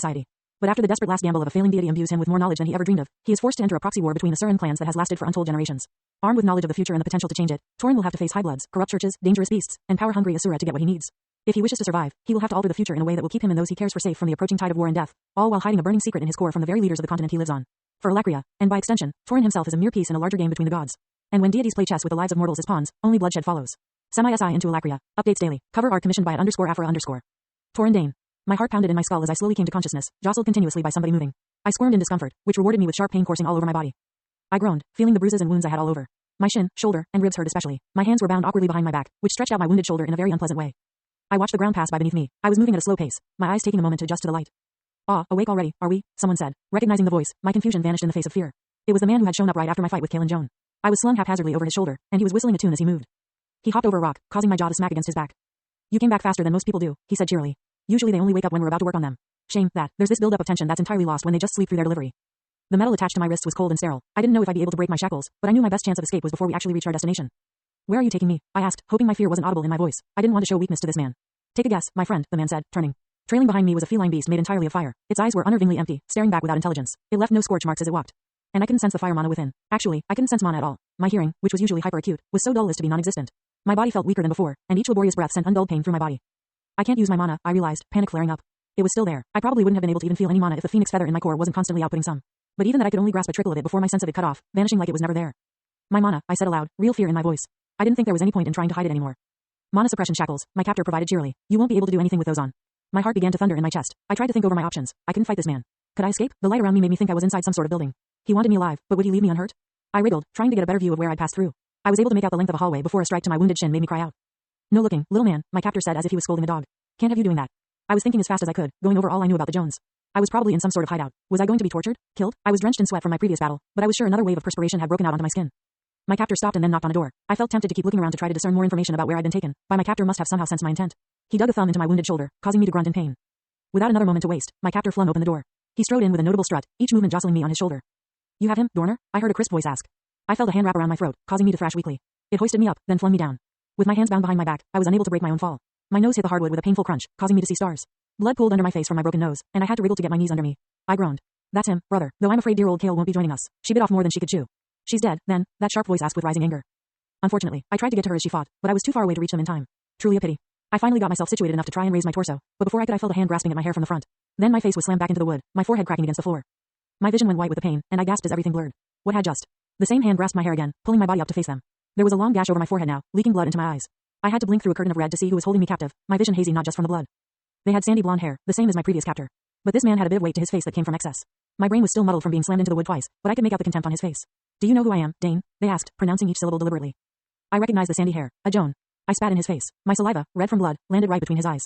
society. But after the desperate last gamble of a failing deity imbues him with more knowledge than he ever dreamed of, he is forced to enter a proxy war between the Surin clans that has lasted for untold generations. Armed with knowledge of the future and the potential to change it, Torin will have to face high bloods, corrupt churches, dangerous beasts, and power-hungry Asura to get what he needs. If he wishes to survive, he will have to alter the future in a way that will keep him and those he cares for safe from the approaching tide of war and death, all while hiding a burning secret in his core from the very leaders of the continent he lives on. For Elecria, and by extension, Torin himself is a mere piece in a larger game between the gods. And when deities play chess with the lives of mortals as pawns, only bloodshed follows. Semi-SI into Elecria. Updates daily. Cover art commissioned by @_Afra_. Torin Dane. My heart pounded in my skull as I slowly came to consciousness, jostled continuously by somebody moving. I squirmed in discomfort, which rewarded me with sharp pain coursing all over my body. I groaned, feeling the bruises and wounds I had all over. My shin, shoulder, and ribs hurt especially. My hands were bound awkwardly behind my back, which stretched out my wounded shoulder in a very unpleasant way. I watched the ground pass by beneath me. I was moving at a slow pace, my eyes taking a moment to adjust to the light. "Ah, awake already, are we?" someone said. Recognizing the voice, my confusion vanished in the face of fear. It was the man who had shown up right after my fight with Kaelin Joan. I was slung haphazardly over his shoulder, and he was whistling a tune as he moved. He hopped over a rock, causing my jaw to smack against his back. "You came back faster than most people do," he said cheerily. "Usually they only wake up when we're about to work on them. Shame that there's this build-up of tension that's entirely lost when they just sleep through their delivery." The metal attached to my wrists was cold and sterile. I didn't know if I'd be able to break my shackles, but I knew my best chance of escape was before we actually reached our destination. "Where are you taking me?" I asked, hoping my fear wasn't audible in my voice. I didn't want to show weakness to this man. "Take a guess, my friend," the man said, turning. Trailing behind me was a feline beast made entirely of fire. Its eyes were unnervingly empty, staring back without intelligence. It left no scorch marks as it walked. And I couldn't sense the fire mana within. Actually, I couldn't sense mana at all. My hearing, which was usually hyperacute, was so dull as to be non-existent. My body felt weaker than before, and each laborious breath sent undulled pain through my body. I can't use my mana, I realized, panic flaring up. It was still there. I probably wouldn't have been able to even feel any mana if the phoenix feather in my core wasn't constantly outputting some. But even that I could only grasp a trickle of it before my sense of it cut off, vanishing like it was never there. "My mana," I said aloud, real fear in my voice. I didn't think there was any point in trying to hide it anymore. "Mana suppression shackles," my captor provided cheerily. "You won't be able to do anything with those on." My heart began to thunder in my chest. I tried to think over my options. I couldn't fight this man. Could I escape? The light around me made me think I was inside some sort of building. He wanted me alive, but would he leave me unhurt? I wriggled, trying to get a better view of where I'd passed through. I was able to make out the length of a hallway before a strike to my wounded shin made me cry out. "No looking, little man," my captor said as if he was scolding a dog. "Can't have you doing that." I was thinking as fast as I could, going over all I knew about the Jones. I was probably in some sort of hideout. Was I going to be tortured? Killed? I was drenched in sweat from my previous battle, but I was sure another wave of perspiration had broken out onto my skin. My captor stopped and then knocked on a door. I felt tempted to keep looking around to try to discern more information about where I'd been taken, but my captor must have somehow sensed my intent. He dug a thumb into my wounded shoulder, causing me to grunt in pain. Without another moment to waste, my captor flung open the door. He strode in with a notable strut, each movement jostling me on his shoulder. "You have him, Dorner?" I heard a crisp voice ask. I felt a hand wrap around my throat, causing me to thrash weakly. It hoisted me up, then flung me down. With my hands bound behind my back, I was unable to break my own fall. My nose hit the hardwood with a painful crunch, causing me to see stars. Blood pooled under my face from my broken nose, and I had to wriggle to get my knees under me. I groaned. "That's him, brother, though I'm afraid dear old Kale won't be joining us. She bit off more than she could chew." "She's dead, then?" that sharp voice asked with rising anger. Unfortunately, I tried to get to her as she fought, but I was too far away to reach them in time. Truly a pity. I finally got myself situated enough to try and raise my torso, but before I could I felt a hand grasping at my hair from the front. Then my face was slammed back into the wood, my forehead cracking against the floor. My vision went white with the pain, and I gasped as everything blurred. What had just? The same hand grasped my hair again, pulling my body up to face them. There was a long gash over my forehead now, leaking blood into my eyes. I had to blink through a curtain of red to see who was holding me captive, my vision hazy not just from the blood. They had sandy blonde hair, the same as my previous captor. But this man had a bit of weight to his face that came from excess. My brain was still muddled from being slammed into the wood twice, but I could make out the contempt on his face. "Do you know who I am, Dane?" they asked, pronouncing each syllable deliberately. I recognized the sandy hair, a Joan. I spat in his face. My saliva, red from blood, landed right between his eyes.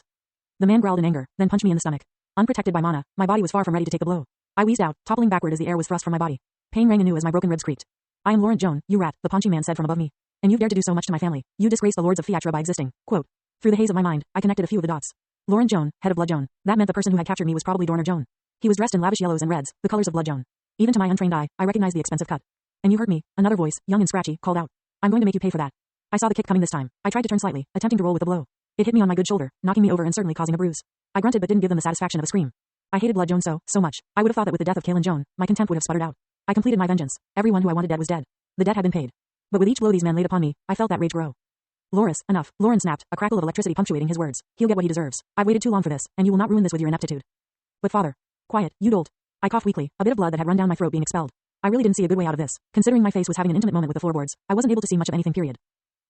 The man growled in anger, then punched me in the stomach. Unprotected by mana, my body was far from ready to take a blow. I wheezed out, toppling backward as the air was thrust from my body. Pain rang anew as my broken ribs creaked. "I am Laurent Joan, you rat," the paunchy man said from above me. "And you've dared to do so much to my family. You disgrace the lords of Fiatra by existing." Quote. Through the haze of my mind, I connected a few of the dots. Laurent Joan, head of Blood Joan. That meant the person who had captured me was probably Dorner Joan. He was dressed in lavish yellows and reds, the colors of Blood Joan. Even to my untrained eye, I recognized the expensive cut. "And you hurt me," another voice, young and scratchy, called out. "I'm going to make you pay for that." I saw the kick coming this time. I tried to turn slightly, attempting to roll with the blow. It hit me on my good shoulder, knocking me over and certainly causing a bruise. I grunted but didn't give them the satisfaction of a scream. I hated Blood Joan so much. I would have thought that with the death of Kaelin Joan, my contempt would have sputtered out. I completed my vengeance. Everyone who I wanted dead was dead. The debt had been paid. But with each blow these men laid upon me, I felt that rage grow. "Loris, enough," Lauren snapped, a crackle of electricity punctuating his words. "He'll get what he deserves. I've waited too long for this, and you will not ruin this with your ineptitude." "But father." "Quiet, you dolt." I coughed weakly, a bit of blood that had run down my throat being expelled. I really didn't see a good way out of this. Considering my face was having an intimate moment with the floorboards, I wasn't able to see much of anything period.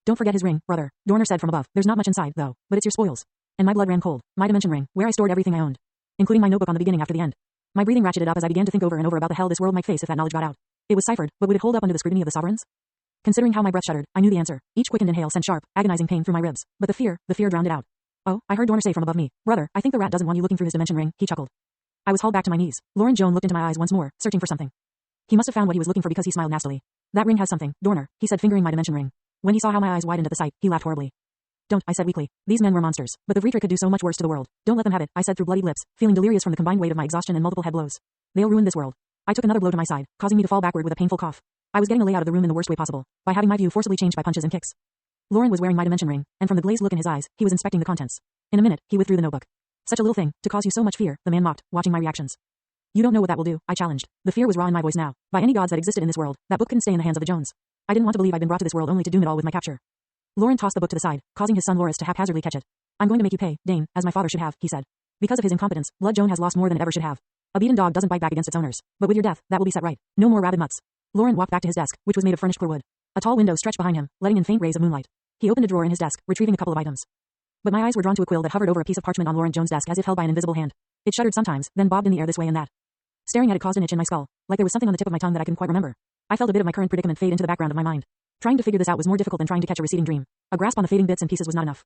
"Don't forget his ring, brother," Dorner said from above. "There's not much inside, though, but it's your spoils." And my blood ran cold. My dimension ring, where I stored everything I owned, including my notebook on the beginning after the end. My breathing ratcheted up as I began to think over and over about the hell this world might face if that knowledge got out. It was ciphered, but would it hold up under the scrutiny of the sovereigns? Considering how my breath shuddered, I knew the answer. Each quickened inhale sent sharp, agonizing pain through my ribs, but the fear drowned it out. "Oh," I heard Dorner say from above me. "Brother, I think the rat doesn't want you looking through his dimension ring," he chuckled. I was hauled back to my knees. Laurent Joan looked into my eyes once more, searching for something. He must have found what he was looking for because he smiled nastily. "That ring has something, Dorner," he said, fingering my dimension ring. When he saw how my eyes widened at the sight, he laughed horribly. "Don't," I said weakly. These men were monsters, but the Vritre could do so much worse to the world. "Don't let them have it," I said through bloody lips, feeling delirious from the combined weight of my exhaustion and multiple head blows. "They'll ruin this world." I took another blow to my side, causing me to fall backward with a painful cough. I was getting a lay out of the room in the worst way possible, by having my view forcibly changed by punches and kicks. Lauren was wearing my dimension ring, and from the glazed look in his eyes, he was inspecting the contents. In a minute, he withdrew the notebook. Such a little thing, to cause you so much fear, the man mocked, watching my reactions. You don't know what that will do, I challenged. The fear was raw in my voice now. By any gods that existed in this world, that book couldn't stay in the hands of the Jones. I didn't want to believe I'd been brought to this world only to doom it all with my capture. Lauren tossed the book to the side, causing his son Loris to haphazardly catch it. I'm going to make you pay, Dane, as my father should have, he said. Because of his incompetence, Blood Joan has lost more than it ever should have. A beaten dog doesn't bite back against its owners. But with your death, that will be set right. No more rabid mutts. Lauren walked back to his desk, which was made of furnished wood. A tall window stretched behind him, letting in faint rays of moonlight. He opened a drawer in his desk, retrieving a couple of items. But my eyes were drawn to a quill that hovered over a piece of parchment on Lauren Jones' desk as if held by an invisible hand. It shuddered sometimes, then bobbed in the air this way and that. Staring at it caused an itch in my skull, like there was something on the tip of my tongue that I couldn't quite remember. I felt a bit of my current predicament fade into the background of my mind. Trying to figure this out was more difficult than trying to catch a receding dream. A grasp on the fading bits and pieces was not enough.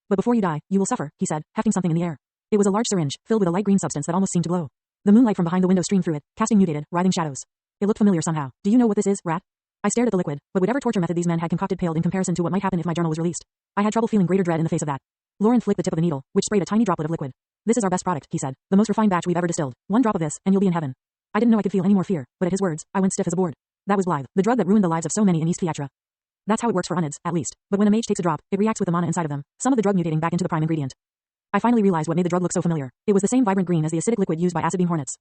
But before you die, you will suffer, he said, hefting something in the air. It was a large syringe, filled with a light green substance that almost seemed to glow. The moonlight from behind the window streamed through it, casting mutated, writhing shadows. It looked familiar somehow. Do you know what this is, rat? I stared at the liquid, but whatever torture method these men had concocted paled in comparison to what might happen if my journal was released. I had trouble feeling greater dread in the face of that. Lauren flicked the tip of the needle, which sprayed a tiny droplet of liquid. This is our best product, he said. The most refined batch we've ever distilled. 1 drop of this, and you'll be in heaven. I didn't know I could feel any more fear, but at his words, I went stiff as a board. That was Blythe, the drug that ruined the lives of so many in East Fiatra. That's how it works for unids, at least. But when a mage takes a drop, it reacts with the mana inside of them, some of the drug mutating back into the prime ingredient. I finally realized what made the drug look so familiar. It was the same vibrant green as the acidic liquid used by acid beam hornets.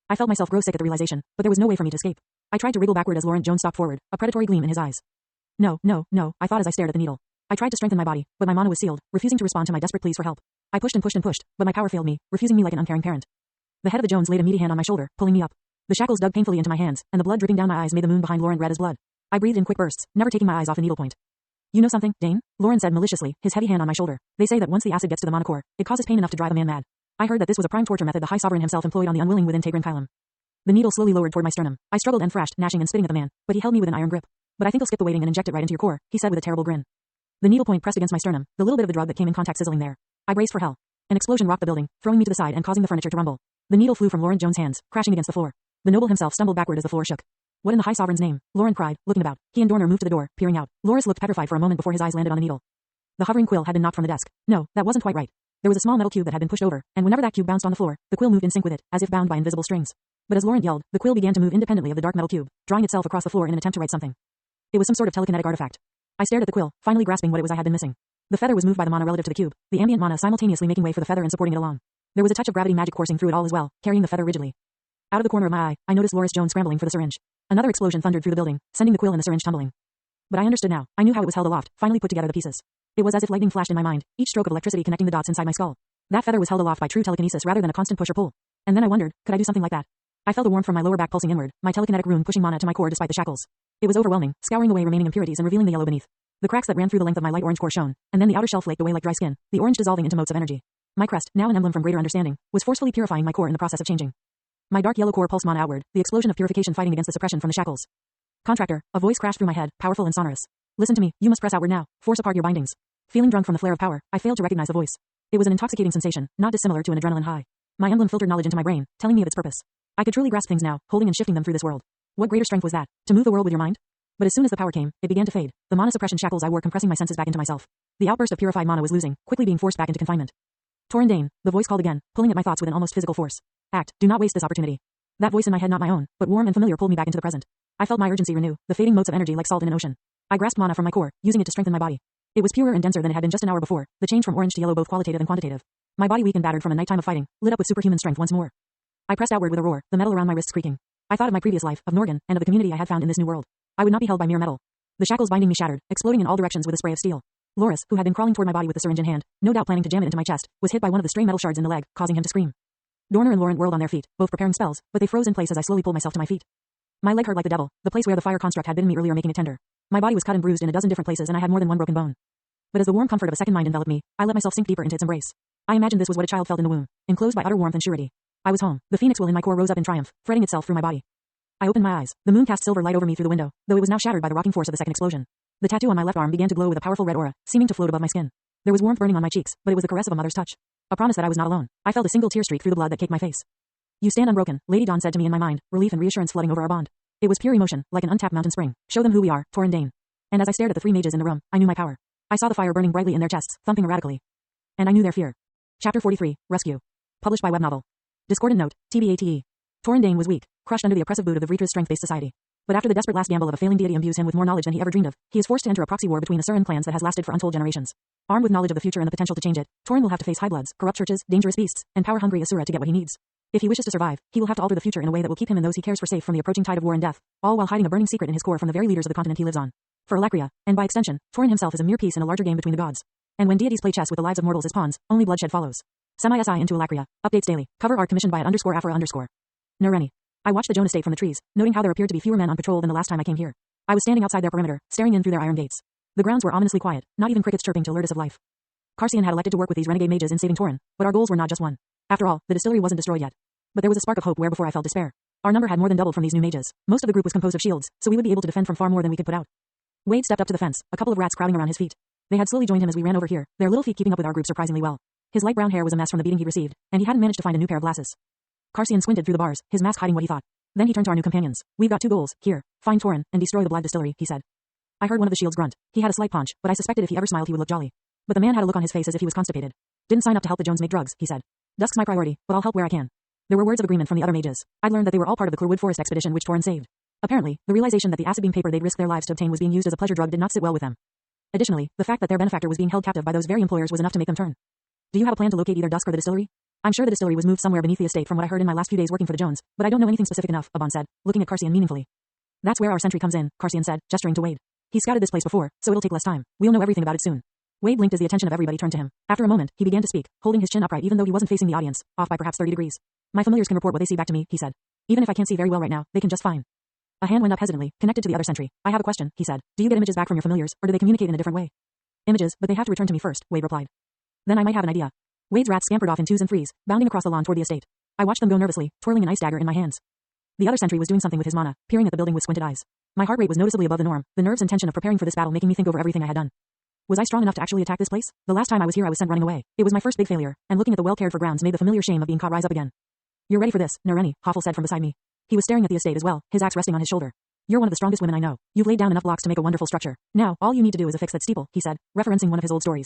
I felt myself grow sick at the realization, but there was no way for me to escape. I tried to wriggle backward as Lauren Jones stalked forward, a predatory gleam in his eyes. No, I thought as I stared at the needle. I tried to strengthen my body, but my mana was sealed, refusing to respond to my desperate pleas for help. I pushed and pushed and pushed, but my power failed me, refusing me like an uncaring parent. The head of the Jones laid a meaty hand on my shoulder, pulling me up. The shackles dug painfully into my hands, and the blood dripping down my eyes made the moon behind Lauren red as blood. I breathed in quick bursts, never taking my eyes off the needlepoint. You know something, Dane? Lauren said maliciously, his heavy hand on my shoulder. They say that once the acid gets to the mana core, it causes pain enough to drive a man mad. I heard that this was a prime torture method the High Sovereign himself employed on the unwilling within Tegrin Kylum. The needle slowly lowered toward my sternum. I struggled and thrashed, gnashing and spitting at the man, but he held me with an iron grip. But I think I'll skip the waiting and inject it right into your core, he said with a terrible grin. The needlepoint pressed against my sternum, the little bit of the drug that came in contact sizzling there. I braced for hell. An explosion rocked the building, throwing me to the side and causing the furniture to rumble. The needle flew from Lauren Jones' hands, crashing against the floor. The noble himself stumbled backward as the floor shook. What in the High Sovereign's name? Lauren cried, looking about. He and Dorner moved to the door, peering out. Loris looked petrified for a moment before his eyes landed on the needle. The hovering quill had been knocked from the desk. No, that wasn't quite right. There was a small metal cube that had been pushed over, and whenever that cube bounced on the floor, the quill moved in sync with it, as if bound by invisible strings. But as Lauren yelled, the quill began to move independently of the dark metal cube, drawing itself across the floor in an attempt to write something. It was some sort of telekinetic artifact. I stared at the quill, finally grasping what it was I had been missing. The feather was moved by the mana relative to the cube, the ambient mana simultaneously making way for the feather and supporting it along. There was a touch of gravity magic coursing through it all as well, carrying the feather rigidly. Out of the corner of my eye, I noticed Loris Jones scrambling for the syringe. Another explosion thundered through the building, sending the quill and the syringe tumbling. But I understood now. I knew how it was held aloft, finally put together the pieces. It was as if lightning flashed in my mind, each stroke of electricity connecting the dots inside my skull. That feather was held aloft by true telekinesis rather than a constant push or pull. And then I wondered, could I do something like that? I felt the warmth from my lower back pulsing inward, my telekinetic rune pushing mana to my core despite the shackles. It was overwhelming, scouring away remaining impurities and revealing the yellow beneath. The cracks that ran through the length of my light orange core shone, and then the outer shell flaked away like dry skin, the orange dissolving into motes of energy. My crest, now an emblem from greater understanding, was forcefully purifying my core in the process of changing. My dark yellow core pulsed mana outward, the explosion of purification fighting against the suppression from the shackles. Contractor, a voice crashed through my head, powerful and sonorous. Listen to me, you must press outward now, force apart your bindings. Feeling drunk from the flare of power, I failed to recognize the voice. It was an intoxicating sensation, not dissimilar to an adrenaline high. My emblem filtered knowledge into my brain, telling me of its purpose. I could truly grasp things now, holding and shifting them through this world. What greater strength was that? To move the world with your mind? But as soon as the power came, it began to fade, the mana suppression shackles I wore compressing my senses back into myself. The outburst of purified mana was losing, quickly being forced back into confinement. Torrin Dane, the voice called again, pulling at my thoughts with an almost physical force. Act, do not waste this opportunity. That voice in my head not my own, but warm and familiar pulled me back into the present. I felt my urgency renew, the fading motes of energy like salt in an ocean. I grasped mana from my core, using it to strengthen my body. It was purer and denser than it had been just an hour before, the change from orange to yellow both qualitative and quantitative. My body weak and battered from a nighttime of fighting, lit up with superhuman strength once more. I pressed outward with a roar, the metal around my wrists creaking. I thought of my previous life, of Norgan, and of the community I had found in this new world. I would not be held by mere metal. The shackles binding me shattered, exploding in all directions with a spray of steel. Loris, who had been crawling toward my body with the syringe in hand, no doubt planning to jam it into my chest, was hit by one of the stray metal shards in the leg, causing him to scream. Dorner and Laurent whirled on their feet, both preparing spells, but they froze in place as I slowly pulled myself to my feet. My leg hurt like the devil, the place where the fire construct had bitten me earlier making it tender. My body was cut and bruised in a dozen different places and I had more than one broken bone. But as the warm comfort of a second mind enveloped me, I let myself sink deeper into its embrace. I imagined this was what a child felt in the womb, enclosed by utter warmth and surety. I was home. The phoenix will in my core rose up in triumph, fretting itself through my body. I opened my eyes. The moon cast silver light over me through the window, though it was now shattered by the rocking force of the second explosion. The tattoo on my left arm began to glow with a powerful red aura, seeming to float above my skin. There was warmth burning on my cheeks, but it was the caress of a mother's touch. A promise that I was not alone. I felt a single tear streak through the blood that caked my face. You stand unbroken, Lady Dawn said to me in my mind, relief and reassurance flooding over our bond. It was pure emotion, like an untapped mountain spring. Show them who we are, Torrin Dane. And as I stared at the three mages in the room, I knew my power. I saw the fire burning brightly in their chests, thumping erratically. And I knew their fear. Chapter 43, Rescue. Published by Web Novel. Discordant note, TBATE. Torrin Dane was weak, crushed under the oppressive boot of the Vritra's strength-based society. But after the desperate last gamble of a failing deity imbues him with more knowledge than he ever dreamed of, he is forced to enter a proxy war between the Surin clans that has lasted for untold generations. Armed with knowledge of the future and the potential to change it, Torin will have to face high bloods, corrupt churches, dangerous beasts, and power-hungry Asura to get what he needs. If he wishes to survive, he will have to alter the future in a way that will keep him and those he cares for safe from the approaching tide of war and death, all while hiding a burning secret in his core from the very leaders of the continent he lives on. For Alakria, and by extension, Torin himself is a mere piece in a larger game between the gods. And when deities play chess with the lives of mortals as pawns, only bloodshed follows. Semi-SI into Alakria. Updates daily. Cover art commissioned by @_Afra_. Nareni. I watched the Jonah State from the trees, noting how there appeared to be fewer men on patrol than the last time I came here. I was standing outside their perimeter, staring in through their iron gates. The grounds were ominously quiet, not even crickets chirping to alert us of life. Carcian had elected to work with these renegade mages in saving Torin, but our goals were not just one. After all, the distillery wasn't destroyed yet. But there was a spark of hope where before I felt despair. Our number had more than doubled from these new mages. Most of the group was composed of shields, so we would be able to defend from far more than we could put out. Wade stepped up to the fence, a couple of rats crowding around his feet. They had slowly joined him as we ran over here, their little feet keeping up with our group surprisingly well. His light brown hair was a mess from the beating he'd received, and he hadn't managed to find a new pair of glasses. Carcian squinted through the bars, his mask hiding what he thought. Then he turned to our new companions. We've got 2 goals, here. Find Torin, and destroy the Blythe distillery, he said. I heard one of the shields grunt. He had a slight paunch, but I suspected if he ever smiled he would look jolly. But the man had a look on his face as if he was constipated. Didn't sign up to help the Jones make drugs, he said. Dusk's my priority, but I'll help where I can. There were words of agreement from the other mages. I'd learned that they were all part of the Clearwood Forest expedition which Torin saved. Apparently, the realization that the acid beam paper they'd risked their lives to obtain was being used as a pleasure drug did not sit well with them. Additionally, the fact that their benefactor was being held captive by those very employers was enough to make them turn. Do you have a plan to locate either Dusk or the distillery? I'm sure the distillery was moved somewhere beneath the estate from what I heard in my last few days working for the Jones, but I don't know anything specific enough, Aban said, looking at Carcian meaningfully. That's where our sentry comes in, Carcian said, gesturing to Wade. He scouted this place before, so it'll take less time. We'll know everything about it soon. Wade blinked as the attention of everybody turned to him. After a moment, he began to speak, holding his chin upright even though he wasn't facing the audience, off by perhaps 30 degrees. My familiars can report what they see back to me, he said. Even if I can't see very well right now, they can just fine. A hand went up hesitantly, connected to the other sentry. I have a question, he said. Do you get images back from your familiars, or do they communicate in a different way? Images, but they have to return to me first, Wade replied. Then I might have an idea. Wade's rats scampered off in 2s and 3s, bounding across the lawn toward the estate. I watched them go nervously, twirling an ice dagger in my hands. The other sentry was doing something with his mana, peering at the building with squinted eyes. My heart rate was noticeably above the norm, the nerves and tension of preparing for this battle making me think over everything I had done. Was I strong enough to actually attack this place? The last time I was here I was sent running away. It was my first big failure, and looking at the well-cared-for grounds made the familiar shame of being caught rise up again. You're ready for this, Nareni, Hoffel said from beside me. He was staring at the estate as well, his axe resting on his shoulder. You're one of the strongest women I know. You've laid down enough blocks to make a wonderful structure. Now, all you need to do is affix that steeple, he said, referencing one of his old stories.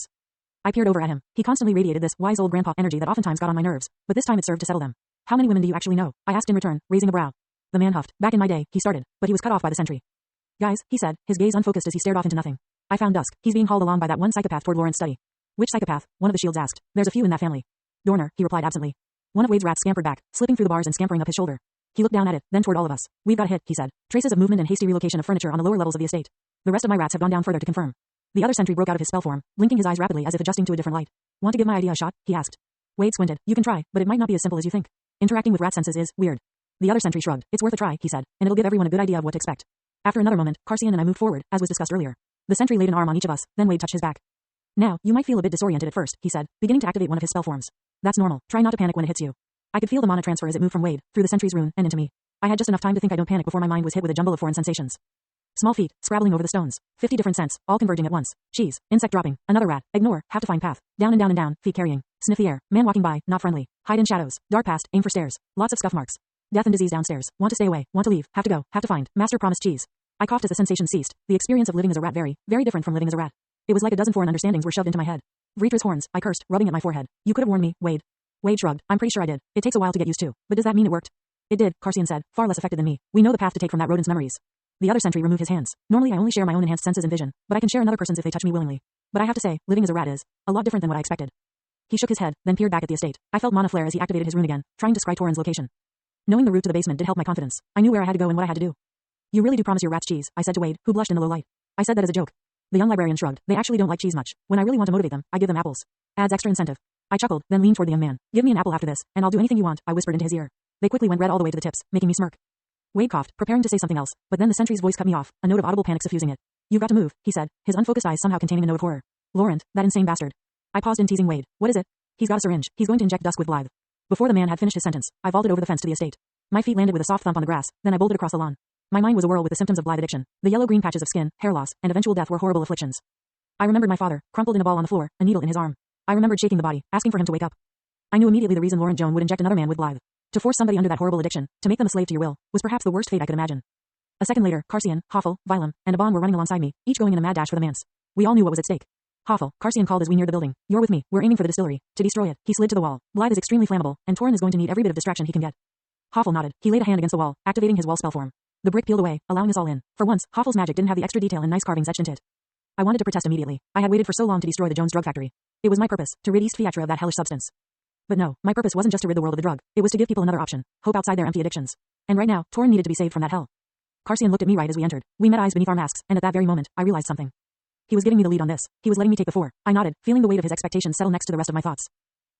I peered over at him. He constantly radiated this wise old grandpa energy that oftentimes got on my nerves, but this time it served to settle them. How many women do you actually know? I asked in return, raising a brow. The man huffed. Back in my day, he started, but he was cut off by the sentry. Guys, he said, his gaze unfocused as he stared off into nothing. I found Dusk. He's being hauled along by that one psychopath toward Lawrence's study. Which psychopath? One of the shields asked. There's a few in that family. Dorner, he replied absently. One of Wade's rats scampered back, slipping through the bars and scampering up his shoulder. He looked down at it, then toward all of us. We've got a hit, he said. Traces of movement and hasty relocation of furniture on the lower levels of the estate. The rest of my rats have gone down further to confirm. The other sentry broke out of his spell form, blinking his eyes rapidly as if adjusting to a different light. Want to give my idea a shot? He asked. Wade squinted. You can try, but it might not be as simple as you think. Interacting with rat senses is weird. The other sentry shrugged. It's worth a try, he said, and it'll give everyone a good idea of what to expect. After another moment, Carcian and I moved forward, as was discussed earlier. The sentry laid an arm on each of us, then Wade touched his back. Now, you might feel a bit disoriented at first, he said, beginning to activate one of his spell forms. That's normal. Try not to panic when it hits you. I could feel the mana transfer as it moved from Wade, through the sentry's rune, and into me. I had just enough time to think I don't panic before my mind was hit with a jumble of foreign sensations. Small feet, scrabbling over the stones. 50 different scents, all converging at once. Cheese, insect dropping, another rat, ignore, have to find path. Down and down and down, feet carrying. Sniff the air, man walking by, not friendly. Hide in shadows, dark past, aim for stairs. Lots of scuff marks. Death and disease downstairs. Want to stay away, want to leave, have to go, have to find. Master promised cheese. I coughed as the sensation ceased. The experience of living as a rat very different from living as a rat. It was like a dozen foreign understandings were shoved into my head. Vreetra's horns, I cursed, rubbing at my forehead. You could have warned me, Wade. Wade shrugged. I'm pretty sure I did. It takes a while to get used to, but does that mean it worked? It did, Carcian said, far less affected than me. We know the path to take from that rodent's memories. The other sentry removed his hands. Normally I only share my own enhanced senses and vision, but I can share another person's if they touch me willingly. But I have to say, living as a rat is a lot different than what I expected. He shook his head, then peered back at the estate. I felt mana flare as he activated his rune again, trying to scry Torin's location. Knowing the route to the basement did help my confidence. I knew where I had to go and what I had to do. You really do promise your rats cheese, I said to Wade, who blushed in the low light. I said that as a joke. The young librarian shrugged. They actually don't like cheese much. When I really want to motivate them, I give them apples. Adds extra incentive. I chuckled, then leaned toward the young man. Give me an apple after this, and I'll do anything you want, I whispered into his ear. They quickly went red all the way to the tips, making me smirk. Wade coughed, preparing to say something else, but then the sentry's voice cut me off, a note of audible panic suffusing it. You've got to move, he said, his unfocused eyes somehow containing a note of horror. Laurent, that insane bastard. I paused in teasing Wade. What is it? He's got a syringe. He's going to inject Dusk with Blythe. Before the man had finished his sentence, I vaulted over the fence to the estate. My feet landed with a soft thump on the grass, then I bolted across the lawn. My mind was a whirl with the symptoms of Blythe addiction. The yellow-green patches of skin, hair loss, and eventual death were horrible afflictions. I remembered my father, crumpled in a ball on the floor, a needle in his arm. I remembered shaking the body, asking for him to wake up. I knew immediately the reason Laurent Joan would inject another man with Blythe. To force somebody under that horrible addiction, to make them a slave to your will, was perhaps the worst fate I could imagine. A second later, Carcian, Hoffel, Vilem, and Aban were running alongside me, each going in a mad dash for the manse. We all knew what was at stake. Hoffel, Carcian called as we neared the building. You're with me, we're aiming for the distillery. To destroy it, he slid to the wall. Blythe is extremely flammable, and Torin is going to need every bit of distraction he can get. Hoffel nodded. He laid a hand against the wall, activating his wall spell form. The brick peeled away, allowing us all in. For once, Hoffel's magic didn't have the extra detail and nice carvings etched into it. I wanted to protest immediately. I had waited for so long to destroy the Jones drug factory. It was my purpose, to rid East Fiatra of that hellish substance. But no, my purpose wasn't just to rid the world of the drug. It was to give people another option, hope outside their empty addictions. And right now, Torin needed to be saved from that hell. Carcian looked at me right as we entered. We met eyes beneath our masks, and at that very moment, I realized something. He was giving me the lead on this. He was letting me take the fore. I nodded, feeling the weight of his expectations settle next to the rest of my thoughts.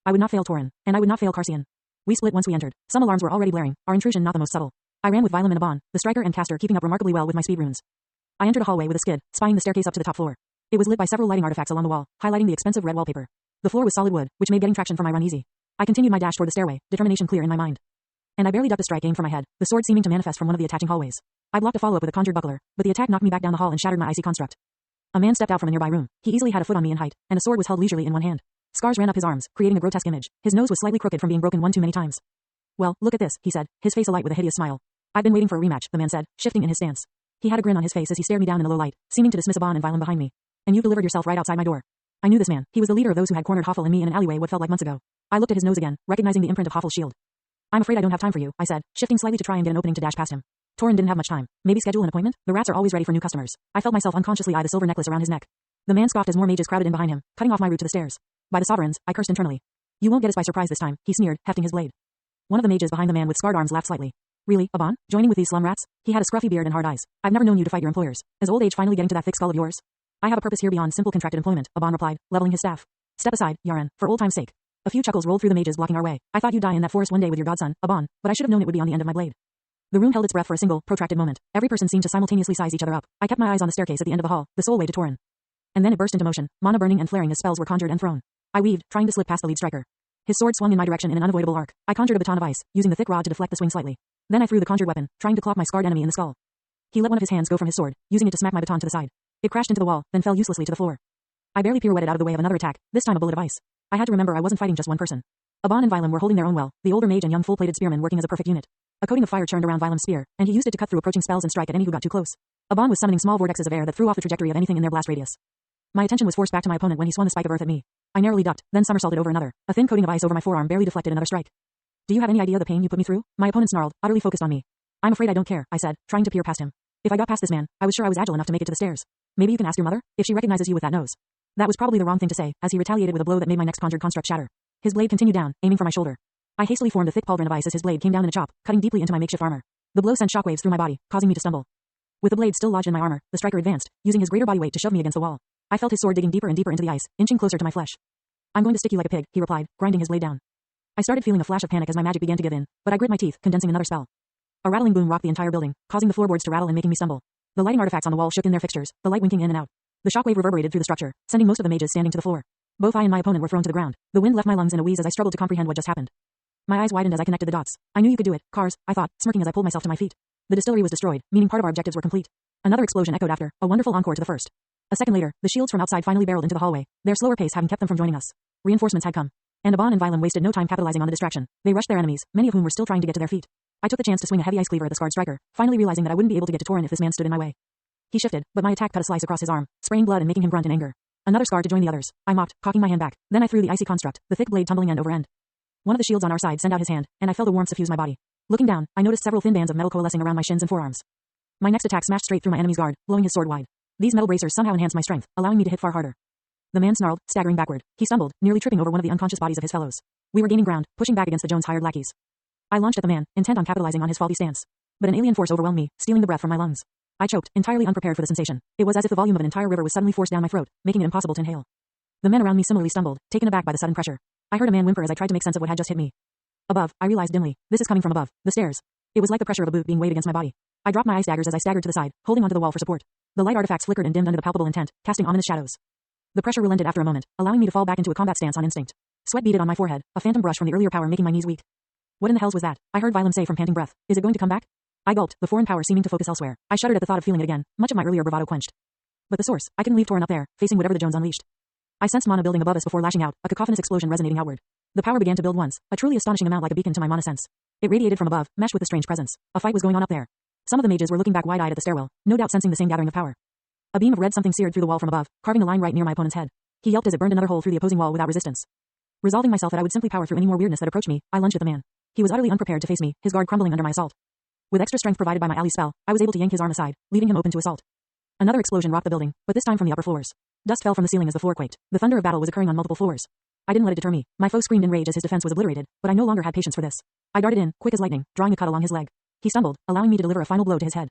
I would not fail Torin, and I would not fail Carcian. We split once we entered. Some alarms were already blaring, our intrusion not the most subtle. I ran with Vylum and Aban, the striker and caster keeping up remarkably well with my speed runes. I entered a hallway with a skid, spying the staircase up to the top floor. It was lit by several lighting artifacts along the wall, highlighting the expensive red wallpaper. The floor was solid wood, which made getting traction for my run easy. I continued my dash toward the stairway, determination clear in my mind. And I barely ducked a strike aimed for my head, the sword seeming to manifest from one of the attaching hallways. I blocked a follow-up with a conjured buckler, but the attack knocked me back down the hall and shattered my icy construct. A man stepped out from a nearby room. He easily had a foot on me in height, and a sword was held leisurely in one hand. Scars ran up his arms, creating a grotesque image. His nose was slightly crooked from being broken one too many times. Well, look at this, he said, his face alight with a hideous smile. I've been waiting for a rematch, the man said, shifting in his stance. He had a grin on his face as he stared me down in the low light, seeming to dismiss Aban and Vylum behind me. And you delivered yourself right outside my door. I knew this man. He was the leader of those who had cornered Hoffel and me in an alleyway what felt like months ago. I looked at his nose again, recognizing the imprint of Hoffel's shield. I'm afraid I don't have time for you, I said, shifting slightly to try and get an opening to dash past him. Torin didn't have much time. Maybe schedule an appointment? The rats are always ready for new customers. I felt myself unconsciously eye the silver necklace around his neck. The man scoffed as more mages crowded in behind him, cutting off my route to the stairs. By the sovereigns, I cursed internally. You won't get us by surprise this time, he sneered, hefting his blade. One of the mages behind the man with scarred arms laughed slightly. Really, Aban? Joining with these slum rats? He had a scruffy beard and hard eyes. I've never known you to fight your employers. Is old age finally getting to that thick skull of yours? I have a purpose here beyond simple contracted employment, Aban replied, leveling his staff. Step aside, Yaren, for old time's sake. A few chuckles rolled through the mages blocking our way. I thought you'd die in that forest one day with your godson, Aban, but I should have known it would be on the end of my blade. The room held its breath for a single, protracted moment. Every person seemed to simultaneously size each other up. I kept my eyes on the staircase at the end of the hall, the sole way to Torin. And then it burst into motion, mana burning and flaring as spells were conjured and thrown. I weaved, trying to slip past the lead striker. His sword swung in my direction in an unavoidable arc. I conjured a baton of ice, using the thick rod to deflect the swing slightly. Then I threw the conjured weapon, trying to clock my scarred enemy in the skull. He let one of his hands go from his sword, using it to smack my baton to the side. It crashed into the wall, then fell uselessly to the floor. I barely pirouetted out of the way of another attack, this time a bullet of ice. I had to remember I wasn't fighting just one person. Aban and Vylum were holding their own well, the older mage and young full-plated spearman working as a perfect unit. A coating of fire churned around Vylum's spear, and he used it to cut through approaching spells and strike at any who got too close. Aban was summoning small vortexes of air that threw off the trajectory of anything in their blast radius. My attention was forced back to my opponent when he swung a spike of earth at me. I narrowly ducked, then somersaulted over another. A thin coating of ice over my forearm barely deflected another strike. Do you have any idea the pain you put me through? My opponent snarled, utterly focused on me. I'm afraid I don't care, I said, trying to peer past him. If I got past this man, I was sure I was agile enough to make it to the stairs. Maybe you can ask your mother, if she recognizes you with that nose. That was probably the wrong thing to say, as he retaliated with a blow that made my next conjured construct shatter. His blade continued down, aiming for my shoulder. I hastily formed a thick pauldron of ice as his blade came down in a chop, cutting deeply into my makeshift armor. The blow sent shockwaves through my body, causing me to stumble. With the blade still lodged in my armor, the striker advanced, using his greater body weight to shove me against the wall. I felt his sword digging deeper and deeper into the ice, inching closer to my flesh. I'm going to stick you like a pig, he replied, grinding his blade down. I started feeling a flash of panic as my magic began to give in, but I grit my teeth, condensing another spell. A rattling boom rocked the entire building, causing the floorboards to rattle and making me stumble. The lighting artifacts on the wall shook in their fixtures, the light winking in and out. The shockwave reverberated through the structure, sending most of the mages standing to the floor. Both I and my opponent were thrown to the ground. The wind left my lungs in a wheeze as I struggled to comprehend what just happened. My eyes widened as I connected the dots. I knew you could do it, Cars, I thought, smirking as I pulled myself to my feet. The distillery was destroyed, meaning part of our objectives were complete. Another explosion echoed after, a wonderful encore to the first. A second later, the shields from outside finally barreled into the hallway, their slower pace having kept them from joining us. Reinforcements had come. And Aban and Vylum wasted no time capitalizing on the distraction. They rushed their enemies, many of whom were still trying to get to their feet. I took the chance to swing a heavy ice cleaver at the scarred striker, finally realizing that I wouldn't be able to get to Torin if this man stood in my way. He shifted, but my attack cut a slice across his arm, spraying blood and making him grunt in anger. Another scar to join the others. I mocked, cocking my hand back. Then I threw the icy construct, the thick blade tumbling end over end. One of the shields on our side sent out his hand, and I felt a warmth suffuse my body. Looking down, I noticed several thin bands of metal coalescing around my shins and forearms. My next attack smashed straight through my enemy's guard, blowing his sword wide. These metal bracers somehow enhanced my strength, allowing me to hit far harder. The man snarled, staggering backward. He stumbled, nearly tripping over one of the unconscious bodies of his fellows. We were gaining ground, pushing back against the Jones hired lackeys. I launched at the man, intent on capitalizing on his faulty stance. But an alien force overwhelmed me, stealing the breath from my lungs. I choked, entirely unprepared for the sensation. It was as if the volume of an entire river was suddenly forced down my throat, making it impossible to inhale. The men around me similarly stumbled, taken aback by the sudden pressure. I heard a man whimper as I tried to make sense of what had just hit me. Above, I realized dimly. This is coming from above, the stairs. It was like the pressure of a boot being weighed against my body. I dropped my ice daggers as I staggered to the side, holding onto the wall for support. The light artifacts flickered and dimmed under the palpable intent, casting ominous shadows. The pressure relented after a moment, allowing me to fall back into a combat stance on instinct. Sweat beaded on my forehead, a phantom brush from the earlier power making my knees weak. What in the hells was that? I heard Vylum say from panting breath. Is it going to come back? I gulped, the foreign power seeming to focus elsewhere. I shuddered at the thought of feeling it again, much of my earlier bravado quenched. But the source, I couldn't leave Torin up there, facing whatever the Jones unleashed. I sensed mana building above us before lashing out, a cacophonous explosion resonating outward. The power began to build once, a truly astonishing amount like a beacon to my mana sense. It radiated from above, meshed with the strange presence. A fight was going on up there. Some of the mages were looking back wide-eyed at the stairwell, no doubt sensing the same gathering of power. A beam of red something seared through the wall from above, carving a line right near my opponent's head. He yelped as it burned another hole through the opposing wall without resistance. Resolving myself that I would simply power through any more weirdness that approached me, I lunged at the man. He was utterly unprepared to face me, his guard crumbling under my assault. With extra strength provided by my ally spell, I was able to yank his arm aside, leaving him open to assault. Another explosion rocked the building, but this time from the upper floors. Dust fell from the ceiling as the floor quaked. The thunder of battle was occurring on multiple floors. I didn't let it deter me. My foe screamed in rage as his defense was obliterated, but I no longer had patience for this. I darted in, quick as lightning, drawing a cut along his leg. He stumbled, allowing me to deliver a final blow to his head.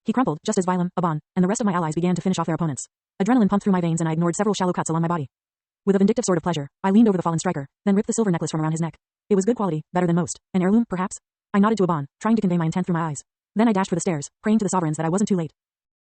He crumpled, just as Vilam, Aban, and the rest of my allies began to finish off their opponents. Adrenaline pumped through my veins and I ignored several shallow cuts along my body. With a vindictive sort of pleasure, I leaned over the fallen striker, then ripped the silver necklace from around his neck. It was good quality, better than most. An heirloom, perhaps? I nodded to Aban, trying to convey my intent through my eyes. Then I dashed for the stairs, praying to the sovereigns that I wasn't too late.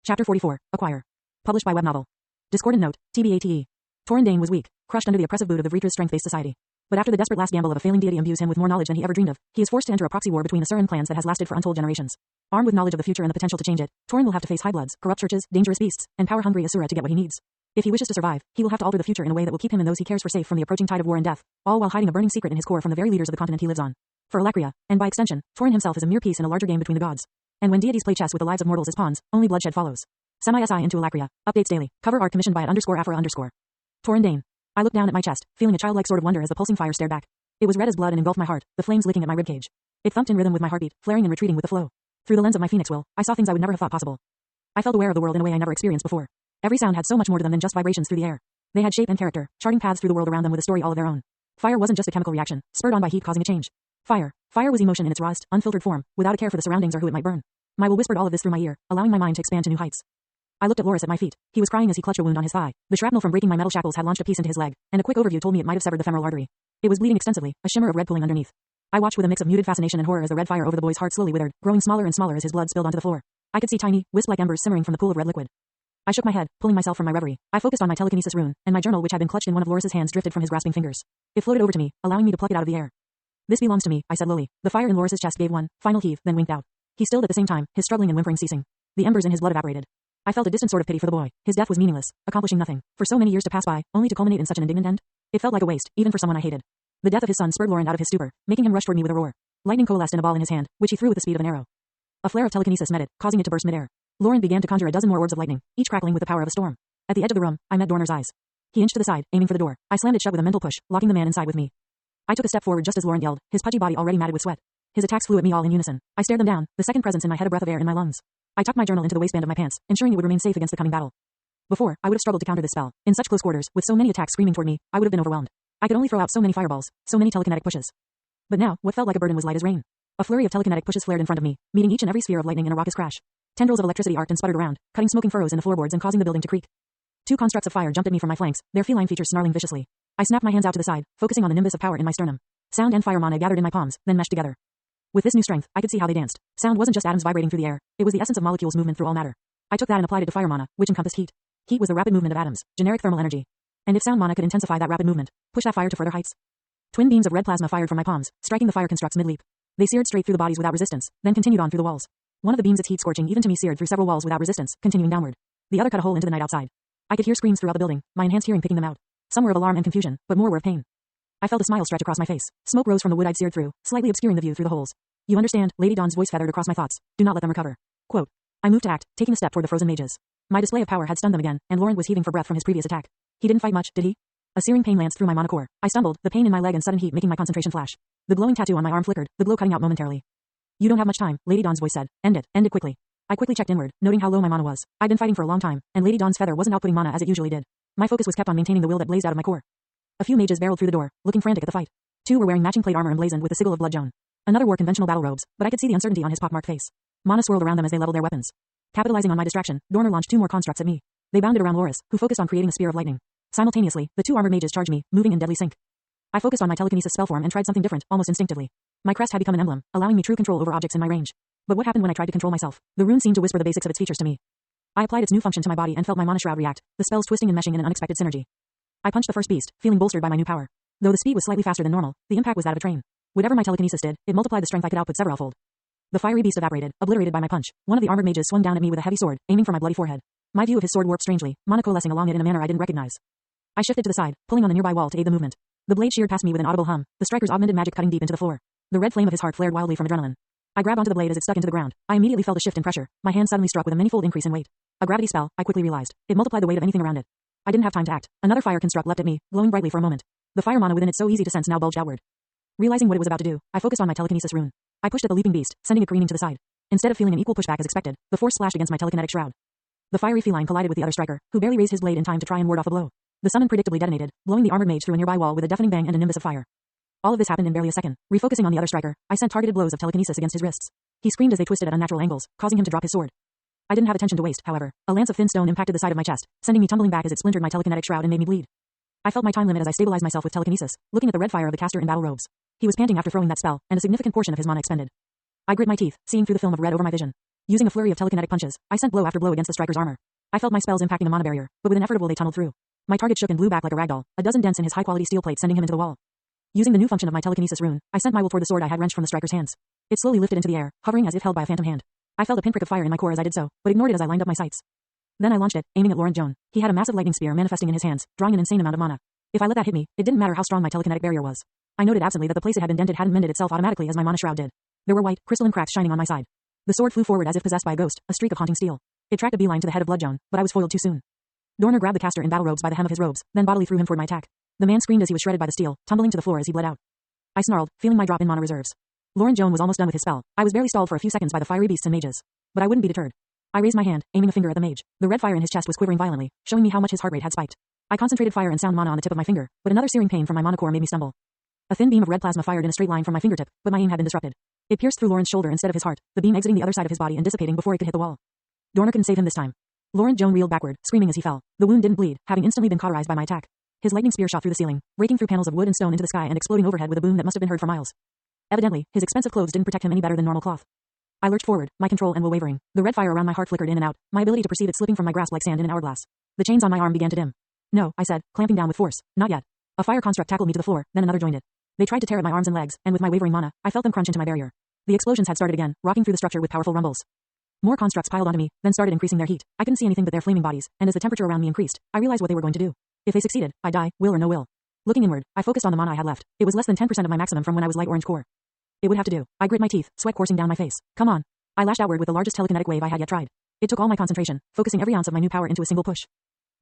Chapter 44, Acquire. Published by Web Novel. Discordant note, TBATE. Torrendane was weak, crushed under the oppressive boot of the Vreetra's strength-based society. But after the desperate last gamble of a failing deity imbues him with more knowledge than he ever dreamed of, he is forced to enter a proxy war between the Surin clans that has lasted for untold generations. Armed with knowledge of the future and the potential to change it, Torrin will have to face high bloods, corrupt churches, dangerous beasts, and power-hungry Asura to get what he needs. If he wishes to survive, he will have to alter the future in a way that will keep him and those he cares for safe from the approaching tide of war and death, all while hiding a burning secret in his core from the very leaders of the continent he lives on. For Alakria, and by extension, Torrin himself is a mere piece in a larger game between the gods. And when deities play chess with the lives of mortals as pawns, only bloodshed follows. Semi-SI into Alakria. Updates daily. Cover art commissioned by @_Afra_. Torrendane. I looked down at my chest, feeling a childlike sort of wonder as the pulsing fire stared back. It was red as blood and engulfed my heart, the flames licking at my ribcage. It thumped in rhythm with my heartbeat, flaring and retreating with the flow. Through the lens of my phoenix will, I saw things I would never have thought possible. I felt aware of the world in a way I never experienced before. Every sound had so much more to them than just vibrations through the air. They had shape and character, charting paths through the world around them with a story all of their own. Fire wasn't just a chemical reaction, spurred on by heat causing a change. Fire was emotion in its rawest, unfiltered form, without a care for the surroundings or who it might burn. My will whispered all of this through my ear, allowing my mind to expand to new heights. I looked at Loris at my feet. He was crying as he clutched a wound on his thigh. The shrapnel from breaking my metal shackles had launched a piece into his leg, and a quick overview told me it might have severed the femoral artery. It was bleeding extensively, a shimmer of red pooling underneath. I watched with a mix of muted fascination and horror as the red fire over the boy's heart slowly withered, growing smaller and smaller as his blood spilled onto the floor. I could see tiny, wisp-like embers simmering from the pool of red liquid. I shook my head, pulling myself from my reverie. I focused on my telekinesis rune, and my journal which had been clutched in one of Loris's hands drifted from his grasping fingers. It floated over to me, allowing me to pluck it out of the air. This belongs to me, I said lowly. The fire in Loris's chest gave one final heave, then winked out. He stilled at the same time, his struggling and whimpering ceasing. The embers in his blood evaporated. I felt a distant sort of pity for the boy. His death was meaningless, accomplishing nothing. For so many years to pass by, only to culminate in such an indignant end. It felt like a waste, even for someone I hated. The death of his son spurred Loren out of his stupor, making him rush toward me with a roar. Lightning coalesced in a ball in his hand, which he threw with the speed of an arrow. A flare of telekinesis met it, causing it to burst midair. Loren began to conjure a dozen more orbs of lightning, each crackling with the power of a storm. At the edge of the room, I met Dorner's eyes. He inched to the side, aiming for the door. I slammed it shut with a mental push, locking the man inside with me. I took a step forward just as Loren yelled, his pudgy body already matted with sweat. His attacks flew at me all in unison. I stared them down, the second presence in my head a breath of air in my lungs. I tucked my journal into the waistband of my pants, ensuring it would remain safe against the coming battle. Before, I would have struggled to counter this spell. In such close quarters, with so many attacks screaming toward me, I would have been overwhelmed. I could only throw out so many fireballs, so many telekinetic pushes. But now, what felt like a burden was light as rain. A flurry of telekinetic pushes flared in front of me, meeting each and every sphere of lightning in a raucous crash. Tendrils of electricity arced and sputtered around, cutting smoking furrows in the floorboards and causing the building to creak. Two constructs of fire jumped at me from my flanks, their feline features snarling viciously. I snapped my hands out to the side, focusing on the nimbus of power in my sternum. Sound and fire mana gathered in my palms, then meshed together. With this new strength, I could see how they danced. Sound wasn't just atoms vibrating through the air, it was the essence of molecules' movement through all matter. I took that and applied it to fire mana, which encompassed heat. Heat was the rapid movement of atoms, generic thermal energy. And if sound mana could intensify that rapid movement, push that fire to further heights. Twin beams of red plasma fired from my palms, striking the fire constructs mid-leap. They seared straight through the bodies without resistance, then continued on through the walls. One of the beams, its heat scorching even to me, seared through several walls without resistance, continuing downward. The other cut a hole into the night outside. I could hear screams throughout the building, my enhanced hearing picking them out. Some were of alarm and confusion, but more were of pain. I felt a smile stretch across my face. Smoke rose from the wood I'd seared through, slightly obscuring the view through the holes. You understand, Lady Dawn's voice feathered across my thoughts. Do not let them recover. Quote. I moved to act, taking a step toward the frozen mages. My display of power had stunned them again, and Laurent was heaving for breath from his previous attack. He didn't fight much, did he? A searing pain lanced through my monocore. I stumbled, the pain in my leg and sudden heat making my concentration flash. The glowing tattoo on my arm flickered, the glow cutting out momentarily. You don't have much time, Lady Dawn's voice said. End it quickly. I quickly checked inward, noting how low my mana was. I'd been fighting for a long time, and Lady Dawn's feather wasn't outputting mana as it usually did. My focus was kept on maintaining the will that blazed out of my core. A few mages barreled through the door, looking frantic at the fight. Two were wearing matching plate armor emblazoned with the sigil of Blood Joan. Another wore conventional battle robes, but I could see the uncertainty on his pockmarked face. Mana swirled around them as they leveled their weapons. Capitalizing on my distraction, Dorner launched two more constructs at me. They bounded around Loris, who focused on creating a spear of lightning. Simultaneously, the two armored mages charged me, moving in deadly sync. I focused on my telekinesis spellform and tried something different, almost instinctively. My crest had become an emblem, allowing me true control over objects in my range. But what happened when I tried to control myself? The rune seemed to whisper the basics of its features to me. I applied its new function to my body and felt my mana shroud react, the spells twisting and meshing in an unexpected synergy. I punched the first beast, feeling bolstered by my new power. Though the speed was slightly faster than normal, the impact was that of a train. Whatever my telekinesis did, it multiplied the strength I could output severalfold. The fiery beast evaporated, obliterated by my punch. One of the armored mages swung down at me with a heavy sword, aiming for my bloody forehead. My view of his sword warped strangely, mana coalescing along it in a manner I didn't recognize. I shifted to the side, pulling on the nearby wall to aid the movement. The blade sheared past me with an audible hum, the striker's augmented magic cutting deep into the floor. The red flame of his heart flared wildly from adrenaline. I grabbed onto the blade as it stuck into the ground. I immediately felt a shift in pressure. My hand suddenly struck with a manyfold increase in weight. A gravity spell, I quickly realized. It multiplied the weight of anything around it. I didn't have time to act. Another fire construct leapt at me, glowing brightly for a moment. The fire mana within it so easy to sense now bulged outward. Realizing what it was about to do, I focused on my telekinesis rune. I pushed at the leaping beast, sending it careening to the side. Instead of feeling an equal pushback as expected, the force splashed against my telekinetic shroud. The fiery feline collided with the other striker, who barely raised his blade in time to try and ward off a blow. The summon predictably detonated, blowing the armored mage through a nearby wall with a deafening bang and a nimbus of fire. All of this happened in barely a second. Refocusing on the other striker, I sent targeted blows of telekinesis against his wrists. He screamed as they twisted at unnatural angles, causing him to drop his sword. I didn't have attention to waste, however. A lance of thin stone impacted the side of my chest, sending me tumbling back as it splintered my telekinetic shroud and made me bleed. I felt my time limit as I stabilized myself with telekinesis, looking at the red fire of the caster in battle robes. He was panting after throwing that spell, and a significant portion of his mana expended. I grit my teeth, seeing through the film of red over my vision. Using a flurry of telekinetic punches, I sent blow after blow against the striker's armor. I felt my spells impacting the mana barrier, but with an effort they tunneled through. My target shook and blew back like a ragdoll, a dozen dents in his high-quality steel plate sending him into the wall. Using the new function of my telekinesis rune, I sent my will toward the sword I had wrenched from the striker's hands. It slowly lifted into the air, hovering as if held by a phantom hand. I felt a pinprick of fire in my core as I did so, but ignored it as I lined up my sights. Then I launched it, aiming at Laurent Joan. He had a massive lightning spear manifesting in his hands, drawing an insane amount of mana. If I let that hit me, it didn't matter how strong my telekinetic barrier was. I noted absently that the place it had been dented hadn't mended itself automatically as my mana shroud did. There were white, crystalline cracks shining on my side. The sword flew forward as if possessed by a ghost, a streak of haunting steel. It tracked a beeline to the head of Blood Joan, but I was foiled too soon. Dorner grabbed the caster in battle robes by the hem of his robes, then bodily threw him toward my attack. The man screamed as he was shredded by the steel, tumbling to the floor as he bled out. I snarled, feeling my drop in mana reserves. Laurent Joan was almost done with his spell. I was barely stalled for a few seconds by the fiery beasts and mages. But I wouldn't be deterred. I raised my hand, aiming a finger at the mage. The red fire in his chest was quivering violently, showing me how much his heart rate had spiked. I concentrated fire and sound mana on the tip of my finger, but another searing pain from my mana core made me stumble. A thin beam of red plasma fired in a straight line from my fingertip, but my aim had been disrupted. It pierced through Laurent's shoulder instead of his heart, the beam exiting the other side of his body and dissipating before it could hit the wall. Dorner couldn't save him this time. Laurent Joan reeled backward, screaming as he fell. The wound didn't bleed, having instantly been cauterized by my attack. His lightning spear shot through the ceiling, breaking through panels of wood and stone into the sky and exploding overhead with a boom that must have been heard for miles. Evidently, his expensive clothes didn't protect him any better than normal cloth. I lurched forward, my control and will wavering. The red fire around my heart flickered in and out, my ability to perceive it slipping from my grasp like sand in an hourglass. The chains on my arm began to dim. No, I said, clamping down with force. Not yet. A fire construct tackled me to the floor, then another joined it. They tried to tear at my arms and legs, and with my wavering mana, I felt them crunch into my barrier. The explosions had started again, rocking through the structure with powerful rumbles. More constructs piled onto me, then started increasing their heat. I couldn't see anything but their flaming bodies, and as the temperature around me increased, I realized what they were going to do. If they succeeded, I'd die, will or no will. Looking inward, I focused on the mana I had left. It was less than 10% of my maximum from when I was light orange core. It would have to do. I grit my teeth, sweat coursing down my face. Come on. I lashed outward with the largest telekinetic wave I had yet tried. It took all my concentration, focusing every ounce of my new power into a single push.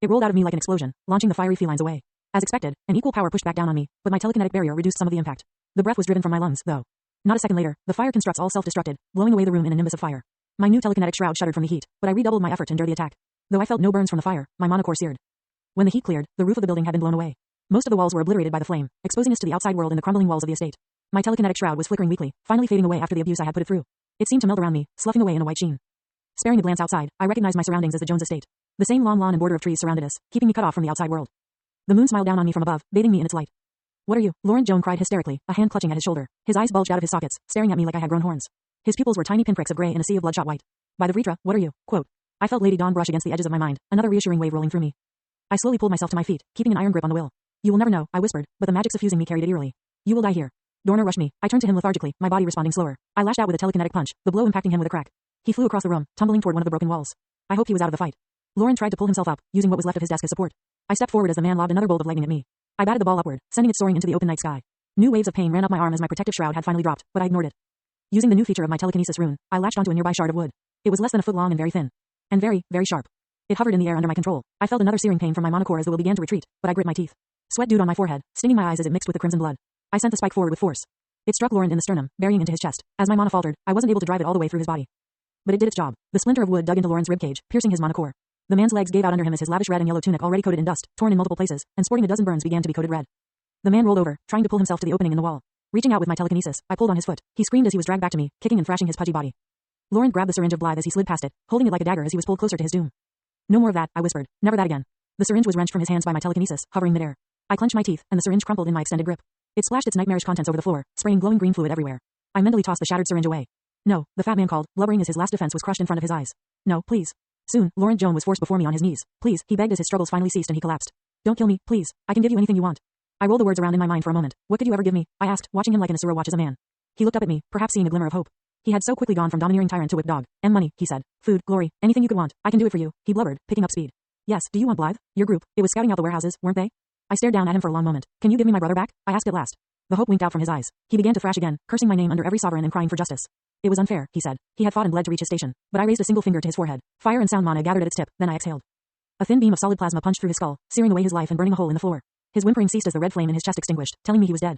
It rolled out of me like an explosion, launching the fiery felines away. As expected, an equal power pushed back down on me, but my telekinetic barrier reduced some of the impact. The breath was driven from my lungs, though. Not a second later, the fire constructs all self-destructed, blowing away the room in a nimbus of fire. My new telekinetic shroud shuddered from the heat, but I redoubled my effort to endure the attack. Though I felt no burns from the fire, my mana core seared. When the heat cleared, the roof of the building had been blown away. Most of the walls were obliterated by the flame, exposing us to the outside world in the crumbling walls of the estate. My telekinetic shroud was flickering weakly, finally fading away after the abuse I had put it through. It seemed to melt around me, sloughing away in a white sheen. Sparing a glance outside, I recognized my surroundings as the Jones estate. The same long lawn and border of trees surrounded us, keeping me cut off from the outside world. The moon smiled down on me from above, bathing me in its light. What are you? Laurent Joan cried hysterically, a hand clutching at his shoulder. His eyes bulged out of his sockets, staring at me like I had grown horns. His pupils were tiny pinpricks of gray in a sea of bloodshot white. By the Vritra, what are you? Quote. I felt Lady Dawn brush against the edges of my mind, another reassuring wave rolling through me. I slowly pulled myself to my feet, keeping an iron grip on the will. You will never know, I whispered, but the magic suffusing me carried it eerily. You will die here. Dorner rushed me. I turned to him lethargically, my body responding slower. I lashed out with a telekinetic punch, the blow impacting him with a crack. He flew across the room, tumbling toward one of the broken walls. I hoped he was out of the fight. Lauren tried to pull himself up, using what was left of his desk as support. I stepped forward as the man lobbed another bolt of lightning at me. I batted the ball upward, sending it soaring into the open night sky. New waves of pain ran up my arm as my protective shroud had finally dropped, but I ignored it. Using the new feature of my telekinesis rune, I latched onto a nearby shard of wood. It was less than a foot long and very thin. And very, very sharp. It hovered in the air under my control. I felt another searing pain from my mana core as the will began to retreat, but I grit my teeth. Sweat dewed on my forehead, stinging my eyes as it mixed with the crimson blood. I sent the spike forward with force. It struck Laurent in the sternum, burying into his chest. As my mana faltered, I wasn't able to drive it all the way through his body. But it did its job. The splinter of wood dug into Laurent's ribcage, piercing his mana core. The man's legs gave out under him as his lavish red and yellow tunic already coated in dust, torn in multiple places, and sporting a dozen burns began to be coated red. The man rolled over, trying to pull himself to the opening in the wall. Reaching out with my telekinesis, I pulled on his foot. He screamed as he was dragged back to me, kicking and thrashing his pudgy body. Laurent grabbed the syringe of Blythe as he slid past it, holding it like a dagger as he was pulled closer to his doom. No more of that, I whispered. Never that again. The syringe was wrenched from his hands by my telekinesis, hovering midair. I clenched my teeth, and the syringe crumpled in my extended grip. It splashed its nightmarish contents over the floor, spraying glowing green fluid everywhere. I mentally tossed the shattered syringe away. No, the fat man called, blubbering as his last defense was crushed in front of his eyes. No, please. Soon, Laurent Joan was forced before me on his knees. Please, he begged as his struggles finally ceased and he collapsed. Don't kill me, please. I can give you anything you want. I rolled the words around in my mind for a moment. What could you ever give me? I asked, watching him like an Asura watches a man. He looked up at me, perhaps seeing a glimmer of hope. He had so quickly gone from domineering tyrant to whipped dog. Money, he said. Food, glory, anything you could want. I can do it for you. He blubbered, picking up speed. Yes, do you want Blythe? Your group, it was scouting out the warehouses, weren't they? I stared down at him for a long moment. Can you give me my brother back? I asked at last. The hope winked out from his eyes. He began to thrash again, cursing my name under every sovereign and crying for justice. It was unfair, he said. He had fought and bled to reach his station, but I raised a single finger to his forehead. Fire and sound mana gathered at its tip, then I exhaled. A thin beam of solid plasma punched through his skull, searing away his life and burning a hole in the floor. His whimpering ceased as the red flame in his chest extinguished, telling me he was dead.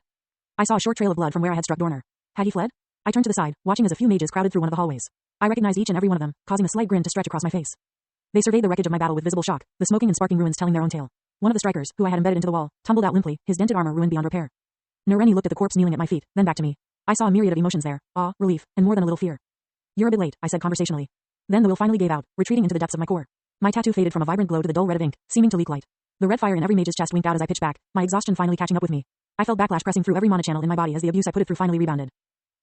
I saw a short trail of blood from where I had struck Dorner. Had he fled? I turned to the side, watching as a few mages crowded through one of the hallways. I recognized each and every one of them, causing a slight grin to stretch across my face. They surveyed the wreckage of my battle with visible shock, the smoking and sparking ruins telling their own tale. One of the strikers, who I had embedded into the wall, tumbled out limply, his dented armor ruined beyond repair. Nareni looked at the corpse kneeling at my feet, then back to me. I saw a myriad of emotions there, awe, relief, and more than a little fear. You're a bit late, I said conversationally. Then the will finally gave out, retreating into the depths of my core. My tattoo faded from a vibrant glow to the dull red of ink, seeming to leak light. The red fire in every mage's chest winked out as I pitched back, my exhaustion finally catching up with me. I felt backlash pressing through every mana channel in my body as the abuse I put it through finally rebounded.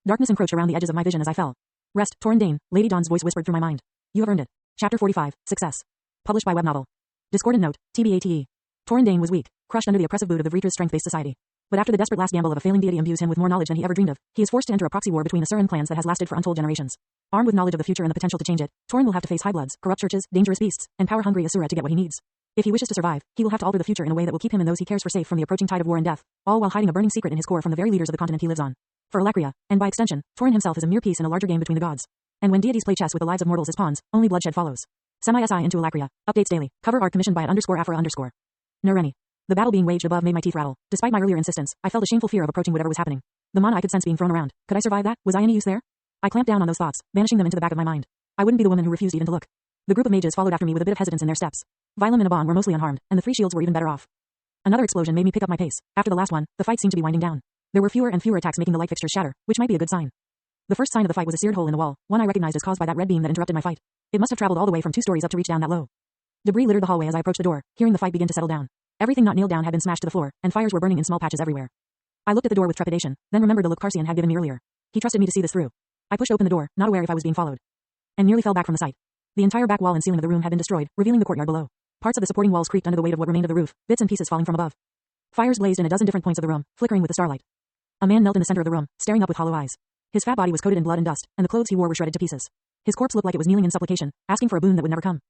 Darkness encroached around the edges of my vision as I fell. Rest, Torrin Dane, Lady Dawn's voice whispered through my mind. You have earned it. Chapter 45, Success. Published by Web Novel. Discordant note, TBATE. Torrin Dane was weak, crushed under the oppressive boot of the Vreetra's strength-based society. But after the desperate last gamble of a failing deity imbues him with more knowledge than he ever dreamed of, he is forced to enter a proxy war between Asuran clans that has lasted for untold generations. Armed with knowledge of the future and the potential to change it, Torrin will have to face high bloods, corrupt churches, dangerous beasts, and power-hungry Asura to get what he needs. If he wishes to survive, he will have to alter the future in a way that will keep him and those he cares for safe from the approaching tide of war and death, all while hiding a burning secret in his core from the very leaders of the continent he lives on. For Alakria, and by extension, Torrin himself is a mere piece in a larger game between the gods. And when deities play chess with the lives of mortals as pawns, only bloodshed follows. Semi-SI into Alakria. Updates daily. Cover art commissioned by @_Afra_. Nareni. The battle being waged above made my teeth rattle. Despite my earlier insistence, I felt a shameful fear of approaching whatever was happening. The mana I could sense being thrown around. Could I survive that? Was I any use there? I clamped down on those thoughts, banishing them into the back of my mind. I wouldn't be the woman who refused even to look. The group of mages followed after me with a bit of hesitance in their steps. Vylum and Aban were mostly unharmed, and the three shields were even better off. Another explosion made me pick up my pace. After the last one, the fight seemed to be winding down. There were fewer and fewer attacks making the light fixtures shatter, which might be a good sign. The first sign of the fight was a seared hole in the wall, one I recognized as caused by that red beam that interrupted my fight. It must have traveled all the way from 2 stories up to reach down that low. Debris littered the hallway as I approached the door, hearing the fight begin to settle down. Everything not nailed down had been smashed to the floor, and fires were burning in small patches everywhere. I looked at the door with trepidation, then remembered the look Carcian had given me earlier. He trusted me to see this through. I pushed open the door, not aware if I was being followed, and nearly fell back from the sight. The entire back wall and ceiling of the room had been destroyed, revealing the courtyard below. Parts of the supporting walls creaked under the weight of what remained of the roof, bits and pieces falling from above. Fires blazed in a dozen different points of the room, flickering with the starlight. A man knelt in the center of the room, staring up with hollow eyes. His fat body was coated in blood and dust, and the clothes he wore were shredded to pieces. His corpse looked like it was kneeling in supplication, asking for a boon that would never come.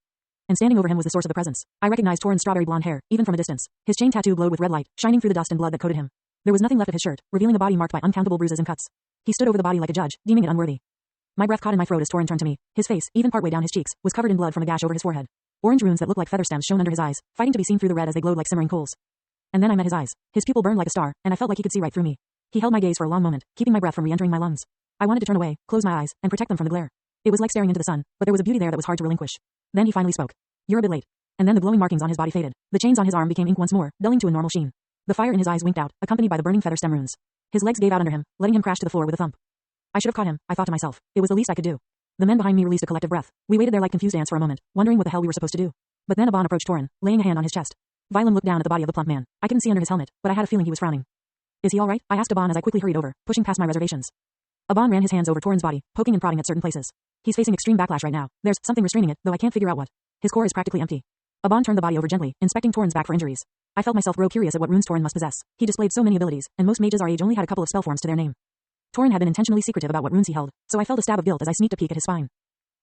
And standing over him was the source of the presence. I recognized Torrin's strawberry blonde hair, even from a distance. His chain tattoo glowed with red light, shining through the dust and blood that coated him. There was nothing left of his shirt, revealing a body marked by uncountable bruises and cuts. He stood over the body like a judge, deeming it unworthy. My breath caught in my throat as Torrin turned to me. His face, even partway down his cheeks, was covered in blood from a gash over his forehead. Orange runes that looked like feather stems shone under his eyes, fighting to be seen through the red as they glowed like simmering coals. And then I met his eyes. His pupil burned like a star, and I felt like he could see right through me. He held my gaze for a long moment, keeping my breath from re-entering my lungs. I wanted to turn away, close my eyes, and protect them from the glare. It was like staring into the sun, but there was a beauty there that was hard to relinquish. Then he finally spoke. You're a bit late. And then the glowing markings on his body faded. The chains on his arm became ink once more, dulling to a normal sheen. The fire in his eyes winked out, accompanied by the burning feather stem runes. His legs gave out under him, letting him crash to the floor with a thump. I should have caught him, I thought to myself. It was the least I could do. The men behind me released a collective breath. We waited there like confused ants for a moment, wondering what the hell we were supposed to do. But then Aban approached Torrin, laying a hand on his chest. Vylum looked down at the body of the plump man. I couldn't see under his helmet, but I had a feeling he was frowning. Is he all right? I asked Aban as I quickly hurried over, pushing past my reservations. Aban ran his hands over Torrin's body, poking and prodding at certain places. He's facing extreme backlash right now. There's something restraining it, though I can't figure out what. His core is practically empty. Aban turned the body over gently, inspecting Torrin's back for injuries. I felt myself grow curious at what runes Torrin must possess. He displayed so many abilities, and most mages our age only had a couple of spell forms to their name. Torrin had been intentionally secretive about what runes he held, so I felt a stab of guilt as I sneaked a peek at his spine.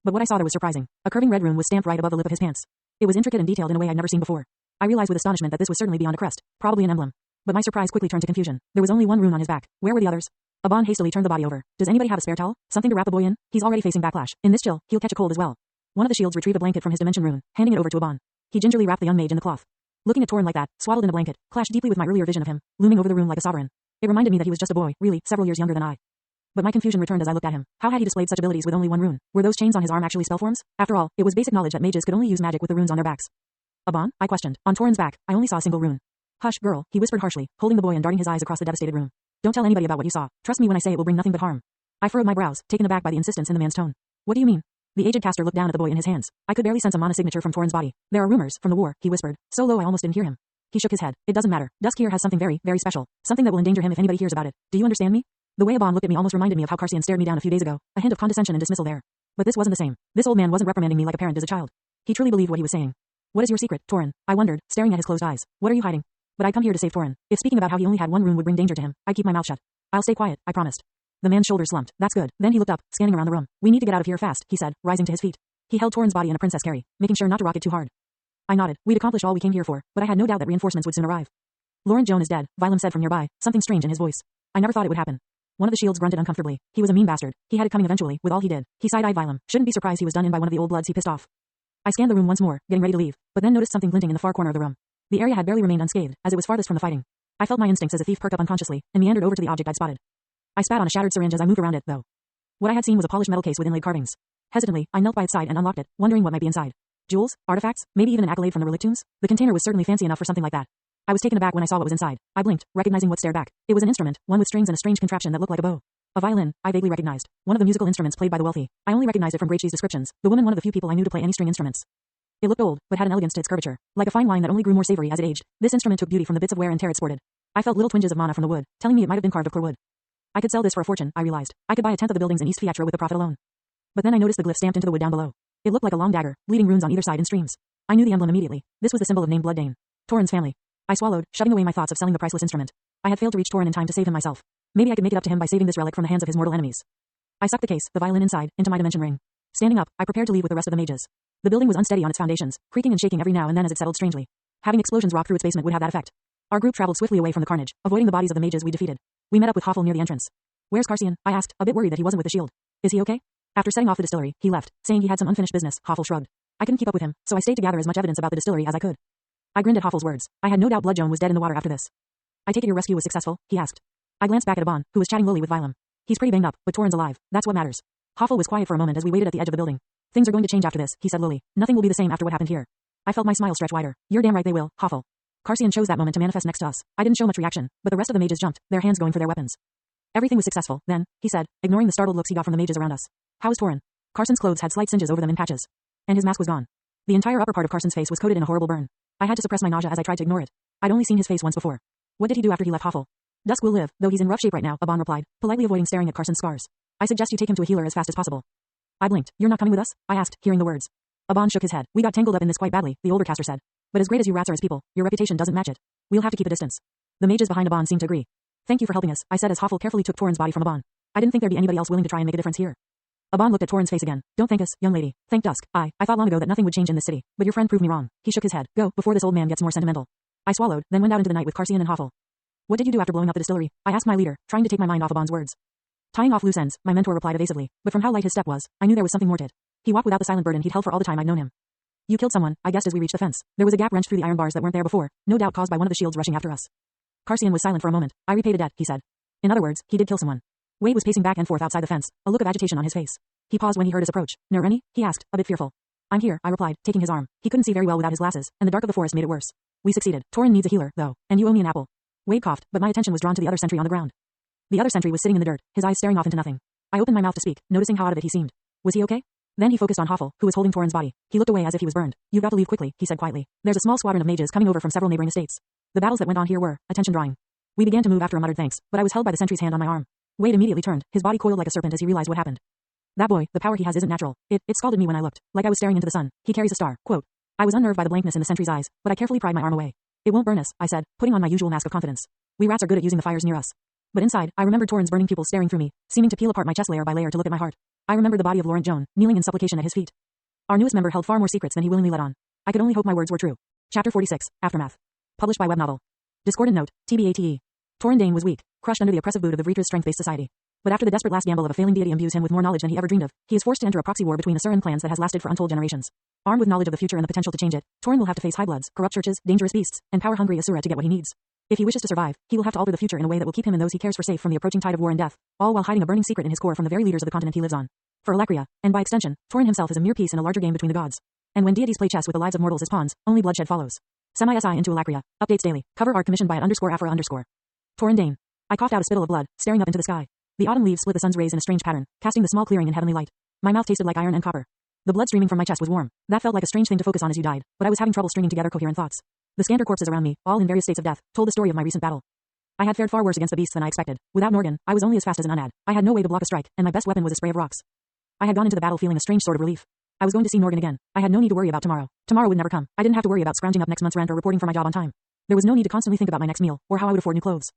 But what I saw there was surprising. A curving red rune was stamped right above the lip of his pants. It was intricate and detailed in a way I'd never seen before. I realized with astonishment that this was certainly beyond a crest, probably an emblem. But my surprise quickly turned to confusion. There was only one rune on his back. Where were the others? Aban hastily turned the body over. Does anybody have a spare towel? Something to wrap the boy in? He's already facing backlash. In this chill, he'll catch a cold as well. One of the shields retrieved a blanket from his dimension rune, handing it over to Aban. He gingerly wrapped the young mage in the cloth. Looking at Torrin like that, swaddled in a blanket, clashed deeply with my earlier vision of him, looming over the room like a sovereign. It reminded me that he was just a boy, really, several years younger than I. But my confusion returned as I looked at him. How had he displayed such abilities with only one rune? Were those chains on his arm actually spell forms? After all, it was basic knowledge that mages could only use magic with the runes on their backs. Aban? I questioned. On Torrin's back, I only saw a single rune. Hush, girl, he whispered harshly, holding the boy and darting his eyes across the devastated room. Don't tell anybody about what you saw. Trust me when I say it will bring nothing but harm. I furrowed my brows, taken aback by the insistence in the man's tone. What do you mean? The aged caster looked down at the boy in his hands. I could barely sense a mana signature from Torrin's body. There are rumors, from the war, he whispered, so low I almost didn't hear him. He shook his head. It doesn't matter. Dusk here has something very, very special. Something that will endanger him if anybody hears about it. Do you understand me? The way Aban looked at me almost reminded me of how Carcian stared me down a few days ago, a hint of condescension and dismissal there. But this wasn't the same. This old man wasn't reprimanding me like a parent does a child. He truly believed what he was saying. What is your secret, Torrin? I wondered, staring at his closed eyes. What are you hiding? But I'd come here to save Torrin. If speaking about how he only had one rune would bring danger to him, I'd keep my mouth shut. I'll stay quiet, I promised. The man's shoulders slumped. That's good. Then he looked up, scanning around the room. We need to get out of here fast, he said, rising to his feet. He held Torrin's body in a princess carry, making sure not to rock it too hard. I nodded. We'd accomplished all we came here for, but I had no doubt that reinforcements would soon arrive. Laurent Joan is dead, Vylum said from nearby, something strange in his voice. I never thought it would happen. One of the shields grunted uncomfortably. He was a mean bastard. He had it coming eventually, with all he did. He side-eyed Vylum. Shouldn't be surprised he was done in by one of the old bloods he pissed off. I scanned the room once more, getting ready to leave, but then noticed something glinting in the far corner of the room. The area had barely remained unscathed, as it was farthest from the fighting. I felt my instincts as a thief perk up unconsciously, and meandered over to the object I'd spotted. I spat on a shattered syringe as I moved around it, though. What I had seen was a polished metal case with inlaid carvings. Hesitantly, I knelt by its side and unlocked it, wondering what might be inside. Jewels? Artifacts? Maybe even an accolade from the relic tombs? The container was certainly fancy enough for something like that. I was taken aback when I saw what was inside. I blinked, recognizing what stared back. It was an instrument, one with strings and a strange contraption that looked like a bow. A violin, I vaguely recognized. One of the musical instruments played by the wealthy. I only recognized it from Bracey's descriptions. The woman one of the few people I knew to play any string instruments. It looked old, but had an elegance to its curvature. Like a fine wine that only grew more savory as it aged, this instrument took beauty from the bits of wear and tear it sported. I felt little twinges of mana from the wood, telling me it might have been carved of clear wood. I could sell this for a fortune, I realized. I could buy a tenth of the buildings in East Fiatra with the profit alone. But then I noticed the glyph stamped into the wood down below. It looked like a long dagger, bleeding runes on either side in streams. I knew the emblem immediately. This was the symbol of named Blooddane. Torrhen's family. I swallowed, shutting away my thoughts of selling the priceless instrument. I had failed to reach Torrhen in time to save him myself. Maybe I could make it up to him by saving this relic from the hands of his mortal enemies. I sucked the case, the violin inside, into my dimension ring. Standing up, I prepared to leave with the rest of the mages. The building was unsteady on its foundations, creaking and shaking every now and then as it settled strangely. Having explosions rock through its basement would have that effect. Our group traveled swiftly away from the carnage, avoiding the bodies of the mages we defeated. We met up with Hoffel near the entrance. "Where's Carcian?" I asked, a bit worried that he wasn't with the shield. "Is he okay?" After setting off the distillery, he left, saying he had some unfinished business. Hoffel shrugged. I couldn't keep up with him, so I stayed to gather as much evidence about the distillery as I could. I grinned at Hoffel's words. I had no doubt Bloodjohn was dead in the water after this. "I take it your rescue was successful?" he asked. I glanced back at Aban, who was chatting lowly with Vilem. "He's pretty banged up, but Torrhen's alive. That's what matters." Hoffel was quiet for a moment as we waited at the edge of the building. "Things are going to change after this," he said lowly. "Nothing will be the same after what happened here." I felt my smile stretch wider. "You're damn right they will, Hoffel." Carcian chose that moment to manifest next to us. I didn't show much reaction, but the rest of the mages jumped, their hands going for their weapons. "Everything was successful, then," he said, ignoring the startled looks he got from the mages around us. "How is Torrhen?" Carson's clothes had slight singes over them in patches. And his mask was gone. The entire upper part of Carson's face was coated in a horrible burn. I had to suppress my nausea as I tried to ignore it. I'd only seen his face once before. "What did he do after he left Hoffel?" "Dusk will live, though he's in rough shape right now," Aban replied, politely avoiding staring at Carson's scars. "I suggest you take him to a healer as fast as possible." I blinked. "You're not coming with us?" I asked, hearing the words. Aban shook his head. "We got tangled up in this quite badly," the older caster said. "But as great as you rats are as people, your reputation doesn't match it. We'll have to keep a distance." The mages behind Aban seemed to agree. "Thank you for helping us," I said as Hoffel carefully took Torrhen's body from Aban. I didn't think there'd be anybody else willing to try and make a difference here. Aban looked at Torrhen's face again. "Don't thank us, young lady. Thank Dusk. I thought long ago that nothing would change in this city, but your friend proved me wrong." He shook his head. "Go, before this old man gets more sentimental." I swallowed, then went out into the night with Carcian and Hoffel. "What did you do after blowing up the distillery?" I asked my leader, trying to take my mind off Aban's words. "Tying off loose ends," my mentor replied evasively, but from how light his step was, I knew there was something more to it. He walked without the silent burden he'd held for all the time I'd known him. "You killed someone," I guessed as we reached the fence. There was a gap wrenched through the iron bars that weren't there before, no doubt caused by one of the shields rushing after us. Carcian was silent for a moment. "I repaid a debt," he said. "In other words, he did kill someone." Wade was pacing back and forth outside the fence, a look of agitation on his face. He paused when he heard us approach. "Nereni?" he asked, a bit fearful. "I'm here," I replied, taking his arm. He couldn't see very well without his glasses, and the dark of the forest made it worse. "We succeeded. Torrhen needs a healer, though, and you owe me an apple." Wade coughed, but my attention was drawn to the other sentry on the ground. The other sentry was sitting in the dirt, his eyes staring off into nothing. I opened my mouth to speak, noticing how out of it he seemed. Was he okay? Then he focused on Hoffel, who was holding Torrhen's body. He looked away as if he was burned. "You've got to leave quickly," he said quietly. "There's a small squadron of mages coming over from several neighboring estates." The battles that went on here were attention-drawing. We began to move after a muttered thanks, but I was held by the sentry's hand on my arm. Wade immediately turned, his body coiled like a serpent as he realized what happened. "That boy, the power he has isn't natural. It scalded me when I looked, like I was staring into the sun. He carries a star." Quote. I was unnerved by the blankness in the sentry's eyes, but I carefully pried my arm away. "It won't burn us," I said, putting on my usual mask of confidence. "We rats are good at using the fires near us." But inside, I remembered Torrhen's burning pupils staring through me, seeming to peel apart my chest layer by layer to look at my heart. I remembered the body of Laurent Joan, kneeling in supplication at his feet. Our newest member held far more secrets than he willingly let on. I could only hope my words were true. Chapter 46, Aftermath. Published by Web Novel. Discordant note, TBATE. Torrhen Dane was weak, crushed under the oppressive boot of the Vreeter's strength-based society. But after the desperate last gamble of a failing deity imbues him with more knowledge than he ever dreamed of, he is forced to enter a proxy war between the Surin clans that has lasted for untold generations. Armed with knowledge of the future and the potential to change it, Torrhen will have to face high bloods, corrupt churches, dangerous beasts, and power-hungry Asura to get what he needs. If he wishes to survive, he will have to alter the future in a way that will keep him and those he cares for safe from the approaching tide of war and death, all while hiding a burning secret in his core from the very leaders of the continent he lives on. For Alakria, and by extension, Torrhen himself is a mere piece in a larger game between the gods. And when deities play chess with the lives of mortals as pawns, only bloodshed follows. Semi-SI into Alakria. Updates daily. Cover art commissioned by @Afra_. Torrhen Dane. I coughed out a spittle of blood, staring up into the sky. The autumn leaves split the sun's rays in a strange pattern, casting the small clearing in heavenly light. My mouth tasted like iron and copper. The blood streaming from my chest was warm. That felt like a strange thing to focus on as you died, but I was having trouble stringing together coherent thoughts. The scanter corpses around me, all in various states of death, told the story of my recent battle. I had fared far worse against the beasts than I expected. Without Norgan, I was only as fast as an unad. I had no way to block a strike, and my best weapon was a spray of rocks. I had gone into the battle feeling a strange sort of relief. I was going to see Norgan again. I had no need to worry about tomorrow. Tomorrow would never come. I didn't have to worry about scrounging up next month's rent or reporting for my job on time. There was no need to constantly think about my next meal, or how I would afford new clothes.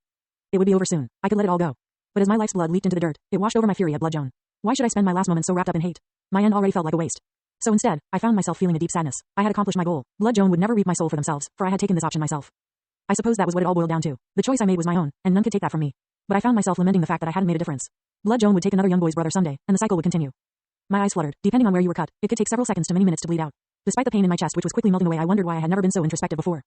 It would be over soon. I could let it all go. But as my life's blood leaked into the dirt, it washed over my fury at Bloodjohn. Why should I spend my last moments so wrapped up in hate? My end already felt like a waste. So instead, I found myself feeling a deep sadness. I had accomplished my goal. Bloodjohn would never reap my soul for themselves, for I had taken this option myself. I suppose that was what it all boiled down to. The choice I made was my own, and none could take that from me. But I found myself lamenting the fact that I hadn't made a difference. Bloodjohn would take another young boy's brother someday, and the cycle would continue. My eyes fluttered. Depending on where you were cut, it could take several seconds to many minutes to bleed out. Despite the pain in my chest which was quickly melting away, I wondered why I had never been so introspective before.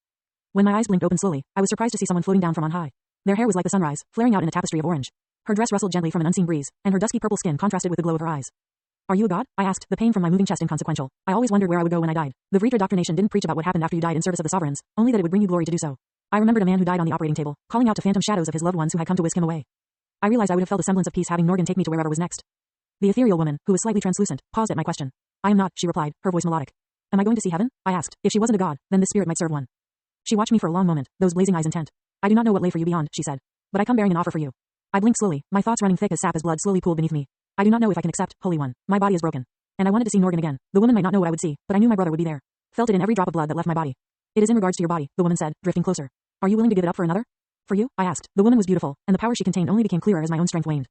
When my eyes blinked open slowly, I was surprised to see someone floating down from on high. Their hair was like the sunrise, flaring out in a tapestry of orange. Her dress rustled gently from an unseen breeze, and her dusky purple skin contrasted with the glow of her eyes. Are you a god? I asked, the pain from my moving chest inconsequential. I always wondered where I would go when I died. The Vritra doctrination didn't preach about what happened after you died in service of the sovereigns, only that it would bring you glory to do so. I remembered a man who died on the operating table, calling out to phantom shadows of his loved ones who had come to whisk him away. I realized I would have felt a semblance of peace having Norgan take me to wherever was next. The ethereal woman, who was slightly translucent, paused at my question. I am not, she replied, her voice melodic. Am I going to see heaven? I asked. If she wasn't a god, then this spirit might serve one. She watched me for a long moment, those blazing eyes intent. I do not know what lay for you beyond, she said. But I come bearing an offer for you. I blinked slowly, my thoughts running thick as sap as blood slowly pooled beneath me. I do not know if I can accept, Holy One. My body is broken. And I wanted to see Norgan again. The woman might not know what I would see, but I knew my brother would be there. Felt it in every drop of blood that left my body. It is in regards to your body, the woman said, drifting closer. Are you willing to give it up for another? For you? I asked. The woman was beautiful, and the power she contained only became clearer as my own strength waned.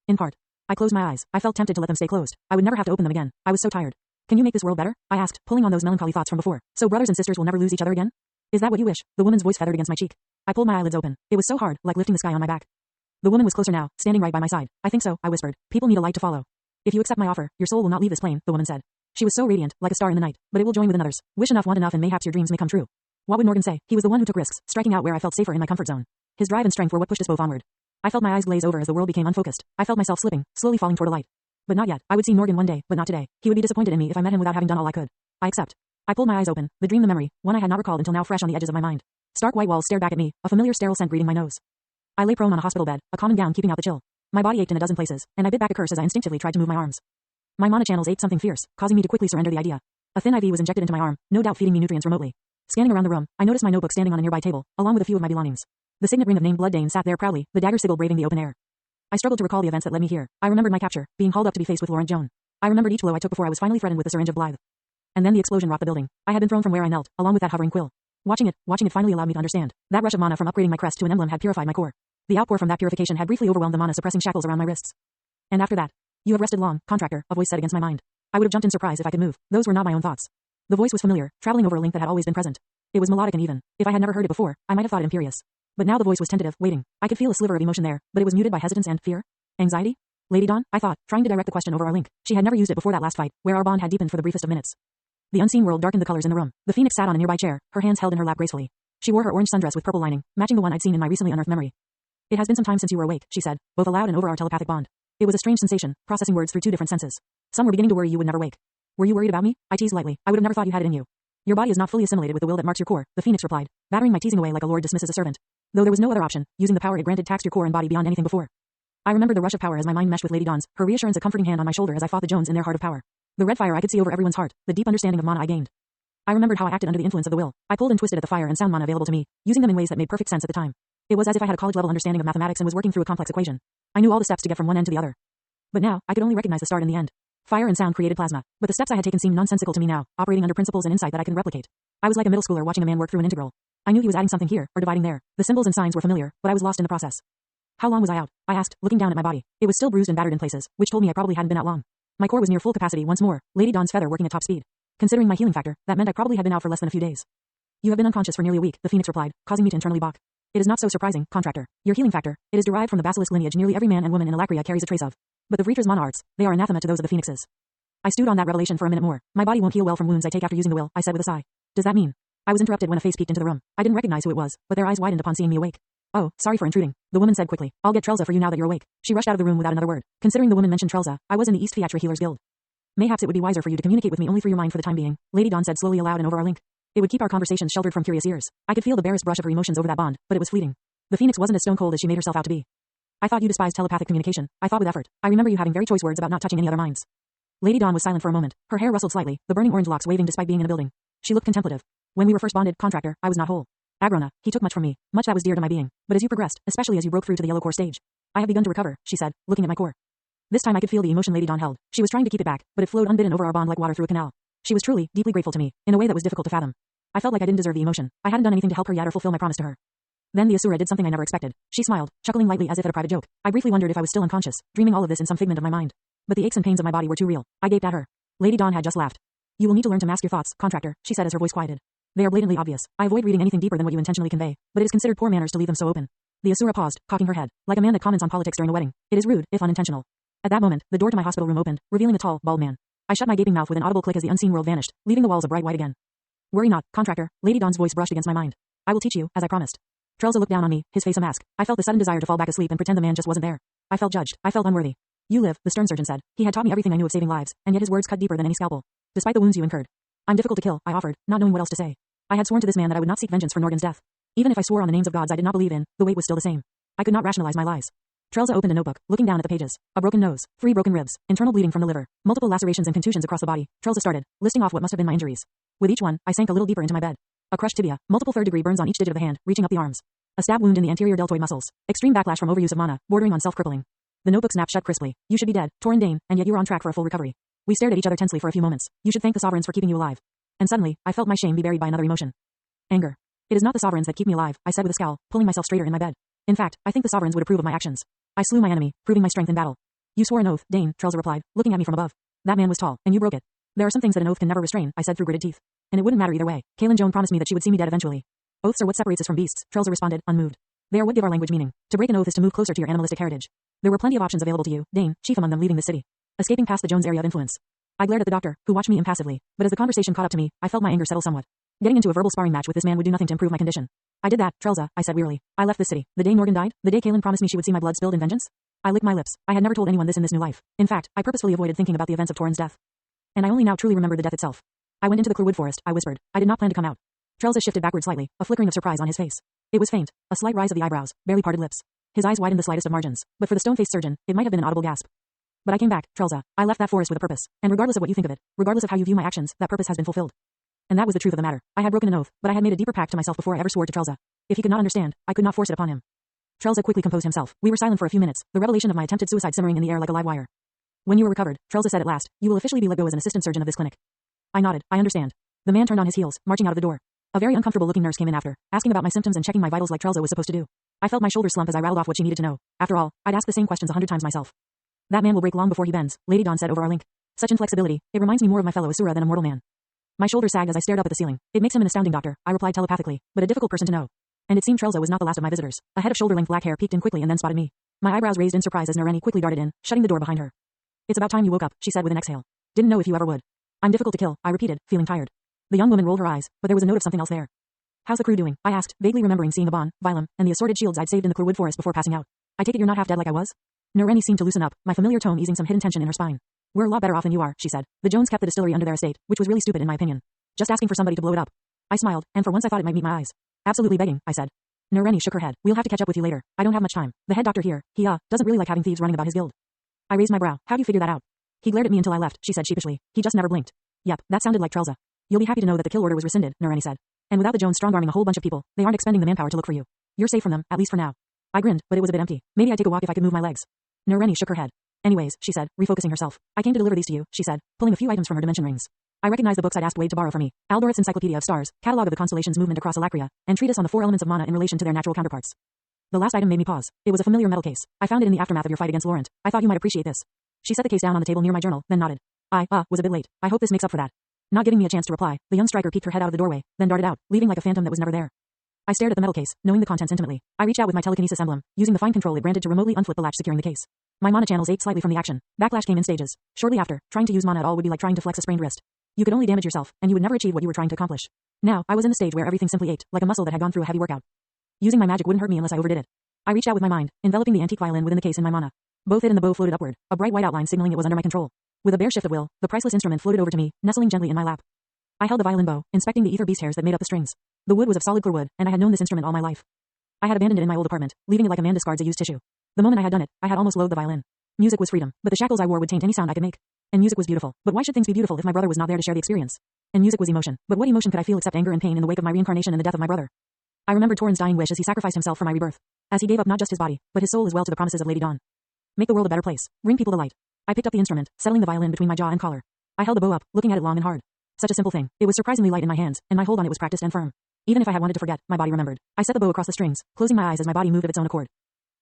In part. I closed my eyes. I felt tempted to let them stay closed. I would never have to open them again. I was so tired. Can you make this world better? I asked, pulling on those melancholy thoughts from before. So brothers and sisters will never lose each other again? Is that what you wish? The woman's voice feathered against my cheek. I pulled my eyelids open. It was so hard, like lifting the sky on my back. The woman was closer now, standing right by my side. I think so, I whispered. People need a light to follow. If you accept my offer, your soul will not leave this plane, the woman said. She was so radiant, like a star in the night, but it will join with another's. Wish enough, want enough, and mayhaps your dreams may come true. What would Norgan say? He was the one who took risks, striking out where I felt safer in my comfort zone. His drive and strength were what pushed us both onward. I felt my eyes glaze over as the world became unfocused. I felt myself slipping, slowly falling toward a light. But not yet. I would see Norgan one day, but not today. He would be disappointed in me if I met him without having done all I could. I accept. I pulled my eyes open, the dream, the memory, one I had not recalled until now fresh on the edges of my mind. Stark white walls stared back at me, a familiar sterile scent greeting my nose. I lay prone on a hospital bed, a common gown keeping out the chill. My body ached in a dozen places, and I bit back a curse as I instinctively tried to move my arms. My mana channels ate something fierce, causing me to quickly surrender the idea. A thin IV was injected into my arm, no doubt feeding me nutrients remotely. Scanning around the room, I noticed my notebook standing on a nearby table, along with a few of my belongings. The signet ring of named Blooddane sat there proudly, the dagger sigil braving the open air. I struggled to recall the events that led me here. I remembered my capture, being hauled up to be faced with Laurent Joan. I remembered each blow I took before I was finally threatened with the syringe of Blythe. And then the explosion rocked the building. I had been thrown from where I knelt, along with that hovering quill. Watching it finally allowed me to understand. That rush of mana from upgrading my crest to an emblem had purified my core. The outpour from that purification had briefly overwhelmed the mana-suppressing shackles around my wrists. And after that, you have rested long, contractor, a voice said against my mind. I would have jumped in surprise if I could move. Those were not my own thoughts. The voice was familiar, traveling over a link that had always been present. It was melodic and even. If I had never heard it before, I might have thought it imperious. But now the voice was tentative, waiting. I could feel a sliver of emotion there, but it was muted by hesitance and fear. Anxiety? Lady Dawn, I thought, trying to direct the question over our link. She had never used it before that last fight, where our bond had deepened for the briefest of minutes. The unseen world darkened the colors in the room. The phoenix sat on a nearby chair, her hands held in her lap gracefully. She wore her orange sundress with purple lining, matching the one I'd seen in my recently unearthed memory. It has been some time since you were awake, she said, both aloud and over our telepathic bond. It was a strange sensation, processing words through two different senses. Some were beginning to worry you would never wake. Were you worried about me? I teased lightly. I would have never thought you had it in you. Your body is not fully assimilated with the will that marks your core, the phoenix replied, battering my teasing away like a lord dismisses a servant. Though there was no other option, using the power it granted taxed your core and body beyond anything before. I remembered the rush of power as my mind meshed with Lady Dawn's, her reassurance a comforting hand on my shoulder as I fought the Jones in their heart of power. The red fire I could see over everyone's heart, the deep understanding of mana I gained. I remembered how I acted under the influence of the will. I pulled and twisted at the fire and sound mana available to me, using them in ways that made perfect sense at the time. It was as if I had a college-level understanding of mathematics and was working through a complex equation. I knew all the steps to get from one end to the other. But now, I could only recognize the start and the end. Fire and sound created plasma, but the steps I had taken seemed nonsensical to me now, operating under principles and insight that I couldn't replicate. I was like a middle schooler watching a man work through an integral. I knew he was adding something here, or dividing there. The symbols and signs were familiar, but I was lost in the process. How long was I out? I asked, looking down at my body. It was still bruised and battered in places, which told me I probably hadn't been out long. My core was near full capacity once more, Lady Dawn's feather working at top speed. Considering my healing factor, that meant I probably had been out for less than a few days. You have been unconscious for nearly a week, the phoenix replied, causing me to internally balk. It is not so surprising, contractor. Your healing factor, it is derived from the basilisk lineage nearly every man and woman in Alacria carries a trace of. But the Vritra's mana arts, they are anathema to those of the phoenixes. I stewed on that revelation for a minute more. My body won't heal well from wounds I take after using the will, I said with a sigh. Does that mean? I was interrupted when a face peeked into the room. I didn't recognize who it was, but their eyes widened upon seeing me awake. Oh, sorry for intruding, the woman said quickly. I'll get Trelza for you now that you're awake. She rushed out of the room without another word. Considering the woman mentioned Trelza, I was in the East Fiatra Healers Guild. Mayhaps it would be wiser for you to communicate with me only through your mind for the time being, Lady Dawn said slowly aloud and over our link. It would keep our conversations sheltered from curious ears. I could feel the barest brush of her emotions over that bond, but it was fleeting. The phoenix wasn't as stone cold as she made herself out to be. I thought you despised telepathic communication, I thought with effort. I remember you having very choice words about not touching any other minds. Lady Dawn was silent for a moment. Her hair rustled slightly, the burning orange locks waving despite being in a building. She looked contemplative. When we were first bonded, contractor, I was not whole. Agrona, he took much from me, much that was dear to my being. But as you progressed, especially as you broke through to the yellow core stage, I have begun to recover, she said, looking at my core. This time I could feel the emotion Lady Dawn held. She was trying to keep it back, but it flowed unbidden over our bond like water through a canal. She was truly, deeply grateful to me, in a way that was difficult to fathom. I felt like I didn't deserve the emotion. I hadn't done anything to help her yet or fulfill my promise to her. Then the Asura did something I never expected. She smiled, chuckling lightly as if at a private joke. I briefly wondered if I was still unconscious, dreaming all of this in some figment of my mind. But the aches and pains of my body were too real. I gaped at her. Lady Dawn had just laughed. You will need to learn to mask your thoughts, contractor, she said as her voice quieted. They are blatantly obvious. I avoid reading anything deeper than what you intentionally convey, but it is considered poor manners to leave them so open. The Asura paused, cocking her head, like a man that comments on politics during a wedding. It is rude, if unintentional. At that moment, the door to my hospital room opened, revealing a tall, bald man. I shut my gaping mouth with an audible click as the unseen world vanished, leaving the walls a bright white again. Worry not, contractor, Lady Dawn's voice brushed against my mind. I will teach you, as I promised. Trelza looked down on me, his face a mask. I felt the sudden desire to fall back asleep and pretend the man just wasn't there. I felt judged. I felt unworthy. You live, the stern surgeon said. He had taught me everything I knew of saving lives, and yet his words cut deeper than any scalpel. Despite the wounds you incurred. I'm difficult to kill, I offered, not knowing what else to say. I had sworn to this man that I would not seek vengeance for Norgan's death. Even if I swore on the names of gods I did not believe in, the weight was still the same. I could not rationalize my lies. Trelza opened a notebook, looking down at the pages. A broken nose, 3 broken ribs, internal bleeding from the liver, multiple lacerations and contusions across the body. Trelza started, listing off what must have been my injuries. With each one, I sank a little deeper into my bed. A crushed tibia, multiple third-degree burns on each digit of the hand, reaching up the arms. A stab wound in the anterior deltoid muscles. Extreme backlash from overuse of mana, bordering on self-crippling. The notebook snapped shut crisply. You should be dead, Torrin Dane, and yet you are on track for a full recovery. We stared at each other tensely for a few moments. You should thank the sovereigns for keeping you alive. And suddenly, I felt my shame be buried by another emotion. Anger. It is not the sovereigns that keep me alive, I said with a scowl, pulling myself straighter in my bed. In fact, I think the sovereigns would approve of my actions. I slew my enemy, proving my strength in battle. You swore an oath, Dane, Trelza replied, looking at me from above. That man was tall, and you broke it. There are some things that an oath can never restrain, I said through gritted teeth. And it wouldn't matter either way. Kaelin Joan promised me that she would see me dead eventually. Oaths are what separates us from beasts, Trelza responded, unmoved. They are what give our language meaning. To break an oath is to move closer to your animalistic heritage. There were plenty of options available to you, Dane, chief among them leaving the city. Escaping past the Jones area of influence. I glared at the doctor, who watched me impassively, but as the conversation caught up to me, I felt my anger settle somewhat. Getting into a verbal sparring match with this man would do nothing to improve my condition. I did that, Trelza, I said wearily. I left the city. The day Norgan died, the day Kaelin promised me she would see my blood spilled in vengeance. I licked my lips. I had never told anyone this in this new life. In fact, I purposefully avoided thinking about the events of Torrin's death. And I only now truly remembered the death itself. I went into the clear wood forest, I whispered. I did not plan to come out. Trelza shifted backward slightly, a flickering of surprise on his face. It was faint, a slight rise of the eyebrows, barely parted lips. His eyes widened the slightest of margins, but for the stone-faced surgeon, it might have been an audible gasp. But I came back, Trelza. I left that forest with a purpose, and regardless of what you think of it, regardless of how you view my actions, that purpose has been fulfilled. And that was the truth of the matter. I had broken an oath, but I had made a deeper pact to myself before I ever swore to Trelza. If he could not understand, I could not force it upon him. Trelza quickly composed himself. We were silent for a few minutes, the revelation of my attempted suicide simmering in the air like a live wire. When you are recovered, Trelza said at last, you will officially be let go as an assistant surgeon of this clinic. I nodded. I understand. The man turned on his heels, marching out of the door. A very uncomfortable-looking nurse came in after, asking about my symptoms and checking my vitals like Trelza was supposed to do. I felt my shoulders slump as I rattled off what she needed to know. After all, I'd asked the same questions 100 times myself. That man will break long before he bends, Lady Dawn said over our link. Such inflexibility, it reminds me more of my fellow Asura than a mortal man. My shoulders sagged as I stared up at the ceiling. It makes him an astounding doctor, I replied telepathically, but a difficult person to know. And it seemed Trelza was not the last of my visitors. A head of shoulder-length black hair peeked in quickly and then spotted me. My eyebrows raised in surprise as Nareni quickly darted in, shutting the door behind her. It's about time you woke up, she said with an exhale. Didn't know if you ever would. I'm difficult to kill, I repeated, feeling tired. The young woman rolled her eyes, but there was a note of something else there. How's the crew doing? I asked, vaguely remembering seeing the Bon, Vilum, and the assorted shields I'd saved in the Clearwood forest before passing out. I take it you're not half dead like I was? Nareni seemed to loosen up, my familiar tone easing some hidden tension in her spine. We're a lot better off than you are, she said. The Jones kept the distillery under their estate, which was really stupid in my opinion. Just asking for somebody to blow it up. I smiled, and for once I thought it might meet my eyes. Absolutely begging, I said. Nareni shook her head. We'll have to catch up with you later. I don't have much time. The head doctor here, he doesn't really like having thieves running about his guild. I raised my brow. How do you figure that out? He glared at me until I left, she said sheepishly. He just never blinked. Yep, that sounded like Trelza. You'll be happy to know that the kill order was rescinded, Nareni said. And without the Jones strong-arming a whole bunch of people, they aren't expending the manpower to look for you. You're safe from them, at least for now. I grinned, but it was a bit empty. Maybe I'd take a walk if I could move my legs. Nareni shook her head. Anyways, she said, refocusing herself. I came to deliver these to you, she said, pulling a few items from her dimension rings. I recognized the books I'd asked Wade to borrow for me. Aldoreth's Encyclopedia of Stars, Catalogue of the Constellations Movement Across Alacria, and Treatise on the 4 Elements of Mana in relation to their natural counterparts. The last item made me pause. It was a familiar metal case. I found it in the aftermath of your fight against Laurent. I thought you might appreciate this. She set the case down on the table near my journal, then nodded. I was a bit late. I hope this makes up for that. Not giving me a chance to reply, the young striker peeked her head out of the doorway, then darted out, leaving like a phantom that was never there. I stared at the metal case, knowing the contents intimately. I reached out with my telekinesis emblem, using the fine control it granted to remotely unflip the latch securing the case. My mana channels ached slightly from the action. Backlash came in stages. Shortly after, trying to use mana at all would be like trying to flex a sprained wrist. You could only damage yourself, and you would never achieve what you were trying to accomplish. Now, I was in the stage where everything simply ached, like a muscle that had gone through a heavy workout. Using my magic wouldn't hurt me unless I overdid it. I reached out with my mind, enveloping the antique violin within the case in my mana. Both it and the bow floated upward, a bright white outline signaling it was under my control. With a bare shift of will, the priceless instrument floated over to me, nestling gently in my lap. I held the violin bow, inspecting the ether beast hairs that made up the strings. The wood was of solid clear wood, and I had known this instrument all my life. I had abandoned it in my old apartment, leaving it like a man discards a used tissue. The moment I had done it, I had almost loathed the violin. Music was freedom, but the shackles I wore would taint any sound I could make. And music was beautiful, but why should things be beautiful if my brother was not there to share the experience? And music was emotion, but what emotion could I feel except anger and pain in the wake of my reincarnation and the death of my brother? I remembered Torrin's dying wish as he sacrificed himself for my rebirth. As he gave up not just his body, but his soul as well to the promises of Lady Dawn. Make the world a better place. Bring people to light. I picked up the instrument, settling the violin between my jaw and collar. I held the bow up, looking at it long and hard. Such a simple thing. It was surprisingly light in my hands, and my hold on it was practiced and firm. Even if I had wanted to forget, my body remembered. I set the bow across the strings, closing my eyes as my body moved of its own accord.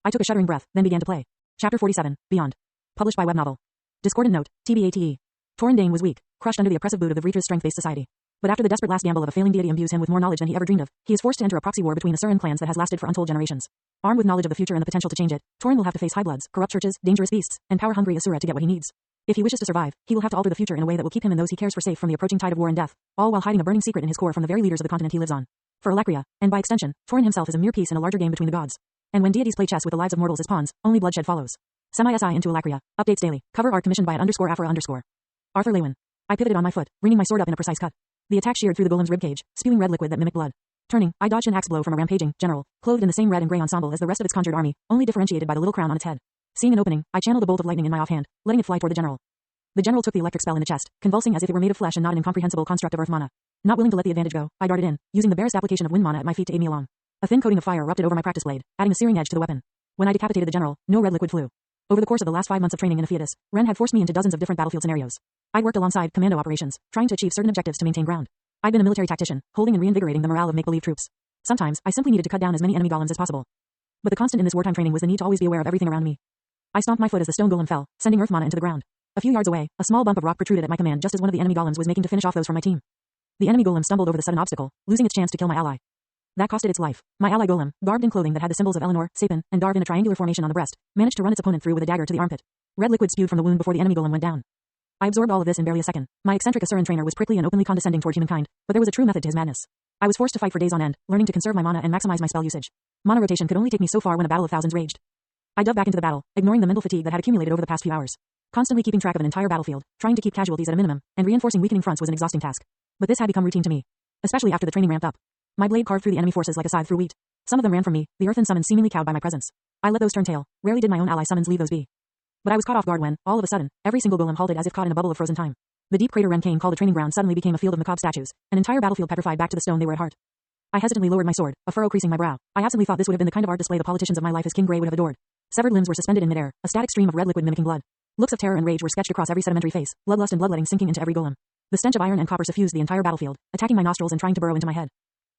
I took a shuddering breath, then began to play. Chapter 47, Beyond. Published by Web Novel. Discordant note, TBATE. Torrin Dane was weak, crushed under the oppressive boot of the Vreetra's strength-based society. But after the desperate last gamble of a failing deity imbues him with more knowledge than he ever dreamed of, he is forced to enter a proxy war between the Surin clans that has lasted for untold generations. Armed with knowledge of the future and the potential to change it, Torrin will have to face high bloods, corrupt churches, dangerous beasts, and power-hungry Asura to get what he needs. If he wishes to survive, he will have to alter the future in a way that will keep him and those he cares for safe from the approaching tide of war and death, all while hiding a burning secret in his core from the very leaders of the continent he lives on. For Alacria, and by extension, Torrin himself is a mere piece in a larger game between the gods. And when deities play chess with the lives of mortals as pawns, only bloodshed follows. Semi-SI into Alacria. Updates daily. Cover art commissioned by @_Afra_. Arthur Lewin. I pivoted on my foot, bringing my sword up in a precise cut. The attack sheared through the golem's ribcage, spewing red liquid that mimicked blood. Turning, I dodged an axe blow from a rampaging general, clothed in the same red and gray ensemble as the rest of its conjured army, only differentiated by the little crown on its head. Seeing an opening, I channeled a bolt of lightning in my offhand, letting it fly toward the general. The general took the electric spell in the chest, convulsing as if it were made of flesh and not an incomprehensible construct of earth mana. Not willing to let the advantage go, I darted in, using the barest application of wind mana at my feet to aid me along. A thin coating of fire erupted over my practice blade, adding a searing edge to the weapon. When I decapitated the general, no red liquid flew. Over the course of the last 5 months of training in the Theatis, Ren had forced me into dozens of different battlefield scenarios. I'd worked alongside commando operations, trying to achieve certain objectives to maintain ground. I'd been a military tactician, holding and reinvigorating the morale of make-believe troops. Sometimes, I simply needed to cut down as many enemy golems as possible. But the constant in this wartime training was the need to always be aware of everything around me. I stomped my foot as the stone golem fell, sending earth mana into the ground. A few yards away, a small bump of rock protruded at my command just as one of the enemy golems was making to finish off those from my team. The enemy golem stumbled over the sudden obstacle, losing its chance to kill my ally. That costed its life. My ally golem, garbed in clothing that had the symbols of Eleanor, Sapin, and Darv in a triangular formation on the breast, managed to run its opponent through with a dagger to the armpit. Red liquid spewed from the wound before the enemy golem went down. I absorbed all of this in barely a second. My eccentric Asuran trainer was prickly and openly condescending toward humankind, but there was a true method to his madness. I was forced to fight for days on end, learning to conserve my mana and maximize my spell usage. Mana rotation could only take me so far when a battle of thousands raged. I dove back into the battle, ignoring the mental fatigue that had accumulated over the past few hours. Constantly keeping track of an entire battlefield, trying to keep casualties at a minimum, and reinforcing weakening fronts was an exhausting task. But this had become routine to me, especially after the training ramped up. My blade carved through the enemy forces like a scythe through wheat. Some of them ran from me, the earthen summons seemingly cowed by my presence. I let those turn tail. Rarely did my own ally summons leave those be. But I was caught off guard when, all of a sudden, every single golem halted as if caught in a bubble of frozen time. The deep crater Ren Kane called a training ground suddenly became a field of macabre statues, an entire battlefield petrified back to the stone they were at heart. I hesitantly lowered my sword, a furrow creasing my brow. I absently thought this would have been the kind of art display the politicians of my life as King Grey would have adored. Severed limbs were suspended in midair, a static stream of red liquid mimicking blood. Looks of terror and rage were sketched across every sedimentary face, bloodlust and bloodletting sinking into every golem. The stench of iron and copper suffused the entire battlefield, attacking my nostrils and trying to burrow into my head.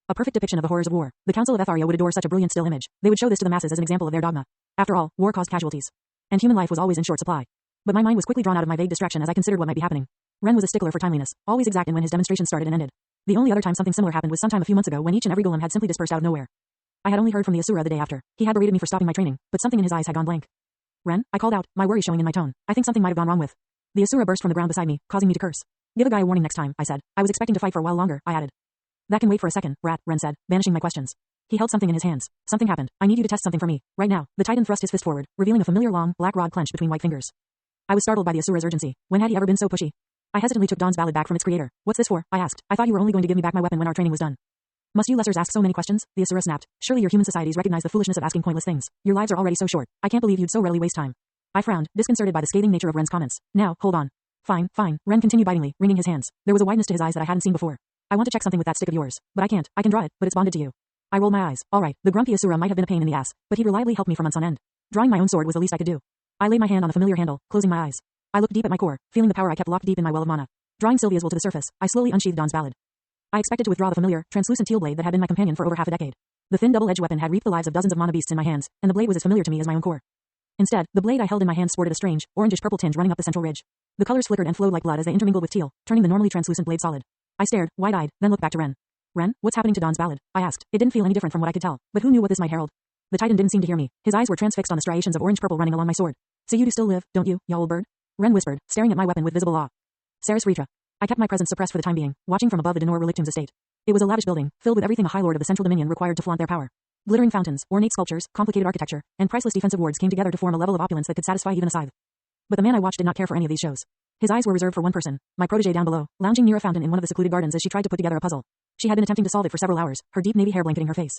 A perfect depiction of the horrors of war. The Council of Etharia would adore such a brilliant still image. They would show this to the masses as an example of their dogma. After all, war caused casualties, and human life was always in short supply. But my mind was quickly drawn out of my vague distraction as I considered what might be happening. Ren was a stickler for timeliness, always exact in when his demonstration started and ended. The only other time something similar happened was sometime a few months ago when each and every golem had simply dispersed out of nowhere. I had only heard from the Asura the day after. He had berated me for stopping my training, but something in his eyes had gone blank. Ren, I called out, my worry showing in my tone. I think something might have gone wrong with. The Asura burst from the ground beside me, causing me to curse. Give a guy a warning next time, I said. I was expecting to fight for a while longer, I added. That can wait for a second, rat, Ren said, banishing my questions. He held something in his hands. Something happened. I need you to test something for me, right now. The Titan thrust his fist forward, revealing a familiar long, black rod clenched between white fingers. I was startled by the Asura's urgency. When had he ever been so pushy? I hesitantly took Dawn's ballad back from its creator. What's this for? I asked. I thought you were only going to give me back my weapon when our training was done. Must you lessers ask so many questions? The Asura snapped. Surely your human societies recognize the foolishness of asking pointless things. Your lives are already so short. I can't believe you'd so readily waste time. I frowned, disconcerted by the scathing nature of Ren's comments. Now, hold on. Fine, fine. Ren continued bitingly, wringing his hands. There was a wideness to his eyes that I hadn't seen before. I want to check something with that stick of yours, but I can't. I can draw it, but it's bonded to you. I rolled my eyes. All right, the grumpy Asura might have been a pain in the ass, but he'd reliably helped me for months on end. Drawing my own sword was the least I could do. I laid my hand on the familiar handle, closing my eyes. I looked deep at my core, feeling the power I kept locked deep in my well of mana. Drawing Sylvia's will to the surface, I slowly unsheathed Dawn's ballad. I expected to withdraw the familiar, translucent teal blade that had been my companion for over half a decade. The thin double-edged weapon had reaped the lives of dozens of mana beasts in my hands, and the blade was as familiar to me as my own core. Instead, the blade I held in my hand sported a strange, orangish-purple tinge running up the central ridge. The colors flickered and flowed like blood as they intermingled with teal, turning the normally translucent blade solid. I stared, wide-eyed, then looked back to Ren. Ren, what's happening to Dawn's ballad? I asked. It didn't feel any different from what I could tell, but who knew what this might herald? The Titan didn't seem to hear me. His eyes were transfixed on the striations of orange-purple running along my sword. So you do still live, don't you, ya old bird? Ren whispered, staring at my weapon with visible awe. Saris Ritra. I kept my presence suppressed for the time being, watching from above the Denor Relictum's estate. It was a lavish building, filled with everything a High Lord of the Central Dominion required to flaunt their power. Glittering fountains, ornate sculptures, complicated architecture, and priceless defensive wards came together to form a level of opulence that could satisfy even a scythe. But the man I watched did not care for any of these shows. His eyes were reserved for one person, my protégé down below, lounging near a fountain in one of the secluded gardens as she tried to put together a puzzle. She had been attempting to solve it for several hours, her deep navy hair blanketing her face.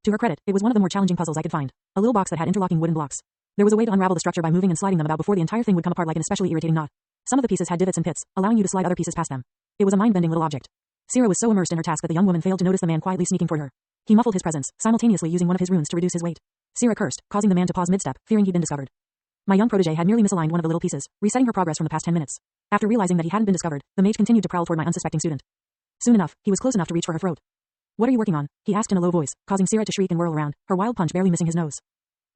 To her credit, it was one of the more challenging puzzles I could find. A little box that had interlocking wooden blocks. There was a way to unravel the structure by moving and sliding them about before the entire thing would come apart like an especially irritating knot. Some of the pieces had divots and pits, allowing you to slide other pieces past them. It was a mind-bending little object. Sierra was so immersed in her task that the young woman failed to notice the man quietly sneaking toward her. He muffled his presence, simultaneously using one of his runes to reduce his weight. Sierra cursed, causing the man to pause mid-step, fearing he'd been discovered. My young protégé had merely misaligned one of the little pieces, resetting her progress from the past 10 minutes. After realizing that he hadn't been discovered, the mage continued to prowl toward my unsuspecting student. Soon enough, he was close enough to reach for her throat. What are you working on? He asked in a low voice, causing Sierra to shriek and whirl around, her wild punch barely missing his nose.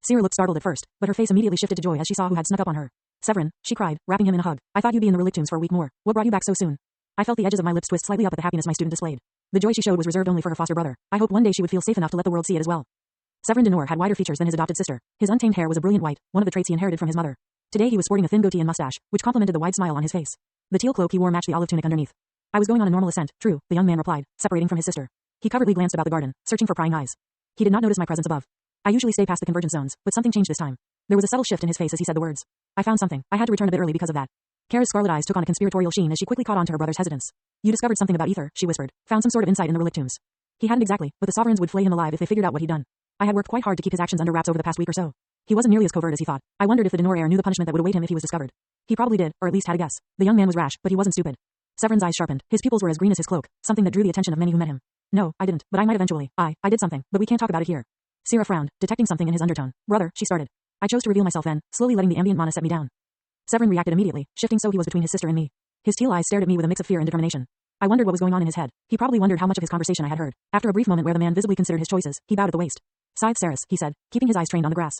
Sierra looked startled at first, but her face immediately shifted to joy as she saw who had snuck up on her. Severin, she cried, wrapping him in a hug. I thought you'd be in the Relictums for a week more. What brought you back so soon? I felt the edges of my lips twist slightly up at the happiness my student displayed. The joy she showed was reserved only for her foster brother. I hoped one day she would feel safe enough to let the world see it as well. Severin Denor had wider features than his adopted sister. His untamed hair was a brilliant white, one of the traits he inherited from his mother. Today he was sporting a thin goatee and mustache, which complemented the wide smile on his face. The teal cloak he wore matched the olive tunic underneath. I was going on a normal ascent, true, the young man replied, separating from his sister. He covertly glanced about the garden, searching for prying eyes. He did not notice my presence above. I usually stay past the convergence zones, but something changed this time. There was a subtle shift in his face as he said the words. I found something. I had to return a bit early because of that. Kara's scarlet eyes took on a conspiratorial sheen as she quickly caught on to her brother's hesitance. You discovered something about Ether, she whispered. Found some sort of insight in the relic tombs. He hadn't exactly, but the sovereigns would flay him alive if they figured out what he'd done. I had worked quite hard to keep his actions under wraps over the past week or so. He wasn't nearly as covert as he thought. I wondered if the Denor heir knew the punishment that would await him if he was discovered. He probably did, or at least had a guess. The young man was rash, but he wasn't stupid. Severin's eyes sharpened. His pupils were as green as his cloak, something that drew the attention of many who met him. No, I didn't, but I might eventually. I did something, but we can't talk about it here. Sierra frowned, detecting something in his undertone. Brother, she started. I chose to reveal myself then, slowly letting the ambient mana set me down. Severin reacted immediately, shifting so he was between his sister and me. His teal eyes stared at me with a mix of fear and determination. I wondered what was going on in his head. He probably wondered how much of his conversation I had heard. After a brief moment where the man visibly considered his choices, he bowed at the waist. Scythe Saris, he said, keeping his eyes trained on the grass.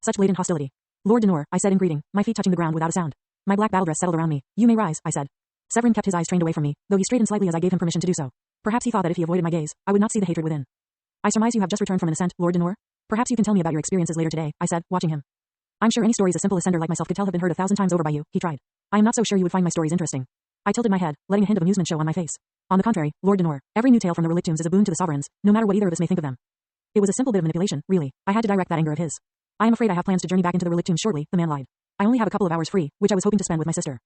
Such blatant hostility. Lord Denor, I said in greeting, my feet touching the ground without a sound. My black battle dress settled around me. You may rise, I said. Severin kept his eyes trained away from me, though he straightened slightly as I gave him permission to do so. Perhaps he thought that if he avoided my gaze, I would not see the hatred within. I surmise you have just returned from an ascent, Lord Denor? Perhaps you can tell me about your experiences later today, I said, watching him. I'm sure any stories a simple ascender like myself could tell have been heard 1,000 times over by you, he tried. I am not so sure you would find my stories interesting. I tilted my head, letting a hint of amusement show on my face. On the contrary, Lord Denor, every new tale from the relic tombs is a boon to the sovereigns, no matter what either of us may think of them. It was a simple bit of manipulation, really. I had to direct that anger of his. I am afraid I have plans to journey back into the relic tombs shortly, the man lied. I only have a couple of hours free, which I was hoping to spend with my sister.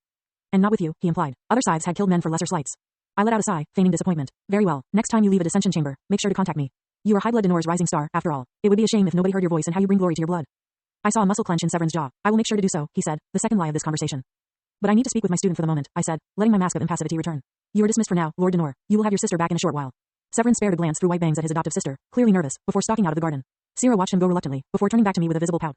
And not with you, he implied. Other scythes had killed men for lesser slights. I let out a sigh, feigning disappointment. Very well, next time you leave a dissension chamber, make sure to contact me. You are Highblood Denor's rising star, after all. It would be a shame if nobody heard your voice and how you bring glory to your blood. I saw a muscle clench in Severin's jaw. I will make sure to do so, he said, the second lie of this conversation. But I need to speak with my student for the moment, I said, letting my mask of impassivity return. You are dismissed for now, Lord Denor. You will have your sister back in a short while. Severin spared a glance through white bangs at his adoptive sister, clearly nervous, before stalking out of the garden. Sierra watched him go reluctantly, before turning back to me with a visible pout.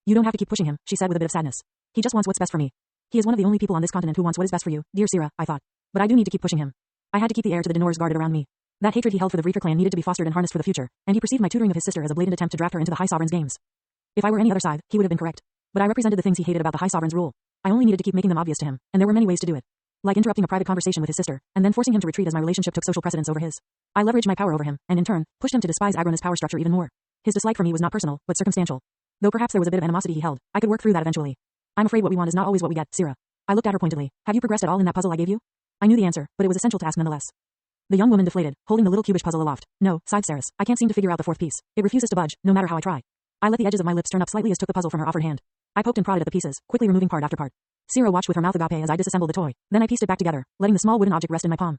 You don't have to keep pushing him, she said with a bit of sadness. He just wants what's best for me. He is one of the only people on this continent who wants what is best for you, dear Sierra, I thought. But I do need to keep pushing him. I had to keep the heir to the Denors guarded around me. That hatred he held for the Vriefer clan needed to be fostered and harnessed for the future, and he perceived my tutoring of his sister as a blatant attempt to draft her into the High Sovereign's games. If I were any other side, he would have been correct. But I represented the things he hated about the High Sovereign's rule. I only needed to keep making them obvious to him, and there were many ways to do it. Like interrupting a private conversation with his sister, and then forcing him to retreat as my relationship took social precedence over his. I leveraged my power over him, and in turn, pushed him to despise Agrona's power structure even more. His dislike for me was not personal, but circumstantial. Though perhaps there was a bit of animosity he held, I could work through that eventually. I'm afraid what we want is not always what we get, Sierra. I looked at her pointedly. Have you progressed at all in that puzzle I gave you? I knew the answer, but it was essential to ask nonetheless. The young woman deflated, holding the little cubish puzzle aloft. No, sighed Saris. I can't seem to figure out the fourth piece. It refuses to budge, no matter how I try. I let the edges of my lips turn up slightly as took the puzzle from her offered hand. I poked and prodded at the pieces, quickly removing part after part. Sierra watched with her mouth agape as I disassembled the toy. Then I pieced it back together, letting the small wooden object rest in my palm.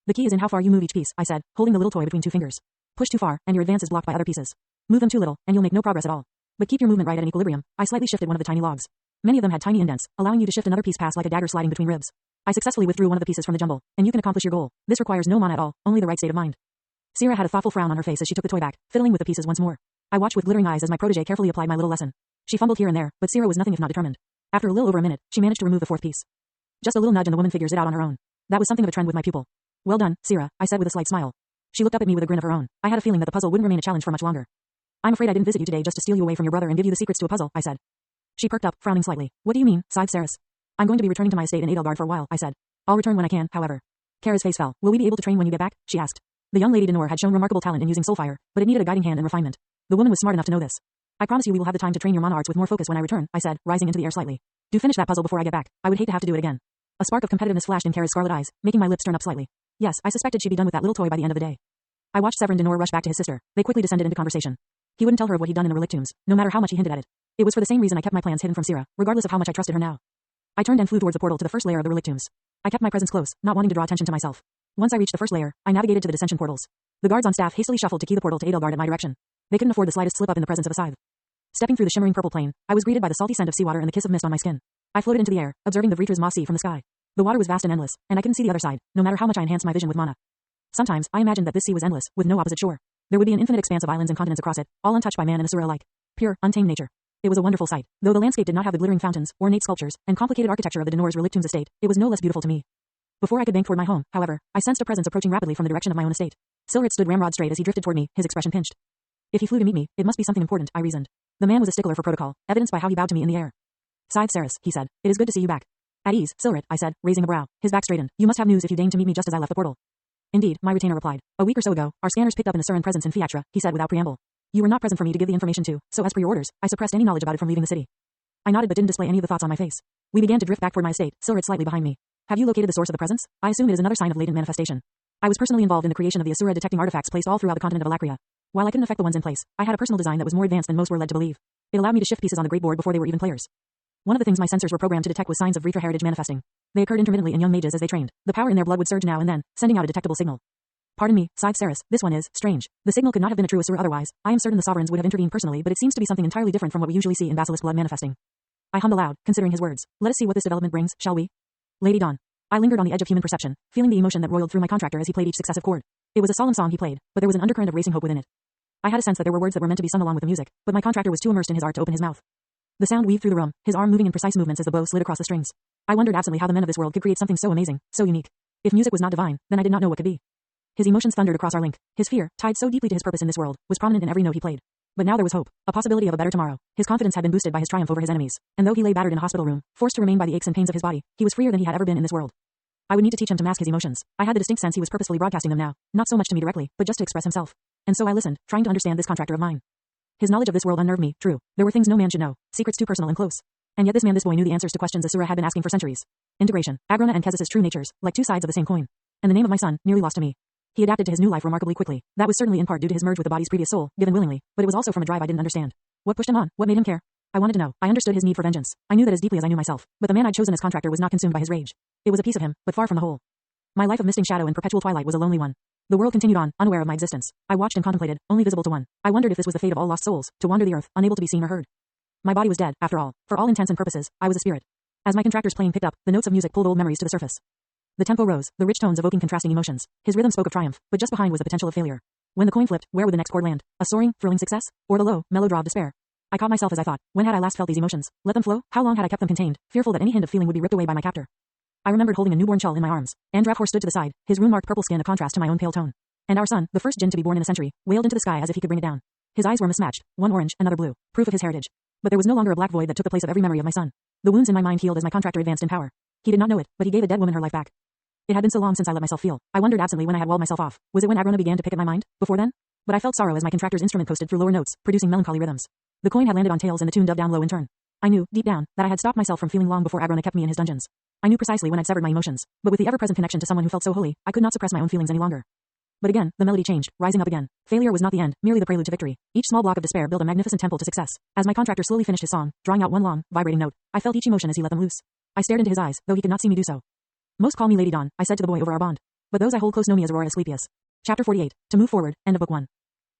The key is in how far you move each piece, I said, holding the little toy between two fingers. Push too far, and your advance is blocked by other pieces. Move them too little, and you'll make no progress at all. But keep your movement right at an equilibrium. I slightly shifted one of the tiny logs. Many of them had tiny indents, allowing you to shift another piece past like a dagger sliding between ribs. I successfully withdrew one of the pieces from the jumble, and you can accomplish your goal. This requires no mana at all, only the right state of mind. Sierra had a thoughtful frown on her face as she took the toy back, fiddling with the pieces once more. I watched with glittering eyes as my protege carefully applied my little lesson. She fumbled here and there, but Sierra was nothing if not determined. After a little over a minute, she managed to remove the fourth piece. Just a little nudge and the woman figures it out on her own. That was something of a trend with my pupil. Well done, Sierra, I said with a slight smile. She looked up at me with a grin of her own. I had a feeling that the puzzle wouldn't remain a challenge for much longer. I'm afraid I didn't visit you today just to steal you away from your brother and give you the secrets to a puzzle, I said. She perked up, frowning slightly. What do you mean, sighed Saris? I'm going to be returning to my estate in Edelgard for a while, I said. I'll return when I can, however. Kara's face fell. Will we be able to train when you get back? She asked. The young lady Denor had shown remarkable talent in using soulfire, but it needed a guiding hand and refinement. The woman was smart enough to know this. I promise you we will have the time to train your mana arts with more focus when I return, I said, rising into the air slightly. Do finish that puzzle before I get back. I would hate to have to do it again. A spark of competitiveness flashed in Kara's scarlet eyes, making my lips turn up slightly. Yes, I suspected she'd be done with that little toy by the end of the day. I watched Severin Denor rush back to his sister. They quickly descended into conversation. He wouldn't tell her of what he'd done in the relic tombs, no matter how much he hinted at it. It was for the same reason I kept my plans hidden from Sierra, regardless of how much I trusted her now. I turned and flew towards the portal to the first layer of the relic tombs. I kept my presence close, not wanting to draw attention to myself. Once I reached the first layer, I navigated to the dissension portals. The guards on staff hastily shuffled to key the portal to Edelgard at my direction. They couldn't afford the slightest slip up in the presence of a scythe. Stepping through the shimmering purple plain, I was greeted by the salty scent of seawater and the kiss of mist on my skin. I floated into the air, observing the Vrietra's moss sea from the sky. The water was vast and endless, and I couldn't see the other side, no matter how much I enhanced my vision with mana. Sometimes, I imagined that this sea was endless, with no opposite shore. There would be an infinite expanse of islands and continents across it, all untouched by man and Asura alike. Pure, untamed nature. It was a wonderful sight. Though the landscape did not have the glittering fountains, ornate sculptures, and complicated architecture of the Denor's relic tombs estate, it was no less beautiful to me. Before I could bank toward my home, however, I sensed a presence approaching rapidly from the direction of my own estate. Silhouette stood ramrod straight as he drifted toward me, his expression pinched. If he flew to meet me, it must be something important, I reasoned. The man was a stickler for protocol, evidenced by how he bowed to me in the air. Sighed Saris, he said. It is good to see you back. At ease, Silhouette, I said, raising a brow. His back straightened. You must have news if you deigned to meet me just as I left the portal. Indeed, my retainer replied. A week or so ago, our scanners picked up an Asuran presence in Fiatra, he said without preamble. You were not present for me to give the information to, so as per your orders, I suppressed any knowledge about it from leaving the city. I nodded but didn't display any of the thoughts on my face. We began to drift back toward my estate, Silhouette slightly behind me. Have you located the source of the presence? I assume it is another sign of latent manifestation. I was personally involved in the creation of the Asura detecting artifacts placed all throughout the continent of Alacria. While I couldn't affect the ones in place, I had a personal design that was more advanced than most were led to believe. It allowed me to shift pieces on the great board before they were even players. One of the things my sensors were programmed to detect was signs of Reefer heritage manifesting. They occurred intermittently in young mages as they trained. The power in their blood would surge now and then, sending out a detectable signal. Pardon me, sighed Ceres, this one is strange. The signal could not have been a true Asura otherwise. I am certain the sovereigns would have intervened personally, but it seems to be something entirely different from what we usually see in basilisk blood manifesting. I hummed aloud, considering his words. Let us see what this development brings, shall we? Lady Dawn. I lingered on the edge of human perception, feeling the emotion that roiled through my contractor as he played each successive chord. It was a solemn song he played, but there was an undercurrent of racing hope within it. I had a sense that there were words that were meant to be sung along with the music, but my contractor was too immersed in his art to open his mouth. The sound weaved through the room, his arm moving in precise movements as the bow slid across the strings. I wondered absently how the men of this world could create something so amazing, so unique. If music was not divine, then I did not know what could be. His emotions thundered across our link. His fear, tied so deeply to his purpose in this world, was prominent in every note he played. But now there was hope, a possibility of a better tomorrow. His confidence had been boosted by his triumph over his enemies, and though he lay battered in a hospital room, forced to remain by the aches and pains of his body, he was freer than he had ever been in this world. I would need to teach him to mask his emotions. I had the distinct sense he was purposefully broadcasting them now, not so much to me directly, but just to express himself. And so I listened, trying to understand this contractor of mine. His knowledge of this world unnerved me, true. There were things no man should know, secrets too personal and close. And yet this boy knew the answers to questions Asura had been asking for centuries. Integration, Agrona and Kezis' true natures, like two sides of the same coin. And the name of my son, nearly lost to me. He adapted to his new life remarkably quickly. That was certainly in part due to his merge with the body's previous soul, given willingly, but it was also from a drive I didn't understand. What pushed him on? What made him care? I wanted to know. I understood his need for vengeance. I knew that as deeply as I knew myself, but the man I'd chosen as contractor was not consumed by his rage. It was a piece of him, but far from the whole. My life of misting shadow and perpetual twilight was a lonely one. The world continued on, unaware of my existence. I watched and contemplated, only visible to one. I wondered if this was the fate of all lost souls, to wander the earth, unable to be seen or heard. My body was dead, after all. For all intents and purposes, I was a spirit. As my contractor's playing picked up, the notes of music pulled old memories to the surface. The tempo rose, the rich tones evoking contrasting emotions. His rhythm spoke of triumph, but just behind was the potential of failure. When the coin flipped, where would the next chord land? A soaring, thrilling success? Or the low, mellow draw of despair? I caught myself as I thought. When had I last felt these emotions? Let them flow? How long had I kept them contained, fearful that any hint of feeling would be ripped away by my captor? I remembered holding a newborn Chul in my arms. Andrafhor stood to the side, his rune-marked purple skin a contrast to my own pale tone. And our son, the first djinn to be born in a century, wailed into the sky as if he could bring it down. His eyes were mismatched, one orange, another blue, proof of his heritage. But there was no longer a black void that took the place of every memory of my son. The wounds in my mind healed as my contractor advanced in power. He did not know it, but he gave a dead woman her life back. It had been so long since I let myself feel. I wondered absently when I had walled myself off. Was it when Agrona began to pick at my mind? Before then? But I felt sorrow as my contractor's instrument coasted through lower notes, producing melancholy rhythms. The coin had landed on tails and the tune dubbed down low in turn. I knew, deep down, that I had stopped myself from feeling long before Agrona kept me in his dungeons. I knew precisely when I'd severed my emotions, but with the ever-present connection to someone who felt so holy, I could not suppress my own feelings any longer. But again, the melody changed, rising up again. Failure was not the end, merely the prelude to victory. Each small block of despair built a magnificent temple to success. As my contractor slowly finished his song, drawing out one long, vibrating note, I felt each emotion as he let them loose. I stared into his eyes, though he could not see me do so. Most call me Lady Dawn, I said to the boy over our bond. But those I hold close know me as Aurora Asclepius. Chapter 48. To move forward. End of book 1.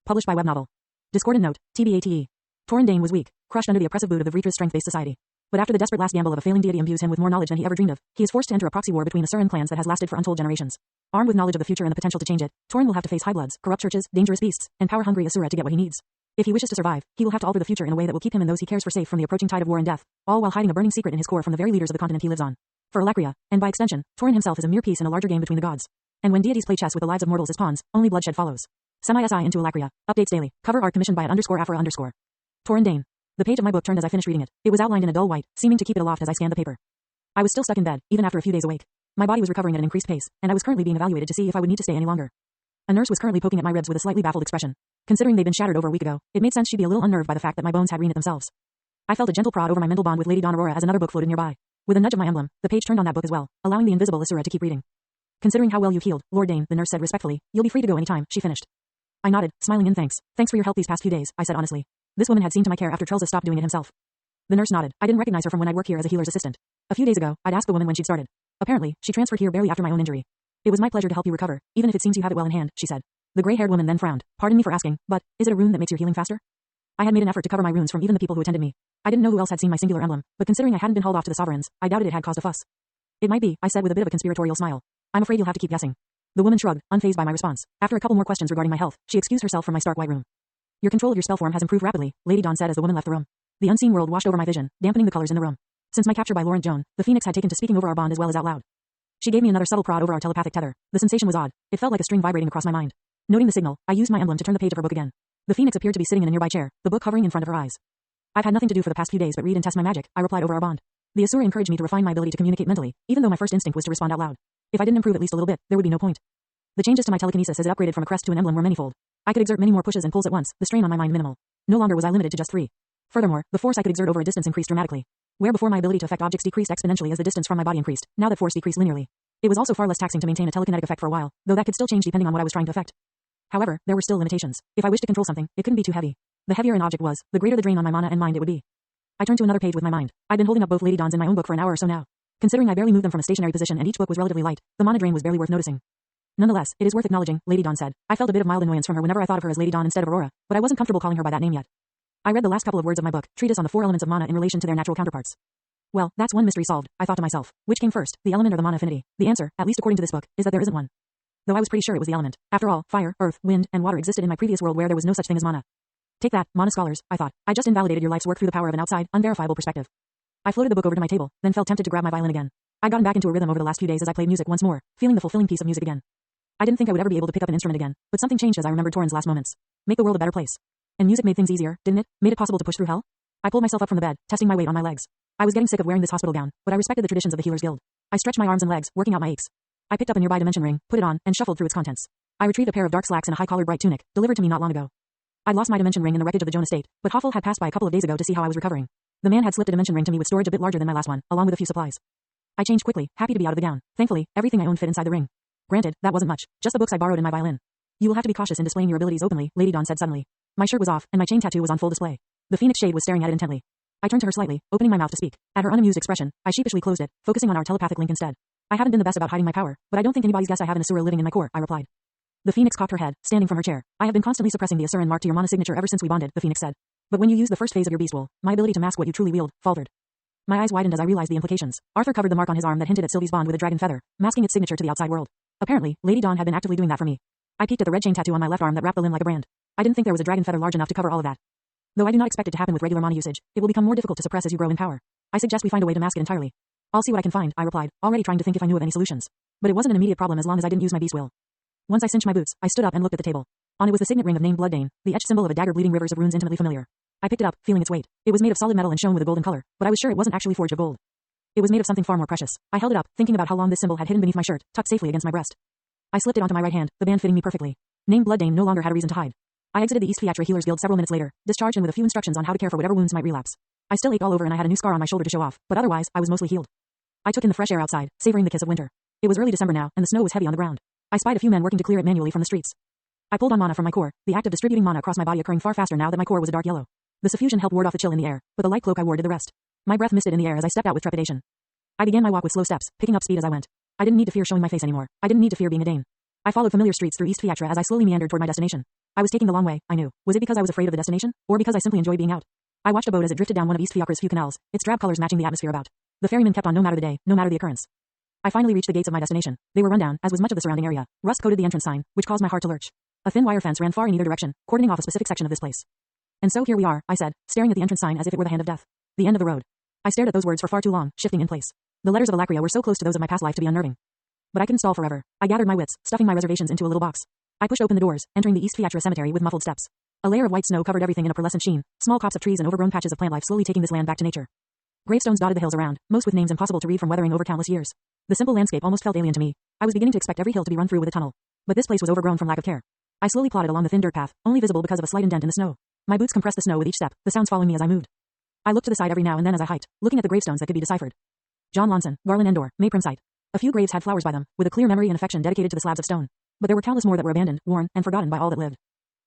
Published by Web Novel. Discordant note. TBATE. Torin Dane was weak, crushed under the oppressive boot of the Vritra's strength-based society. But after the desperate last gamble of a failing deity imbues him with more knowledge than he ever dreamed of, he is forced to enter a proxy war between the Surin clans that has lasted for untold generations. Armed with knowledge of the future and the potential to change it, Torin will have to face high-bloods, corrupt churches, dangerous beasts, and power-hungry Asura to get what he needs. If he wishes to survive, he will have to alter the future in a way that will keep him and those he cares for safe from the approaching tide of war and death, all while hiding a burning secret in his core from the very leaders of the continent he lives on. For Alakria, and by extension, Torin himself is a mere piece in a larger game between the gods. And when deities play chess with the lives of mortals as pawns, only bloodshed follows. Semi-SI into Alakria. Updates daily. Cover art commissioned by @Afra_. Torin Dane. The page of my book turned as I finished reading it. It was outlined in a dull white, seeming to keep it aloft as I scanned the paper. I was still stuck in bed, even after a few days awake. My body was recovering at an increased pace, and I was currently being evaluated to see if I would need to stay any longer. A nurse was currently poking at my ribs with a slightly baffled expression. Considering they'd been shattered over a week ago, it made sense she'd be a little unnerved by the fact that my bones had reknit themselves. I felt a gentle prod over my mental bond with Lady Dawn Aurora as another book floated nearby. With a nudge of my emblem, the page turned on that book as well, allowing the invisible Asura to keep reading. Considering how well you've healed, Lord Dane, the nurse said respectfully, you'll be free to go anytime, she finished. I nodded, smiling in thanks. Thanks for your help these past few days, I said honestly. This woman had seen to my care after Trelsa stopped doing it himself. The nurse nodded. I didn't recognize her from when I'd worked here as a healer's assistant. A few days ago, I'd asked the woman when she'd started. Apparently, she transferred here barely after my own injury. It was my pleasure to help you recover, even if it seems you have it well in hand, she said. The gray-haired woman then frowned. Pardon me for asking, but is it a rune that makes your healing faster? I had made an effort to cover my runes from even the people who attended me. I didn't know who else had seen my singular emblem, but considering I hadn't been hauled off to the sovereigns, I doubted it had caused a fuss. It might be, I said with a bit of a conspiratorial smile. I'm afraid you'll have to keep guessing. The woman shrugged, unfazed by my response. After a couple more questions regarding my health, she excused herself from my stark white room. Your control of your spell form has improved rapidly, Lady Dawn said as the woman left the room. The unseen world washed over my vision, dampening the colors in the room. Since my capture by Laurent Joan, the Phoenix had taken to speaking over our bond as well as out loud. She gave me another subtle prod over our telepathic tether. The sensation was odd. It felt like a string vibrating across my mind. Noting the signal, I used my emblem to turn the page of her book again. The Phoenix appeared to be sitting in a nearby chair, the book hovering in front of her eyes. I've had nothing to do for the past few days but read and test my magic, I replied over our bond. The Asura encouraged me to refine my ability to communicate mentally, even though my first instinct was to respond out loud. If I didn't improve at least a little bit, there would be no point. The changes to my telekinesis as it upgraded from a crest to an emblem were manifold. I could exert many more pushes and pulls at once, the strain on my mind minimal. No longer was I limited to just 3. Furthermore, the force I could exert over a distance increased dramatically. Where before my ability to affect objects decreased exponentially as the distance from my body increased, now that force decreased linearly. It was also far less taxing to maintain a telekinetic effect for a while, though that could still change depending on what I was trying to affect. However, there were still limitations. If I wished to control something, it couldn't be too heavy. The heavier an object was, the greater the drain on my mana and mind it would be. I turned to another page with my mind. I'd been holding up both Lady Dawn's and my own book for an hour or so now. Considering I barely moved them from a stationary position and each book was relatively light, the mana drain was barely worth noticing. Nonetheless, it is worth acknowledging, Lady Dawn said. I felt a bit of mild annoyance from her whenever I thought of her as Lady Dawn instead of Aurora, but I wasn't comfortable calling her by that name yet. I read the last couple of words of my book, Treatise on the 4 Elements of Mana in relation to their natural counterparts. Well, that's one mystery solved, I thought to myself. Which came first, the element or the mana affinity? The answer, at least according to this book, is that there isn't one. Though I was pretty sure it was the element. After all, fire, earth, wind, and water existed in my previous world where there was no such thing as mana. Take that, mana scholars, I thought. I just invalidated your life's work through the power of an outside, unverifiable perspective. I floated the book over to my table, then felt tempted to grab my violin again. I'd gotten back into a rhythm over the last few days as I played music once more, feeling the fulfilling peace of music again. I didn't think I would ever be able to pick up an instrument again, but something changed as I remembered Torrin's last moments. Make the world a better place. And music made things easier, didn't it? Made it possible to push through hell? I pulled myself up from the bed, testing my weight on my legs. I was getting sick of wearing this hospital gown, but I respected the traditions of the Healers Guild. I stretched my arms and legs, working out my aches. I picked up a nearby dimension ring, put it on, and shuffled through its contents. I retrieved a pair of dark slacks and a high-collared bright tunic, delivered to me not long ago. I'd lost my dimension ring in the wreckage of the Joan estate, but Hoffel had passed by a couple of days ago to see how I was recovering. The man had slipped a dimension ring to me with storage a bit larger than my last one, along with a few supplies. I changed quickly, happy to be out of the gown. Thankfully, everything I owned fit inside the ring. Granted, that wasn't much, just the books I borrowed and my violin. You will have to be cautious in displaying your abilities openly, Lady Dawn said suddenly. My shirt was off, and my chain tattoo was on full display. The Phoenix Shade was staring at it intently. I turned to her slightly, opening my mouth to speak. At her unamused expression, I sheepishly closed it, focusing on our telepathic link instead. I haven't been the best about hiding my power, but I don't think anybody's guessed I have an Asura living in my core, I replied. The Phoenix cocked her head, standing from her chair. I have been constantly suppressing the Asuran mark to your mana signature ever since we bonded, the Phoenix said. But when you use the first phase of your beast will, my ability to mask what you truly wield, faltered. My eyes widened as I realized the implications. Arthur covered the mark on his arm that hinted at Sylvie's bond with a dragon feather, masking its signature to the outside world. Apparently, Lady Dawn had been actively doing that for me. I peeked at the red chain tattoo on my left arm that wrapped the limb like a brand. I didn't think there was a dragon feather large enough to cover all of that. Though I do not expect it to happen with regular mana usage, it will become more difficult to suppress as you grow in power. I suggest we find a way to mask it entirely. I'll see what I can find, I replied, already trying to think if I knew of any solutions. But it wasn't an immediate problem as long as I didn't use my beast will. Once I cinched my boots, I stood up and looked at the table. On it was the signet ring of named Blooddane, the etched symbol of a dagger bleeding rivers of runes intimately familiar. I picked it up, feeling its weight. It was made of solid metal and shone with a golden color, but I was sure it wasn't actually forged of gold. It was made of something far more precious. I held it up, thinking about how long this symbol had hidden beneath my shirt, tucked safely against my breast. I slipped it onto my right hand, the band fitting me perfectly. Named Blooddane no longer had a reason to hide. I exited the East Fiatra Healers Guild several minutes later, discharged and with a few instructions on how to care for whatever wounds might relapse. I still ached all over and I had a new scar on my shoulder to show off, but otherwise, I was mostly healed. I took in the fresh air outside, savoring the kiss of winter. It was early December now, and the snow was heavy on the ground. I spied a few men working to clear it manually from the streets. I pulled on mana from my core, the act of distributing mana across my body occurring far faster now that my core was a dark yellow. The suffusion helped ward off the chill in the air, but the light cloak I wore did the rest. My breath misted in the air as I stepped out with trepidation. I began my walk with slow steps, picking up speed as I went. I didn't need to fear showing my face anymore. I didn't need to fear being a Dane. I followed familiar streets through East Fiatra as I slowly meandered toward my destination. I was taking the long way, I knew. Was it because I was afraid of the destination, or because I simply enjoyed being out? I watched a boat as it drifted down one of East Fiakra's few canals, its drab colors matching the atmosphere about. The ferryman kept on no matter the day, no matter the occurrence. I finally reached the gates of my destination. They were run down, as was much of the surrounding area. Rust coated the entrance sign, which caused my heart to lurch. A thin wire fence ran far in either direction, cordoning off a specific section of this place. And so here we are, I said, staring at the entrance sign as if it were the hand of death. The end of the road. I stared at those words for far too long, shifting in place. The letters of Alacria were so close to those of my past life to be unnerving. But I couldn't stall forever. I gathered my wits, stuffing my reservations into a little box. I pushed open the doors, entering the East Fiatra cemetery with muffled steps. A layer of white snow covered everything in a pearlescent sheen, small copse of trees and overgrown patches of plant life slowly taking this land back to nature. Gravestones dotted the hills around, most with names impossible to read from weathering over countless years. The simple landscape almost felt alien to me. I was beginning to expect every hill to be run through with a tunnel. But this place was overgrown from lack of care. I slowly plodded along the thin dirt path, only visible because of a slight indent in the snow. My boots compressed the snow with each step, the sounds following me as I moved. I looked to the side every now and then as I hiked, looking at the gravestones that could be deciphered. John Lonson, Garland Endor, May Primsight. A few graves had flowers by them, with a clear memory and affection dedicated to the slabs of stone. But there were countless more that were abandoned, worn, and forgotten by all that lived.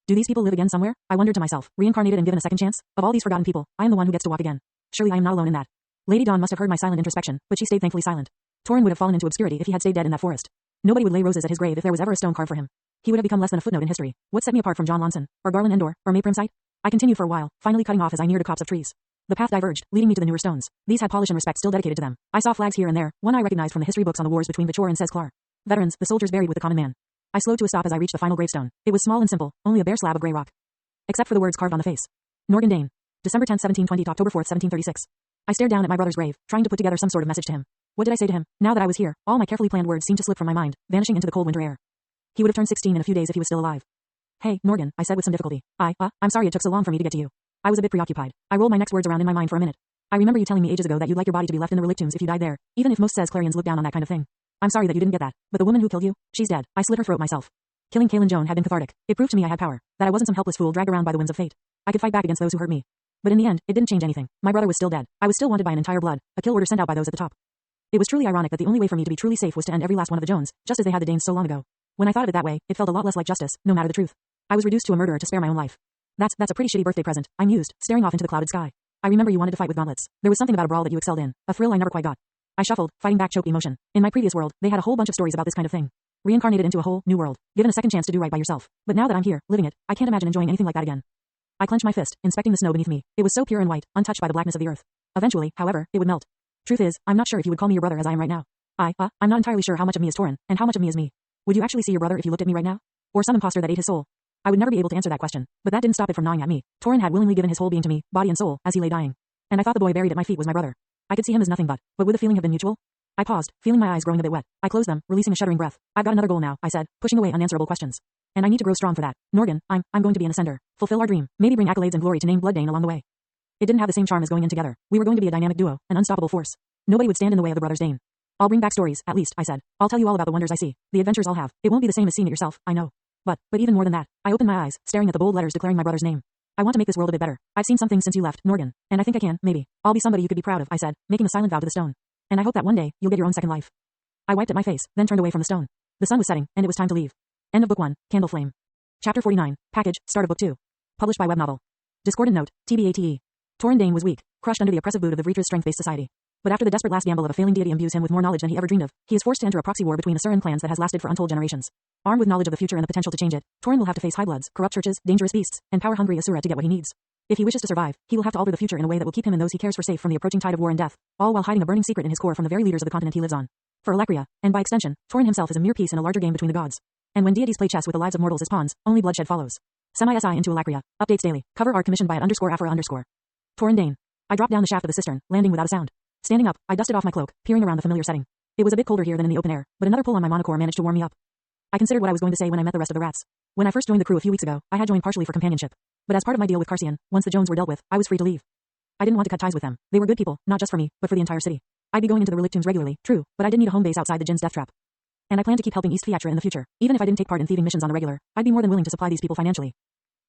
Do these people live again somewhere? I wondered to myself, reincarnated and given a second chance? Of all these forgotten people, I am the one who gets to walk again. Surely I am not alone in that. Lady Dawn must have heard my silent introspection, but she stayed thankfully silent. Torrin would have fallen into obscurity if he had stayed dead in that forest. Nobody would lay roses at his grave if there was ever a stone carved for him. He would have become less than a footnote in history. What set me apart from John Lonson, or Garland Endor, or May Primsight? I continued for a while, finally cutting off as I neared a copse of trees. The path diverged, leading me to the newer stones. These had polish and respect still dedicated to them. I saw flags here and there, one I recognized from the history books on the wars between Vichor and Sesklar. Veterans, the soldiers buried with the common man. I slowed to a stop as I reached the final gravestone. It was small and simple, only a bare slab of gray rock. Except for the words carved on the face. Norgan Dane. December 10, 1720 to October 4, 1736. I stared down at my brother's grave, trying to put together some sort of message to him. What did I say to him? Now that I was here, all my carefully planned words seemed to slip from my mind, vanishing into the cold winter air. He would have turned 16 in a few days if he was still alive. Hey, Norgan, I said with some difficulty. I'm sorry it took so long for me to get to you. I was a bit preoccupied. I rolled my next words around in my mind for a minute. I remember you telling me ages ago that you'd like your body to be left in the relictombs if you died there, even if most Sesklarrians look down on that kind of thing. I'm sorry that you didn't get that, but the woman who killed you, she's dead. I slit her throat myself. Killing Kaelin Joan had been cathartic. It proved to me I had power, that I wasn't some helpless fool dragged around by the winds of fate. I could fight back against those who hurt me. But in the end, it didn't change anything. My brother was still dead. I was still wanted by an entire blood, a kill order sent out by those at the top. It was truly ironic that the only way for me to be truly safe was to end every last one of the Jones, just as they had the Danes so long ago. When I thought of it that way, it felt a lot less like justice, no matter the truth. I was reduced to a murderer to spare my own life. That's a pretty shitty birthday present, I mused, staring off into the clouded sky. I remember you wanted to fight with gauntlets. There was something about a brawl that you excelled in, a thrill I never quite got. I shuffled, fighting back choked emotion. In my previous world, they had a whole bunch of stories about this kind of thing. Reincarnated into a whole new world, given a second chance to do right by yourself. But now that I'm here, living it, I can't imagine enjoying anything like that again. I clenched my fist, inspecting the snow beneath me. It was so pure and white, untouched by the blackness of the earth. Eventually, however, it would melt. Truth is, I'm not sure if you would call me your brother as I am right now. I'm not entirely sure how much of me is Torin, and how much of me is me. Would you actually see your brother if you looked at me right now? Or some imposter that ate his soul? I would never be able to answer that question, but that didn't stop it from gnawing at me. Torin had willingly given his whole being to me, body and soul, as he lay dying. And I thought the boy buried at my feet was my brother. I could see him as nothing but would the feeling have been mutual? I paused, feeling my eyes growing a bit wet. I closed them, releasing a shuddering breath. I've got another goal now, I said, pushing away unanswerable questions. And I need to grow strong for that. Norgan, I'm going to be an ascender. Fulfill our dream. Maybe bring accolades and glory to name Blooddane along the way. It didn't have the same charm as going in together. We were going to be a dynamic duo, an unstoppable force. Nobody would stand in the way of the brothers Dane. I'll bring back stories, at least, I said. I'll tell you all about the wonders I see, the adventures I'll have. It won't be the same as seeing it yourself, I know. But even more than that, I opened my eyes, staring at the bold letters declaring my brother's name. I want to make this world a bit better. I've seen some things since you left, Norgan, and I think I can, maybe. I'll be somebody you could be proud of, I said, making a silent vow to the stone. And I hope that one day, you'll get your own second life. I wiped at my face, then turned away from the stone. The sun was setting, and it was time to leave. End of Book 1, Candle Flame. Chapter 49, Package, Start of Book 2. Published by Web Novel. Discordant note, TBATE. Torin Dane was weak, crushed under the oppressive boot of the Vreetra's strength-based society. But after the desperate last gamble of a failing deity imbues him with more knowledge than he ever dreamed of, he is forced to enter a proxy war between the Surin clans that has lasted for untold generations. Armed with knowledge of the future and the potential to change it, Torin will have to face high bloods, corrupt churches, dangerous beasts, and power-hungry Asura to get what he needs. If he wishes to survive, he will have to alter the future in a way that will keep him and those he cares for safe from the approaching tide of war and death, all while hiding a burning secret in his core from the very leaders of the continent he lives on. For Alakria, and by extension, Torin himself is a mere piece in a larger game between the gods. And when deities play chess with the lives of mortals as pawns, only bloodshed follows. Semi-SI into Alakria. Updates daily. Cover art commissioned by @_Afra_. Torin Dane. I dropped down the shaft of the cistern, landing without a sound. Standing up, I dusted off my cloak, peering around the familiar setting. It was a bit colder here than in the open air, but another pull on my monocore managed to warm me up. I considered what I was going to say when I met the rest of the rats. When I first joined the crew a few weeks ago, I had joined partially for companionship. But as part of my deal with Carcian, once the Jones were dealt with, I was free to leave. I didn't want to cut ties with them. They were good people, not just for me, but for the entire city. I'd be going into the relic tombs regularly, true, but I did need a home base outside the Jinn's death trap. And I planned to keep helping East Fiatra in the future. Even if I didn't take part in thieving missions on the regular, I'd be more than willing to supply these people financially.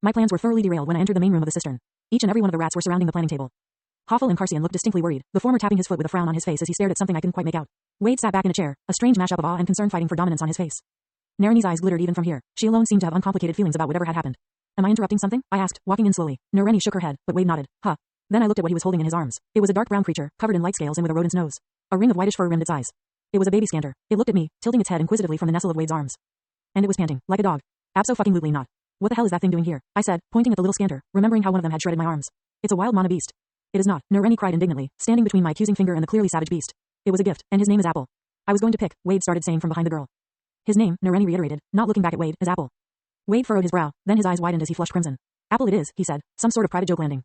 My plans were thoroughly derailed when I entered the main room of the cistern. Each and every one of the rats were surrounding the planning table. Hoffel and Carcian looked distinctly worried, the former tapping his foot with a frown on his face as he stared at something I couldn't quite make out. Wade sat back in a chair, a strange mashup of awe and concern fighting for dominance on his face. Narani's eyes glittered even from here. She alone seemed to have uncomplicated feelings about whatever had happened. Am I interrupting something? I asked, walking in slowly. Narani shook her head, but Wade nodded. Huh. Then I looked at what he was holding in his arms. It was a dark brown creature, covered in light scales and with a rodent's nose. A ring of whitish fur rimmed its eyes. It was a baby scanter. It looked at me, tilting its head inquisitively from the nestle of Wade's arms. And it was panting, like a dog. Abso-fucking-lutely not. What the hell is that thing doing here? I said, pointing at the little scanter, remembering how one of them had shredded my arms. It's a wild mana beast. It is not, Narani cried indignantly, standing between my accusing finger and the clearly savage beast. It was a gift, and his name is Apple. I was going to pick, Wade started saying from behind the girl. His name, Narani reiterated, not looking back at Wade, is Apple. Wade furrowed his brow, then his eyes widened as he flushed crimson. Apple it is, he said, some sort of private joke landing.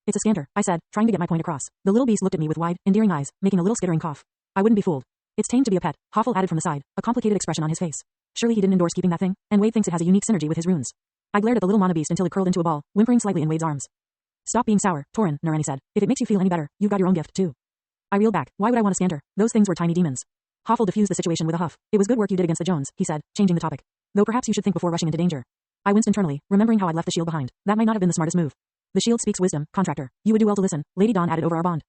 It's a scanter, I said, trying to get my point across. The little beast looked at me with wide, endearing eyes, making a little skittering cough. I wouldn't be fooled. It's tamed to be a pet, Hoffel added from the side, a complicated expression on his face. Surely he didn't endorse keeping that thing, and Wade thinks it has a unique synergy with his runes. I glared at the little mana beast until it curled into a ball, whimpering slightly in Wade's arms. Stop being sour, Torin, Narani said. If it makes you feel any better, you've got your own gift, too. I reeled back. Why would I want a scanter? Those things were tiny demons. Hoffel diffused the situation with a huff. It was good work you did against the Jones, he said, changing the topic. Though perhaps you should think before rushing into danger. I winced internally, remembering how I'd left the shield behind. That might not have been the smartest move. The shield speaks wisdom, contractor. You would do well to listen, Lady Dawn added over our bond.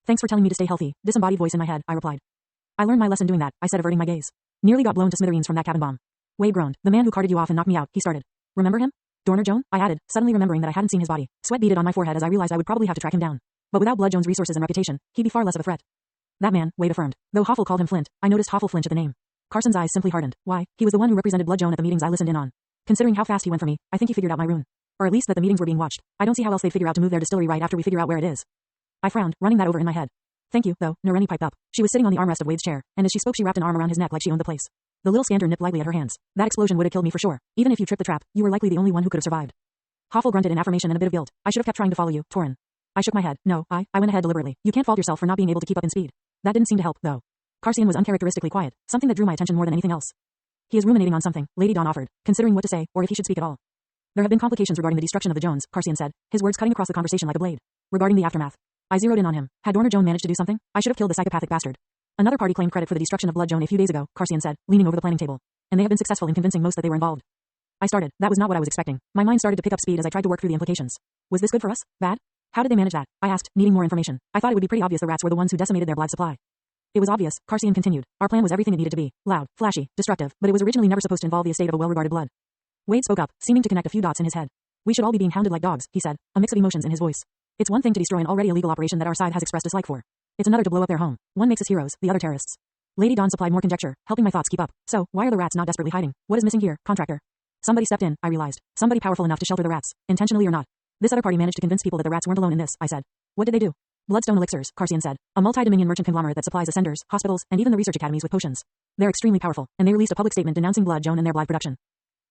Thanks for telling me to stay healthy, disembodied voice in my head, I replied. I learned my lesson doing that, I said, averting my gaze. Nearly got blown to smithereens from that cabin bomb. Wade groaned. The man who carted you off and knocked me out, he started. Remember him? Dorner Joan? I added, suddenly remembering that I hadn't seen his body. Sweat beaded on my forehead as I realized I would probably have to track him down. But without Blood Joan's resources and reputation, he'd be far less of a threat. That man, Wade affirmed. Though Hoffel called him Flint, I noticed Hoffel flinch at the name. Carson's eyes simply hardened. Why? He was the one who represented Blood Joan at the meetings I listened in on. Considering how fast he went for me, I think he figured out my rune. Or at least that the meetings were being watched. I don't see how else they'd figure out to move their distillery right after we figure out where it is. I frowned, running that over in my head. Thank you, though, Narani piped up. She was sitting on the armrest of Wade's chair, and as she spoke she wrapped an arm around his neck like she owned the place. The little scanter nipped lightly at her hands. That explosion would have killed me for sure. Even if you tripped the trap, you were likely the only one who could have survived. Hoffel grunted in affirmation and a bit of guilt. I should have kept trying to follow you, Torin. I shook my head. No, I went ahead deliberately. You can't fault yourself for not being able to keep up in speed. That didn't seem to help, though. Carcian was uncharacteristically quiet, something that drew my attention more than anything else. He is ruminating on something, Lady Dawn offered, considering what to say, or if he should speak at all. There have been complications regarding the destruction of the Jones, Carcian said, his words cutting across the conversation like a blade. Regarding the aftermath. I zeroed in on him. Had Dorner Joan managed to do something? I should have killed the psychopathic bastard. Another party claimed credit for the destruction of Blood Joan a few days ago, Carcian said, leaning over the planning table. And they have been successful in convincing most that they were involved. I started. That was not what I was expecting. My mind started to pick up speed as I tried to work through the implications. Was this good for us? Bad? How did they manage that? I asked, needing more information. I thought it would be pretty obvious the rats were the ones who decimated their blood supply. It was obvious, Carcian continued. Our plan was everything it needed to be. Loud, flashy, destructive, but it was originally never supposed to involve the estate of a well-regarded blood. Wade spoke up, seeming to connect a few dots in his head. We should all be being hounded like dogs, he said, a mix of emotions in his voice. It's one thing to destroy an already illegal operation that our side has expressed dislike for. It's another to blow up their home. One makes us heroes, the other terrorists. Lady Dawn supplied more conjecture, helping my thoughts keep up. So, why are the rats not desperately hiding? What is missing here, contractor? Somebody stepped in, I realized. Somebody powerful enough to shelter the rats, intentionally or not. This other party managed to convince people that the rats weren't alone in this, I said. What did they do? Bloodstone Elixirs, Carcian said. A multi-dominion merchant conglomerate that supplies ascenders, hospitals, and even the research academies with potions. They're extremely powerful, and they released a public statement denouncing Blood Joan and their blind production.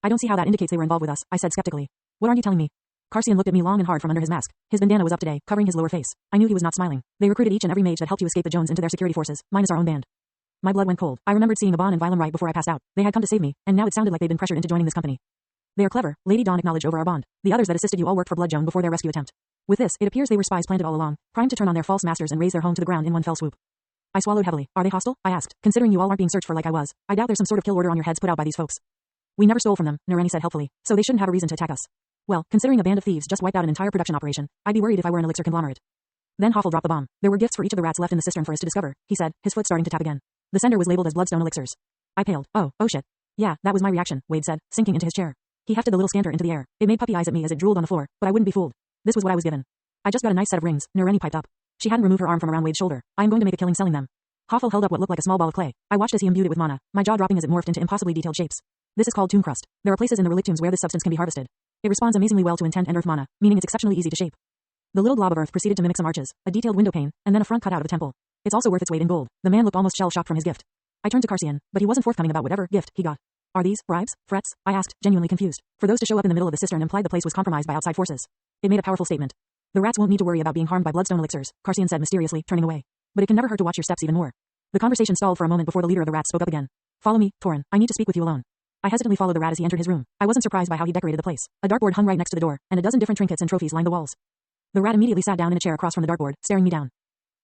I don't see how that indicates they were involved with us, I said skeptically. What aren't you telling me? Carcian looked at me long and hard from under his mask. His bandana was up today, covering his lower face. I knew he was not smiling. They recruited each and every mage that helped you escape the Jones into their security forces, minus our own band. My blood went cold. I remembered seeing Aban and Vilem right before I passed out. They had come to save me, and now it sounded like they'd been pressured into joining this company. They are clever, Lady Dawn acknowledged over our bond. The others that assisted you all worked for Blood Joan before their rescue attempt. With this, it appears they were spies planted all along, primed to turn on their false masters and raise their home to the ground in one fell swoop. I swallowed heavily. Are they hostile? I asked. Considering you all aren't being searched for like I was, I doubt there's some sort of kill order on your heads put out by these folks. We never stole from them, Nareni said helpfully, so they shouldn't have a reason to attack us. Well, considering a band of thieves just wiped out an entire production operation, I'd be worried if I were an elixir conglomerate. Then Hoffel dropped the bomb. There were gifts for each of the rats left in the cistern for us to discover, he said, his foot starting to tap again. The sender was labeled as Bloodstone Elixirs. I paled. Oh shit. Yeah, that was my reaction, Wade said, sinking into his chair. He hefted the little scanter into the air. It made puppy eyes at me as it drooled on the floor, but I wouldn't be fooled. This was what I was given. I just got a nice set of rings, Nareni piped up. She hadn't removed her arm from around Wade's shoulder. I am going to make a killing selling them. Hoffel held up what looked like a small ball of clay. I watched as he imbued it with mana, my jaw dropping as it morphed into impossibly detailed shapes. This is called tomb crust. There are places in the relic tombs where this substance can be harvested. It responds amazingly well to intent and earth mana, meaning it's exceptionally easy to shape. The little blob of earth proceeded to mimic some arches, a detailed window pane, and then a front cutout of a temple. It's also worth its weight in gold. The man looked almost shell-shocked from his gift. I turned to Carcian, but he wasn't forthcoming about whatever gift he got. Are these bribes? Threats? I asked, genuinely confused. For those to show up in the middle of the cistern implied the place was compromised by outside forces. It made a powerful statement. The rats won't need to worry about being harmed by Bloodstone Elixirs, Carcian said mysteriously, turning away. But it can never hurt to watch your steps even more. The conversation stalled for a moment before the leader of the rats spoke up again. Follow me, Torin. I need to speak with you alone. I hesitantly followed the rat as he entered his room. I wasn't surprised by how he decorated the place. A dartboard hung right next to the door, and a dozen different trinkets and trophies lined the walls. The rat immediately sat down in a chair across from the dartboard, staring me down.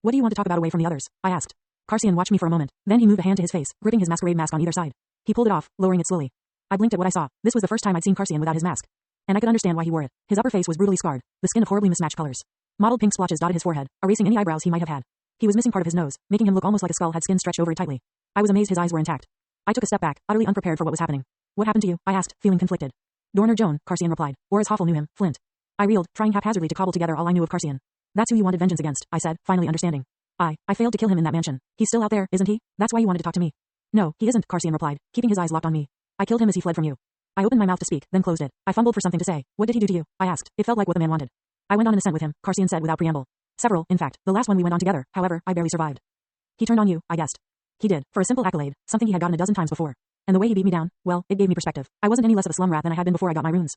What do you want to talk about away from the others? I asked. Carcian watched me for a moment. Then he moved a hand to his face, gripping his masquerade mask on either side. He pulled it off, lowering it slowly. I blinked at what I saw. This was the first time I'd seen Carcian without his mask. And I could understand why he wore it. His upper face was brutally scarred, the skin of horribly mismatched colors. Mottled pink splotches dotted his forehead, erasing any eyebrows he might have had. He was missing part of his nose, making him look almost like a skull had skin stretched over it tightly. I was amazed his eyes were intact. I took a step back, utterly unprepared for what was happening. What happened to you? I asked, feeling conflicted. Dorner Joan, Carcian replied, or as Hoffel knew him, Flint. I reeled, trying haphazardly to cobble together all I knew of Carcian. That's who you wanted vengeance against, I said, finally understanding. I failed to kill him in that mansion. He's still out there, isn't he? That's why you wanted to talk to me. No, he isn't, Carcian replied, keeping his eyes locked on me. I killed him as he fled from you. I opened my mouth to speak, then closed it. I fumbled for something to say. What did he do to you? I asked. It felt like what the man wanted. I went on an ascent with him, Carcian said without preamble. Several, in fact. The last one we went on together, however, I barely survived. He turned on you, I guessed. He did, for a simple accolade, something he had gotten a dozen times before. And the way he beat me down, well, it gave me perspective. I wasn't any less of a slum rat than I had been before I got my runes.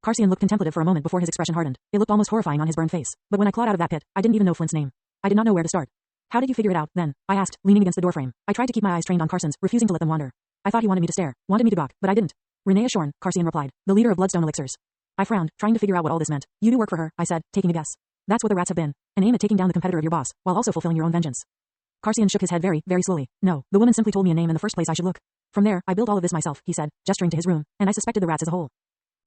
Carcian looked contemplative for a moment before his expression hardened. It looked almost horrifying on his burned face. But when I clawed out of that pit, I didn't even know Flint's name. I did not know where to start. How did you figure it out, then? I asked, leaning against the doorframe. I tried to keep my eyes trained on Carson's, refusing to let them wander. I thought he wanted me to stare, wanted me to gawk, but I didn't. Renea Shorn, Carcian replied, the leader of Bloodstone Elixirs. I frowned, trying to figure out what all this meant. You do work for her, I said, taking a guess. That's what the rats have been. An aim at taking down the competitor of your boss, while also fulfilling your own vengeance. Carcian shook his head very, very slowly. No, the woman simply told me a name in the first place I should look. From there, I built all of this myself, he said, gesturing to his room, and I suspected the rats as a whole.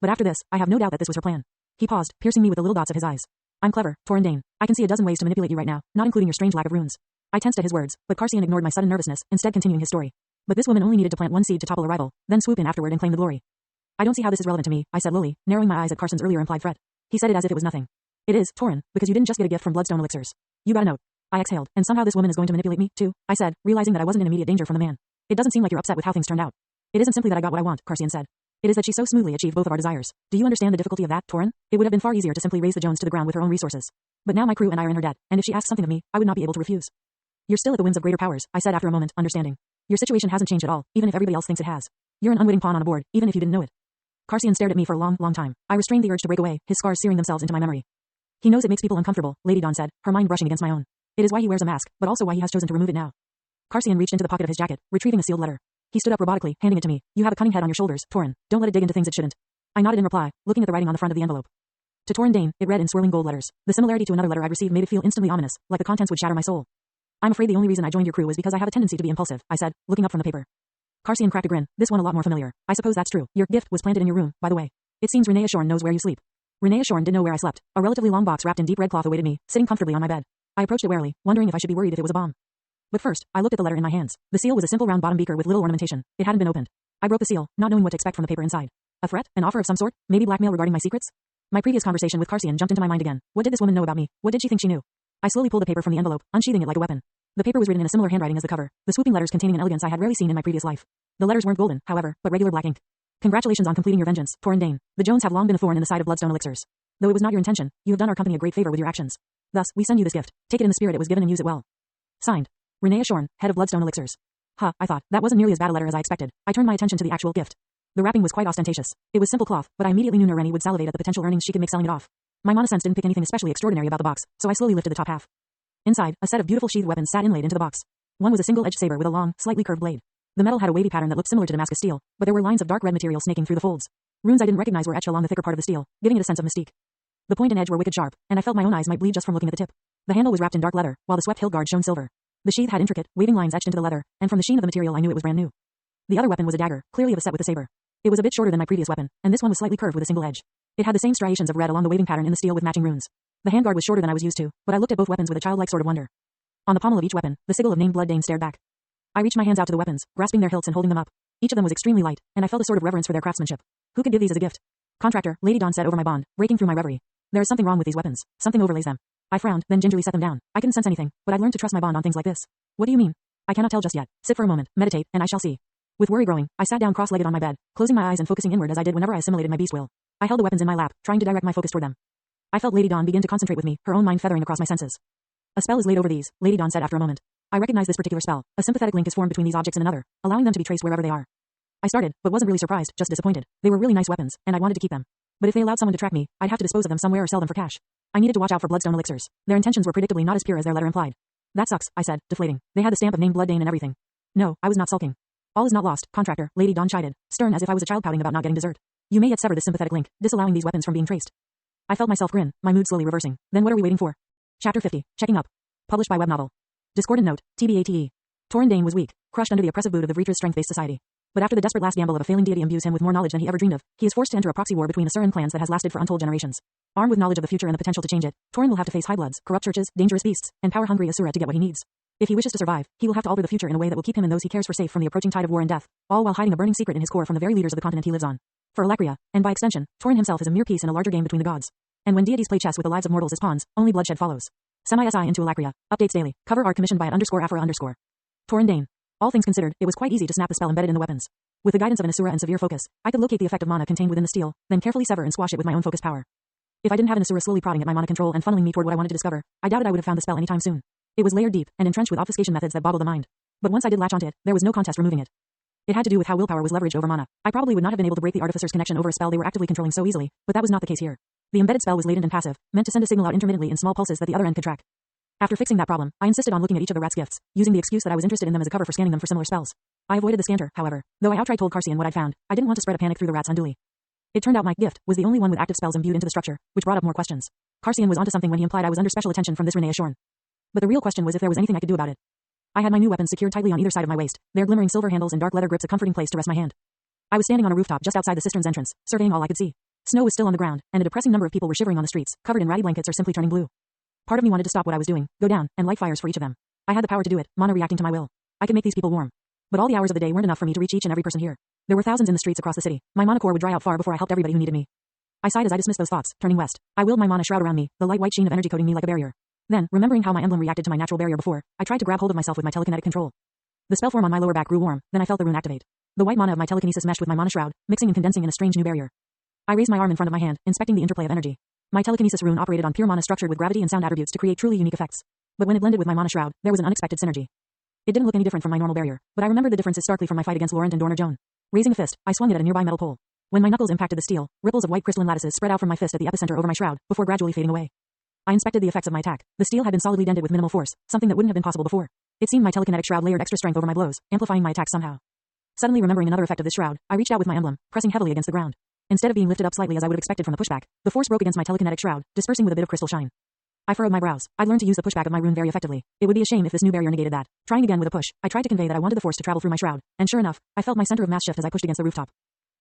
But after this, I have no doubt that this was her plan. He paused, piercing me with the little dots of his eyes. I'm clever, Torin Dane. I can see a dozen ways to manipulate you right now, not including your strange lack of runes. I tensed at his words, but Carcian ignored my sudden nervousness, instead continuing his story. But this woman only needed to plant one seed to topple a rival, then swoop in afterward and claim the glory. I don't see how this is relevant to me, I said lowly, narrowing my eyes at Carson's earlier implied threat. He said it as if it was nothing. It is, Torin, because you didn't just get a gift from Bloodstone Elixirs. You got a note. I exhaled, and somehow this woman is going to manipulate me, too, I said, realizing that I wasn't in immediate danger from the man. It doesn't seem like you're upset with how things turned out. It isn't simply that I got what I want, Carcian said. It is that she so smoothly achieved both of our desires. Do you understand the difficulty of that, Torin? It would have been far easier to simply raise the Jones to the ground with her own resources. But now my crew and I are in her debt, and if she asks something of me, I would not be able to refuse. You're still at the whims of greater powers, I said after a moment, understanding. Your situation hasn't changed at all, even if everybody else thinks it has. You're an unwitting pawn on a board, even if you didn't know it. Carcian stared at me for a long, long time. I restrained the urge to break away, his scars searing themselves into my memory. He knows it makes people uncomfortable, Lady Dawn said, her mind brushing against my own. It is why he wears a mask, but also why he has chosen to remove it now. Carcian reached into the pocket of his jacket, retrieving a sealed letter. He stood up robotically, handing it to me. You have a cunning head on your shoulders, Torin. Don't let it dig into things it shouldn't. I nodded in reply, looking at the writing on the front of the envelope. To Torin Dane, it read in swirling gold letters. The similarity to another letter I'd received made it feel instantly ominous, like the contents would shatter my soul. I'm afraid the only reason I joined your crew was because I have a tendency to be impulsive, I said, looking up from the paper. Carcian cracked a grin. This one a lot more familiar. I suppose that's true. Your gift was planted in your room, by the way. It seems Renea Shorn knows where you sleep. Renea Shorn didn't know where I slept. A relatively long box wrapped in deep red cloth awaited me, sitting comfortably on my bed. I approached it warily, wondering if I should be worried if it was a bomb. But first, I looked at the letter in my hands. The seal was a simple round bottom beaker with little ornamentation. It hadn't been opened. I broke the seal, not knowing what to expect from the paper inside. A threat? An offer of some sort? Maybe blackmail regarding my secrets? My previous conversation with Carcian jumped into my mind again. What did this woman know about me? What did she think she knew? I slowly pulled the paper from the envelope, unsheathing it like a weapon. The paper was written in a similar handwriting as the cover, the swooping letters containing an elegance I had rarely seen in my previous life. The letters weren't golden, however, but regular black ink. Congratulations on completing your vengeance, Torin Dane. The Jones have long been a thorn in the side of Bloodstone Elixirs. Though it was not your intention, you have done our company a great favor with your actions. Thus, we send you this gift. Take it in the spirit it was given and use it well. Signed, Renee Ashorn, head of Bloodstone Elixirs. I thought, that wasn't nearly as bad a letter as I expected. I turned my attention to the actual gift. The wrapping was quite ostentatious. It was simple cloth, but I immediately knew Nareni would salivate at the potential earnings she could make selling it off. My mana sense didn't pick anything especially extraordinary about the box, so I slowly lifted the top half. Inside, a set of beautiful sheathed weapons sat inlaid into the box. One was a single-edged saber with a long, slightly curved blade. The metal had a wavy pattern that looked similar to Damascus steel, but there were lines of dark red material snaking through the folds. Runes I didn't recognize were etched along the thicker part of the steel, giving it a sense of mystique. The point and edge were wicked sharp, and I felt my own eyes might bleed just from looking at the tip. The handle was wrapped in dark leather, while the swept hilt guard shone silver. The sheath had intricate, waving lines etched into the leather, and from the sheen of the material I knew it was brand new. The other weapon was a dagger, clearly of a set with the saber. It was a bit shorter than my previous weapon, and this one was slightly curved with a single edge. It had the same striations of red along the waving pattern in the steel with matching runes. The handguard was shorter than I was used to, but I looked at both weapons with a childlike sort of wonder. On the pommel of each weapon, the sigil of named Blood Dane stared back. I reached my hands out to the weapons, grasping their hilts and holding them up. Each of them was extremely light, and I felt a sort of reverence for their craftsmanship. Who could give these as a gift? Contractor, Lady Dawn said over my bond, breaking through my reverie. There is something wrong with these weapons. Something overlays them. I frowned, then gingerly set them down. I couldn't sense anything, but I'd learned to trust my bond on things like this. What do you mean? I cannot tell just yet. Sit for a moment, meditate, and I shall see. With worry growing, I sat down cross-legged on my bed, closing my eyes and focusing inward as I did whenever I assimilated my beast will. I held the weapons in my lap, trying to direct my focus toward them. I felt Lady Dawn begin to concentrate with me, her own mind feathering across my senses. A spell is laid over these, Lady Dawn said after a moment. I recognize this particular spell. A sympathetic link is formed between these objects and another, allowing them to be traced wherever they are. I started, but wasn't really surprised, just disappointed. They were really nice weapons, and I wanted to keep them. But if they allowed someone to track me, I'd have to dispose of them somewhere or sell them for cash. I needed to watch out for Bloodstone Elixirs. Their intentions were predictably not as pure as their letter implied. That sucks, I said, deflating. They had the stamp of named Blood Dane and everything. No, I was not sulking. All is not lost, contractor, Lady Dawn chided, stern as if I was a child pouting about not getting dessert. You may yet sever this sympathetic link, disallowing these weapons from being traced. I felt myself grin, my mood slowly reversing. Then what are we waiting for? Chapter 50, Checking Up. Published by Web Novel. Discordant note, TBATE. Torin Dane was weak, crushed under the oppressive boot of the Vreetra's strength-based society. But after the desperate last gamble of a failing deity imbues him with more knowledge than he ever dreamed of, he is forced to enter a proxy war between Asuran clans that has lasted for untold generations. Armed with knowledge of the future and the potential to change it, Torin will have to face high bloods, corrupt churches, dangerous beasts, and power-hungry Asura to get what he needs. If he wishes to survive, he will have to alter the future in a way that will keep him and those he cares for safe from the approaching tide of war and death, all while hiding a burning secret in his core from the very leaders of the continent he lives on. For Alakria, and by extension, Torin himself is a mere piece in a larger game between the gods. And when deities play chess with the lives of mortals as pawns, only bloodshed follows. Semi-SI into Alakria. Updates daily. Cover art commissioned by @Afra_. Torin Dane. All things considered, it was quite easy to snap the spell embedded in the weapons. With the guidance of an Asura and severe focus, I could locate the effect of mana contained within the steel, then carefully sever and squash it with my own focus power. If I didn't have an Asura slowly prodding at my mana control and funneling me toward what I wanted to discover, I doubted I would have found the spell anytime soon. It was layered deep, and entrenched with obfuscation methods that boggled the mind. But once I did latch onto it, there was no contest removing it. It had to do with how willpower was leveraged over mana. I probably would not have been able to break the Artificer's connection over a spell they were actively controlling so easily, but that was not the case here. The embedded spell was latent and passive, meant to send a signal out intermittently in small pulses that the other end could track. After fixing that problem, I insisted on looking at each of the rat's gifts, using the excuse that I was interested in them as a cover for scanning them for similar spells. I avoided the scanner, however, though I outright told Carcian what I'd found. I didn't want to spread a panic through the rats unduly. It turned out my gift was the only one with active spells imbued into the structure, which brought up more questions. Carcian was onto something when he implied I was under special attention from this Renee Ashorn. But the real question was if there was anything I could do about it. I had my new weapons secured tightly on either side of my waist, their glimmering silver handles and dark leather grips a comforting place to rest my hand. I was standing on a rooftop just outside the cistern's entrance, surveying all I could see. Snow was still on the ground, and a depressing number of people were shivering on the streets, covered in ratty blankets or simply turning blue. Part of me wanted to stop what I was doing, go down, and light fires for each of them. I had the power to do it, mana reacting to my will. I could make these people warm. But all the hours of the day weren't enough for me to reach each and every person here. There were thousands in the streets across the city. My mana core would dry out far before I helped everybody who needed me. I sighed as I dismissed those thoughts, turning west. I willed my mana shroud around me, the light white sheen of energy coating me like a barrier. Then, remembering how my emblem reacted to my natural barrier before, I tried to grab hold of myself with my telekinetic control. The spell form on my lower back grew warm, then I felt the rune activate. The white mana of my telekinesis meshed with my mana shroud, mixing and condensing in a strange new barrier. I raised my arm in front of my hand, inspecting the interplay of energy. My telekinesis rune operated on pure mana structured with gravity and sound attributes to create truly unique effects. But when it blended with my mana shroud, there was an unexpected synergy. It didn't look any different from my normal barrier, but I remembered the differences starkly from my fight against Laurent and Dorner Joan. Raising a fist, I swung it at a nearby metal pole. When my knuckles impacted the steel, ripples of white crystalline lattices spread out from my fist at the epicenter over my shroud, before gradually fading away. I inspected the effects of my attack. The steel had been solidly dented with minimal force, something that wouldn't have been possible before. It seemed my telekinetic shroud layered extra strength over my blows, amplifying my attacks somehow. Suddenly remembering another effect of this shroud, I reached out with my emblem, pressing heavily against the ground. Instead of being lifted up slightly as I would have expected from the pushback, the force broke against my telekinetic shroud, dispersing with a bit of crystal shine. I furrowed my brows. I'd learned to use the pushback of my rune very effectively. It would be a shame if this new barrier negated that. Trying again with a push, I tried to convey that I wanted the force to travel through my shroud, and sure enough, I felt my center of mass shift as I pushed against the rooftop.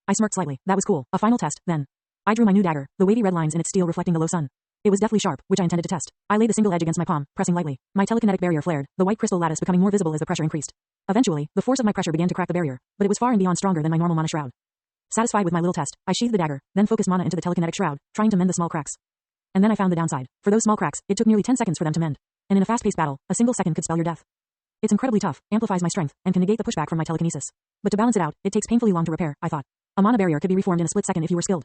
I smirked slightly. That was cool. A final test, then. I drew my new dagger, the wavy red lines in its steel reflecting the low sun. It was deathly sharp, which I intended to test. I laid the single edge against my palm, pressing lightly. My telekinetic barrier flared, the white crystal lattice becoming more visible as the pressure increased. Eventually, the force of my pressure began to crack the barrier, but it was far and beyond stronger than my normal mana shroud. Satisfied with my little test, I sheathed the dagger, then focused mana into the telekinetic shroud, trying to mend the small cracks. And then I found the downside. For those small cracks, it took nearly 10 seconds for them to mend. And in a fast-paced battle, a single second could spell your death. It's incredibly tough, amplifies my strength, and can negate the pushback from my telekinesis. But to balance it out, it takes painfully long to repair, I thought. A mana barrier could be reformed in a split second if you were skilled.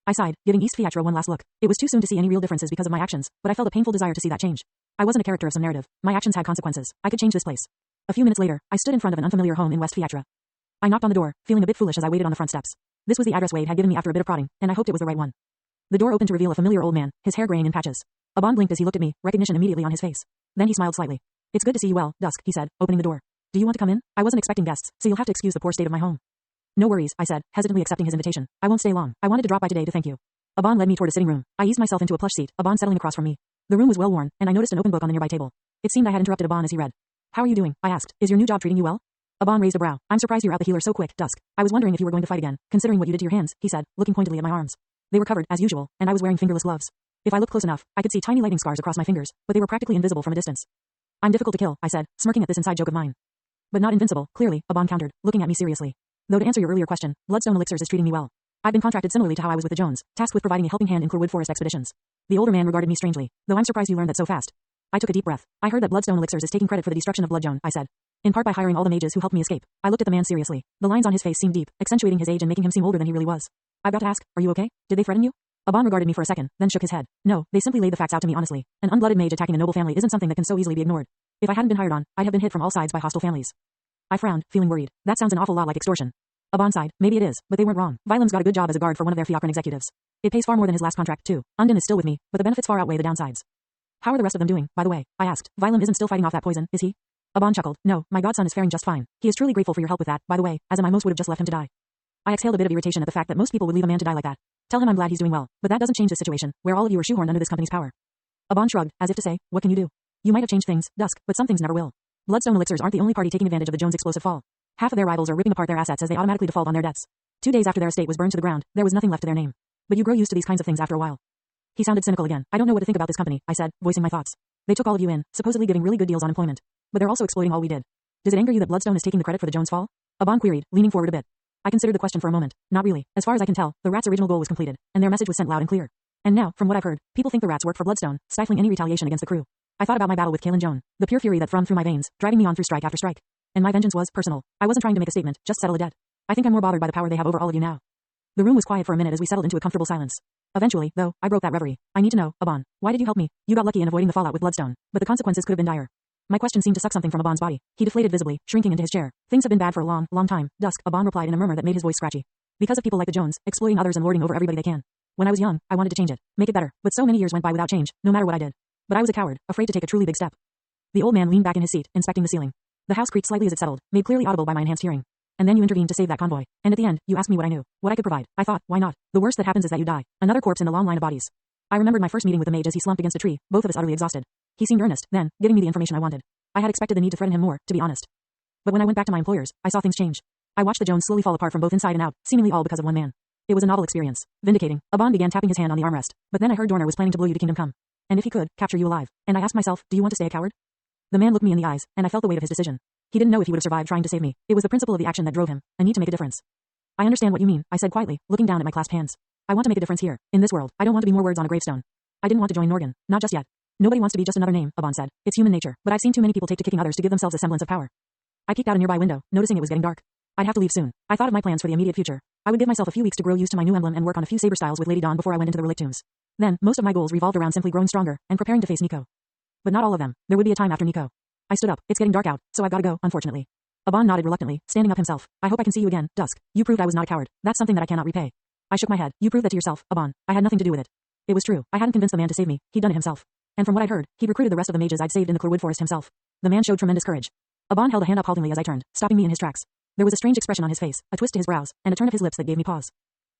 I sighed, giving East Fiatra one last look. It was too soon to see any real differences because of my actions, but I felt a painful desire to see that change. I wasn't a character of some narrative. My actions had consequences. I could change this place. A few minutes later, I stood in front of an unfamiliar home in West Fiatra. I knocked on the door, feeling a bit foolish as I waited on the front steps. This was the address Wade had given me after a bit of prodding, and I hoped it was the right one. The door opened to reveal a familiar old man, his hair graying in patches. Aban blinked as he looked at me, recognition immediately on his face. Then he smiled slightly. It's good to see you well, Dusk, he said, opening the door. Do you want to come in? I wasn't expecting guests, so you'll have to excuse the poor state of my home. No worries, I said, hesitantly accepting his invitation. I won't stay long. I wanted to drop by today to thank you. Aban led me toward a sitting room. I eased myself into a plush seat, Aban settling across from me. The room was well worn, and I noticed an open book on the nearby table. It seemed I had interrupted Aban as he read. How are you doing? I asked. Is your new job treating you well? Aban raised a brow. I'm surprised you're out the healer so quick, Dusk. I was wondering if you were going to fight again, considering what you did to your hands, he said, looking pointedly at my arms. They were covered, as usual, and I was wearing fingerless gloves. If I looked close enough, I could see tiny lightning scars across my fingers, but they were practically invisible from a distance. I'm difficult to kill, I said, smirking at this inside joke of mine. But not invincible, clearly, Aban countered, looking at me seriously. Though to answer your earlier question, Bloodstone Elixirs is treating me well. I've been contracted similarly to how I was with the Jones, tasked with providing a helping hand in Clearwood Forest expeditions. The older man regarded me strangely, though I'm surprised you learned that so fast. I took a deep breath. I heard that Bloodstone Elixirs is taking credit for the destruction of Bloodstone, I said. In part by hiring all the mages who helped me escape. I looked at the man seriously. The lines on his face seemed deep, accentuating his age and making him seem older than he really was. I've got to ask, are you okay? Did they threaten you? Aban regarded me for a second, then shook his head. No, they simply laid the facts out to me honestly. An unblooded mage attacking a noble family isn't something that can so easily be ignored. If I hadn't been hired on, I'd have been hit from all sides by hostile families. I frowned, feeling worried. That sounds an awful lot like extortion. Aban sighed. Maybe it is, but they weren't wrong. Vilem's got a good job as a guard for one of their Fiacran executives. It pays far more than his last contract, too. Undin is still with me, but the benefits far outweigh the downsides. How are the rest of them doing, by the way? I asked. Vilem isn't still fighting off that poison, is he? Aban chuckled. No, my godson is faring just fine. He is truly grateful for your help with that, by the way, as I most would have just left him to die. I exhaled a bit of irritation at the fact that most people would leave a man to die like that. Tell him I'm glad he's doing well, but that doesn't change the situation, where all of you are shoehorned under this company's power. Aban shrugged, as if to say, what can you do? You might have changed things, Dusk, but some things never will. Bloodstone Elixirs aren't the only party taking advantage of the Jones' explosive fall. Half of their rivals are ripping apart their assets as they automatically default on their debts. 2 days after their estate was burned to the ground, there was nothing left to their name. But you grow used to these kinds of things after a while. He sounded cynical again. I don't know what to think about this company, I said, voicing my thoughts. They took all of you in, supposedly giving really good deals on employment. But they're also exploiting all we did. Does it anger you that Bloodstone is taking the credit for the Jones fall? Aban queried, leaning forward a bit. I considered the question for a moment. Not really. As far as I can tell, the Rats' original goal was completed, and their message was sent loud and clear. And now, from what I've heard, people think the Rats work for Bloodstone, stifling any retaliation against the crew. I thought about my battle with Kaelin Joan, the pure fury that thrummed through my veins, driving me on through strike after strike. And my vengeance was personal. I wasn't trying to make a statement, just settle a debt. I think I'm more bothered by the power they have over all of you now. The room was quiet for a minute as we settled into a comfortable silence. Eventually, though, I broke that reverie. I need to know, Aban, why did you help me? You got lucky in avoiding the fallout with Bloodstone, but the consequences could have been dire. My question seemed to suck something from Aban's body. He deflated visibly, shrinking into his chair. Things have been bad for a long, long time. Dusk, Aban replied in a murmur that made his voice scratchy. Because of people like the Jones, exploiting others and lording over everybody they can. When I was young, I wanted to change it, make it better, but so many years went by without change, no matter what I did. But I was a coward, afraid to take a truly big step. The old man leaned back in his seat, inspecting the ceiling. The house creaked slightly as it settled, made clearly audible by my enhanced hearing. And then you intervened to save that convoy. And at the end, you asked me what I knew, what I could provide. I thought, why not? The worst that happens is that you die. Another corpse in the long line of bodies. I remembered my first meeting with the mage as he slumped against a tree, both of us utterly exhausted. He seemed earnest, then, giving me the information I wanted. I had expected the need to threaten him more, to be honest. But when I went back to my employers, I saw things change. I watched the Jones slowly fall apart from both inside and out, seemingly all because of one man. It was a novel experience. Vindicating. Aban began tapping his hand on the armrest, but then I heard Dorner was planning to blow you to kingdom come. And if he could, capture you alive. And I asked myself, do you want to stay a coward? The man looked me in the eyes, and I felt the weight of his decision. He didn't know if he would have survived trying to save me. It was the principle of the action that drove him, a need to make a difference. I understand what you mean, I said quietly, looking down at my clasped hands. I want to make a difference here, in this world. I don't want to be more words on a gravestone. I didn't want to join Norgan, not just yet. Nobody wants to be just another name, Aban said. It's human nature, but I've seen too many people take to kicking others to give themselves a semblance of power. I peeked out a nearby window, noticing it was getting dark. I'd have to leave soon. I thought of my plans for the immediate future. I would give myself a few weeks to grow used to my new emblem and work on a few saber styles with Lady Dawn before I went into the relic tombs. Then, most of my goals revolved around simply growing stronger and preparing to face Nico. But not all of them. There would be a time after Nico. I stood up. It's getting dark out, so I've got to go, unfortunately. Aban nodded reluctantly, standing up himself. I hope I can see you again, Dusk. You proved I was not a coward. That's something that I cannot repay. I shook my head. You proved that to yourself, Aban. I had nothing to do with it. It was true. I hadn't convinced the man to save me. He'd done it himself. And from what I'd heard, he'd recruited the rest of the mages I'd saved in the Clearwood Forest himself. The man showed tremendous courage. Aban held a hand up haltingly as I turned, stopping me in his tracks. There was a strange expression on his face, a twist to his brows, and a turn of his lips that gave me pause.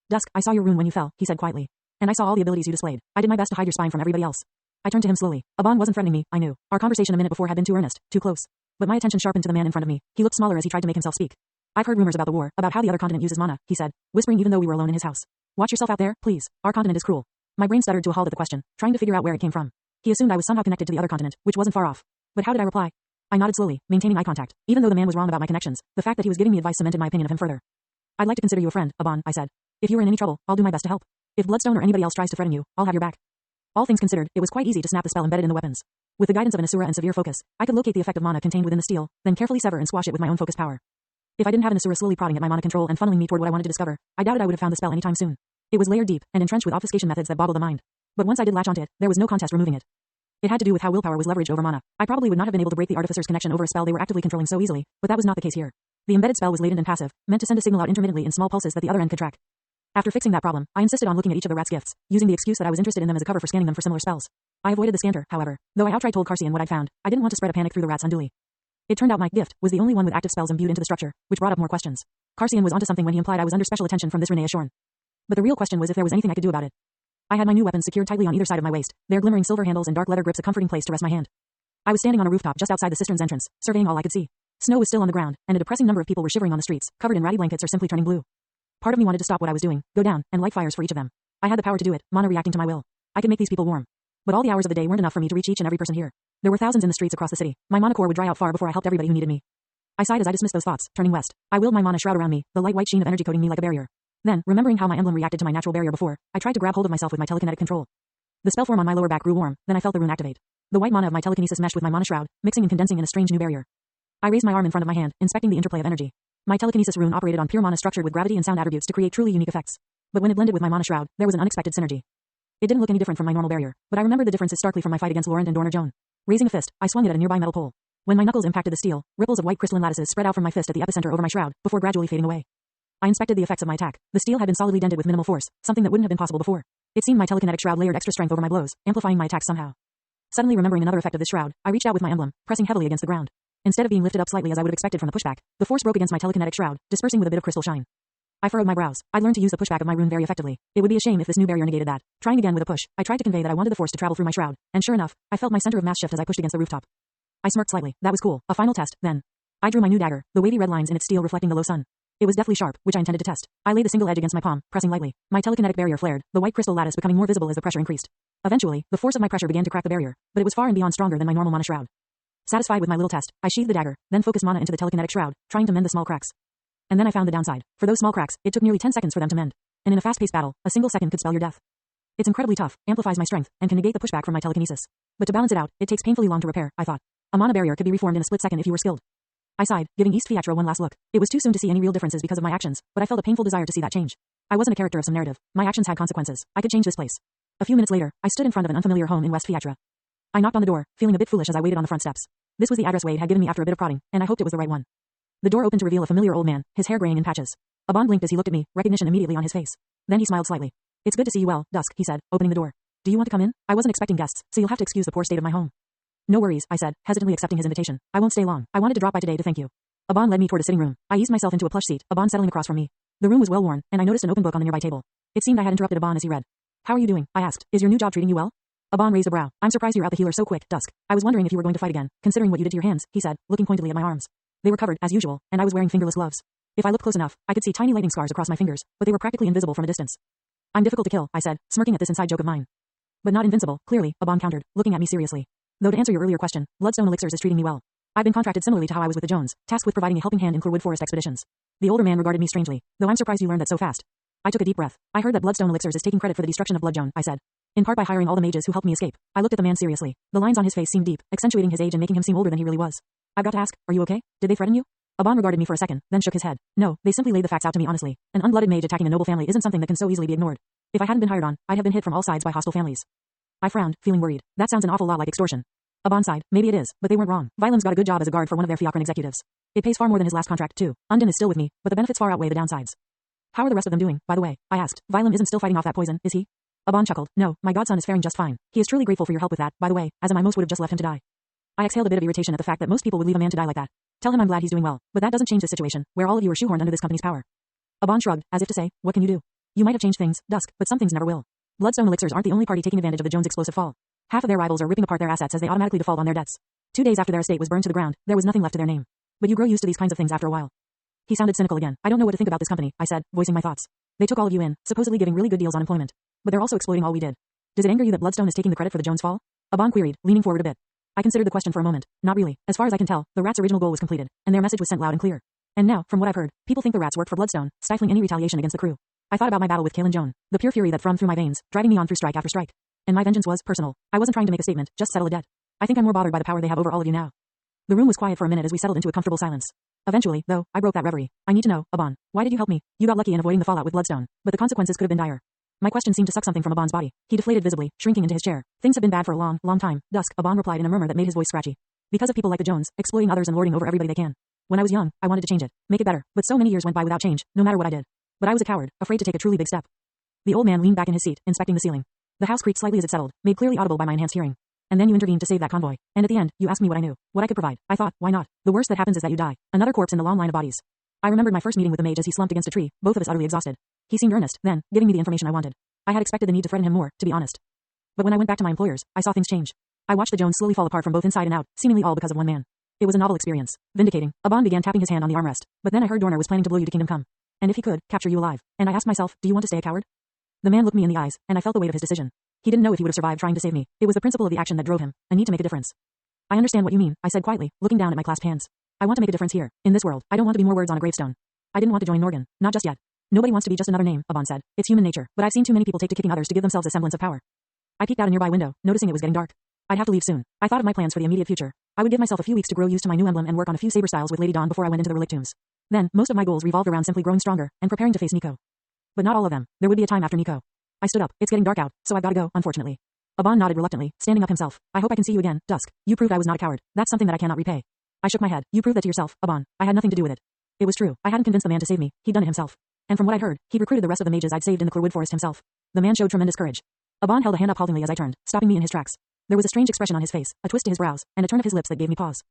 Dusk, I saw your wound when you fell, he said quietly. And I saw all the abilities you displayed. I did my best to hide your spine from everybody else. I turned to him slowly. Aban wasn't threatening me, I knew. Our conversation a minute before had been too earnest, too close. But my attention sharpened to the man in front of me. He looked smaller as he tried to make himself speak. I've heard rumors about the war, about how the other continent uses mana, he said, whispering even though we were alone in his house. Watch yourself out there, please. Our continent is cruel. My brain stuttered to a halt at the question, trying to figure out where it came from. He assumed I was somehow connected to the other continent, which wasn't far off. But how did I reply? I nodded slowly, maintaining eye contact. Even though the man was wrong about my connections, the fact that he was giving me advice cemented my opinion of him further. I'd like to consider you a friend, Aban, I said. If you are in any trouble, I'll do my best to help. If Bloodstone or anybody else tries to threaten you, I'll have your back. All things considered, it was quite easy to snap the spell embedded in the weapons. With the guidance of an Asura and severe focus, I could locate the effect of mana contained within the steel, then carefully sever and squash it with my own focus power. If I didn't have an Asura slowly prodding at my mana control and funneling me toward what I wanted to discover, I doubted I would have found the spell anytime soon. It was layered deep and entrenched with obfuscation methods that boggle the mind. But once I did latch onto it, there was no contest removing it. It had to do with how willpower was leveraged over mana. I probably would not have been able to break the Artificer's connection over a spell they were actively controlling so easily, but that was not the case here. The embedded spell was latent and passive, meant to send a signal out intermittently in small pulses that the other end could track. After fixing that problem, I insisted on looking at each of the rat's gifts, using the excuse that I was interested in them as a cover for scanning them for similar spells. I avoided the scanner, however, though I outright told Carcian what I'd found. I didn't want to spread a panic through the rats unduly. It turned out my gift was the only one with active spells imbued into the structure, which brought up more questions. Carcian was onto something when he implied I was under special attention from this Renee Ashorn. But the real question was if there was anything I could do about it. I had my new weapons secured tightly on either side of my waist, their glimmering silver handles and dark leather grips a comforting place to rest my hand. I was standing on a rooftop just outside the cistern's entrance, surveying all I could see. Snow was still on the ground, and a depressing number of people were shivering on the streets, covered in ratty blankets or simply turning blue. Part of me wanted to stop what I was doing, go down, and light fires for each of them. I had the power to do it, mana reacting to my will. I could make these people warm. But all the hours of the day weren't enough for me to reach each and every person here. There were thousands in the streets across the city. My mana core would dry out far before I helped everybody who needed me. I sighed as I dismissed those thoughts, turning west. I willed my mana shroud around me, the light white sheen of energy coating me like a barrier. Then, remembering how my emblem reacted to my natural barrier before, I tried to grab hold of myself with my telekinetic control. The spell form on my lower back grew warm, then I felt the rune activate. The white mana of my telekinesis meshed with my mana shroud, mixing and condensing in a strange new barrier. I raised my arm in front of my hand, inspecting the interplay of energy. My telekinesis rune operated on pure mana structured with gravity and sound attributes to create truly unique effects. But when it blended with my mana shroud, there was an unexpected synergy. It didn't look any different from my normal barrier, but I remembered the differences starkly from my fight against Laurent and Dorner Joan. Raising a fist, I swung it at a nearby metal pole. When my knuckles impacted the steel, ripples of white crystalline lattices spread out from my fist at the epicenter over my shroud, before gradually fading away. I inspected the effects of my attack. The steel had been solidly dented with minimal force, something that wouldn't have been possible before. It seemed my telekinetic shroud layered extra strength over my blows, amplifying my attacks somehow. Suddenly remembering another effect of this shroud, I reached out with my emblem, pressing heavily against the ground. Instead of being lifted up slightly as I would have expected from the pushback, the force broke against my telekinetic shroud, dispersing with a bit of crystal shine. I furrowed my brows. I'd learned to use the pushback of my rune very effectively. It would be a shame if this new barrier negated that. Trying again with a push, I tried to convey that I wanted the force to travel through my shroud, and sure enough, I felt my center of mass shift as I pushed against the rooftop. I smirked slightly. That was cool. A final test, then. I drew my new dagger, the wavy red lines in its steel reflecting the low sun. It was deathly sharp, which I intended to test. I laid the single edge against my palm, pressing lightly. My telekinetic barrier flared, the white crystal lattice becoming more visible as the pressure increased. Eventually, the force of my pressure began to crack the barrier, but it was far and beyond stronger than my normal mana shroud. Satisfied with my little test, I sheathed the dagger, then focused mana into the telekinetic shroud, trying to mend the small cracks. And then I found the downside. For those small cracks, it took nearly 10 seconds for them to mend. And in a fast-paced battle, a single second could spell your death. It's incredibly tough, amplifies my strength, and can negate the pushback from my telekinesis. But to balance it out, it takes painfully long to repair, I thought. A mana barrier could be reformed in a split second if you were skilled. I sighed, giving East Fiatra one last look. It was too soon to see any real differences because of my actions, but I felt a painful desire to see that change. I wasn't a character of some narrative. My actions had consequences. I could change this place. A few minutes later, I stood in front of an unfamiliar home in West Fiatra. I knocked on the door, feeling a bit foolish as I waited on the front steps. This was the address Wade had given me after a bit of prodding, and I hoped it was the right one. The door opened to reveal a familiar old man, his hair graying in patches. Aban blinked as he looked at me, recognition immediately on his face. Then he smiled slightly. It's good to see you well, Dusk, he said, opening the door. Do you want to come in? I wasn't expecting guests, so you'll have to excuse the poor state of my home. No worries, I said, hesitantly accepting his invitation. I won't stay long. I wanted to drop by today to thank you. Aban led me toward a sitting room. I eased myself into a plush seat, Aban settling across from me. The room was well worn, and I noticed an open book on the nearby table. It seemed I had interrupted Aban as he read. How are you doing? I asked. Is your new job treating you well? Aban raised a brow. I'm surprised you're out the healer so quick, Dusk. I was wondering if you were going to fight again, considering what you did to your hands, he said, looking pointedly at my arms. They were covered, as usual, and I was wearing fingerless gloves. If I looked close enough, I could see tiny lightning scars across my fingers, but they were practically invisible from a distance. I'm difficult to kill, I said, smirking at this inside joke of mine. But not invincible, clearly, Aban countered, looking at me seriously. Though to answer your earlier question, Bloodstone Elixirs is treating me well. I've been contracted similarly to how I was with the Jones, tasked with providing a helping hand in Clearwood Forest expeditions. The older man regarded me strangely, though I'm surprised you learned that so fast. I took a deep breath. I heard that Bloodstone Elixirs is taking credit for the destruction of Bloodjohn, I said. In part by hiring all the mages who helped me escape. I looked at the man seriously. The lines on his face seemed deep, accentuating his age and making him seem older than he really was. I've got to ask, are you okay? Did they threaten you? Aban regarded me for a second, then shook his head. No, they simply laid the facts out to me honestly. An unblooded mage attacking a noble family isn't something that can so easily be ignored. If I hadn't been hired on, I'd have been hit from all sides by hostile families. I frowned, feeling worried. That sounds an awful lot like extortion. Aban sighed. Maybe it is, but they weren't wrong. Vilem's got a good job as a guard for one of their Fiacran executives. It pays far more than his last contract, too. Undin is still with me, but the benefits far outweigh the downsides. How are the rest of them doing, by the way? I asked. Vilem isn't still fighting off that poison, is he? Aban chuckled. No, my godson is faring just fine. He is truly grateful for your help with that, by the way, as I most would have just left him to die. I exhaled a bit of irritation at the fact that most people would leave a man to die like that. Tell him I'm glad he's doing well, but that doesn't change the situation, where all of you are shoehorned under this company's power. Aban shrugged, as if to say, what can you do? You might have changed things, Dusk, but some things never will. Bloodstone Elixirs aren't the only party taking advantage of the Jones' explosive fall. Half of their rivals are ripping apart their assets as they automatically default on their debts. 2 days after their estate was burned to the ground, there was nothing left to their name. But you grow used to these kinds of things after a while. He sounded cynical again. I don't know what to think about this company, I said, voicing my thoughts. They took all of you in, supposedly giving really good deals on employment. But they're also exploiting all we did. Does it anger you that Bloodstone is taking the credit for the Jones fall? Aban queried, leaning forward a bit. I considered the question for a moment. Not really. As far as I can tell, the Rat's original goal was completed, and their message was sent loud and clear. And now, from what I've heard, people think the rats worked for Bloodstone, stifling any retaliation against the crew. I thought about my battle with Kale and Joan, the pure fury that thrummed through my veins, driving me on through strike after strike. And my vengeance was personal. I wasn't trying to make a statement, just settle a debt. I think I'm more bothered by the power they have over all of you now. The room was quiet for a minute as we settled into a comfortable silence. Eventually, though, I broke that reverie. I need to know, Aban, why did you help me? You got lucky in avoiding the fallout with Bloodstone, but the consequences could have been dire. My question seemed to suck something from Aban's body. He deflated visibly, shrinking into his chair. Things have been bad for a long, long time. Dusk, Aban replied in a murmur that made his voice scratchy. Because of people like the Jones, exploiting others and lording over everybody they can. When I was young, I wanted to change it, make it better, but so many years went by without change, no matter what I did. But I was a coward, afraid to take a truly big step. The old man leaned back in his seat, inspecting the ceiling. The house creaked slightly as it settled, made clearly audible by my enhanced hearing. And then you intervened to save that convoy. And at the end, you asked me what I knew, what I could provide. I thought, why not? The worst that happens is that you die. Another corpse in the long line of bodies. I remembered my first meeting with the mage as he slumped against a tree, both of us utterly exhausted. He seemed earnest, then, giving me the information I wanted. I had expected the need to threaten him more, to be honest. But when I went back to my employers, I saw things change. I watched the Jones slowly fall apart from both inside and out, seemingly all because of one man. It was a novel experience. Vindicating. Aban began tapping his hand on the armrest, but then I heard Dorner was planning to blow you to Kingdom Come. And if he could, capture you alive. And I asked myself, do you want to stay a coward? The man looked me in the eyes, and I felt the weight of his decision. He didn't know if he would have survived trying to save me. It was the principle of the action that drove him, a need to make a difference. I understand what you mean, I said quietly, looking down at my clasped hands. I want to make a difference here, in this world. I don't want to be more words on a gravestone. I didn't want to join Norgan, not just yet. Nobody wants to be just another name, Aban said. It's human nature, but I've seen too many people take to kicking others to give themselves a semblance of power. I peeked out a nearby window, noticing it was getting dark. I'd have to leave soon. I thought of my plans for the immediate future. I would give myself a few weeks to grow used to my new emblem and work on a few saber styles with Lady Dawn before I went into the relic tombs. Then, most of my goals revolved around simply growing stronger and preparing to face Nico. But not all of them. There would be a time after Nico. I stood up. It's getting dark out, so I've got to go, unfortunately. Aban nodded reluctantly, standing up himself. I hope I can see you again, Dusk. You proved I was not a coward. That's something that I cannot repay. I shook my head. You proved that to yourself, Aban. I had nothing to do with it. It was true. I hadn't convinced the man to save me. He'd done it himself. And from what I'd heard, he'd recruited the rest of the mages I'd saved in the Clearwood Forest himself. The man showed tremendous courage. Aban held a hand up haltingly as I turned, stopping me in his tracks. There was a strange expression on his face, a twist to his brows, and a turn of his lips that gave me pause.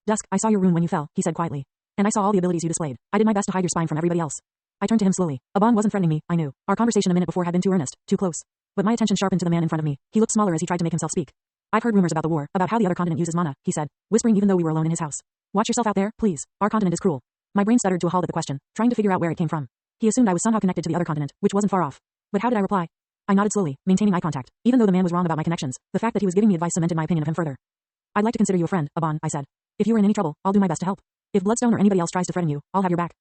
Dusk, I saw your wound when you fell, he said quietly. And I saw all the abilities you displayed. I did my best to hide your spine from everybody else. I turned to him slowly. Aban wasn't threatening me, I knew. Our conversation a minute before had been too earnest, too close. But my attention sharpened to the man in front of me. He looked smaller as he tried to make himself speak. I've heard rumors about the war, about how the other continent uses mana, he said, whispering even though we were alone in his house. Watch yourself out there, please. Our continent is cruel. My brain stuttered to a halt at the question, trying to figure out where it came from. He assumed I was somehow connected to the other continent, which wasn't far off. But how did I reply? I nodded slowly, maintaining eye contact. Even though the man was wrong about my connections, the fact that he was giving me advice cemented my opinion of him further. I'd like to consider you a friend, Aban, I said. If you are in any trouble, I'll do my best to help. If Bloodstone or anybody else tries to threaten you, I'll have your back.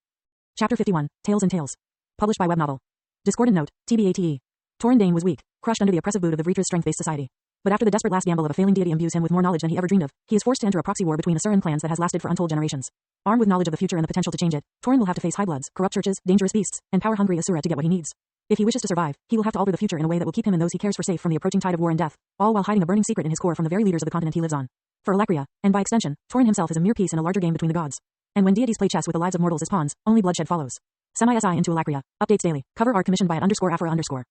Chapter 51, Tales and Tales. Published by Web Novel. Discordant note, TBATE. Torrin Dane was weak, crushed under the oppressive boot of the Vreetra's strength-based society. But after the desperate last gamble of a failing deity imbues him with more knowledge than he ever dreamed of, he is forced to enter a proxy war between Asuran clans that has lasted for untold generations. Armed with knowledge of the future and the potential to change it, Torrin will have to face high bloods, corrupt churches, dangerous beasts, and power-hungry Asura to get what he needs. If he wishes to survive, he will have to alter the future in a way that will keep him and those he cares for safe from the approaching tide of war and death, all while hiding a burning secret in his core from the very leaders of the continent he lives on. For Alakria, and by extension, Torrin himself is a mere piece in a larger game between the gods. And when deities play chess with the lives of mortals as pawns, only bloodshed follows. Semi-SI into Alakria. Updates daily. Cover art commissioned by @Afra_.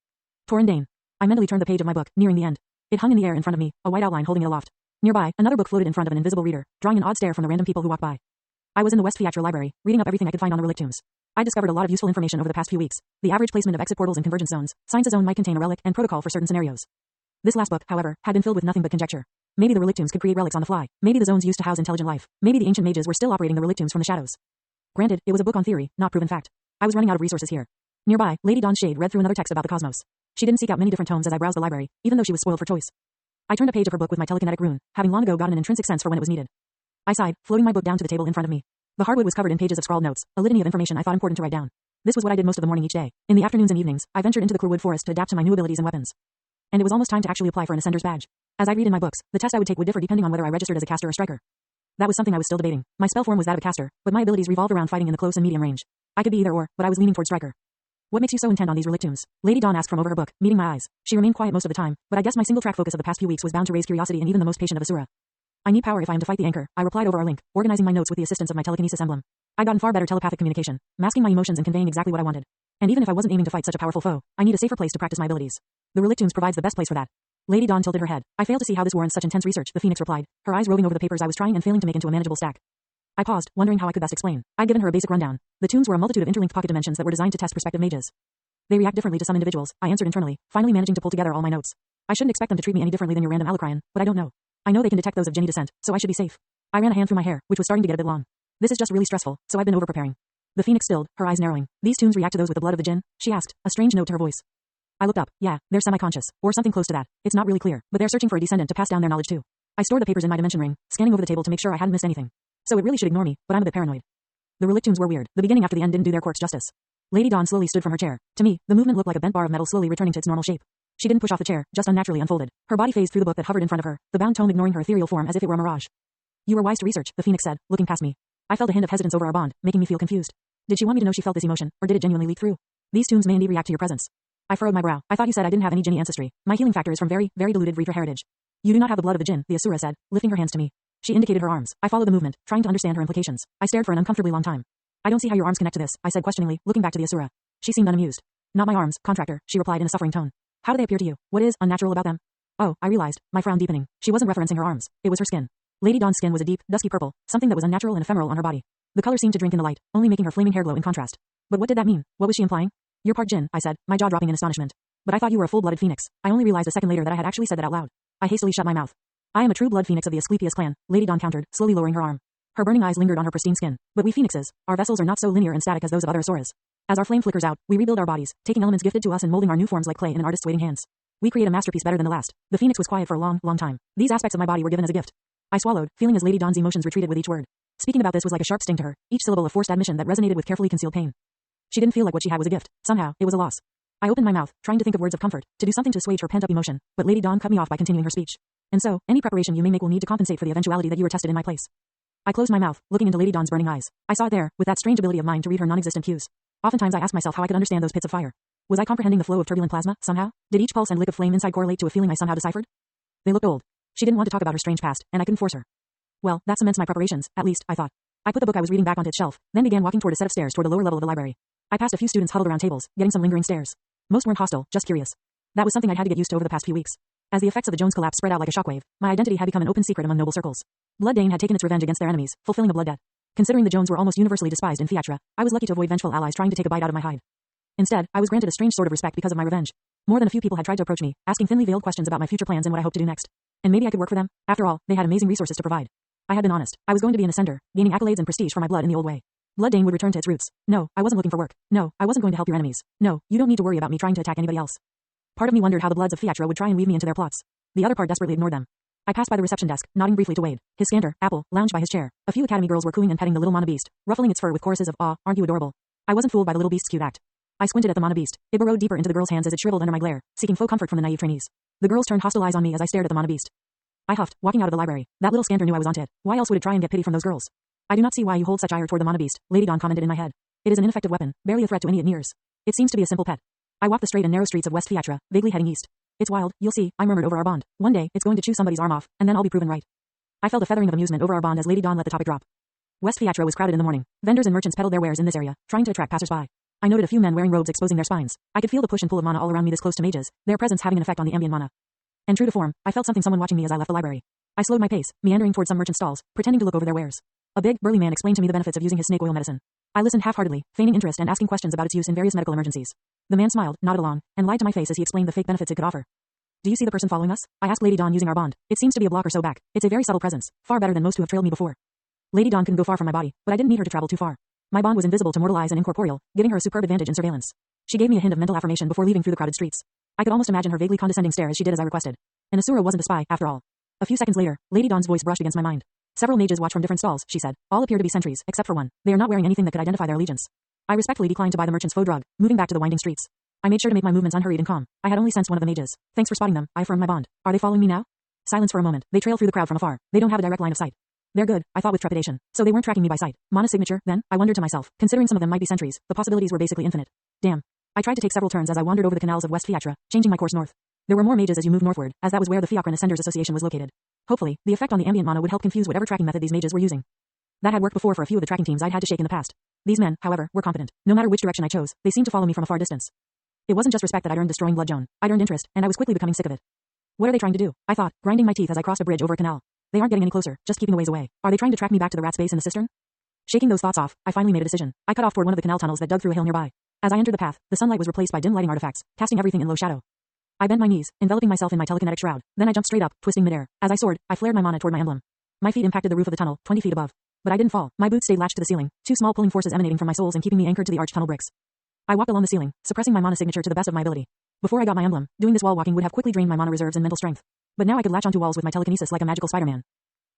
Torrin Dane. I mentally turned the page of my book, nearing the end. It hung in the air in front of me, a white outline holding it aloft. Nearby, another book floated in front of an invisible reader, drawing an odd stare from the random people who walked by. I was in the West Fiatra Library, reading up everything I could find on the relic tombs. I discovered a lot of useful information over the past few weeks. The average placement of exit portals and convergence zones, signs a zone might contain a relic, and protocol for certain scenarios. This last book, however, had been filled with nothing but conjecture. Maybe the relic tombs could create relics on the fly. Maybe the zones used to house intelligent life. Maybe the ancient mages were still operating the relic tombs from the shadows. Granted, it was a book on theory, not proven fact. I was running out of resources here. Nearby, Lady Dawn's shade read through another text about the cosmos. She didn't seek out many different tomes as I browsed the library, even though she was spoiled for choice. I turned a page of her book with my telekinetic rune, having long ago gotten an intrinsic sense for when it was needed. I sighed, floating my book down to the table in front of me. The hardwood was covered in pages of scrawled notes, a litany of information I thought important to write down. This was what I did most of the morning each day. In the afternoons and evenings, I ventured into the Clearwood Forest to adapt to my new abilities and weapons. And it was almost time to actually apply for an Ascender's badge. As I read in my books, the test I would take would differ depending on whether I registered as a caster or striker. That was something I was still debating. My spell form was that of a caster, but my abilities revolved around fighting in the close and medium range. I could be either or, but I was leaning toward striker. What makes you so intent on these relic tombs? Lady Dawn asked from over her book, meeting my eyes. She remained quiet most of the time, but I guess my single-track focus of the past few weeks was bound to raise curiosity in even the most patient of Asura. I need power if I am to fight the Anchor, I replied over our link, organizing my notes with the assistance of my telekinesis emblem. I'd gotten far better telepathic communication, masking my emotions and conveying exactly what I wanted. And even if I wasn't aiming to fight such a powerful foe, I need a safer place to practice my abilities. The relic tombs provides the best place for that. Lady Dawn tilted her head. I fail to see how this warrants such intense research, the Phoenix replied, her eyes roving over the papers I was trying and failing to make into a manageable stack. I paused, wondering how I could best explain. I'd given her a basic rundown. The tombs were a multitude of interlinked pocket dimensions that were designed to test prospective mages. They react differently to some individuals, I answered internally, finally managing to pull together all my notes. I shouldn't expect them to treat me any differently than your random Alacrian, but I don't know. I know they can detect those of Jinni descent, so I should be safe. I ran a hand through my hair, which was starting to get a bit long. This is just really stressful, so I've been over-preparing. The Phoenix stilled, her eyes narrowing. These tombs react to those with the blood of the Jinn? She asked, a strange note to her voice. I looked up. Yeah, they're semi-conscious, or something close to that. It's not really clear, but they're searching for a descendant to pass down their knowledge to. I stored the papers in my dimension ring, scanning over the table to make sure I hadn't missed anything. So it really should ignore me, but I'm a bit paranoid. The relic tunes were weird. The beginning after the end didn't do their quirks justice. Lady Dawn slowly stood from her chair. To me, the movement looked like a bent bar of metal slowly returning to its normal shape. She didn't push off the chair, just unnaturally unfolded. Her body phased through the book that hovered in front of her, the bound tome ignoring her ethereal form as if it were a mirage. You were wise to research, the Phoenix said, looking past me. I felt a hint of hesitance over our bond, making me feel confused. Did she want me to know she felt this emotion, or did it genuinely leak through? These tunes may indeed react to your presence. I furrowed my brow. I thought you said I didn't have any jinni ancestry. My healing factor is from very, very diluted Reaper heritage. You do not have the blood of the jinn, the Asura said, lifting her hands to me. She indicated her arms. I followed the movement, trying to understand her implications. I stared for an uncomfortably long time. I don't see how your arms connect to this, I said questioningly, looking back to the Asura. She seemed unamused. Not my arms, contractor, she replied in a suffering tone. How do they appear to you? What is unnatural about them? Oh, I realized, my frown deepening. She wasn't referencing her arms. It was her skin. Lady Dawn's skin was a deep, dusky purple, something that was unnatural and ephemeral on her body. The color seemed to drink in the light, only making her flaming hair glow in contrast. But what did that mean? What was she implying? You're part jinn, I said, my jaw dropping in astonishment. But I thought you were a full-blooded phoenix. I only realized a second later that I had actually said that out loud. I hastily shut my mouth. I am a true blood phoenix of the Asclepius clan, Lady Dawn countered, slowly lowering her arm. Her burning eyes lingered on her pristine skin. But we phoenixes, our vessels are not so linear and static as those of other Asuras. As our flame flickers out, we rebuild our bodies, taking elements gifted to us and molding our new forms like clay in an artist's waiting hands. We create a masterpiece better than the last. The phoenix was quiet for a long, long time. These aspects of my body were given as a gift. I swallowed, feeling as Lady Dawn's emotions retreated with each word. Speaking about this was like a sharp sting to her, each syllable a forced admission that resonated with carefully concealed pain. She didn't feel like what she had was a gift. Somehow, it was a loss. I opened my mouth, trying to think of words of comfort, to do something to assuage her pent-up emotion, but Lady Dawn cut me off by continuing her speech. And so, any preparation you may make will need to compensate for the eventuality that you were tested in my place. I closed my mouth, looking into Lady Dawn's burning eyes. I saw it there, with that strange ability of mine to read her non-existent cues. Oftentimes I asked myself how I could understand those pits of fire. Was I comprehending the flow of turbulent plasma, somehow? Did each pulse and lick of flame inside correlate to a feeling I somehow deciphered? They looked old. She didn't want to talk about her strange past, and I couldn't force her. Well, that cements my preparations, at least, I thought. I put the book I was reading back onto its shelf, then began walking toward a set of stairs toward the lower level of the library. I passed a few students huddled around tables, getting some lingering stares. Most weren't hostile, just curious. That was something I'd had to get used to over the past few weeks. As the effects of the Jones collapse spread out like a shockwave, my identity had become an open secret among noble circles. Blooddane had taken its revenge against their enemies, fulfilling a blood debt. Considering the Jones were almost universally despised in Theatra, I was lucky to avoid vengeful allies trying to take a bite out of my hide. Instead, I was granted a strange sort of respect because of my revenge. More than a few people had tried to approach me, asking thinly veiled questions about my future plans and what I hoped to do next. And maybe I could work for them. After all, they had amazing resources to provide. I had been honest. I was going to be an ascender, gaining accolades and prestige for my blood in the old way. Blooddane would return to its roots. No, I wasn't looking for work. No, I wasn't going to help your enemies. No, you don't need to worry about me trying to attack anybody else. Part of me wondered how the Bloods of Theatra would try and weave me into their plots. The other part desperately ignored them. I passed by the reception desk, nodding briefly to Wade. His scanter, Apple, lounged by his chair. A few academy girls were cooing and petting the little Mana Beast, ruffling its fur with choruses of "Aw, aren't you adorable?" I wasn't fooled by the little beast's cute act. I squinted at the Mana Beast. It burrowed deeper into the girls' hands as it shriveled under my glare, seeking faux comfort from the naive trainees. The girls turned hostile eyes on me as I stared at the Mana Beast. I huffed, walking out of the library. That little scanter knew I was onto it. Why else would it try and get pity from those girls? I do not see why you hold such ire toward the Mana Beast, Lady Dawn commented in my head. It is an ineffective weapon, barely a threat to any it nears. It seems to be a simple pet. I walked the straight and narrow streets of West Theatra, vaguely heading east. It's wild, you'll see, I murmured over our bond. One day, it's going to chew somebody's arm off, and then I'll be proven right. I felt a feathering of amusement over our bond as Lady Dawn let the topic drop. West Theatra was crowded in the morning. Vendors and merchants peddled their wares in this area, trying to attract passers-by. I noted a few men wearing robes exposing their spines. I could feel the push and pull of mana all around me this close to mages, their presence having an effect on the ambient mana. And true to form, I felt someone watching me as I left the library. I slowed my pace, meandering toward some merchant stalls, pretending to look over their wares. A big, burly man explained to me the benefits of using his snake oil medicine. I listened half-heartedly, feigning interest and asking questions about its use in various medical emergencies. The man smiled, nodded along, and lied to my face as he explained the fake benefits it could offer. Do you see the person following us? I asked Lady Dawn using our bond. It seems to be a block or so back. It's a very subtle presence, far better than most who have trailed me before. Lady Dawn couldn't go far from my body, but I didn't need her to travel too far. My bond was invisible to mortal eyes and incorporeal, giving her a superb advantage in surveillance. She gave me a hint of mental affirmation before leaving through the crowded streets. I could almost imagine her vaguely condescending stare as she did as I requested. An Asura wasn't a spy, after all. A few seconds later, Lady Dawn's voice brushed against my mind. Several mages watch from different stalls, she said. All appear to be sentries, except for one. They are not wearing anything that could identify their allegiance. I respectfully declined to buy the merchant's faux drug, moving back to the winding streets. I made sure to make my movements unhurried and calm. I had only sensed one of the mages. Thanks for spotting them, I affirmed my bond. Are they following me now? Silence for a moment. They trail through the crowd from afar. They don't have a direct line of sight. They're good, I thought with trepidation. So they weren't tracking me by sight. Mana signature, then? I wondered to myself. Considering some of them might be sentries, the possibilities were basically infinite. Damn. I tried to take several turns as I wandered over the canals of West Theatra, changing my course north. There were more mages as you moved northward, as that was where the Theocran Ascenders Association was located. Hopefully, the effect on the ambient mana would help confuse whatever tracking method these mages were using. That had worked before for a few of the tracking teams I'd had to shake in the past. These men, however, were competent. No matter which direction I chose, they seemed to follow me from a far distance. It wasn't just respect that I'd earned destroying Blood Joan. I'd earned interest, and I was quickly becoming sick of it. What are they trying to do? I thought, grinding my teeth as I crossed a bridge over a canal. They aren't getting any closer, just keeping a ways away. Are they trying to track me back to the rat's base in the cistern? Shaking those thoughts off, I finally made a decision. I cut off toward one of the canal tunnels that dug through a hill nearby. As I entered the path, the sunlight was replaced by dim lighting artifacts, casting everything in low shadow. I bent my knees, enveloping myself in my telekinetic shroud. Then I jumped straight up, twisting midair. As I soared, I flared my mana toward my emblem. My feet impacted the roof of the tunnel, 20 feet above. But I didn't fall. My boots stayed latched to the ceiling, two small pulling forces emanating from my soles and keeping me anchored to the arched tunnel bricks. I walked along the ceiling, suppressing my mana signature to the best of my ability. Before I got my emblem, doing this wall walking would have quickly drained my mana reserves and mental strength. But now I could latch onto walls with my telekinesis like a magical Spider-Man.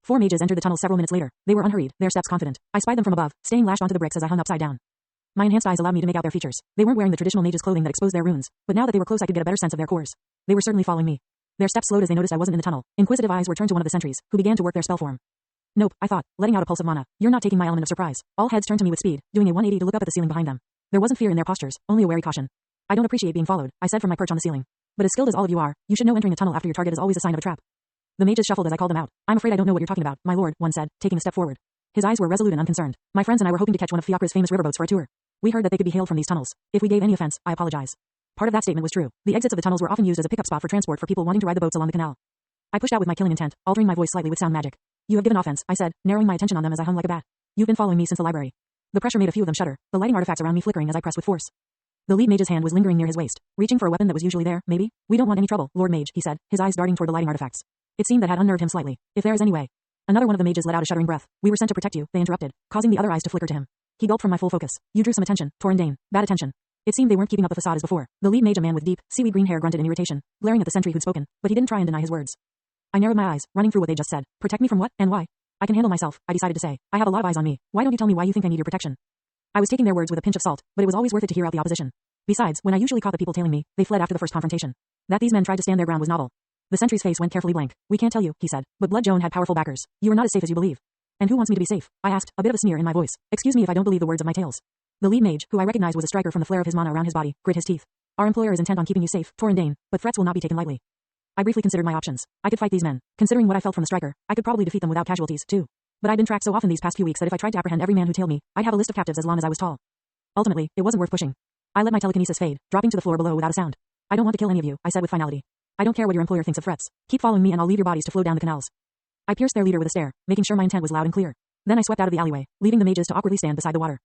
4 mages entered the tunnel several minutes later. They were unhurried, their steps confident. I spied them from above, staying lashed onto the bricks as I hung upside down. My enhanced eyes allowed me to make out their features. They weren't wearing the traditional mage's clothing that exposed their runes, but now that they were close I could get a better sense of their cores. They were certainly following me. Their steps slowed as they noticed I wasn't in the tunnel. Inquisitive eyes were turned to one of the sentries, who began to work their spell form. Nope, I thought, letting out a pulse of mana. You're not taking my element of surprise. All heads turned to me with speed, doing a 180 to look up at the ceiling behind them. There wasn't fear in their postures, only a wary caution. I don't appreciate being followed, I said from my perch on the ceiling. But as skilled as all of you are, you should know entering a tunnel after your target is always a sign of a trap. The mages shuffled as I called them out. I'm afraid I don't know what you're talking about, my lord, one said, taking a step forward. His eyes were resolute and unconcerned. My friends and I were hoping to catch one of Fiacre's famous riverboats for a tour. We heard that they could be hailed from these tunnels. If we gave any offense, I apologize. Part of that statement was true. The exits of the tunnels were often used as a pickup spot for transport for people wanting to ride the boats along the canal. I pushed out with my killing intent, altering my voice slightly with sound magic. You have given offense, I said, narrowing my attention on them as I hung like a bat. You've been following me since the library. The pressure made a few of them shudder, the lighting artifacts around me flickering as I pressed with force. The lead mage's hand was lingering near his waist, reaching for a weapon that was usually there, maybe? We don't want any trouble, Lord Mage, he said, his eyes darting toward the lighting artifacts. It seemed that had unnerved him slightly. If there is any way. Another one of the mages let out a shuddering breath. We were sent to protect you, they interrupted, causing the other eyes to flicker to him. He gulped from my full focus. You drew some attention, Torrendane. Bad attention. It seemed they weren't keeping up the facade as before. The lead mage, a man with deep, seaweed green hair, grunted in irritation, glaring at the sentry who'd spoken, but he didn't try and deny his words. I narrowed my eyes, running through what they just said. Protect me from what, and why? I can handle myself, I decided to say. I have a lot of eyes on me. Why don't you tell me why you think I need your protection? I was taking their words with a pinch of salt, but it was always worth it to hear out the opposition. Besides, when I usually caught the people tailing me, they fled after the first confrontation. That these men tried to stand their ground was novel. The sentry's face went carefully blank. We can't tell you, he said, but Blood Joan had powerful backers. You are not as safe as you believe. And who wants me to be safe? I asked, a bit of a sneer in my voice. Excuse me if I don't believe the words of my tales. The lead mage, who I recognized was a striker from the flare of his mana around his body, grit his teeth. Our employer is intent on keeping you safe, Torrendane, but threats will not be taken lightly. I briefly considered my options. I could fight these men. Considering what I felt from the striker, I could probably defeat them without casualties, too. But I'd been tracked so often these past few weeks that if I tried to apprehend every man who tailed me, I'd have a list of captives as long as I was tall. Ultimately, it wasn't worth pushing. I let my telekinesis fade, dropping to the floor below without a sound. I don't want to kill any of you, I said with finality. I don't care what your employer thinks of threats. Keep following me and I'll leave your bodies to flow down the canals. I pierced their leader with a stare, making sure my intent was loud and clear. Then I swept out of the alleyway, leaving the mages to awkwardly stand beside the water.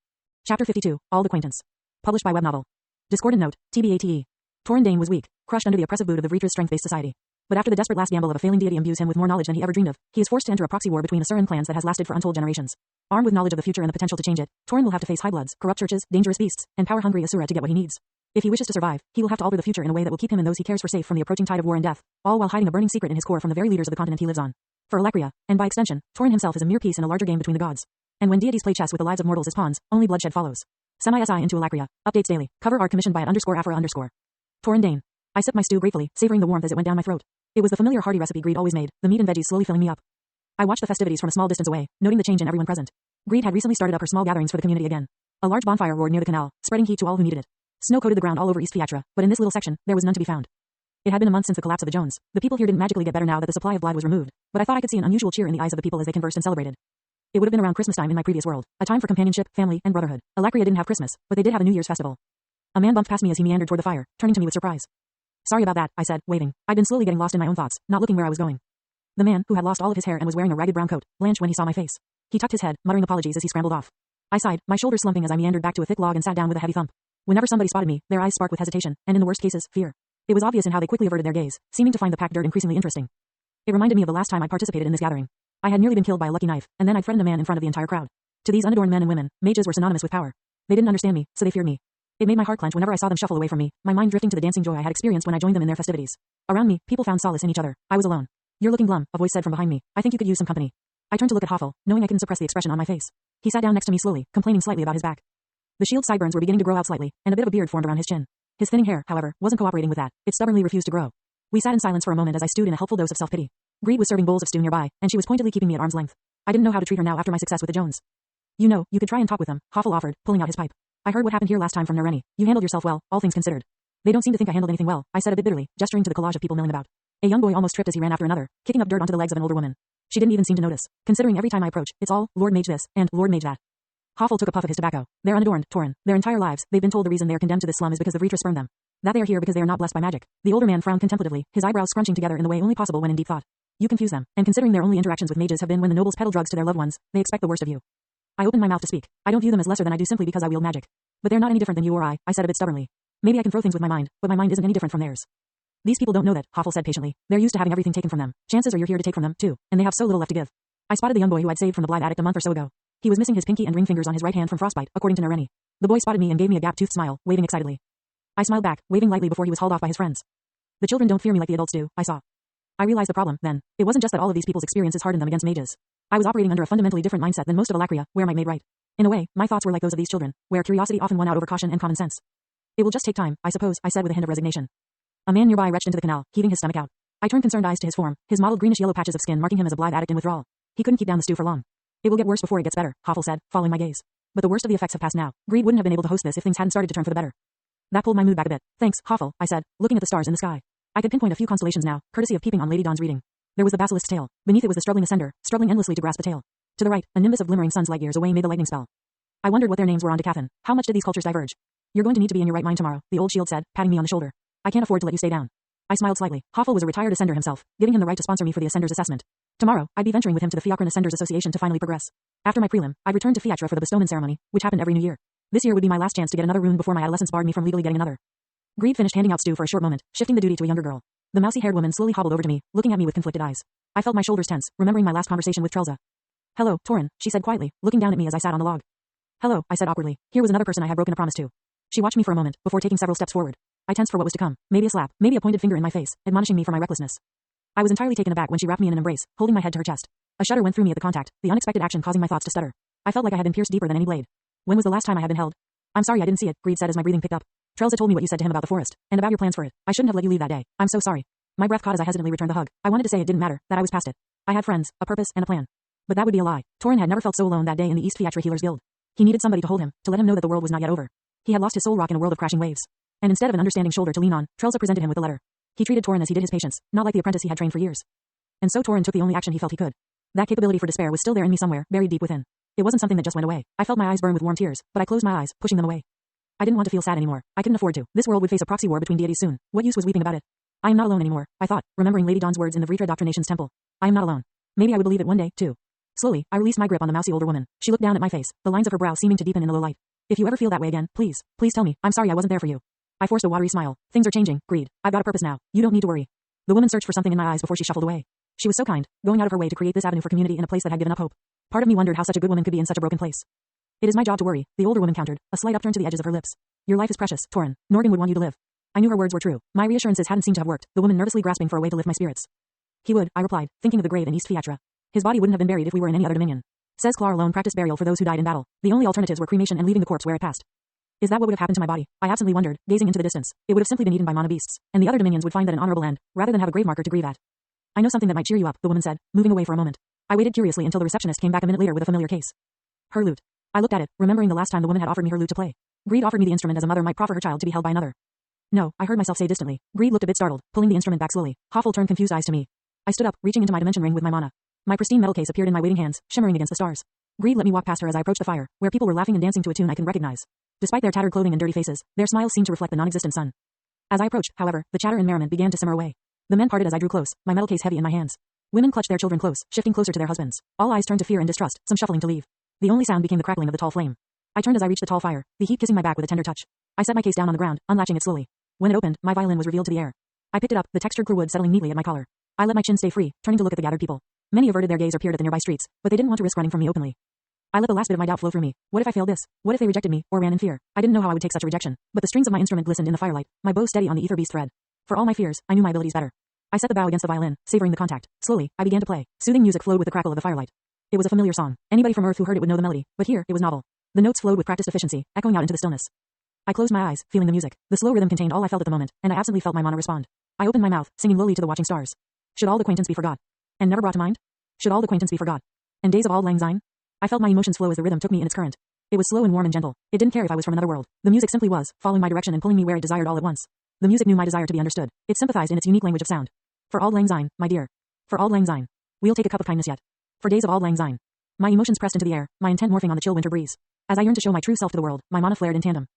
Chapter 52, Auld Acquaintance. Published by Web Novel. Discordant note, TBATE. Torrendane was weak, crushed under the oppressive boot of the Vreetra's strength-based society. But after the desperate last gamble of a failing deity imbues him with more knowledge than he ever dreamed of, he is forced to enter a proxy war between the Surin clans that has lasted for untold generations. Armed with knowledge of the future and the potential to change it, Torrin will have to face high bloods, corrupt churches, dangerous beasts, and power-hungry Asura to get what he needs. If he wishes to survive, he will have to alter the future in a way that will keep him and those he cares for safe from the approaching tide of war and death, all while hiding a burning secret in his core from the very leaders of the continent he lives on. For Alakria, and by extension, Torrin himself is a mere piece in a larger game between the gods. And when deities play chess with the lives of mortals as pawns, only bloodshed follows. Semi-SI into Alakria. Updates daily. Cover art commissioned by @Afra_. Torrendane. I sipped my stew gratefully, savoring the warmth as it went down my throat. It was the familiar hearty recipe Greed always made, the meat and veggies slowly filling me up. I watched the festivities from a small distance away, noting the change in everyone present. Greed had recently started up her small gatherings for the community again. A large bonfire roared near the canal, spreading heat to all who needed it. Snow coated the ground all over East Fiatra, but in this little section, there was none to be found. It had been a month since the collapse of the Jones. The people here didn't magically get better now that the supply of blood was removed, but I thought I could see an unusual cheer in the eyes of the people as they conversed and celebrated. It would have been around Christmas time in my previous world, a time for companionship, family, and brotherhood. Alakria didn't have Christmas, but they did have a New Year's festival. A man bumped past me as he meandered toward the fire, turning to me with surprise. Sorry about that, I said, waving. I'd been slowly getting lost in my own thoughts, not looking where I was going. The man, who had lost all of his hair and was wearing a ragged brown coat, blanched when he saw my face. He tucked his head, muttering apologies as he scrambled off. I sighed, my shoulders slumping as I meandered back to a thick log and sat down with a heavy thump. Whenever somebody spotted me, their eyes sparkled with hesitation, and in the worst cases, fear. It was obvious in how they quickly averted their gaze, seeming to find the packed dirt increasingly interesting. It reminded me of the last time I participated in this gathering. I had nearly been killed by a lucky knife, and then I'd threatened a man in front of the entire crowd. To these unadorned men and women, mages were synonymous with power. They didn't understand me, so they feared me. It made my heart clench whenever I saw them shuffle away from me, my mind drifting to the dancing joy I had experienced when I joined them in their festivities. Around me, people found solace in each other. I was alone. You're looking glum, a voice said from behind me. I think you could use some company. I turned to look at Hoffel, knowing I couldn't suppress the expression on my face. He sat down next to me slowly, complaining slightly about his back. The shield sideburns were beginning to grow out slightly, and a bit of a beard formed around his chin. His thinning hair, however, wasn't cooperating with that. It stubbornly refused to grow. We sat in silence for a moment as I stewed in a helpful dose of self-pity. Greed was serving bowls of stew nearby, and she was pointedly keeping me at arm's length. I didn't know how to treat her now after my success with the Jones. You know, you could try and talk with them, Hoffel offered, pulling out his pipe. I heard what happened here last time from Nareni. You handled yourself well, all things considered. They don't seem to think I handled anything well, I said a bit bitterly, gesturing to the collage of people milling about. A young boy almost tripped as he ran after another, kicking up dirt onto the legs of an older woman. She didn't even seem to notice, considering every time I approach, it's all, Lord Mage this, and Lord Mage that. Hoffel took a puff of his tobacco. They're unadorned, Torrin. Their entire lives, they've been told the reason they are condemned to this slum is because the Vreetra spurned them. That they are here because they are not blessed by magic. The older man frowned contemplatively, his eyebrows scrunching together in the way only possible when in deep thought. You confuse them, and considering their only interactions with mages have been when the nobles peddle drugs to their loved ones, they expect the worst of you. I opened my mouth to speak. I don't view them as lesser than I do simply because I wield magic. But they're not any different than you or I said a bit stubbornly. Maybe I can throw things with my mind, but my mind isn't any different from theirs. These people don't know that, Hoffel said patiently. They're used to having everything taken from them. Chances are you're here to take from them, too, and they have so little left to give. I spotted the young boy who I'd saved from the Blythe Addict a month or so ago. He was missing his pinky and ring fingers on his right hand from frostbite, according to Nareni. The boy spotted me and gave me a gap-toothed smile, waving excitedly. I smiled back, waving lightly before he was hauled off by his friends. The children don't fear me like the adults do, I saw. I realized the problem, then. It wasn't just that all of these people's experiences hardened them against mages. I was operating under a fundamentally different mindset than most of Alacria, where might made right. In a way, my thoughts were like those of these children, where curiosity often won out over caution and common sense. It will just take time, I suppose, I said with a hint of resignation. A man nearby retched into the canal, heaving his stomach out. I turned concerned eyes to his form, his mottled greenish-yellow patches of skin marking him as a blithe addict in withdrawal. He couldn't keep down the stew for long. It will get worse before it gets better, Hoffel said, following my gaze. But the worst of the effects have passed now. Greed wouldn't have been able to host this if things hadn't started to turn for the better. That pulled my mood back a bit. Thanks, Hoffel, I said, looking at the stars in the sky. I could pinpoint a few constellations now, courtesy of peeping on Lady Dawn's reading. There was the basilisk's tail. Beneath it was the struggling ascender, struggling endlessly to grasp the tail. To the right, a nimbus of glimmering suns light years away made the lightning spell. I wondered what their names were on Decathlon. How much did these cultures diverge? You're going to need to be in your right mind tomorrow, the old shield said, patting me on the shoulder. I can't afford to let you stay down. I smiled slightly. Hoffel was a retired ascender himself, giving him the right to sponsor me for the ascender's assessment. Tomorrow, I'd be venturing with him to the Fiacran Ascenders Association to finally progress. After my prelim, I'd return to Fiatra for the bestowment ceremony, which happened every new year. This year would be my last chance to get another rune before my adolescence barred me from legally getting another. Greed finished handing out stew for a short moment, shifting the duty to a younger girl. The mousy-haired woman slowly hobbled over to me, looking at me with conflicted eyes. I felt my shoulders tense, remembering my last conversation with Trelza. Hello, Torin, she said quietly, looking down at me as I sat on the log. Hello, I said awkwardly. Here was another person I had broken a promise to. She watched me for a moment, before taking several steps forward. I tensed for what was to come, maybe a slap, maybe a pointed finger in my face, admonishing me for my recklessness. I was entirely taken aback when she wrapped me in an embrace, holding my head to her chest. A shudder went through me at the contact, the unexpected action causing my thoughts to stutter. I felt like I had been pierced deeper than any blade. When was the last time I had been held? I'm sorry I didn't see it, Greed said as my breathing picked up. Trelza told me what you said to him about the forest, and about your plans for it. I shouldn't have let you leave that day. I'm so sorry. My breath caught as I hesitantly returned the hug. I wanted to say it didn't matter, that I was past it. I had friends, a purpose, and a plan. But that would be a lie. Torin had never felt so alone that day in the East Fiatra Healers Guild. He needed somebody to hold him, to let him know that the world was not yet over. He had lost his soul rock in a world of crashing waves. And instead of an understanding shoulder to lean on, Trelza presented him with a letter. He treated Torin as he did his patients, not like the apprentice he had trained for years. And so Torin took the only action he felt he could. That capability for despair was still there in me somewhere, buried deep within. It wasn't something that just went away. I felt my eyes burn with warm tears, but I closed my eyes, pushing them away. I didn't want to feel sad anymore. I couldn't afford to. This world would face a proxy war between deities soon. What use was weeping about it? I am not alone anymore, I thought, remembering Lady Dawn's words in the Vritra Doctrination's temple. I am not alone. Maybe I would believe it one day, too. Slowly, I released my grip on the mousy older woman. She looked down at my face, the lines of her brow seeming to deepen in the low light. If you ever feel that way again, please tell me. I'm sorry I wasn't there for you. I forced a watery smile. Things are changing, Greed. I've got a purpose now. You don't need to worry. The woman searched for something in my eyes before she shuffled away. She was so kind, going out of her way to create this avenue for community in a place that had given up hope. Part of me wondered how such a good woman could be in such a broken place. It is my job to worry, the older woman countered, a slight upturn to the edges of her lips. Your life is precious, Torin. Norgan would want you to live. I knew her words were true. My reassurances hadn't seemed to have worked, the woman nervously grasping for a way to lift my spirits. He would, I replied, thinking of the grave in East Fiatra. His body wouldn't have been buried if we were in any other dominion. Says Clar alone practiced burial for those who died in battle. The only alternatives were cremation and leaving the corpse where it passed. Is that what would have happened to my body? I absently wondered, gazing into the distance. It would have simply been eaten by mana beasts, and the other dominions would find that an honorable end, rather than have a grave marker to grieve at. I know something that might cheer you up, the woman said, moving away for a moment. I waited curiously until the receptionist came back a minute later with a familiar case. Her lute. I looked at it, remembering the last time the woman had offered me her lute to play. Greed offered me the instrument as a mother might proffer her child to be held by another. No, I heard myself say distantly. Greed looked a bit startled, pulling the instrument back slowly. Hoffel turned confused eyes to me. I stood up, reaching into my dimension ring with my mana. My pristine metal case appeared in my waiting hands, shimmering against the stars. Greed let me walk past her as I approached the fire, where people were laughing and dancing to a tune I couldn't recognize. Despite their tattered clothing and dirty faces, their smiles seemed to reflect the non-existent sun. As I approached, however, the chatter and merriment began to simmer away. The men parted as I drew close, my metal case heavy in my hands. Women clutched their children close, shifting closer to their husbands. All eyes turned to fear and distrust, some shuffling to leave. The only sound became the crackling of the tall flame. I turned as I reached the tall fire, the heat kissing my back with a tender touch. I set my case down on the ground, unlatching it slowly. When it opened, my violin was revealed to the air. I picked it up, the textured clear wood settling neatly at my collar. I let my chin stay free, turning to look at the gathered people. Many averted their gaze or peered at the nearby streets, but they didn't want to risk running from me openly. I let the last bit of my doubt flow through me. What if I failed this? What if they rejected me, or ran in fear? I didn't know how I would take such a rejection, but the strings of my instrument glistened in the firelight, my bow steady on the ether beast thread. For all my fears, I knew my abilities better. I set the bow against the violin, savoring the contact. Slowly, I began to play. Soothing music flowed with the crackle of the firelight. It was a familiar song. Anybody from Earth who heard it would know the melody, but here, it was novel. The notes flowed with practiced efficiency, echoing out into the stillness. I closed my eyes, feeling the music. The slow rhythm contained all I felt at the moment, and I absently felt my mana respond. I opened my mouth, singing lowly to the watching stars. Should all acquaintance be forgot? And never brought to mind? Should all acquaintance be forgot? And days of auld lang syne? I felt my emotions flow as the rhythm took me in its current. It was slow and warm and gentle. It didn't care if I was from another world. The music simply was, following my direction and pulling me where it desired all at once. The music knew my desire to be understood. It sympathized in its unique language of sound. For auld lang syne, my dear. For auld lang syne. We'll take a cup of kindness yet. For days of auld lang syne. My emotions pressed into the air, my intent morphing on the chill winter breeze. As I yearned to show my true self to the world, my mana flared in tandem.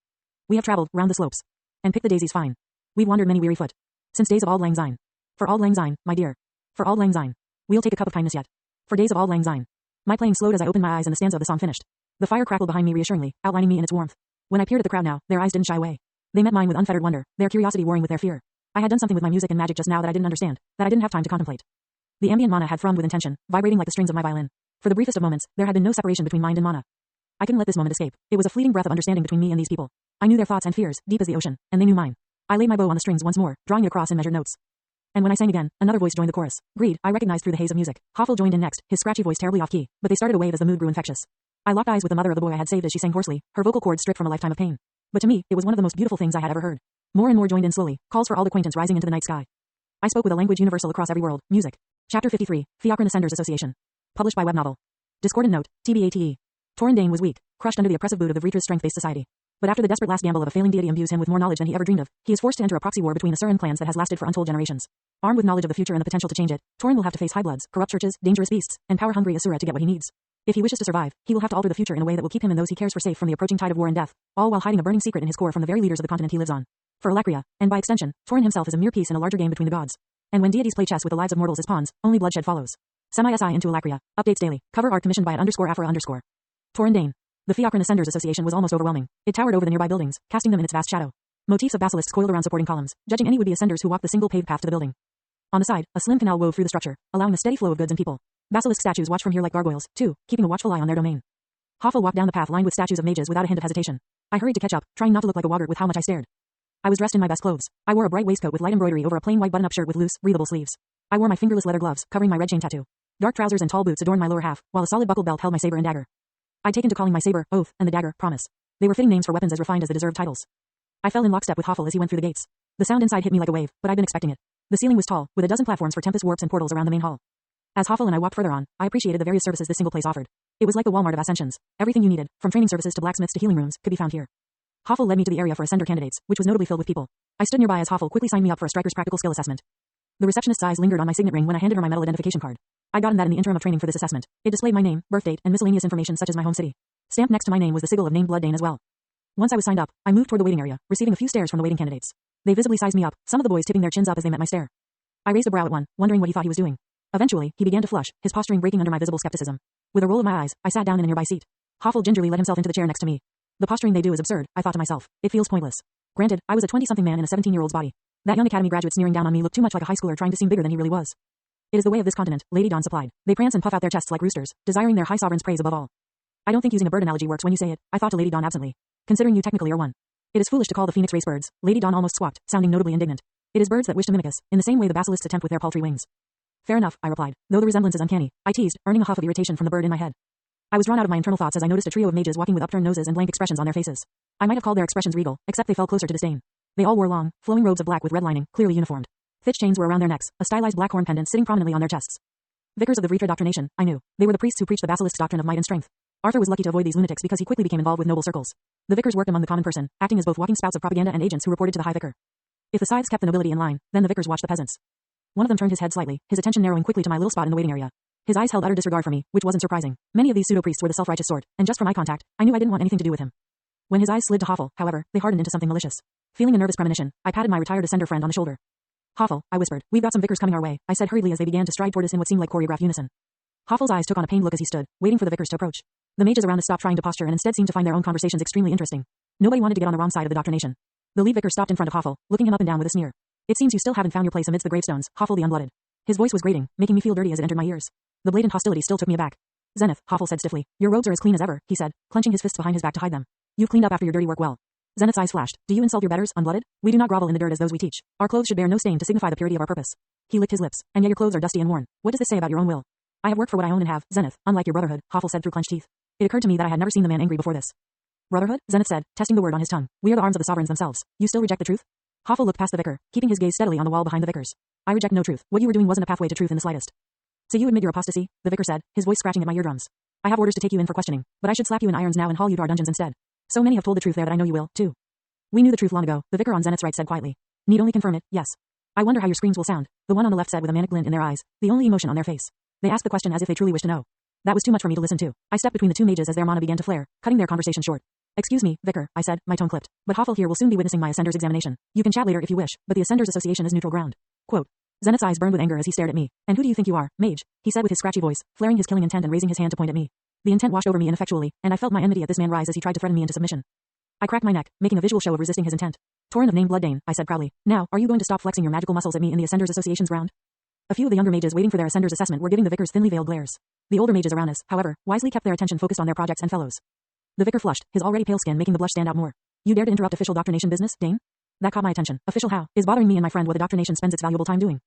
We have traveled round the slopes and picked the daisies fine. We've wandered many weary foot since days of auld lang syne. For auld lang syne, my dear. For auld lang syne. We'll take a cup of kindness yet. For days of auld lang syne. My playing slowed as I opened my eyes and the stanza of the song finished. The fire crackled behind me reassuringly, outlining me in its warmth. When I peered at the crowd now, their eyes didn't shy away. They met mine with unfettered wonder, their curiosity warring with their fear. I had done something with my music and magic just now that I didn't understand, that I didn't have time to contemplate. The ambient mana had thrummed with intention, vibrating like the strings of my violin. For the briefest of moments, there had been no separation between mind and mana. I couldn't let this moment escape. It was a fleeting breath of understanding between me and these people. I knew their thoughts and fears, deep as the ocean, and they knew mine. I laid my bow on the strings once more, drawing it across in measured notes. And when I sang again, another voice joined the chorus. Greed, I recognized through the haze of music. Hoffel joined in next, his scratchy voice terribly off-key, but they started to wave as the mood grew infectious. I locked eyes with the mother of the boy I had saved as she sang hoarsely, her vocal cords stripped from a lifetime of pain. But to me, it was one of the most beautiful things I had ever heard. More and more joined in slowly, calls for auld acquaintance rising into the night sky. I spoke with a language universal across every world, music. Chapter 53, Fiacre Ascenders Association. Published by Web Novel. Discordant note, TBATE. Torin Dane was weak, crushed under the oppressive boot of the Vritra's strength-based society. But after the desperate last gamble of a failing deity imbues him with more knowledge than he ever dreamed of, he is forced to enter a proxy war between the Surin clans that has lasted for untold generations. Armed with knowledge of the future and the potential to change it, Torin will have to face high bloods, corrupt churches, dangerous beasts, and power-hungry Asura to get what he needs. If he wishes to survive, he will have to alter the future in a way that will keep him and those he cares for safe from the approaching tide of war and death, all while hiding a burning secret in his core from the very leaders of the continent he lives on. For Alakria, and by extension, Torin himself is a mere piece in a larger game between the gods. And when deities play chess with the lives of mortals as pawns, only bloodshed follows. Semi-SI into Alakria. Updates daily. Cover art commissioned by @Afra_. Torin Dane. The Fiacre Ascenders Association was almost overwhelming. It towered over the nearby buildings, casting them in its vast shadow. Motifs of basilisks coiled around supporting columns, judging any would-be ascenders who walked the single paved path to the building. On the side, a slim canal wove through the structure, allowing a steady flow of goods and people. Basilisk statues watch from here like gargoyles, too, keeping a watchful eye on their domain. Hoffel walked down the path lined with statues of mages without a hint of hesitation. I hurried to catch up, trying not to look like a wogart with how much I stared. I was dressed in my best clothes. I wore a bright waistcoat with light embroidery over a plain white button-up shirt with loose, breathable sleeves. I wore my fingerless leather gloves, covering my red chain tattoo. Dark trousers and tall boots adorned my lower half, while a solid buckled belt held my saber and dagger. I'd taken to calling my saber, Oath, and the dagger, Promise. They were fitting names for weapons as refined as the deserved titles. I fell in lockstep with Hoffel as he went through the gates. The sound inside hit me like a wave, but I'd been expecting it. The ceiling was tall, with a dozen platforms for tempest warps and portals around the main hall. As Hoffel and I walked further on, I appreciated the various services this single place offered. It was like the Walmart of Ascensions. Everything you needed, from training services to blacksmiths to healing rooms, could be found here. Hoffel led me to the area for Ascender candidates, which was notably filled with people. I stood nearby as Hoffel quickly signed me up for a striker's practical skill assessment. The receptionist's eyes lingered on my signet ring when I handed her my metal identification card. I'd gotten that in the interim of training for this assessment. It displayed my name, birth date, and miscellaneous information such as my home city. Stamped next to my name was the sigil of named Blood Dane as well. Once I was signed up, I moved toward the waiting area, receiving a few stares from the waiting candidates. They visibly sized me up, some of the boys tipping their chins up as they met my stare. I raised a brow at one, wondering what he thought he was doing. Eventually, he began to flush, his posturing breaking under my visible skepticism. With a roll of my eyes, I sat down in a nearby seat. Hoffel gingerly let himself into the chair next to me. The posturing they do is absurd, I thought to myself. It feels pointless. Granted, I was a 20-something man in a 17-year-old's body. That young academy graduate sneering down on me looked too much like a high schooler trying to seem bigger than he really was. It is the way of this continent, Lady Dawn supplied. They prance and puff out their chests like roosters, desiring their high sovereign's praise above all. I don't think using a bird analogy works when you say it, I thought to Lady Dawn absently. Considering you technically are one. It is foolish to call the phoenix race birds. Lady Dawn almost squawked, sounding notably indignant. It is birds that wish to mimic us, in the same way the basilisks attempt with their paltry wings. Fair enough, I replied, though the resemblance is uncanny. I teased, earning a huff of irritation from the bird in my head. I was drawn out of my internal thoughts as I noticed a trio of mages walking with upturned noses and blank expressions on their faces. I might have called their expressions regal, except they fell closer to disdain. They all wore long, flowing robes of black with red lining, clearly uniformed. Thick chains were around their necks, a stylized black horn pendant sitting prominently on their chests. Vicars of the Vritra doctrination, I knew. They were the priests who preached the basilisk's doctrine of might and strength. Arthur was lucky to avoid these lunatics because he quickly became involved with noble circles. The vicars worked among the common person, acting as both walking spouts of propaganda and agents who reported to the high vicar. If the scythes kept the nobility in line, then the vicars watched the peasants. One of them turned his head slightly, his attention narrowing quickly to my little spot in the waiting area. His eyes held utter disregard for me, which wasn't surprising. Many of these pseudo-priests were the self-righteous sort, and just from eye contact, I knew I didn't want anything to do with him. When his eyes slid to Hoffel, however, they hardened into something malicious. Feeling a nervous premonition, I patted my retired ascender friend on the shoulder. Hoffel, I whispered, we've got some vicars coming our way, I said hurriedly as they began to stride toward us in what seemed like choreographed unison. Hoffel's eyes took on a pained look as he stood, waiting for the vicars to approach. The mages around us stopped trying to posture and instead seemed to find their own conversations extremely interesting. Nobody wanted to get on the wrong side of the doctrination. The lead vicar stopped in front of Hoffel, looking him up and down with a sneer. It seems you still haven't found your place amidst the gravestones, Hoffel the Unblooded. His voice was grating, making me feel dirty as it entered my ears. The blatant hostility still took me aback. Zenith, Hoffel said stiffly, your robes are as clean as ever, he said, clenching his fists behind his back to hide them. You've cleaned up after your dirty work well. Zenith's eyes flashed. Do you insult your betters, Unblooded? We do not grovel in the dirt as those we teach. Our clothes should bear no stain to signify the purity of our purpose. He licked his lips. And yet your clothes are dusty and worn. What does this say about your own will? I have worked for what I own and have, Zenith, unlike your brotherhood, Hoffel said through clenched teeth. It occurred to me that I had never seen the man angry before this. Brotherhood? Zenith said, testing the word on his tongue. We are the arms of the sovereigns themselves. You still reject the truth? Hoffel looked past the vicar, keeping his gaze steadily on the wall behind the vicars. I reject no truth. What you were doing wasn't a pathway to truth in the slightest. So you admit your apostasy? The vicar said, his voice scratching at my eardrums. I have orders to take you in for questioning, but I should slap you in irons now and haul you to our dungeons instead. So many have told the truth there that I know you will, too. We knew the truth long ago, the vicar on Zenith's right said quietly. Need only confirm it, yes. I wonder how your screams will sound, the one on the left said with a manic glint in their eyes, the only emotion on their face. They asked the question as if they truly wished to know. That was too much for me to listen to. I stepped between the two mages as their mana began to flare, cutting their conversation short. Excuse me, vicar, I said, my tone clipped. But Hoffel here will soon be witnessing my Ascender's examination. You can chat later if you wish, but the Ascender's Association is neutral ground. Quote. Zenith's eyes burned with anger as he stared at me. And who do you think you are, mage? He said with his scratchy voice, flaring his killing intent and raising his hand to point at me. The intent washed over me ineffectually, and I felt my enmity at this man rise as he tried to threaten me into submission. I cracked my neck, making a visual show of resisting his intent. Torin of name Blood Dane, I said proudly. Now, are you going to stop flexing your magical muscles at me in the Ascender's Association's ground? A few of the younger mages waiting for their Ascender's assessment were giving the vicars thinly veiled glares. The older mages around us, however, wisely kept their attention focused on their projects and fellows. The vicar flushed, his already pale skin making the blush stand out more. You dare to interrupt official doctrination business, Dane? That caught my attention. Official how? Is bothering me and my friend what the doctrination spends its valuable time doing.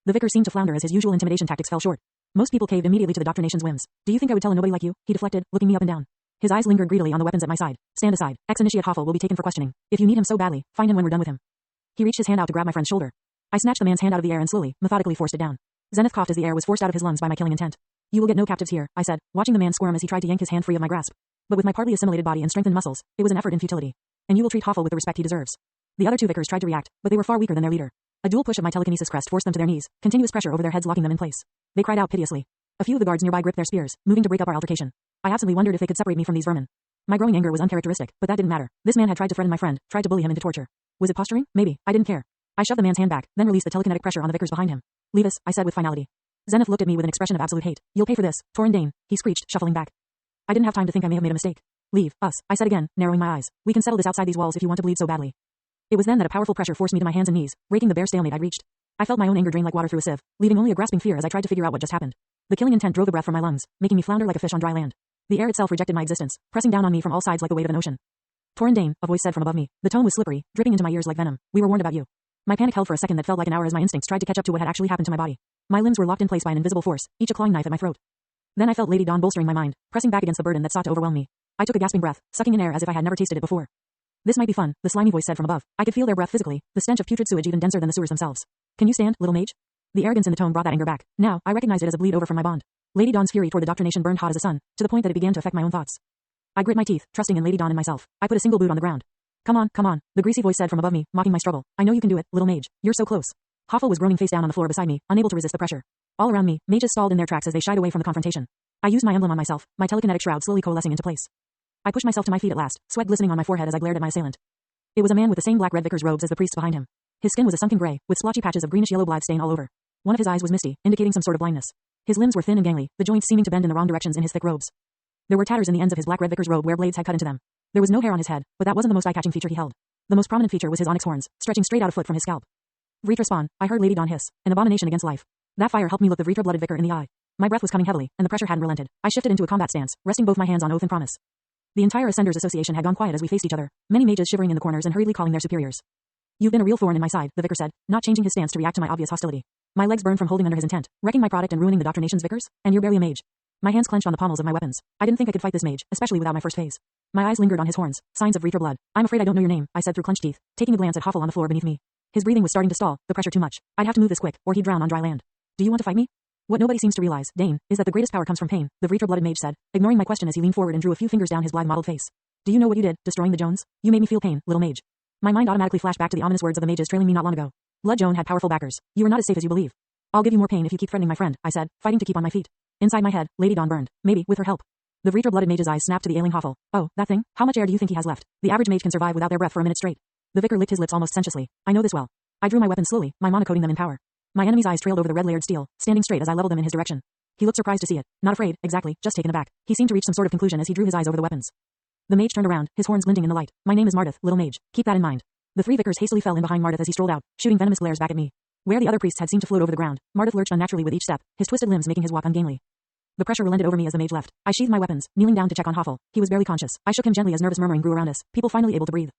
The vicar seemed to flounder as his usual intimidation tactics fell short. Most people caved immediately to the Doctor Nation's whims. Do you think I would tell a nobody like you? He deflected, looking me up and down. His eyes lingered greedily on the weapons at my side. Stand aside. Ex-initiate Hoffel will be taken for questioning. If you need him so badly, find him when we're done with him. He reached his hand out to grab my friend's shoulder. I snatched the man's hand out of the air and slowly, methodically forced it down. Zenith coughed as the air was forced out of his lungs by my killing intent. You will get no captives here, I said, watching the man squirm as he tried to yank his hand free of my grasp. But with my partly assimilated body and strengthened muscles, it was an effort in futility. And you will treat Hoffel with the respect he deserves. The other two vicars tried to react, but they were far weaker than their leader. A dual push of my telekinesis crest forced them to their knees, continuous pressure over their heads locking them in place. They cried out piteously. A few of the guards nearby gripped their spears, moving to break up our altercation. I absently wondered if they could separate me from these vermin. My growing anger was uncharacteristic, but that didn't matter. This man had tried to threaten my friend, tried to bully him into torture. Was it posturing? Maybe. I didn't care. I shoved the man's hand back, then released the telekinetic pressure on the vicars behind him. Leave us, I said with finality. Zenith looked at me with an expression of absolute hate. You'll pay for this, Torin Dane, he screeched, shuffling back. I didn't have time to think I may have made a mistake. Leave us, I said again, narrowing my eyes. We can settle this outside these walls if you want to bleed so badly. It was then that a powerful pressure forced me to my hands and knees, breaking the bare stalemate I'd reached. I felt my own anger drain like water through a sieve, leaving only a grasping fear as I tried to figure out what just happened. The killing intent drove the breath from my lungs, making me flounder like a fish on dry land. The air itself rejected my existence, pressing down on me from all sides like the weight of an ocean. Torin Dane, a voice said from above me. The tone was slippery, dripping into my ears like venom. We were warned about you. My panic held for a second that felt like an hour as my instincts tried to catch up to what had actually happened to my body. My limbs were locked in place by an invisible force, each a clawing knife at my throat. Then I felt Lady Dawn bolstering my mind, pressing back against the burden that sought to overwhelm me. I took a gasping breath, sucking in air as if I had never tasted it before. This might be fun, the slimy voice said from above. I could feel their breath physically, the stench of putrid sewage even denser than the sewers themselves. Can you stand, little mage? The arrogance in the tone brought that anger back. Now, I recognized it as a bleed over from my bond. Lady Dawn's fury toward the Doctor Nation burned hot as a sun, to the point that it began to affect my own thoughts. I grit my teeth, trusting in Lady Dawn and myself. I put a single boot on the ground. Come on, the greasy voice said from above me, mocking my struggle. I know you can do it, little mage. You're so close. Hoffel was groaning face down on the floor beside me, unable to resist the pressure. All around me, mages stalled in their tracks as they shied away from the confrontation. I used my emblem on myself, my telekinetic shroud slowly coalescing into place. I pushed myself to my feet at last, sweat glistening on my forehead as I glared at my assailant. It was a man with the same black-red vicar's robes as the priests behind him. His skin was a sunken gray, with splotchy patches of greenish-yellow blood stain all over. One of his eyes was misty, indicating some sort of blindness. His limbs were thin and gangly, the joints seeming to bend in the wrong directions in his thick robes. There were tatters in the ends of his black-red vicar's robe where blades had cut into them. There was no hair on his head, but that wasn't the most eye-catching feature he held. The most prominent feature was his onyx horns, stretching straight out a foot from his scalp. Vritra spawn, I heard Lady Dawn hiss, an abomination against life. That fire helped me look the Vritra-blooded vicar in the eye. My breath was coming heavily, and the pressure hadn't relented. I shifted into a combat stance, resting both my hands on oath and promise. The entire Ascenders Association had gone quiet as we faced each other, many mages shivering in the corners and hurriedly calling their superiors. You've been a real thorn in my side, the vicar said, not changing his stance to react to my obvious hostility. My legs burned from holding under his intent, wrecking my product and ruining the Doctor Nation's vicars, and you're barely a mage. My hands clenched on the pommels of my weapons. I didn't think I could fight this mage, especially without my first phase. My eyes lingered on his horns, signs of Vritra blood. I'm afraid I don't know your name, I said through clenched teeth, taking a glance at Hoffel on the floor beneath me. His breathing was starting to stall, the pressure too much. I'd have to move this quick, or he'd drown on dry land. Do you want to fight me? What nobody seems to realize, Dane, is that the greatest power comes from pain, the Vritra-blooded mage said, ignoring my question as he leaned forward and drew a few fingers down his blithe-mottled face. Do you know what you did, destroying the Jones? You made me feel pain, little mage. My mind automatically flashed back to the ominous words of the mages trailing me not long ago. Blood Joan had powerful backers. You are not as safe as you believe. I'll give you more pain if you keep threatening my friend, I said, fighting to keep on my feet. Inside my head, Lady Dawn burned, maybe with her help. The Vritra-blooded mage's eyes snapped to the ailing Hoffel. Oh, that thing? How much air do you think he has left? The average mage can survive without their breath for a minute straight. The vicar licked his lips almost sensuously. I know this well. I drew my weapon slowly, my monocoating them in power. My enemy's eyes trailed over the red-layered steel, standing straight as I leveled them in his direction. He looked surprised to see it. Not afraid, exactly, just taken aback. He seemed to reach some sort of conclusion as he drew his eyes over the weapons. The mage turned around, his horns glinting in the light. My name is Mardith, little mage. Keep that in mind. The three vicars hastily fell in behind Mardith as he strolled out, shooting venomous glares back at me. Where the other priests had seemed to float over the ground, Mardith lurched unnaturally with each step, his twisted limbs making his walk ungainly. The pressure relented over me as the mage left. I sheathed my weapons, kneeling down to check on Hoffel. He was barely conscious. I shook him gently as nervous murmuring grew around us, people finally able to breathe.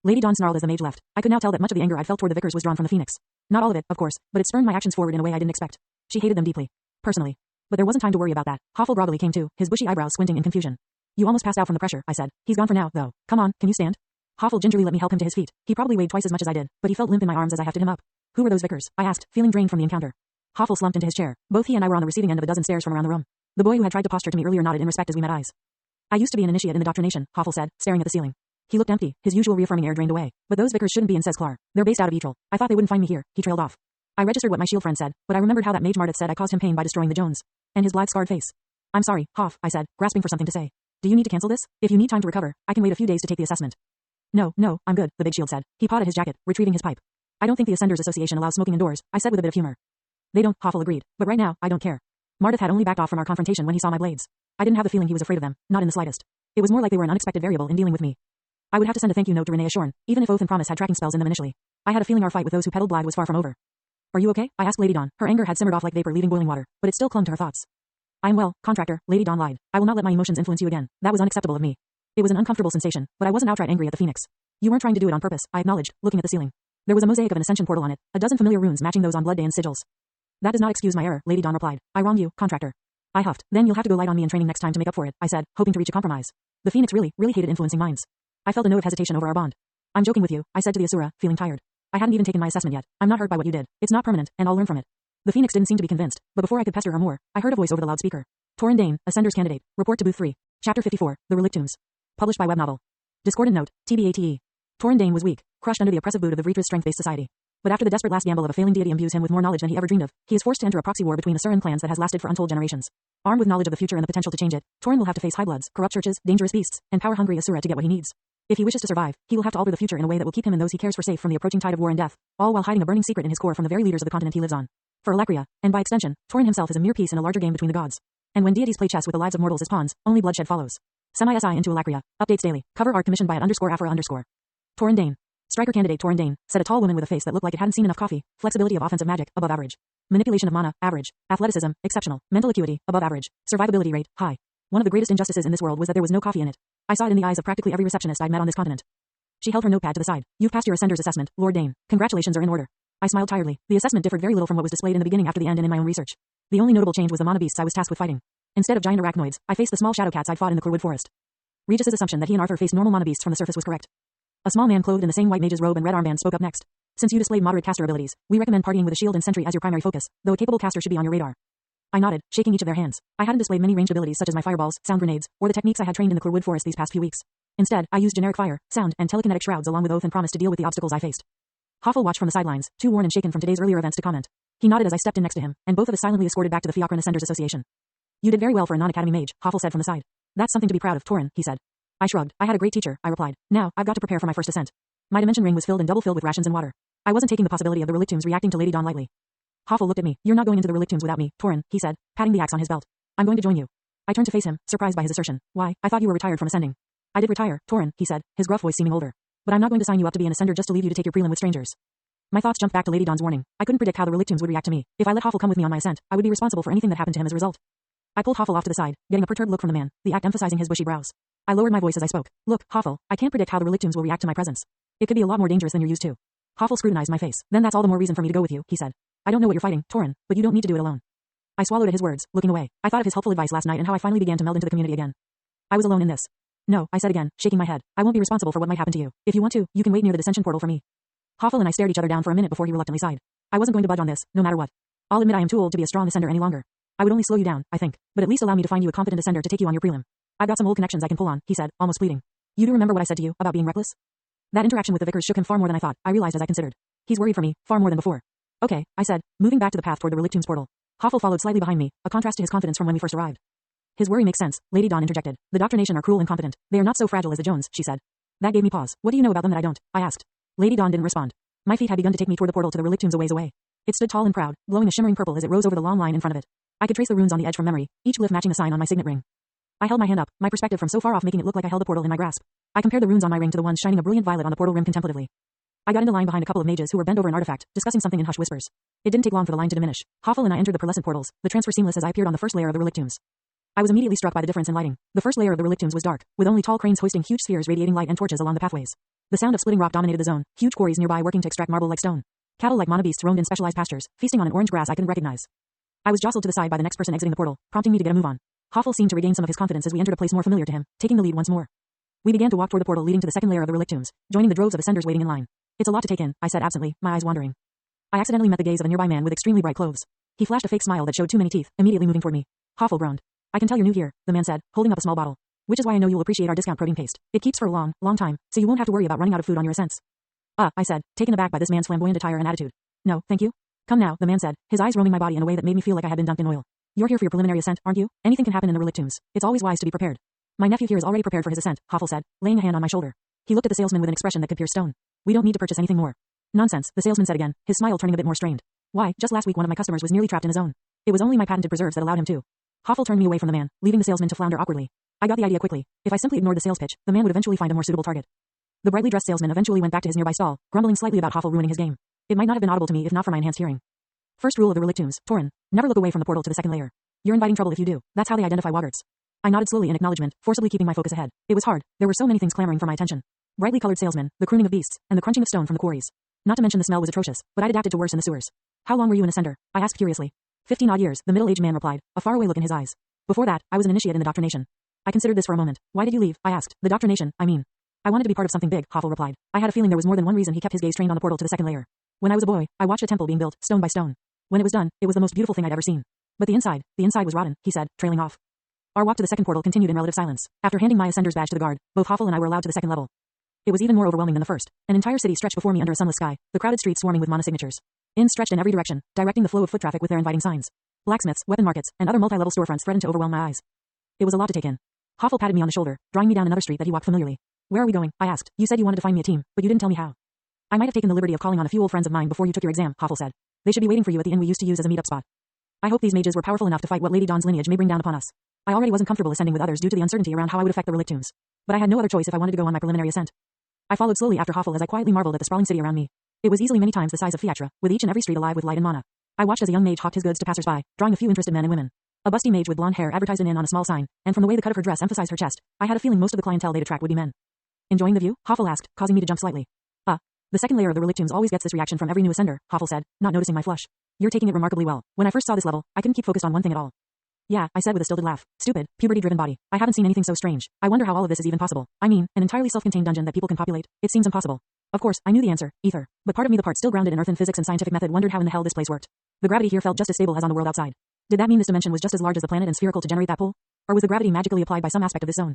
Lady Dawn snarled as the mage left. I could now tell that much of the anger I'd felt toward the vicars was drawn from the phoenix. Not all of it, of course, but it spurned my actions forward in a way I didn't expect. She hated them deeply. Personally. But there wasn't time to worry about that. Hoffel groggily came to, his bushy eyebrows squinting in confusion. You almost passed out from the pressure, I said. He's gone for now, though. Come on, can you stand? Hoffel gingerly let me help him to his feet. He probably weighed twice as much as I did, but he felt limp in my arms as I hefted him up. Who were those vicars? I asked, feeling drained from the encounter. Hoffel slumped into his chair. Both he and I were on the receiving end of a dozen stares from around the room. The boy who had tried to posture to me earlier nodded in respect as we met eyes. I used to be an initiate in the Doctor Nation, Hoffel said, staring at the ceiling. He looked empty, his usual reaffirming air drained away. But those vicars shouldn't be in Sesklar. They're based out of Ytrel. I thought they wouldn't find me here. He trailed off. I registered what my shield friend said, but I remembered how that mage Mardith said I caused him pain by destroying the Jones. And his black scarred face. I'm sorry, Hoff, I said, grasping for something to say. Do you need to cancel this? If you need time to recover, I can wait a few days to take the assessment. No, I'm good, the big shield said. He pawed at his jacket, retrieving his pipe. I don't think the Ascenders Association allows smoking indoors, I said with a bit of humor. They don't, Hoffel agreed, but right now, I don't care. Mardith had only backed off from our confrontation when he saw my blades. I didn't have the feeling he was afraid of them, not in the slightest. It was more like they were an unexpected variable in dealing with me. I would have to send a thank you note to Renee Ashorn, even if Oath and Promise had tracking spells in them initially. I had a feeling our fight with those who peddled Blythe was far from over. Are you okay? I asked Lady Dawn. Her anger had simmered off like vapor leaving boiling water, but it still clung to her thoughts. I am well, contractor, Lady Dawn lied. I will not let my emotions influence you again. That was unacceptable of me. It was an uncomfortable sensation, but I wasn't outright angry at the Phoenix. You weren't trying to do it on purpose, I acknowledged, looking at the ceiling. There was a mosaic of an ascension portal on it, a dozen familiar runes matching those on Blood Dane's sigils. That does not excuse my error, Lady Dawn replied. I wronged you, contractor. I huffed. Then you'll have to go light on me in training next time to make up for it, I said, hoping to reach a compromise. The Phoenix really hated influencing minds. I felt a note of hesitation over our bond. I'm joking with you, I said to the Asura, feeling tired. I hadn't even taken my assessment yet. I'm not hurt by what you did. It's not permanent, and I'll learn from it. The Phoenix didn't seem to be convinced, but before I could pester her more, I heard a voice over the loudspeaker. Torin Dane, Ascender's candidate. Report to Booth 3. Chapter 54, The Relic Tombs. Published by Web Novel. Discordant note, TBATE. Torin Dane was weak, crushed under the oppressive boot of the Vreetra's strength-based society. But after the desperate last gamble of a failing deity imbues him with more knowledge than he ever dreamed of, he is forced to enter a proxy war between the Surin clans that has lasted for untold generations. Armed with knowledge of the future and the potential to change it, Torin will have to face high bloods, corrupt churches, dangerous beasts, and power-hungry Asura to get what he needs. If he wishes to survive, he will have to alter the future in a way that will keep him and those he cares for safe from the approaching tide of war and death, all while hiding a burning secret in his core from the very leaders of the continent he lives on. For Alakria, and by extension, Torin himself is a mere piece in a larger game between the gods. And when deities play chess with the lives of mortals as pawns, only bloodshed follows. Semi-SI into Alakria. Updates daily. Cover art commissioned by @_Afra_. Torin Dane. Striker candidate Torin Dane, said a tall woman with a face that looked like it hadn't seen enough coffee. Flexibility of offensive magic, above average. Manipulation of mana, average. Athleticism, exceptional. Mental acuity, above average. Survivability rate, high. One of the greatest injustices in this world was that there was no coffee in it. I saw it in the eyes of practically every receptionist I'd met on this continent. She held her notepad to the side. You've passed your Ascender's assessment, Lord Dane. Congratulations are in order. I smiled tiredly. The assessment differed very little from what was displayed in the beginning after the end and in my own research. The only notable change was the mana beasts I was tasked with fighting. Instead of giant arachnoids, I faced the small shadow cats I'd fought in the Clearwood Forest. Regis's assumption that he and Arthur faced normal mana beasts from the surface was correct. A small man clothed in the same white mage's robe and red armband spoke up next. Since you displayed moderate caster abilities, we recommend partying with a shield and sentry as your primary focus, though a capable caster should be on your radar. I nodded, shaking each of their hands. I hadn't displayed many ranged abilities such as my fireballs, sound grenades, or the techniques I had trained in the Clearwood Forest these past few weeks. Instead, I used generic fire, sound, and telekinetic shrouds along with oath and promise to deal with the obstacles I faced. Hoffel watched from the sidelines, too worn and shaken from today's earlier events to comment. He nodded as I stepped in next to him, and both of us silently escorted back to the Fiocran Ascenders Association. You did very well for a non-academy mage, Hoffel said from the side. That's something to be proud of, Torin, he said. I shrugged. I had a great teacher, I replied. Now, I've got to prepare for my first ascent. My dimension ring was filled and double filled with rations and water. I wasn't taking the possibility of the Relic Tombs reacting to Lady Dawn lightly. Hoffel looked at me. You're not going into the Relic Tombs without me, Torin, he said, patting the axe on his belt. I'm going to join you. I turned to face him, surprised by his assertion. Why, I thought you were retired from ascending. I did retire, Torin, he said, his gruff voice seeming older. But I'm not going to sign you up to be an ascender just to leave you to take your prelim with strangers. My thoughts jumped back to Lady Dawn's warning. I couldn't predict how the Relic Tombs would react to me. If I let Hoffel come with me on my ascent, I would be responsible for anything that happened to him as a result. I pulled Hoffel off to the side, getting a perturbed look from the man, the act emphasizing his bushy brows. I lowered my voice as I spoke. Look, Hoffel, I can't predict how the Relic Tombs will react to my presence. It could be a lot more dangerous than you're used to. Hoffel scrutinized my face. Then that's all the more reason for me to go with you, he said. I don't know what you're fighting, Torin, but you don't need to do it alone. I swallowed at his words, looking away. I thought of his helpful advice last night and how I finally began to meld into the community again. I was alone in this. No, I said again, shaking my head. I won't be responsible for what might happen to you. If you want to, you can wait near the descension portal for me. Hoffel and I stared each other down for a minute before he reluctantly sighed. I wasn't going to budge on this, no matter what. I'll admit I am too old to be a strong ascender any longer. I would only slow you down, I think, but at least allow me to find you a competent ascender to take you on your prelim. I've got some old connections I can pull on, he said, almost pleading. You do remember what I said to you about being reckless? That interaction with the Vickers shook him far more than I thought, I realized as I considered. He's worried for me, far more than before. Okay, I said, moving back to the path toward the Relic Tombs portal. Hoffel followed slightly behind me, a contrast to his confidence from when we first arrived. His worry makes sense, Lady Dawn interjected. The Doctrination are cruel and incompetent. They are not so fragile as the Jones, she said. That gave me pause. What do you know about them that I don't? I asked. Lady Dawn didn't respond. My feet had begun to take me toward the portal to the Relic Tombs a ways away. It stood tall and proud, glowing a shimmering purple as it rose over the long line in front of it. I could trace the runes on the edge from memory, each glyph matching the sign on my signet ring. I held my hand up, my perspective from so far off making it look like I held the portal in my grasp. I compared the runes on my ring to the ones shining a brilliant violet on the portal rim contemplatively. I got into line behind a couple of mages who were bent over an artifact, discussing something in hushed whispers. It didn't take long for the line to diminish. Hoffel and I entered the pearlescent portals, the transfer seamless as I appeared on the first layer of the Relic Tombs. I was immediately struck by the difference in lighting. The first layer of the Relic Tombs was dark, with only tall cranes hoisting huge spheres radiating light and torches along the pathways. The sound of splitting rock dominated the zone, huge quarries nearby working to extract marble like stone. Cattle like mana beasts roamed in specialized pastures, feasting on an orange grass I couldn't recognize. I was jostled to the side by the next person exiting the portal, prompting me to get a move on. Hoffel seemed to regain some of his confidence as we entered a place more familiar to him, taking the lead once more. We began to walk toward the portal leading to the second layer of the Relic Tombs, joining the droves of ascenders waiting in line. It's a lot to take in, I said absently, my eyes wandering. I accidentally met the gaze of a nearby man with extremely bright clothes. He flashed a fake smile that showed too many teeth, immediately moving toward me. Hoffel groaned. I can tell you're new here, the man said, holding up a small bottle. Which is why I know you'll appreciate our discount protein paste. It keeps for a long, long time, so you won't have to worry about running out of food on your ascents. I said, taken aback by this man's flamboyant attire and attitude. No, thank you. Come now, the man said, his eyes roaming my body in a way that made me feel like I had been dunked in oil. You're here for your preliminary ascent, aren't you? Anything can happen in the Relic Tombs. It's always wise to be prepared. My nephew here is already prepared for his ascent, Hoffel said, laying a hand on my shoulder. He looked at the salesman with an expression that could pierce stone. We don't need to purchase anything more. Nonsense, the salesman said again, his smile turning a bit more strained. Why, just last week one of my customers was nearly trapped in a zone. It was only my patented preserves that allowed him to. Hoffel turned me away from the man, leaving the salesman to flounder awkwardly. I got the idea quickly. If I simply ignored the sales pitch, the man would eventually find a more suitable target. The brightly dressed salesman eventually went back to his nearby stall, grumbling slightly about Hoffel ruining his game. It might not have been audible to me if not for my enhanced hearing. First rule of the Relic Tombs, Torin. Never look away from the portal to the second layer. You're inviting trouble if you do. That's how they identify woggarts. I nodded slowly in acknowledgement, forcibly keeping my focus ahead. It was hard. There were so many things clamoring for my attention. Brightly colored salesmen, the crooning of beasts, and the crunching of stone from the quarries. Not to mention the smell was atrocious, but I'd adapted to worse in the sewers. How long were you an ascender? I asked curiously. 15 odd years, the middle-aged man replied, a faraway look in his eyes. Before that, I was an initiate in the doctrination. I considered this for a moment. Why did you leave? I asked. The doctrination, I mean. I wanted to be part of something big, Hoffel replied. I had a feeling there was more than one reason he kept his gaze trained on the portal to the second layer. When I was a boy, I watched a temple being built, stone by stone. When it was done, it was the most beautiful thing I'd ever seen. But the inside was rotten, he said, trailing off. Our walk to the second portal continued in relative silence. After handing my ascender's badge to the guard, both Hoffel and I were allowed to the second level. It was even more overwhelming than the first. An entire city stretched before me under a sunless sky, the crowded streets swarming with monosignatures. Inns stretched in every direction, directing the flow of foot traffic with their inviting signs. Blacksmiths, weapon markets, and other multi-level storefronts threatened to overwhelm my eyes. It was a lot to take in. Hoffel patted me on the shoulder, drawing me down another street that he walked familiarly. Where are we going? I asked. You said you wanted to find me a team, but you didn't tell me how. I might have taken the liberty of calling on a few old friends of mine before you took your exam, Hoffel said. They should be waiting for you at the inn we used to use as a meet-up spot. I hope these mages were powerful enough to fight what Lady Dawn's lineage may bring down upon us. I already wasn't comfortable ascending with others due to the uncertainty around how I would affect the relic tombs. But I had no other choice if I wanted to go on my preliminary ascent. I followed slowly after Hoffel as I quietly marveled at the sprawling city around me. It was easily many times the size of Fiatra, with each and every street alive with light and mana. I watched as a young mage hawked his goods to passers-by, drawing a few interested men and women. A busty mage with blonde hair advertised an inn on a small sign, and from the way the cut of her dress emphasized her chest, I had a feeling most of the clientele they'd attract would be men. Enjoying the view? Hoffel asked, causing me to jump slightly. The second layer of the relic tombs always gets this reaction from every new ascender, Hoffel said, not noticing my flush. You're taking it remarkably well. When I first saw this level, I couldn't keep focused on one thing at all. Yeah, I said with a stilted laugh. Stupid, puberty-driven body. I haven't seen anything so strange. I wonder how all of this is even possible. I mean, an entirely self-contained dungeon that people can populate. It seems impossible. Of course, I knew the answer, ether. But part of me, the part still grounded in earth and physics and scientific method, wondered how in the hell this place worked. The gravity here felt just as stable as on the world outside. Did that mean this dimension was just as large as the planet and spherical to generate that pull? Or was the gravity magically applied by some aspect of this zone?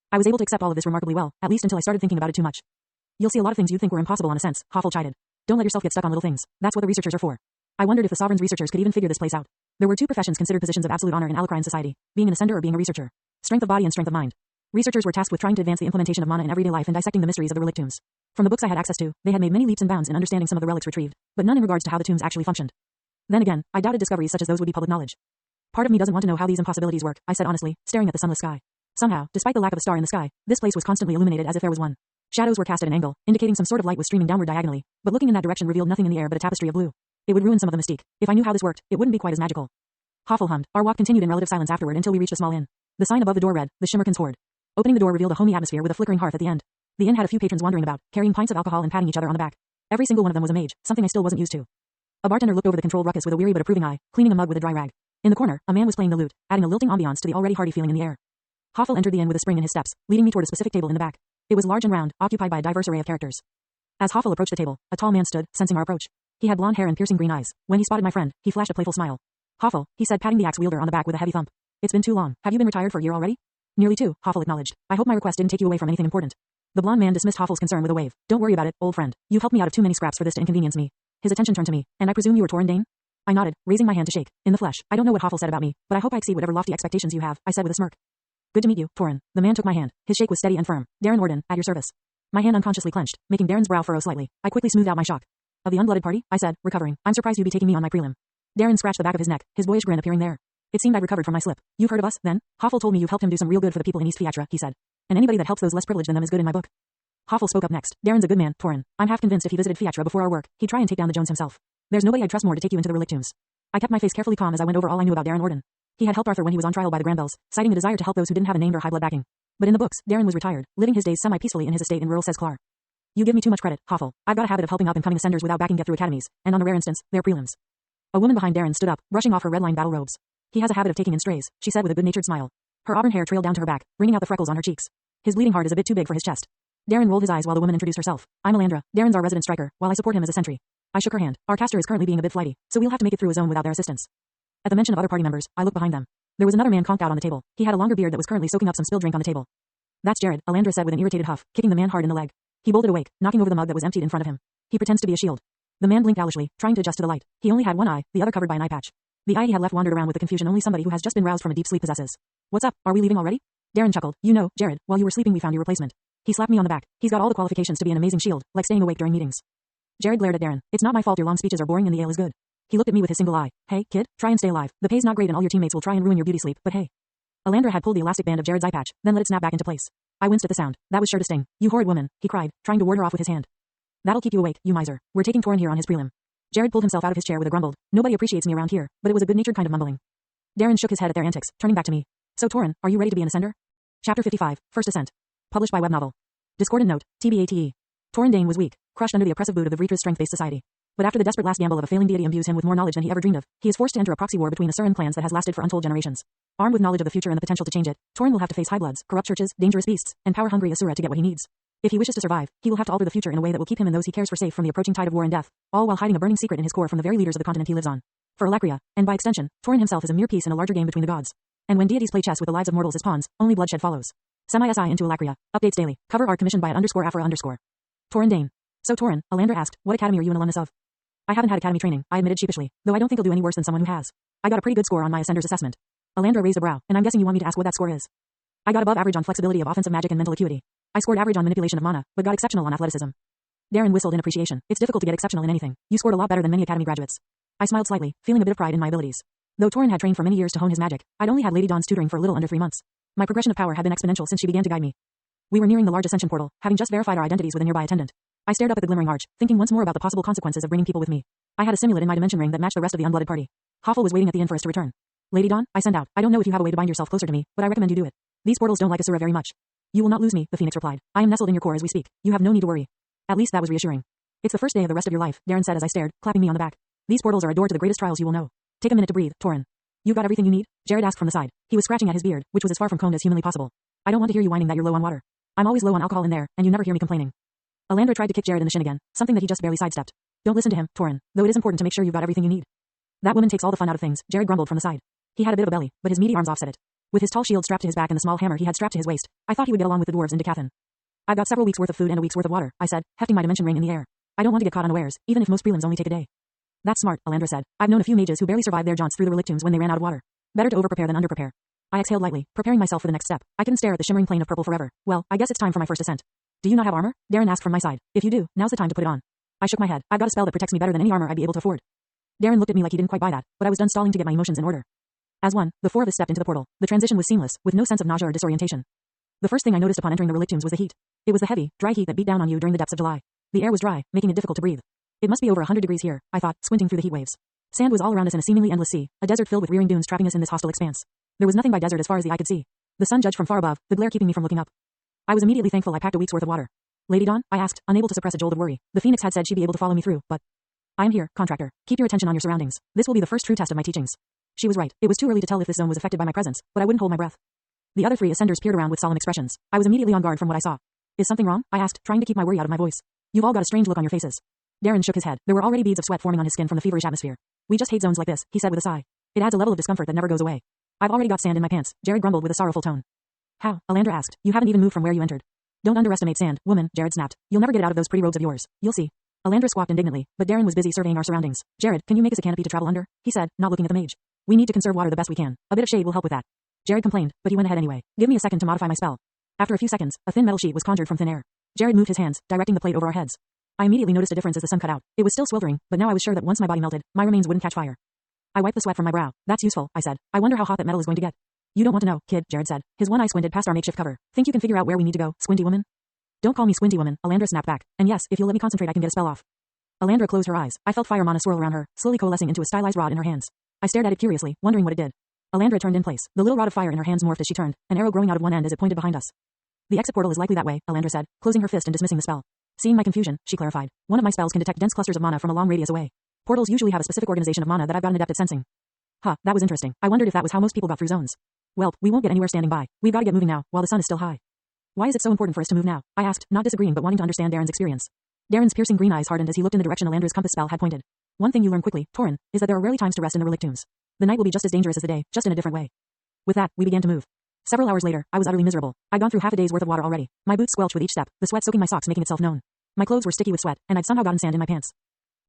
I was able to accept all of this remarkably well, at least until I started thinking about it too much. You'll see a lot of things you'd think were impossible in a sense, Hoffel chided. Don't let yourself get stuck on little things. That's what the researchers are for. I wondered if the Sovereign's researchers could even figure this place out. There were two professions considered positions of absolute honor in Alacrine society, being an ascender or being a researcher. Strength of body and strength of mind. Researchers were tasked with trying to advance the implementation of mana in everyday life and dissecting the mysteries of the relic tombs. From the books I had access to, they had made many leaps and bounds in understanding some of the relics retrieved, but none in regards to how the tombs actually functioned. Then again, I doubted discoveries such as those would be public knowledge. Part of me doesn't want to know how these impossibilities work, I said honestly, staring at the sunless sky. Somehow, despite the lack of a star in the sky, this place was constantly illuminated as if there was one. Shadows were cast at an angle, indicating some sort of light was streaming downward diagonally, but looking in that direction revealed nothing in the air but a tapestry of blue. It would ruin some of the mystique. If I knew how this worked, it wouldn't be quite as magical. Hoffel hummed. Our walk continued in relative silence afterward until we reached a small inn. The sign above the door read, The Shimmerkin's Hoard. Opening the door revealed a homey atmosphere with a flickering hearth at the end. The inn had a few patrons wandering about, carrying pints of alcohol and patting each other on the back. Every single one of them was a mage, something I still wasn't used to. A bartender looked over the controlled ruckus with a weary but approving eye, cleaning a mug with a dry rag. In the corner, a man was playing the lute, adding a lilting ambiance to the already hearty feeling in the air. Hoffel entered the inn with a spring in his steps, leading me toward a specific table in the back. It was large and round, occupied by a diverse array of characters. As Hoffel approached the table, a tall man stood, sensing our approach. He had blonde hair and piercing green eyes. When he spotted my friend, he flashed a playful smile. Hoffel, he said, patting the axe wielder on the back with a heavy thump. It's been too long. Have you been retired for a year already? Nearly 2, Hoffel acknowledged. I hope my request didn't take you away from anything important. The blonde man dismissed Hoffel's concern with a wave. Don't worry about it, old friend. You've helped me out of too many scraps for this to inconvenience me. His attention turned to me. And I presume you were Torin Dane? I nodded, raising my hand to shake. In the flesh. I don't know what Hoffel said about me, but I hope I exceed whatever lofty expectations you have, I said with a smirk. Good to meet you, Torin. The man took my hand. His shake was steady and firm. Darren Orden, at your service. My hand unconsciously clenched, making Darren's brow furrow slightly. I quickly smoothed out my shock. Of the unblooded party? I said, recovering. I'm surprised you'd be taking me on my prelim. Darren scratched the back of his neck, his boyish grin appearing there. It seemed I'd recovered from my slip. You've heard of us, then? Hoffel told me you've helped him do some real good for the people in East Fiatra, he said. And anybody that helps those less privileged than them is good in my book. Hoffel spoke up next. Darren's a good man, Torin. I'm half convinced if he visited Fiatra before our work, he'd try and take down the Jones himself. There's nobody I'd trust more to take you into the relic tombs. I kept my face carefully calm as I went over all I knew about Darren Orden. He had helped Arthur when he was on trial by the Granbells, citing a desire to help those who didn't have a name or high blood backing. But in the books, Darren was retired, living his days semi-peacefully in his estate in rural Sesclar. You give me too much credit, Hoffel. I've got a habit of helping up-and-coming ascenders without backing get through academies, and on the rare instance, their prelims. A woman behind Darren stood up, brushing off her red-lined battle robes. He has a habit of taking in strays, she said with a good-natured smile. Her auburn hair trailed down to her back, bringing out the freckles on her cheeks. His bleeding heart is a bit too big for his chest. Darren rolled his eyes while the woman introduced herself. I'm Alandra. Darren's our resident striker, while I support him as a sentry. I shook her hand. Our caster is currently being a bit flighty, so we'll have to make it through a zone without their assistance. At the mention of other party members, I looked behind them. There was another man conked out on the table. He had a longer beard that was currently soaking up some spilled drink on the table. That's Jared, Alandra said with an irritated huff, kicking the man hard in the leg. He bolted awake, knocking over the mug that was emptied in front of him. He pretends to be a shield. The man blinked owlishly, trying to adjust to the light. He only had one eye, the other covered by an eye patch. The eye he had left wandered around with the confusion only somebody who has just been roused from a deep sleep possesses. What's up? Are we leaving already? Darren chuckled. You know, Jared, while you were sleeping we found your replacement. He slapped me on the back. He's got all the qualifications to be an amazing shield, like staying awake during meetings. Jared glared at Darren. It's not my fault your long speeches are boring and the ale is good. He looked at me with his single eye. Hey, kid, try and stay alive. The pay's not great and all your teammates will try and ruin your beauty sleep, but hey. Alandra had pulled the elastic band of Jared's eye patch, then let it snap back into place. I winced at the sound. That was sure to sting. You horrid woman, he cried, trying to ward her off with his hand. That'll keep you awake, you miser. We're taking Torin here on his prelim. Jared pulled himself out of his chair with a grumbled. Nobody appreciates me around here, but it was a good-natured kind of mumbling. Darren shook his head at their antics, turning back to me. So Torin, are you ready to be an ascender? Chapter 55, First Ascent. Published by web novel. Discordant note, TBATE. Torin Dane was weak, crushed under the oppressive boot of the Vritra's strength-based society. But after the desperate last gamble of a failing deity imbues him with more knowledge than he ever dreamed of, he is forced to enter a proxy war between the Surin clans that has lasted for untold generations. Armed with knowledge of the future and the potential to change it, Torin will have to face high bloods, corrupt churches, dangerous beasts, and power-hungry Asura to get what he needs. If he wishes to survive, he will have to alter the future in a way that will keep him and those he cares for safe from the approaching tide of war and death, all while hiding a burning secret in his core from the very leaders of the continent he lives on. For Alakria, and by extension, Torin himself is a mere piece in a larger game between the gods. And when deities play chess with the lives of mortals as pawns, only bloodshed follows. Semi-SI into Alakria. Updates daily. Cover art commissioned by @_Afra_. Torin Dane. So Torin, Alandra asked, what academy are you an alumnus of? I haven't had academy training, I admitted sheepishly, though I don't think I'll do any worse than someone who has. I got a pretty good score on my Ascender's assessment. Alandra raised a brow, and I'm guessing you want me to ask what that score is. I got above average on flexibility of offensive magic and mental acuity. I scored average on manipulation of mana, but got exceptional on athleticism. Darren whistled in appreciation. It's difficult to get exceptional in anything. You scored a lot better than many academy graduates. I smiled slightly, feeling a bit of pride in my abilities. Though Torin had trained for many years to hone his magic, I'd only had Lady Dawn's tutoring for a little under 3 months. My progression of power had been exponential since she began to guide me. We were nearing the large ascension portal, having just verified our identities with a nearby attendant. I stared up at the glimmering arch, thinking once more about the possible consequences of bringing people with me. I had a simulant in my dimension ring that matched the rest of the unblooded party. Hoffel was waiting at the inn for us to return. Lady Dawn, I send out. I don't know if you have a way to bind yourself closer to me, but I recommend you do it. These portals don't like Asura very much. You will not lose me, the Phoenix replied. I am nestled in your core as we speak. You have no need to worry. At least that was reassuring. It's the first day of the rest of your life, Darren said as I stared, clapping me on the back. These portals are a door to the greatest trials you will know. Take a minute to breathe, Torin. You got everything you need? Jared asked from the side. He was scratching at his beard, which was as far from combed as humanly possible. I don't want to hear you whining that you're low on water. I'm always low on alcohol in there, and you never hear me complaining. Alandra tried to kick Jared in the shin again, something that he just barely sidestepped. Don't listen to him, Torin, though it is important to make sure you've got everything you need. That woman takes all the fun out of things, Jared grumbled from the side. He had a bit of a belly, but his meaty arms offset it. With his tall shield strapped to his back and the small hammer he had strapped to his waist, I thought he would get along with the dwarves in Decathlon. I've got several weeks worth of food and a week's worth of water, I said, hefting my dimension ring in the air. I don't want to get caught unawares, even if most prelims only take a day. That's smart, Alandra said. I've known a few mages who barely survived their jaunts through the relictombs when they ran out of water. Better to overprepare than underprepare. I exhaled lightly, preparing myself for the next step. I couldn't stare at the shimmering plane of purple forever. Well, I guess it's time for my first ascent. Do you not have armor? Darren asked from my side. If you do, now's the time to put it on. I shook my head. I've got a spell that protects me better than any armor I'd be able to afford. Darren looked at me like he didn't quite buy that, but I was done stalling to get my emotions in order. As one, the four of us stepped into the portal. The transition was seamless, with no sense of nausea or disorientation. The first thing I noticed upon entering the relictombs was the heat. It was the heavy, dry heat that beat down on you during the depths of July. The air was dry, making it difficult to breathe. It must be over 100 degrees here, I thought, squinting through the heat waves. Sand was all around us in a seemingly endless sea, a desert filled with rearing dunes trapping us in this hostile expanse. There was nothing by desert as far as the eye could see. The sun judged from far above, the glare keeping me from looking up. I was immediately thankful I packed a week's worth of water. Lady Dawn, I asked, unable to suppress a jolt of worry. The Phoenix had said she'd be able to follow me through, but... I'm here, contractor. Keep your attention on your surroundings. This will be the first true test of my teachings. She was right. It was too early to tell if this zone was affected by my presence, but I wouldn't hold my breath. The other 3 ascenders peered around with solemn expressions. I was immediately on guard from what I saw. Is something wrong? I asked, trying to keep my worry out of my voice. You've all got a strange look on your faces. Darren shook his head. There were already beads of sweat forming on his skin from the feverish atmosphere. We just hate zones like this, he said with a sigh. It adds a level of discomfort that never goes away. I've already got sand in my pants, Jared grumbled with a sorrowful tone. How? Alandra asked. You haven't even moved from where you entered. Don't underestimate sand, woman, Jared snapped. You'll never get it out of those pretty robes of yours. You'll see. Alandra squawked indignantly, but Darren was busy surveying our surroundings. Jared, can you make us a canopy to travel under? He said, not looking at the mage. We need to conserve water the best we can. A bit of shade will help with that. Jared complained, but he went ahead anyway. Give me a second to modify my spell. After a few seconds, a thin metal sheet was conjured from thin air. Jared moved his hands, directing the plate over our heads. I immediately noticed a difference as the sun cut out. It was still sweltering, but now I was sure that once my body melted, my remains wouldn't catch fire. I wiped the sweat from my brow. That's useful, I said. I wonder how hot that metal is going to get. You don't want to know, kid, Jared said. His one eye squinted past our makeshift cover. Think you can figure out where we need to go, squinty woman? Don't call me squinty woman, Alandra snapped back. And yes, if you'll let me concentrate I can get a spell off. Alandra closed her eyes. I felt fire mana swirl around her, slowly coalescing into a stylized rod in her hands. I stared at it curiously, wondering what it did. Alandra turned in place. The little rod of fire in her hands morphed as she turned, an arrow growing out of one end as it pointed behind us. The exit portal is likely that way, Alandra said, closing her fist and dismissing the spell. Seeing my confusion, she clarified. One of my spells can detect dense clusters of mana from a long radius away. Portals usually have a specific organization of mana that I've got an adept at sensing. Huh, that was interesting. I wondered if that was how most people got through zones. Well, we won't get anywhere standing by. We've got to get moving now, while the sun is still high. Why is it so important for us to move now? I asked, not disagreeing but wanting to understand Darren's experience. Darren's piercing green eyes hardened as he looked in the direction Alandra's compass spell had pointed. One thing you learn quickly, Torin, is that there are rarely times to rest in the relictombs. The night will be just as dangerous as the day, just in a different way. With that, we began to move. Several hours later, I was utterly miserable. I'd gone through half a day's worth of water already. My boots squelched with each step, the sweat soaking my socks making itself known. My clothes were sticky with sweat, and I'd somehow gotten sand in my pants.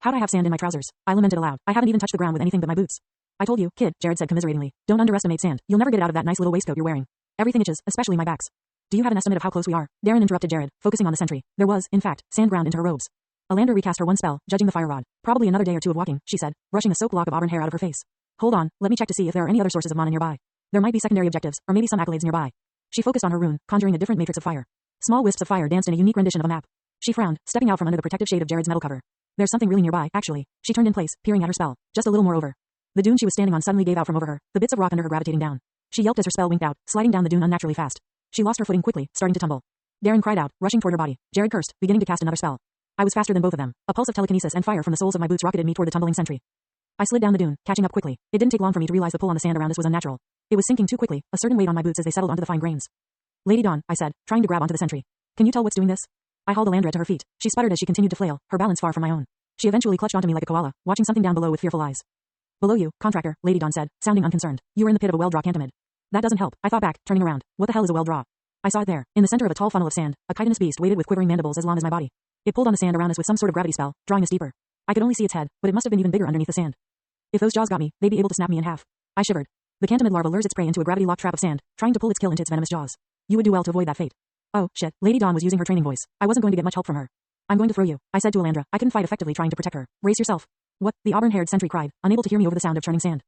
How'd I have sand in my trousers? I lamented aloud. I haven't even touched the ground with anything but my boots. I told you, kid, Jared said commiseratingly. Don't underestimate sand. You'll never get it out of that nice little waistcoat you're wearing. Everything itches, especially my backs. Do you have an estimate of how close we are? Darren interrupted Jared, focusing on the sentry. There was, in fact, sand ground into her robes. Alandra recast her one spell, judging the fire rod. Probably another day or two of walking, she said, brushing a soaked lock of auburn hair out of her face. Hold on, let me check to see if there are any other sources of mana nearby. There might be secondary objectives, or maybe some accolades nearby. She focused on her rune, conjuring a different matrix of fire. Small wisps of fire danced in a unique rendition of a map. She frowned, stepping out from under the protective shade of Jared's metal cover. There's something really nearby, actually. She turned in place, peering at her spell, just a little more over. The dune she was standing on suddenly gave out from over her, the bits of rock under her gravitating down. She yelped as her spell winked out, sliding down the dune unnaturally fast. She lost her footing quickly, starting to tumble. Darren cried out, rushing toward her body. Jared cursed, beginning to cast another spell. I was faster than both of them. A pulse of telekinesis and fire from the soles of my boots rocketed me toward the tumbling sentry. I slid down the dune, catching up quickly. It didn't take long for me to realize the pull on the sand around us was unnatural. It was sinking too quickly, a certain weight on my boots as they settled onto the fine grains. Lady Dawn, I said, trying to grab onto the sentry. Can you tell what's doing this? I hauled Alandra to her feet. She sputtered as she continued to flail, her balance far from my own. She eventually clutched onto me like a koala, watching something down below with fearful eyes. Below you, contractor, Lady Dawn said, sounding unconcerned. You were in the pit of a well-draw cantamid. That doesn't help, I thought back, turning around. What the hell is a well-draw? I saw it there, in the center of a tall funnel of sand, a chitinous beast weighted with quivering mandibles as long as my body. It pulled on the sand around us with some sort of gravity spell, drawing us deeper. I could only see its head, but it must have been even bigger underneath the sand. If those jaws got me, they'd be able to snap me in half. I shivered. The cantamid larva lures its prey into a gravity-locked trap of sand, trying to pull its kill into its venomous jaws. You would do well to avoid that fate. Oh, shit, Lady Dawn was using her training voice. I wasn't going to get much help from her. I'm going to throw you, I said to Alandra. I couldn't fight effectively trying to protect her. Brace yourself. What? The auburn-haired sentry cried, unable to hear me over the sound of churning sand.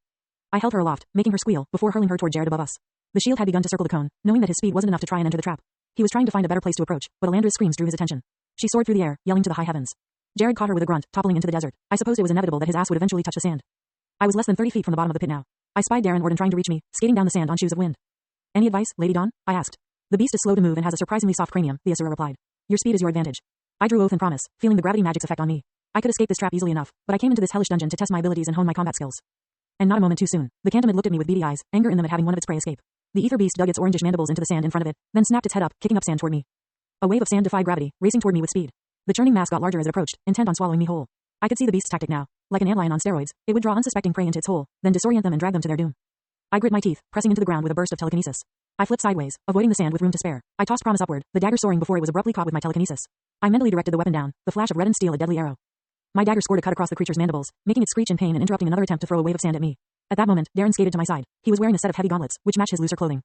I held her aloft, making her squeal, before hurling her toward Jared above us. The shield had begun to circle the cone, knowing that his speed wasn't enough to try and enter the trap. He was trying to find a better place to approach, but Alandra's screams drew his attention. She soared through the air, yelling to the high heavens. Jared caught her with a grunt, toppling into the desert. I supposed it was inevitable that his ass would eventually touch the sand. I was less than 30 feet from the bottom of the pit now. I spied Darren Orden trying to reach me, skating down the sand on shoes of wind. Any advice, Lady Dawn? I asked. The beast is slow to move and has a surprisingly soft cranium, the Asura replied. Your speed is your advantage. I drew oath and promise, feeling the gravity magic's effect on me. I could escape this trap easily enough, but I came into this hellish dungeon to test my abilities and hone my combat skills. And not a moment too soon, the cantamid looked at me with beady eyes, anger in them at having one of its prey escape. The ether beast dug its orangish mandibles into the sand in front of it, then snapped its head up, kicking up sand toward me. A wave of sand defied gravity, racing toward me with speed. The churning mass got larger as it approached, intent on swallowing me whole. I could see the beast's tactic now. Like an antlion on steroids, it would draw unsuspecting prey into its hole, then disorient them and drag them to their doom. I grit my teeth, pressing into the ground with a burst of telekinesis. I flipped sideways, avoiding the sand with room to spare. I tossed Promise upward, the dagger soaring before it was abruptly caught with my telekinesis. I mentally directed the weapon down, the flash of reddened steel a deadly arrow. My dagger scored a cut across the creature's mandibles, making it screech in pain and interrupting another attempt to throw a wave of sand at me. At that moment, Darren skated to my side. He was wearing a set of heavy gauntlets, which matched his looser clothing.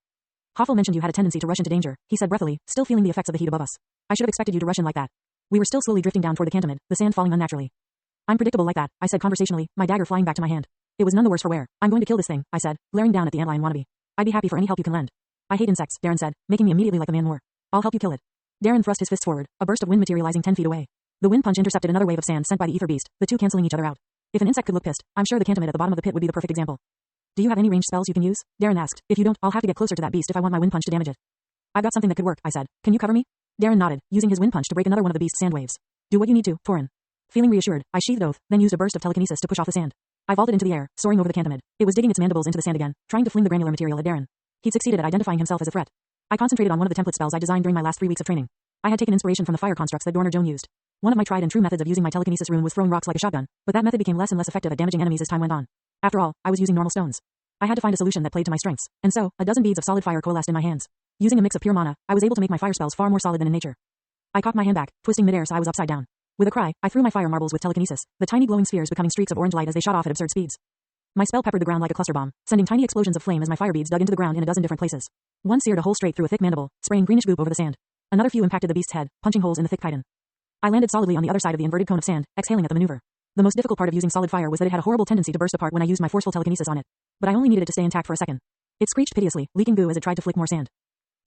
Hoffel mentioned you had a tendency to rush into danger, he said breathily, still feeling the effects of the heat above us. I should have expected you to rush in like that. We were still slowly drifting down toward the cantamid, the sand falling unnaturally. I'm predictable like that, I said conversationally, my dagger flying back to my hand. It was none the worse for wear. I'm going to kill this thing, I said, glaring down at the antlion wannabe. I'd be happy for any help you can lend. I hate insects, Darren said, making me immediately like the man more. I'll help you kill it. Darren thrust his fists forward, a burst of wind materializing 10 feet away. The wind punch intercepted another wave of sand sent by the ether beast, the two canceling each other out. If an insect could look pissed, I'm sure the cantamid at the bottom of the pit would be the perfect example. Do you have any ranged spells you can use? Darren asked. If you don't, I'll have to get closer to that beast if I want my wind punch to damage it. I've got something that could work, I said. Can you cover me? Darren nodded, using his wind punch to break another one of the beast's sand waves. Do what you need to, Torin. Feeling reassured, I sheathed oath, then used a burst of telekinesis to push off the sand. I vaulted into the air, soaring over the cantamid. It was digging its mandibles into the sand again, trying to fling the granular material at Darren. He'd succeeded at identifying himself as a threat. I concentrated on one of the template spells I designed during my last 3 weeks of training. I had taken inspiration from the fire constructs that Dorner Joan used. One of my tried and true methods of using my telekinesis rune was throwing rocks like a shotgun, but that method became less and less effective at damaging enemies as time went on. After all, I was using normal stones. I had to find a solution that played to my strengths, and so, a dozen beads of solid fire coalesced in my hands. Using a mix of pure mana, I was able to make my fire spells far more solid than in nature. I cocked my hand back, twisting midair so I was upside down. With a cry, I threw my fire marbles with telekinesis, the tiny glowing spheres becoming streaks of orange light as they shot off at absurd speeds. My spell peppered the ground like a cluster bomb, sending tiny explosions of flame as my fire beads dug into the ground in a dozen different places. One seared a hole straight through a thick mandible, spraying greenish goop over the sand. Another few impacted the beast's head, punching holes in the thick chitin. I landed solidly on the other side of the inverted cone of sand, exhaling at the maneuver. The most difficult part of using solid fire was that it had a horrible tendency to burst apart when I used my forceful telekinesis on it. But I only needed it to stay intact for a second. It screeched piteously, leaking goo as it tried to flick more sand.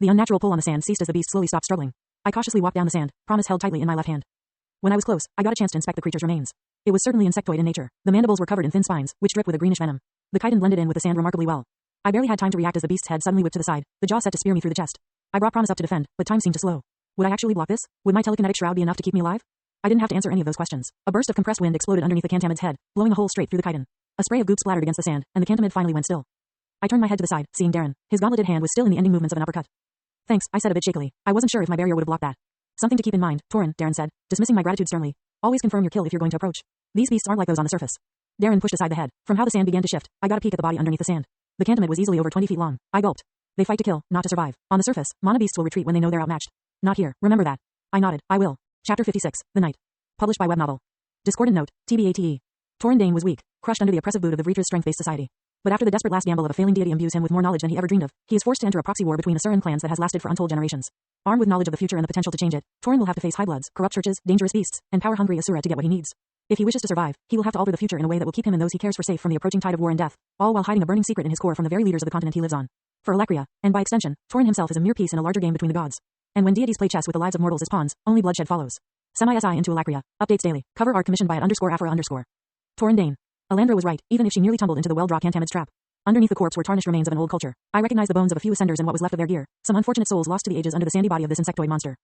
The unnatural pull on the sand ceased as the beast slowly stopped struggling. I cautiously walked down the sand, Promise held tightly in my left hand. When I was close, I got a chance to inspect the creature's remains. It was certainly insectoid in nature. The mandibles were covered in thin spines, which dripped with a greenish venom. The chitin blended in with the sand remarkably well. I barely had time to react as the beast's head suddenly whipped to the side, the jaw set to spear me through the chest. I brought Promise up to defend, but time seemed to slow. Would I actually block this? Would my telekinetic shroud be enough to keep me alive? I didn't have to answer any of those questions. A burst of compressed wind exploded underneath the cantamid's head, blowing a hole straight through the chitin. A spray of goop splattered against the sand, and the cantamid finally went still. I turned my head to the side, seeing Darren. His gauntleted hand was still in the ending movements of an uppercut. Thanks, I said a bit shakily. I wasn't sure if my barrier would have blocked that. Something to keep in mind, Torin, Darren said, dismissing my gratitude sternly. Always confirm your kill if you're going to approach. These beasts aren't like those on the surface. Darren pushed aside the head. From how the sand began to shift, I got a peek at the body underneath the sand. The cantamid was easily over 20 feet long. I gulped. They fight to kill, not to survive. On the surface, mana beasts will retreat when they know they're outmatched. Not here, remember that. I nodded. I will. Chapter 56, The Night. Published by Web Novel. Discordant note, TBATE. Torin Dane was weak, crushed under the oppressive boot of the Vreetra's strength-based society. But after the desperate last gamble of a failing deity imbues him with more knowledge than he ever dreamed of, he is forced to enter a proxy war between the Surin clans that has lasted for untold generations. Armed with knowledge of the future and the potential to change it, Torin will have to face high bloods, corrupt churches, dangerous beasts, and power-hungry Asura to get what he needs. If he wishes to survive, he will have to alter the future in a way that will keep him and those he cares for safe from the approaching tide of war and death, all while hiding a burning secret in his core from the very leaders of the continent he lives on. For Alakria, and by extension, Torin himself is a mere piece in a larger game between the gods. And when deities play chess with the lives of mortals as pawns, only bloodshed follows. Semi-SI into Alakria. Updates daily. Cover art commissioned by @_Afra_. Torin Dane. Alandra was right, even if she nearly tumbled into the well-draw cantamid's trap. Underneath the corpse were tarnished remains of an old culture. I recognized the bones of a few ascenders and what was left of their gear, some unfortunate souls lost to the ages under the sandy body of this insectoid monster.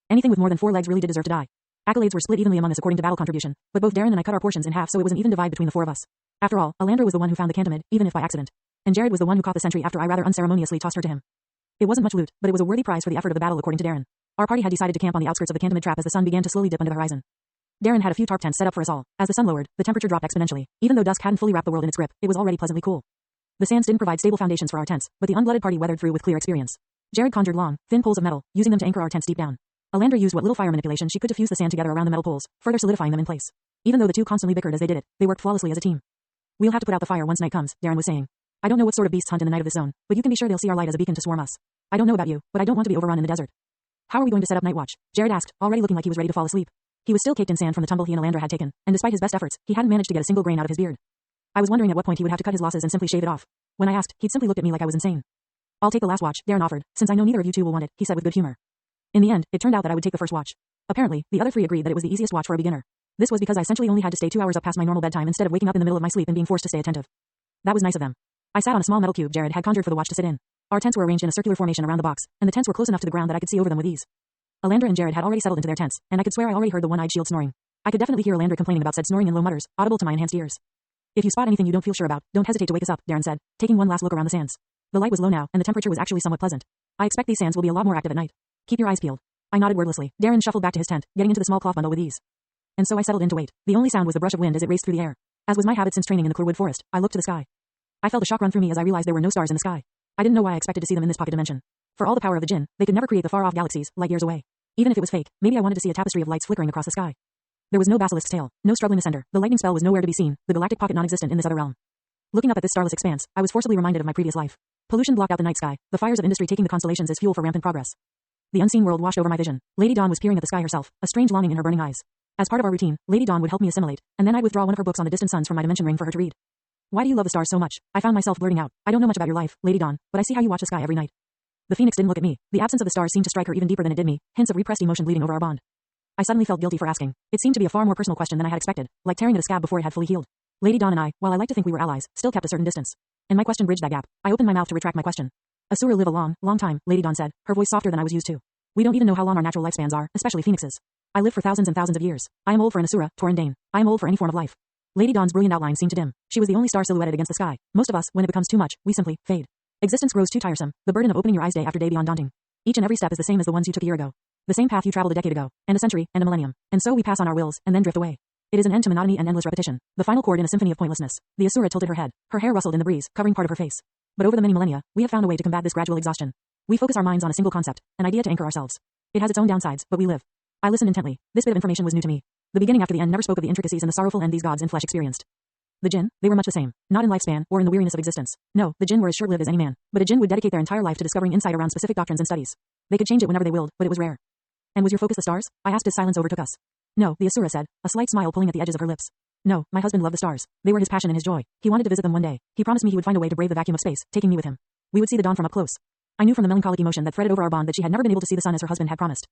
Anything with more than 4 legs really did deserve to die. Accolades were split evenly among us according to battle contribution, but both Darren and I cut our portions in half so it was an even divide between the four of us. After all, Alandra was the one who found the cantamid, even if by accident. And Jared was the one who caught the sentry after I rather unceremoniously tossed her to him. It wasn't much loot, but it was a worthy prize for the effort of the battle according to Darren. Our party had decided to camp on the outskirts of the cantamid trap as the sun began to slowly dip under the horizon. Darren had a few tarp tents set up for us all. As the sun lowered, the temperature dropped exponentially. Even though dusk hadn't fully wrapped the world in its grip, it was already pleasantly cool. The sands didn't provide stable foundations for our tents, but the unblooded party weathered through with clear experience. Jared conjured long, thin poles of metal, using them to anchor our tents deep down. Alandra used what little fire manipulation she could to fuse the sand together around the metal poles, further solidifying them in place. Even though the two constantly bickered as they did it, they worked flawlessly as a team. We'll have to put out the fire once night comes, Darren was saying. I don't know what sort of beasts hunt in the night of this zone, but you can be sure they'll see our light as a beacon to swarm us. I don't know about you, but I don't want to be overrun in the desert. How are we going to set up night watch? Jared asked, already looking like he was ready to fall asleep. He was still caked in sand from the tumble he and Alandra had taken, and despite his best efforts, he hadn't managed to get a single grain out of his beard. I was wondering at what point he would have to cut his losses and simply shave it off. When I asked, he'd simply looked at me like I was insane. I'll take the last watch, Darren offered, since I know neither of you two will want it, he said with good humor. In the end, it turned out that I would take the first watch. Apparently, the other three agreed that it was the easiest watch for a beginner. This was because I essentially only had to stay 2 hours up past my normal bedtime instead of waking up in the middle of my sleep and being forced to stay attentive. That was nice of them. I sat on a small metal cube Jared had conjured for the watch to sit in. Our tents were arranged in a circular formation around the box, and the tents were close enough to the ground that I could see over them with ease. Alandra and Jared had already settled into their tents, and I could swear I already heard the one-eyed shield snoring. I could definitely hear Alandra complaining about said snoring in low mutters, audible to my enhanced ears. If you spot anything you don't feel sure about, don't hesitate to wake us up, Darren said, taking one last look around the sands. The light was low now, and the temperature was actually somewhat pleasant. I expect these sands will be a lot more active at night. Keep your eyes peeled. I nodded wordlessly. Darren shuffled back to his tent, getting into the small cloth bundle with ease. And so I settled in to wait. The only sound was the brush of wind as it raced through the air. As was my habit since training in the Clearwood Forest, I looked to the sky. I felt a shock run through me as I realized there were no stars in the sky. I didn't know why I expected to see them in this pocket dimension. For all the power of the Jinn, they could never create the far-off galaxies, light years away. Even if it was fake, maybe I wanted to see a tapestry of lights flickering across the sky. There was no basilisk's tail, no struggling ascender, the lightning spell was nowhere to be seen, the galactic pocket non-existent in this other realm. Looking up at this starless expanse, I was forcibly reminded of my previous life. Pollution blocked out the night sky, the fires of industry taking the constellations as fuel for rampant progress. The unseen world washed over my vision. Lady Dawn was peering at the sky herself, a strange longing in her burning eyes. As part of our routine, Lady Dawn would help me assimilate, and then I'd withdraw one of her books on the distant suns from my dimension ring for her to read. Why do you love the stars so much? I found myself blurting out. I don't know much about your life, Lady Dawn, but I see how you watch the sky every night. The phoenix didn't look at me. The absence of the stars seemed to strike her even deeper than it did me, hints of repressed emotion bleeding over our bond. I suddenly felt guilty for asking. It seemed to be a far more personal question than I had expected, like tearing at a scab before it had fully healed. Lady Dawn and I, while I like to think we were allies, still kept a certain distance. And my question bridged that gap. I opened my mouth to retract my question. Asura live a long, long time, Lady Dawn said, her voice softer than I was used to. We don't even know how long our natural lifespans are, especially phoenixes. I live for thousands and thousands of years. I am old for an Asura, Torin Dane. I am old for any form of life. Lady Dawn's brilliant outline seemed to dim. She was the only star silhouetted against the sky. Most of us, when it becomes too much, we simply fade. Existence grows too tiresome, the burden of opening your eyes day after day beyond daunting. Each and every step is the same as the ones you took a year ago. The same path you traveled a decade ago, and a century, and a millennium. And so we pass on our wills, and then drift away. It is an end to monotony and endless repetition. The final chord in a symphony of pointlessness. The Asura tilted her head. Her hair rustled in the breeze, covering part of her face. But over the many millennia, we have found a way to combat this gradual exhaustion. We focus our minds on a single concept, an idea to anchor ourselves. It has its own downsides, but we live. I listened intently. This bit of information was new to me. The beginning after the end never spoke of the intricacies and the sorrowful end these gods in flesh experienced. The Jinn, they were much the same. Not in lifespan, or in the weariness of existence. No, the Jinn were as short-lived as any man. But a Jinn would dedicate their entire life to discovering insight around specific doctrines and studies. They could change it whenever they willed, but it was rare. And was your focus the stars? I asked as silence overtook us. No, the Asura said, a slight smile pulling at the edges of her lips. No, my husband loved the stars. They were his passion and his joy. He wanted to visit them one day. He promised me he would find a way to brave the vacuum of space, taking me with him. We would see the dawn from up close. I knew from the melancholic emotion that threaded over our bond that she had never been able to see the sun as her husband had promised.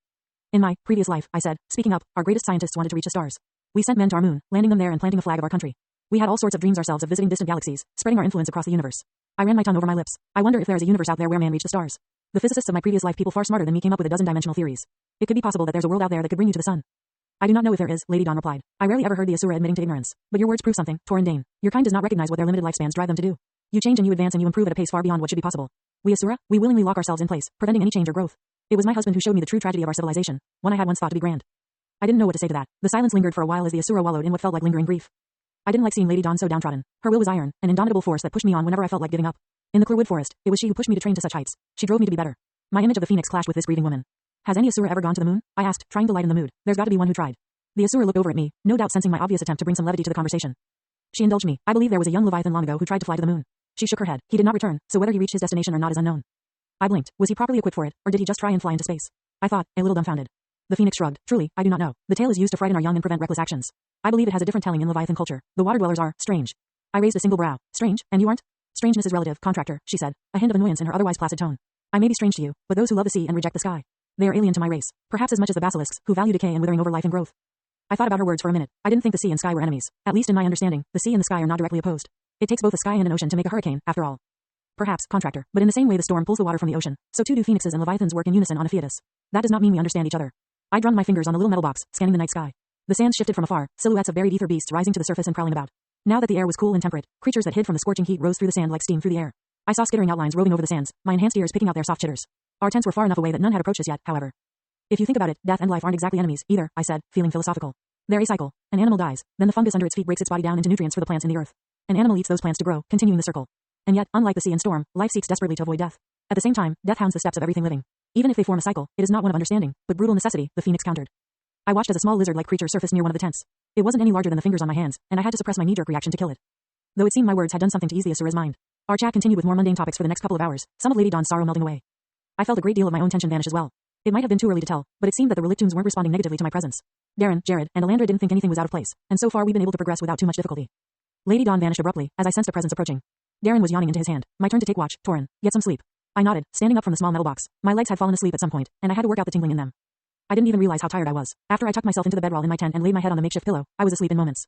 In my previous life, I said, speaking up, our greatest scientists wanted to reach the stars. We sent men to our moon, landing them there and planting a flag of our country. We had all sorts of dreams ourselves of visiting distant galaxies, spreading our influence across the universe. I ran my tongue over my lips. I wonder if there is a universe out there where man reached the stars. The physicists of my previous life, people far smarter than me, came up with a dozen dimensional theories. It could be possible that there's a world out there that could bring you to the sun. I do not know if there is, Lady Dawn replied. I rarely ever heard the Asura admitting to ignorance. But your words prove something, Torin Dane. Your kind does not recognize what their limited lifespans drive them to do. You change and you advance and you improve at a pace far beyond what should be possible. We Asura, we willingly lock ourselves in place, preventing any change or growth. It was my husband who showed me the true tragedy of our civilization, one I had once thought to be grand. I didn't know what to say to that. The silence lingered for a while as the Asura wallowed in what felt like lingering grief. I didn't like seeing Lady Dawn so downtrodden. Her will was iron, an indomitable force that pushed me on whenever I felt like giving up. In the Clearwood Forest, it was she who pushed me to train to such heights. She drove me to be better. My image of the phoenix clashed with this grieving woman. Has any Asura ever gone to the moon? I asked, trying to lighten the mood. There's got to be one who tried. The Asura looked over at me, no doubt sensing my obvious attempt to bring some levity to the conversation. She indulged me. I believe there was a young Leviathan long ago who tried to fly to the moon. She shook her head. He did not return, so whether he reached his destination or not is unknown. I blinked. Was he properly equipped for it, or did he just try and fly into space? I thought, a little dumbfounded. The phoenix shrugged. Truly, I do not know. The tale is used to frighten our young and prevent reckless actions. I believe it has a different telling in Leviathan culture. The water dwellers are strange. I raised a single brow. Strange, and you aren't? Strangeness is relative, contractor, she said, a hint of annoyance in her otherwise placid tone. I may be strange to you, but those who love the sea and reject the sky, they are alien to my race, perhaps as much as the basilisks, who value decay and withering over life and growth. I thought about her words for a minute. I didn't think the sea and sky were enemies. At least in my understanding, the sea and the sky are not directly opposed. It takes both a sky and an ocean to make a hurricane, after all. Perhaps, contractor, but in the same way the storm pulls the water from the ocean, so too do phoenixes and leviathans work in unison on a fetus. That does not mean we understand each other. I drummed my fingers on the little metal box, scanning the night sky. The sands shifted from afar, silhouettes of buried ether beasts rising to the surface and prowling about. Now that the air was cool and temperate, creatures that hid from the scorching heat rose through the sand like steam through the air. I saw skittering outlines roving over the sands, my enhanced ears picking out their soft chitters. Our tents were far enough away that none had approached us yet, however. If you think about it, death and life aren't exactly enemies, either, I said, feeling philosophical. They're a cycle. An animal dies, then the fungus under its feet breaks its body down into nutrients for the plants in the earth. An animal eats those plants to grow, continuing the circle. And yet, unlike the sea and storm, life seeks desperately to avoid death. At the same time, death hounds the steps of everything living. Even if they form a cycle, it is not one of understanding, but brutal necessity, the phoenix countered. I watched as a small lizard-like creature surfaced near one of the tents. It wasn't any larger than the fingers on my hands, and I had to suppress my knee-jerk reaction to kill it. Though it seemed my words had done something to ease the Asura's mind. Our chat continued with more mundane topics for the next couple of hours, some of Lady Dawn's sorrow melting away. I felt a great deal of my own tension vanish as well. It might have been too early to tell, but it seemed that the relictunes weren't responding negatively to my presence. Darren, Jared, and Alandra didn't think anything was out of place, and so far we'd been able to progress without too much difficulty. Lady Dawn vanished abruptly, as I sensed a presence approaching. Darren was yawning into his hand. My turn to take watch, Torin. Get some sleep. I nodded, standing up from the small metal box. My legs had fallen asleep at some point, and I had to work out the tingling in them. I didn't even realize how tired I was. After I tucked myself into the bedroll in my tent and laid my head on the makeshift pillow, I was asleep in moments.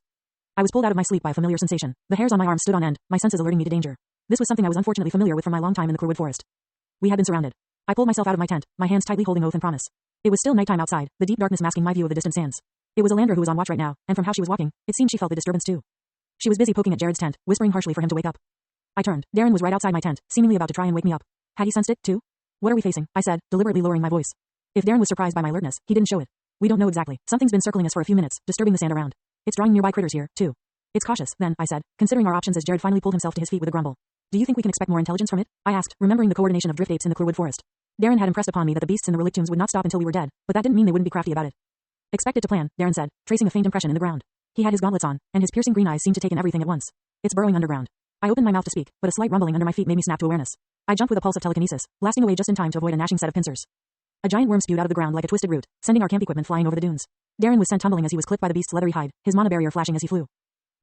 I was pulled out of my sleep by a familiar sensation. The hairs on my arms stood on end, my senses alerting me to danger. This was something I was unfortunately familiar with from my long time in the Curwood forest. We had been surrounded. I pulled myself out of my tent, my hands tightly holding oath and promise. It was still nighttime outside, the deep darkness masking my view of the distant sands. It was Alandra who was on watch right now, and from how she was walking, it seemed she felt the disturbance too. She was busy poking at Jared's tent, whispering harshly for him to wake up. I turned. Darren was right outside my tent, seemingly about to try and wake me up. Had he sensed it, too? What are we facing? I said, deliberately lowering my voice. If Darren was surprised by my alertness, he didn't show it. We don't know exactly. Something's been circling us for a few minutes, disturbing the sand around. It's drawing nearby critters here, too. It's cautious, then, I said, considering our options as Jared finally pulled himself to his feet with a grumble. Do you think we can expect more intelligence from it? I asked, remembering the coordination of drift apes in the Curwood forest. Darren had impressed upon me that the beasts in the relictunes would not stop until we were dead, but that didn't mean they wouldn't be crafty about it. Expect it to plan, Darren said, tracing a faint impression in the ground. He had his gauntlets on, and his piercing green eyes seemed to take in everything at once. It's burrowing underground. I opened my mouth to speak, but a slight rumbling under my feet made me snap to awareness. I jumped with a pulse of telekinesis, blasting away just in time to avoid a gnashing set of pincers. A giant worm spewed out of the ground like a twisted root, sending our camp equipment flying over the dunes. Darren was sent tumbling as he was clipped by the beast's leathery hide, his mana barrier flashing as he flew.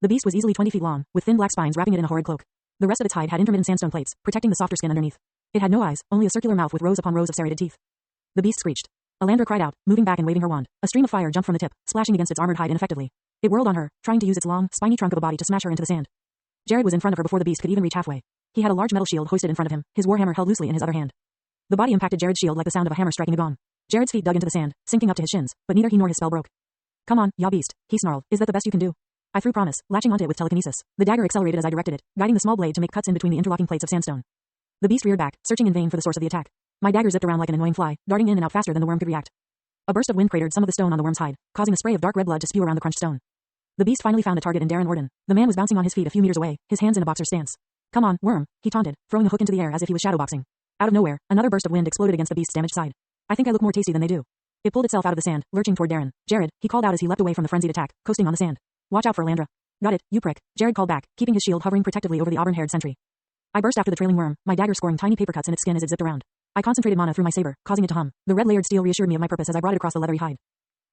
The beast was easily 20 feet long, with thin black spines wrapping it in a horrid cloak. The rest of its hide had intermittent sandstone plates, protecting the softer skin underneath. It had no eyes, only a circular mouth with rows upon rows of serrated teeth. The beast screeched. Alandra cried out, moving back and waving her wand. A stream of fire jumped from the tip, splashing against its armored hide ineffectively. It whirled on her, trying to use its long, spiny trunk of a body to smash her into the sand. Jared was in front of her before the beast could even reach halfway. He had a large metal shield hoisted in front of him, his warhammer held loosely in his other hand. The body impacted Jared's shield like the sound of a hammer striking a gong. Jared's feet dug into the sand, sinking up to his shins, but neither he nor his spell broke. Come on, ya beast, he snarled. Is that the best you can do? I threw promise, latching onto it with telekinesis. The dagger accelerated as I directed it, guiding the small blade to make cuts in between the interlocking plates of sandstone. The beast reared back, searching in vain for the source of the attack. My dagger zipped around like an annoying fly, darting in and out faster than the worm could react. A burst of wind cratered some of the stone on the worm's hide, causing a spray of dark red blood to spew around the crunched stone. The beast finally found a target in Darren Orden. The man was bouncing on his feet a few meters away, his hands in a boxer stance. Come on, worm, he taunted, throwing a hook into the air as if he was shadowboxing. Out of nowhere, another burst of wind exploded against the beast's damaged side. I think I look more tasty than they do. It pulled itself out of the sand, lurching toward Darren. Jared, he called out as he leapt away from the frenzied attack, coasting on the sand. Watch out for Alandra. Got it, you prick, Jared called back, keeping his shield hovering protectively over the auburn-haired sentry. I burst after the trailing worm, my dagger scoring tiny paper cuts in its skin as it zipped around. I concentrated mana through my saber, causing it to hum. The red layered steel reassured me of my purpose as I brought it across the leathery hide.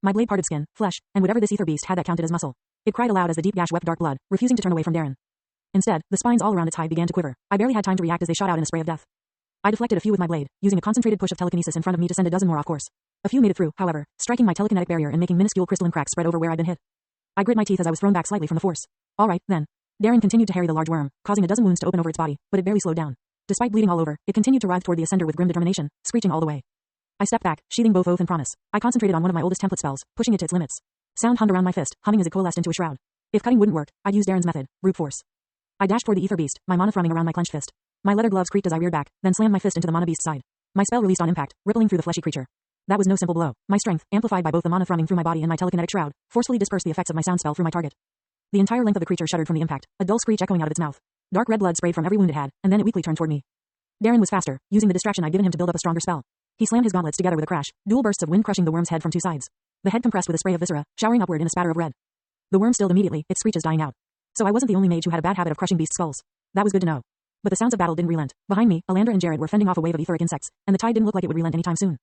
My blade parted skin, flesh, and whatever this ether beast had that counted as muscle. It cried aloud as the deep gash wept dark blood, refusing to turn away from Darren. Instead, the spines all around its hide began to quiver. I barely had time to react as they shot out in a spray of death. I deflected a few with my blade, using a concentrated push of telekinesis in front of me to send a dozen more off course. A few made it through, however, striking my telekinetic barrier and making minuscule crystalline cracks spread over where I'd been hit. I grit my teeth as I was thrown back slightly from the force. All right, then. Darren continued to harry the large worm, causing a dozen wounds to open over its body, but it barely slowed down. Despite bleeding all over, it continued to writhe toward the ascender with grim determination, screeching all the way. I stepped back, sheathing both oath and promise. I concentrated on one of my oldest template spells, pushing it to its limits. Sound hummed around my fist, humming as it coalesced into a shroud. If cutting wouldn't work, I'd use Darren's method, brute force. I dashed toward the ether beast, my mana thrumming around my clenched fist. My leather gloves creaked as I reared back, then slammed my fist into the mana beast's side. My spell released on impact, rippling through the fleshy creature. That was no simple blow. My strength, amplified by both the mana thrumming through my body and my telekinetic shroud, forcefully dispersed the effects of my sound spell through my target. The entire length of the creature shuddered from the impact, a dull screech echoing out of its mouth. Dark red blood sprayed from every wound it had, and then it weakly turned toward me. Darren was faster, using the distraction I'd given him to build up a stronger spell. He slammed his gauntlets together with a crash, dual bursts of wind crushing the worm's head from two sides. The head compressed with a spray of viscera, showering upward in a spatter of red. The worm stilled immediately, its screeches dying out. So I wasn't the only mage who had a bad habit of crushing beast skulls. That was good to know. But the sounds of battle didn't relent. Behind me, Alandra and Jared were fending off a wave of etheric insects, and the tide didn't look like it would relent anytime soon.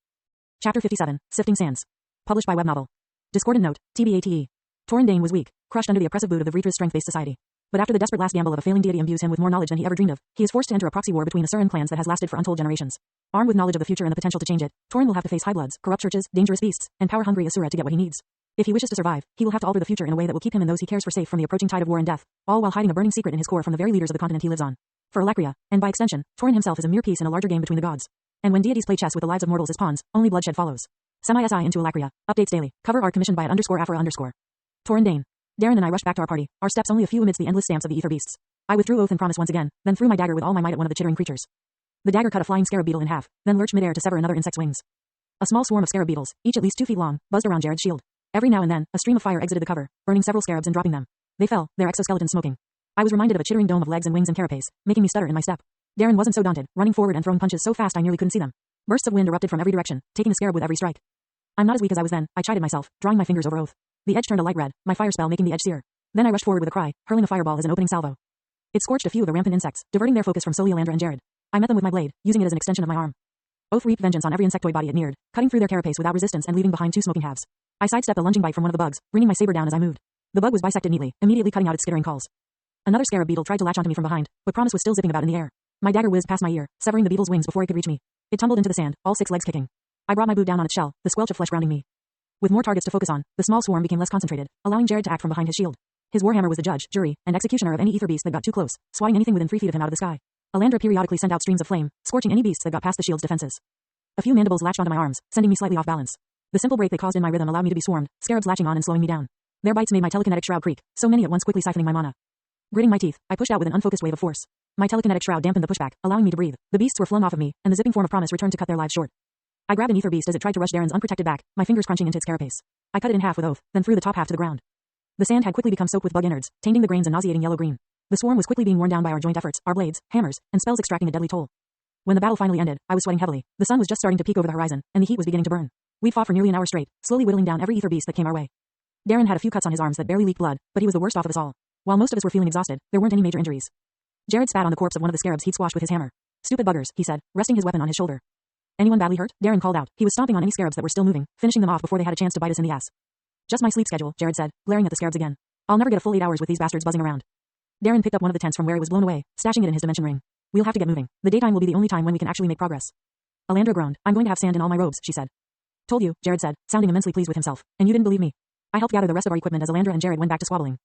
Chapter 57, Sifting Sands. Published by Web Novel. Discordant note, TBATE. Torin Dane was weak, crushed under the oppressive boot of the Vreetra's strength-based society. But after the desperate last gamble of a failing deity imbues him with more knowledge than he ever dreamed of, he is forced to enter a proxy war between the Surin clans that has lasted for untold generations. Armed with knowledge of the future and the potential to change it, Torin will have to face high bloods, corrupt churches, dangerous beasts, and power-hungry Asura to get what he needs. If he wishes to survive, he will have to alter the future in a way that will keep him and those he cares for safe from the approaching tide of war and death, all while hiding a burning secret in his core from the very leaders of the continent he lives on. For Elecria, and by extension, Torin himself is a mere piece in a larger game between the gods. And when deities play chess with the lives of mortals as pawns, only bloodshed follows. Semi-SI into Alacria. Updates daily. Cover art commissioned by @_Afra_. Torin Dane. Darren and I rushed back to our party, our steps only a few amidst the endless stamps of the ether beasts. I withdrew oath and promise once again, then threw my dagger with all my might at one of the chittering creatures. The dagger cut a flying scarab beetle in half, then lurched midair to sever another insect's wings. A small swarm of scarab beetles, each at least 2 feet long, buzzed around Jared's shield. Every now and then, a stream of fire exited the cover, burning several scarabs and dropping them. They fell, their exoskeletons smoking. I was reminded of a chittering dome of legs and wings and carapace, making me stutter in my step. Darren wasn't so daunted, running forward and throwing punches so fast I nearly couldn't see them. Bursts of wind erupted from every direction, taking the scarab with every strike. I'm not as weak as I was then, I chided myself, drawing my fingers over oath. The edge turned a light red, my fire spell making the edge sear. Then I rushed forward with a cry, hurling a fireball as an opening salvo. It scorched a few of the rampant insects, diverting their focus from solely Alandra and Jared. I met them with my blade, using it as an extension of my arm. Oath reaped vengeance on every insectoid body it neared, cutting through their carapace without resistance and leaving behind 2 smoking halves. I sidestepped a lunging bite from one of the bugs, bringing my saber down as I moved. The bug was bisected neatly, immediately cutting out its skittering calls. Another scarab beetle tried to latch onto me from behind, but Promise was still zipping about in the air. My dagger whizzed past my ear, severing the beetle's wings before it could reach me. It tumbled into the sand, all 6 legs kicking. I brought my boot down on its shell, the squelch of flesh grounding me. With more targets to focus on, the small swarm became less concentrated, allowing Jared to act from behind his shield. His warhammer was the judge, jury, and executioner of any ether beast that got too close, swatting anything within 3 feet of him out of the sky. Alandra periodically sent out streams of flame, scorching any beasts that got past the shield's defenses. A few mandibles latched onto my arms, sending me slightly off balance. The simple break they caused in my rhythm allowed me to be swarmed, scarabs latching on and slowing me down. Their bites made my telekinetic shroud creak, so many at once quickly siphoning my mana. Gritting my teeth, I pushed out with an unfocused wave of force. My telekinetic shroud dampened the pushback, allowing me to breathe. The beasts were flung off of me, and the zipping form of Promise returned to cut their lives short. I grabbed an ether beast as it tried to rush Darren's unprotected back, my fingers crunching into its carapace. I cut it in half with oath, then threw the top half to the ground. The sand had quickly become soaked with bug innards, tainting the grains and nauseating yellow-green. The swarm was quickly being worn down by our joint efforts, our blades, hammers, and spells extracting a deadly toll. When the battle finally ended, I was sweating heavily. The sun was just starting to peek over the horizon, and the heat was beginning to burn. We'd fought for nearly an hour straight, slowly whittling down every ether beast that came our way. Darren had a few cuts on his arms that barely leaked blood, but he was the worst off of us all. While most of us were feeling exhausted, there weren't any major injuries. Jared spat on the corpse of one of the scarabs he'd squashed with his hammer. Stupid buggers, he said, resting his weapon on his shoulder. Anyone badly hurt? Darren called out. He was stomping on any scarabs that were still moving, finishing them off before they had a chance to bite us in the ass. Just my sleep schedule, Jared said, glaring at the scarabs again. I'll never get a full 8 hours with these bastards buzzing around. Darren picked up one of the tents from where it was blown away, stashing it in his dimension ring. We'll have to get moving. The daytime will be the only time when we can actually make progress. Alandra groaned. I'm going to have sand in all my robes, she said. Told you, Jared said, sounding immensely pleased with himself. And you didn't believe me. I helped gather the rest of our equipment as Alandra and Jared went back to squabbling.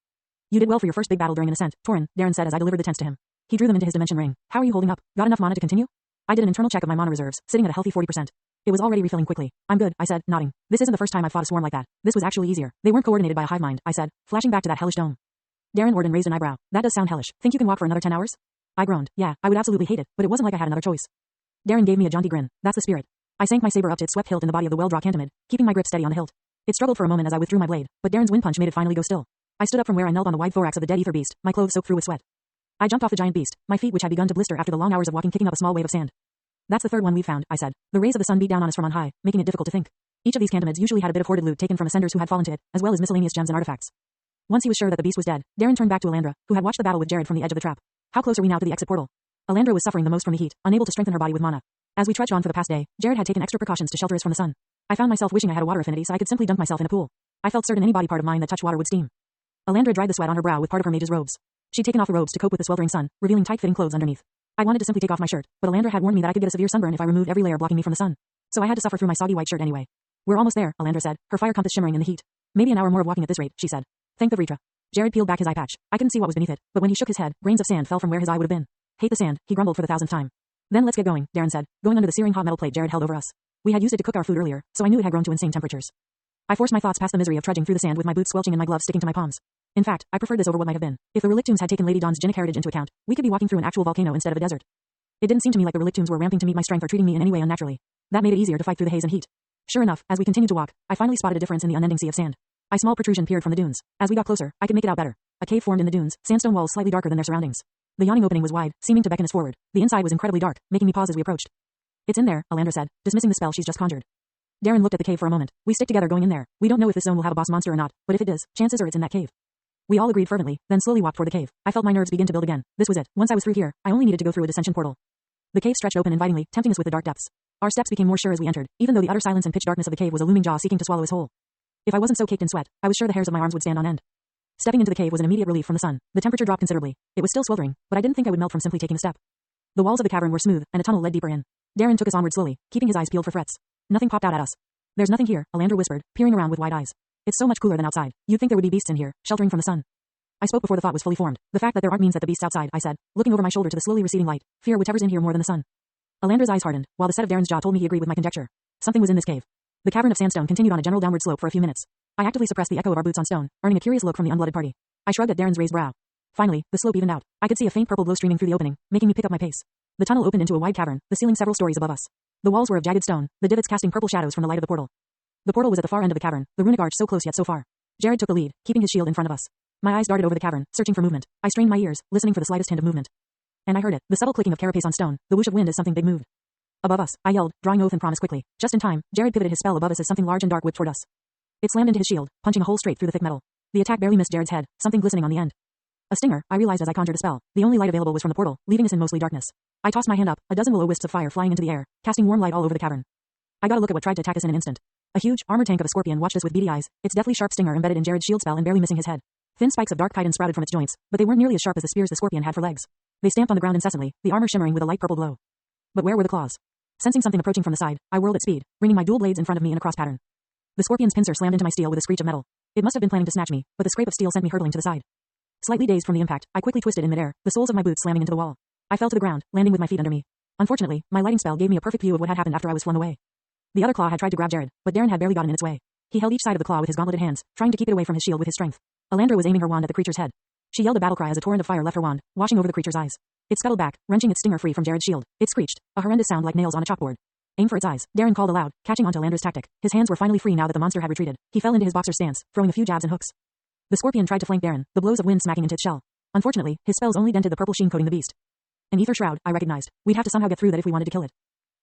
You did well for your first big battle during an ascent, Torin, Darren said as I delivered the tents to him. He drew them into his dimension ring. How are you holding up? Got enough mana to continue? I did an internal check of my mana reserves, sitting at a healthy 40%. It was already refilling quickly. I'm good, I said, nodding. This isn't the first time I've fought a swarm like that. This was actually easier. They weren't coordinated by a hive mind, I said, flashing back to that hellish dome. Darren Orden raised an eyebrow. That does sound hellish. Think you can walk for another 10 hours? I groaned. Yeah, I would absolutely hate it, but it wasn't like I had another choice. Darren gave me a jaunty grin. That's the spirit. I sank my saber up to its swept hilt in the body of the well-draw cantamid, keeping my grip steady on the hilt. It struggled for a moment as I withdrew my blade, but Darren's wind punch made it finally go still. I stood up from where I knelt on the wide thorax of the dead ether beast, my clothes soaked through with sweat. I jumped off the giant beast, my feet which had begun to blister after the long hours of walking kicking up a small wave of sand. That's the third one we've found, I said. The rays of the sun beat down on us from on high, making it difficult to think. Each of these cantamids usually had a bit of hoarded loot taken from ascenders who had fallen to it, as well as miscellaneous gems and artifacts. Once he was sure that the beast was dead, Darren turned back to Alandra, who had watched the battle with Jared from the edge of the trap. How close are we now to the exit portal? Alandra was suffering the most from the heat, unable to strengthen her body with mana. As we trudged on for the past day, Jared had taken extra precautions to shelter us from the sun. I found myself wishing I had a water affinity so I could simply dunk myself in a pool. I felt certain any body part of mine that touched water would steam. Alandra dried the sweat on her brow with part of her mage's robes. She'd taken off the robes to cope with the sweltering sun, revealing tight-fitting clothes underneath. I wanted to simply take off my shirt, but Alandra had warned me that I could get a severe sunburn if I removed every layer blocking me from the sun. So I had to suffer through my soggy white shirt anyway. We're almost there, Alandra said, her fire compass shimmering in the heat. Maybe an hour more of walking at this rate, she said. Thank the Vritra. Jared peeled back his eye patch. I couldn't see what was beneath it, but when he shook his head, grains of sand fell from where his eye would have been. Hate the sand, he grumbled for the 1000th time. Then let's get going, Darren said, going under the searing hot metal plate Jared held over us. We had used it to cook our food earlier, so I knew it had grown to insane temperatures. I forced my thoughts past the misery of trudging through the sand with my boots squelching and my gloves sticking to my palms. In fact, I preferred this over what might have been. If the relic tombs had taken Lady Dawn's genic heritage into account, we could be walking through an actual volcano instead of a desert. It didn't seem to me like the relic tombs were ramping to meet my strength or treating me in any way unnaturally. That made it easier to fight through the haze and heat. Sure enough, as we continued to walk, I finally spotted a difference in the unending sea of sand. A small protrusion peered from the dunes. As we got closer, I could make it out better. A cave formed in the dunes, sandstone walls slightly darker than their surroundings. The yawning opening was wide, seeming to beckon us forward. The inside was incredibly dark, making me pause as we approached. It's in there, Alandra said, dismissing the spell she's just conjured. Darren looked at the cave for a moment. We stick together going in there. We don't know if this zone will have a boss monster or not, but if it does, chances are it's in that cave. We all agreed fervently, then slowly walked toward the cave. I felt my nerves begin to build again. This was it. Once I was through here, I only needed to go through a dissension portal. The cave stretched open invitingly, tempting us with the dark depths. Our steps became more sure as we entered, even though the utter silence and pitch darkness of the cave was a looming jaw seeking to swallow us whole. If I wasn't so caked in sweat, I was sure the hairs of my arms would stand on end. Stepping into the cave was an immediate relief from the sun. The temperature dropped considerably. It was still sweltering, but I didn't think I would melt from simply taking a step. The walls of the cavern were smooth, and a tunnel led deeper in. Darren took us onward slowly, keeping his eyes peeled for threats. Nothing popped out at us. There's nothing here, Alandra whispered, peering around with wide eyes. It's so much cooler than outside. You'd think there would be beasts in here, sheltering from the sun. I spoke before the thought was fully formed. The fact that there aren't means that the beasts outside, I said, looking over my shoulder to the slowly receding light. Fear whichever's in here more than the sun. Alandra's eyes hardened, while the set of Darren's jaw told me he agreed with my conjecture. Something was in this cave. The cavern of sandstone continued on a general downward slope for a few minutes. I actively suppressed the echo of our boots on stone, earning a curious look from the unblooded party. I shrugged at Darren's raised brow. Finally, the slope evened out. I could see a faint purple glow streaming through the opening, making me pick up my pace. The tunnel opened into a wide cavern, the ceiling several stories above us. The walls were of jagged stone, the divots casting purple shadows from the light of the portal. The portal was at the far end of the cavern, the runic arch so close yet so far. Jared took the lead, keeping his shield in front of us. My eyes darted over the cavern, searching for movement. I strained my ears, listening for the slightest hint of movement. And I heard it, the subtle clicking of carapace on stone, the whoosh of wind as something big moved. Above us, I yelled, drawing oath and promise quickly. Just in time, Jared pivoted his spell above us as something large and dark whipped toward us. It slammed into his shield, punching a hole straight through the thick metal. The attack barely missed Jared's head, something glistening on the end. A stinger, I realized as I conjured a spell. The only light available was from the portal, leaving us in mostly darkness. I tossed my hand up, a dozen will-o-wisps of fire flying into the air, casting warm light all over the cavern. I got a look at what tried to attack us in an instant. A huge, armored tank of a scorpion watched us with beady eyes, its deathly sharp stinger embedded in Jared's shield spell and barely missing his head. Thin spikes of dark chitin sprouted from its joints, but they weren't nearly as sharp as the spears the scorpion had for legs. They stamped on the ground incessantly, the armor shimmering with a light purple glow. But where were the claws? Sensing something approaching from the side, I whirled at speed, bringing my dual blades in front of me in a cross pattern. The scorpion's pincer slammed into my steel with a screech of metal. It must have been planning to snatch me, but the scrape of steel sent me hurtling to the side. Slightly dazed from the impact, I quickly twisted in midair, the soles of my boots slamming into the wall. I fell to the ground, landing with my feet under me. Unfortunately, my lighting spell gave me a perfect view of what had happened after I was flung away. The other claw had tried to grab Jared, but Darren had barely gotten in its way. He held each side of the claw with his gauntleted hands, trying to keep it away from his shield with his strength. Alandra was aiming her wand at the creature's head. She yelled a battle cry as a torrent of fire left her wand, washing over the creature's eyes. It scuttled back, wrenching its stinger free from Jared's shield. It screeched, a horrendous sound like nails on a chalkboard. Aim for its eyes, Darren called aloud, catching onto Alandra's tactic. His hands were finally free now that the monster had retreated. He fell into his boxer stance, throwing a few jabs and hooks. The scorpion tried to flank Darren, the blows of wind smacking into its shell. Unfortunately, his spells only dented the purple sheen coating the beast. An ether shroud, I recognized. We'd have to somehow get through that if we wanted to kill it.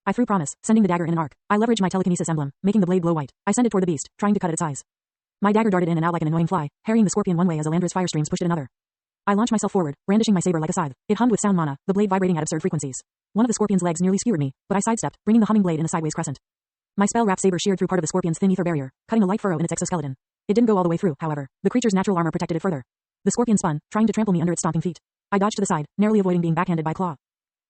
I threw promise, sending the dagger in an arc. I leveraged my telekinesis emblem, making the blade glow white. I sent it toward the beast, trying to cut at its eyes. My dagger darted in and out like an annoying fly, harrying the scorpion one way as Alandra's fire streams pushed it another. I launched myself forward, brandishing my saber like a scythe. It hummed with sound mana, the blade vibrating at absurd frequencies. One of the scorpion's legs nearly skewered me, but I sidestepped, bringing the humming blade in a sideways crescent. My spell-wrapped saber sheared through part of the scorpion's thin ether barrier, cutting a light furrow in its exoskeleton. It didn't go all the way through, however. The creature's natural armor protected it further. The scorpion spun, trying to trample me under its stomping feet. I dodged to the side, narrowly avoiding being backhanded by Claw.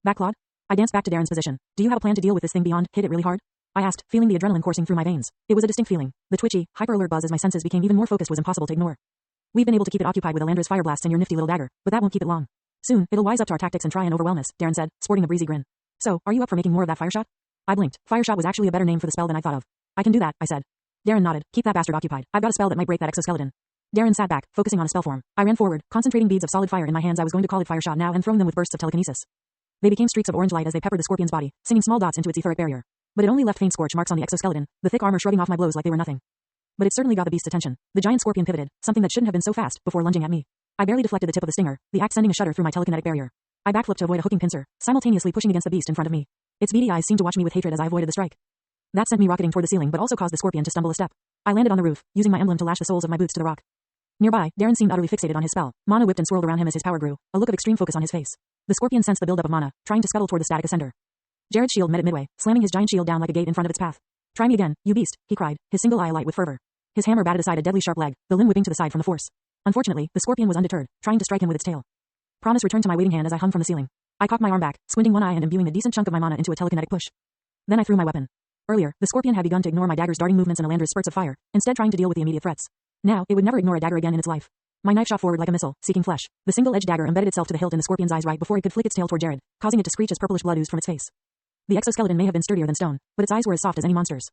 Backclawed? I danced back to Darren's position. Do you have a plan to deal with this thing beyond, hit it really hard? I asked, feeling the adrenaline coursing through my veins. It was a distinct feeling. The twitchy, hyper-alert buzz as my senses became even more focused was impossible to ignore. We've been able to keep it occupied with Alandra's fire blasts and your nifty little dagger, but that won't keep it long. Soon, it'll wise up to our tactics and try and overwhelm us, Darren said, sporting a breezy grin. So, are you up for making more of that fire shot? I blinked. Fire shot was actually a better name for the spell than I thought of. I can do that, I said. Darren nodded. Keep that bastard occupied. I've got a spell that might break that exoskeleton. Darren sat back, focusing on a spell form. I ran forward, concentrating beads of solid fire in my hands. I was going to call it fire shot now and throwing them with bursts of telekinesis. They became streaks of orange light as they peppered the scorpion's body, singing small dots into its etheric barrier. But it only left faint scorch marks on the exoskeleton, the thick armor shrugging off my blows like they were nothing. But it certainly got the beast's attention. The giant scorpion pivoted, something that shouldn't have been so fast, before lunging at me. I barely deflected the tip of the stinger, the axe sending a shudder through my telekinetic barrier. I backflipped to avoid a hooking pincer, simultaneously pushing against the beast in front of me. Its beady eyes seemed to watch me with hatred as I avoided the strike. That sent me rocketing toward the ceiling but also caused the scorpion to stumble a step. I landed on the roof, using my emblem to lash the soles of my boots to the rock. Nearby, Darren seemed utterly fixated on his spell. Mana whipped and swirled around him as his power grew, a look of extreme focus on his face. The scorpion sensed the buildup of mana, trying to scuttle toward the static ascender. Jared's shield met it midway, slamming his giant shield down like a gate in front of its path. Try me again, you beast, he cried, his single eye alight with fervor. His hammer batted aside a deadly sharp leg, the limb whipping to the side from the force. Unfortunately, the scorpion was undeterred, trying to strike him with its tail. Promise returned to my waiting hand as I hung from the ceiling. I cocked my arm back, squinting one eye and imbuing a decent chunk of my mana into a telekinetic push. Then I threw my weapon. Earlier, the scorpion had begun to ignore my dagger's darting movements and Alandra's spurts of fire, instead trying to deal with the immediate threats. Now, it would never ignore a dagger again in its life. My knife shot forward like a missile, seeking flesh. The single-edged dagger embedded itself to the hilt in the scorpion's eyes right before it could flick its tail toward Jared, causing it to screech as purplish blood oozed from its face. The exoskeleton may have been sturdier than stone, but its eyes were as soft as any monster's.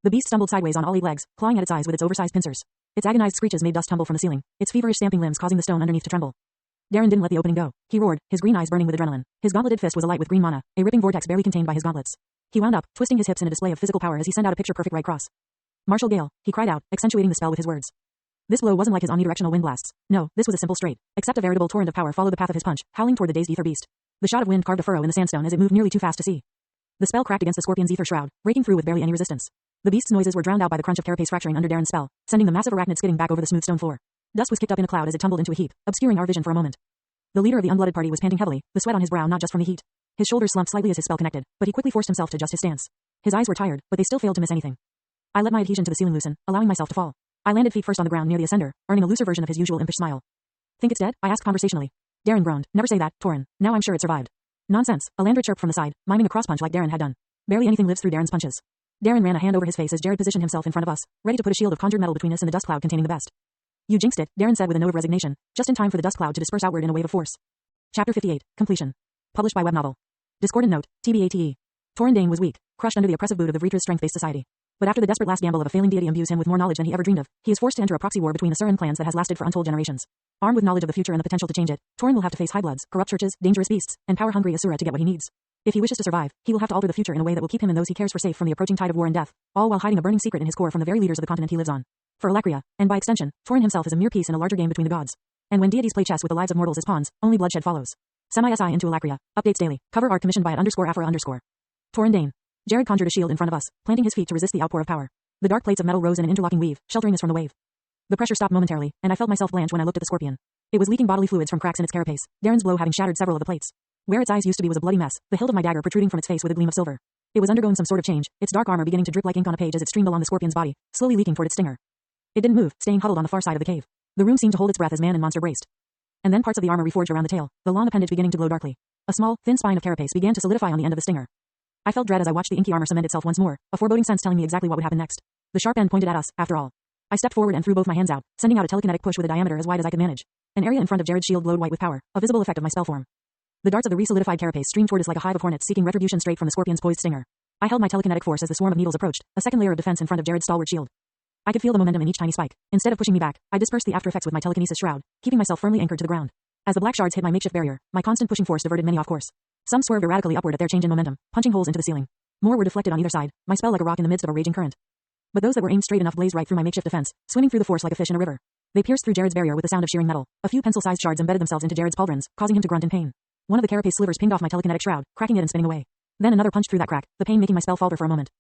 The beast stumbled sideways on all 8 legs, clawing at its eyes with its oversized pincers. Its agonized screeches made dust tumble from the ceiling, its feverish stamping limbs causing the stone underneath to tremble. Darren didn't let the opening go. He roared, his green eyes burning with adrenaline. His gauntleted fist was alight with green mana, a ripping vortex barely contained by his gauntlets. He wound up, twisting his hips in a display of physical power as he sent out a picture-perfect right cross. Martial Gale, he cried out, accentuating the spell with his words. This blow wasn't like his omnidirectional wind blasts. No, this was a simple straight, except a veritable torrent of power followed the path of his punch, howling toward the dazed ether beast. The shot of wind carved a furrow in the sandstone as it moved nearly too fast to see. The spell cracked against the scorpion's ether shroud, breaking through with barely any resistance. The beast's noises were drowned out by the crunch of carapace fracturing under Darren's spell, sending the massive arachnid skidding back over the smooth stone floor. Dust was kicked up in a cloud as it tumbled into a heap, obscuring our vision for a moment. The leader of the unblooded party was panting heavily, the sweat on his brow not just from the heat. His shoulders slumped slightly as his spell connected, but he quickly forced himself to adjust his stance. His eyes were tired, but they still failed to miss anything. I let my adhesion to the ceiling loosen, allowing myself to fall. I landed feet first on the ground near the ascender, earning a looser version of his usual impish smile. Think it's dead? I asked conversationally. Darren groaned. Never say that, Torin. Now I'm sure it survived. Nonsense, Alandra chirped from the side, miming a cross-punch like Darren had done. Barely anything lives through Darren's punches. Darren ran a hand over his face as Jared positioned himself in front of us, ready to put a shield of conjured metal between us and the dust cloud containing the best. You jinxed it, Darren said with a note of resignation, just in time for the dust cloud to disperse outward in a wave of force. Chapter 58, Completion. Published by Web Novel. Discordant note, TBATE. Torin Dane was weak, crushed under the oppressive boot of the Vritra's strength-based society. But after the desperate last gamble of a failing deity imbues him with more knowledge than he ever dreamed of, he is forced to enter a proxy war between the Surin clans that has lasted for untold generations. Armed with knowledge of the future and the potential to change it, Torin will have to face high bloods, corrupt churches, dangerous beasts, and power-hungry Asura to get what he needs. If he wishes to survive, he will have to alter the future in a way that will keep him and those he cares for safe from the approaching tide of war and death, all while hiding a burning secret in his core from the very leaders of the continent he lives on. For Alakria, and by extension, Torin himself is a mere piece in a larger game between the gods. And when deities play chess with the lives of mortals as pawns, only bloodshed follows. Semi-SI into Alakria. Updates daily. Cover art commissioned by @Afra_. Torin Dane. Jared conjured a shield in front of us, planting his feet to resist the outpour of power. The dark plates of metal rose in an interlocking weave, sheltering us from the wave. The pressure stopped momentarily, and I felt myself blanch when I looked at the scorpion. It was leaking bodily fluids from cracks in its carapace, Darren's blow having shattered several of the plates. Where its eyes used to be was a bloody mess, the hilt of my dagger protruding from its face with a gleam of silver. It was undergoing some sort of change, its dark armor beginning to drip like ink on a page as it streamed along the scorpion's body, slowly leaking toward its stinger. It didn't move, staying huddled on the far side of the cave. The room seemed to hold its breath as man and monster braced. And then parts of the armor reforged around the tail, the long appendage beginning to glow darkly. A small, thin spine of carapace began to solidify on the end of the stinger. I felt dread as I watched the inky armor cement itself once more, a foreboding sense telling me exactly what would happen next. The sharp end pointed at us, after all. I stepped forward and threw both my hands out, sending out a telekinetic push with a diameter as wide as I could manage. An area in front of Jared's shield glowed white with power, a visible effect of my spell form. The darts of the re-solidified carapace streamed toward us like a hive of hornets seeking retribution straight from the scorpion's poised stinger. I held my telekinetic force as the swarm of needles approached, a second layer of defense in front of Jared's stalwart shield. I could feel the momentum in each tiny spike. Instead of pushing me back, I dispersed the after effects with my telekinesis shroud, keeping myself firmly anchored to the ground. As the black shards hit my makeshift barrier, my constant pushing force diverted many off course. Some swerved erratically upward at their change in momentum, punching holes into the ceiling. More were deflected on either side, my spell like a rock in the midst of a raging current. But those that were aimed straight enough blazed right through my makeshift defense, swimming through the force like a fish in a river. They pierced through Jared's barrier with the sound of shearing metal. A few pencil-sized shards embedded themselves into Jared's pauldrons, causing him to grunt in pain. One of the carapace slivers pinged off my telekinetic shroud, cracking it and spinning away. Then another punched through that crack, the pain making my spell falter for a moment.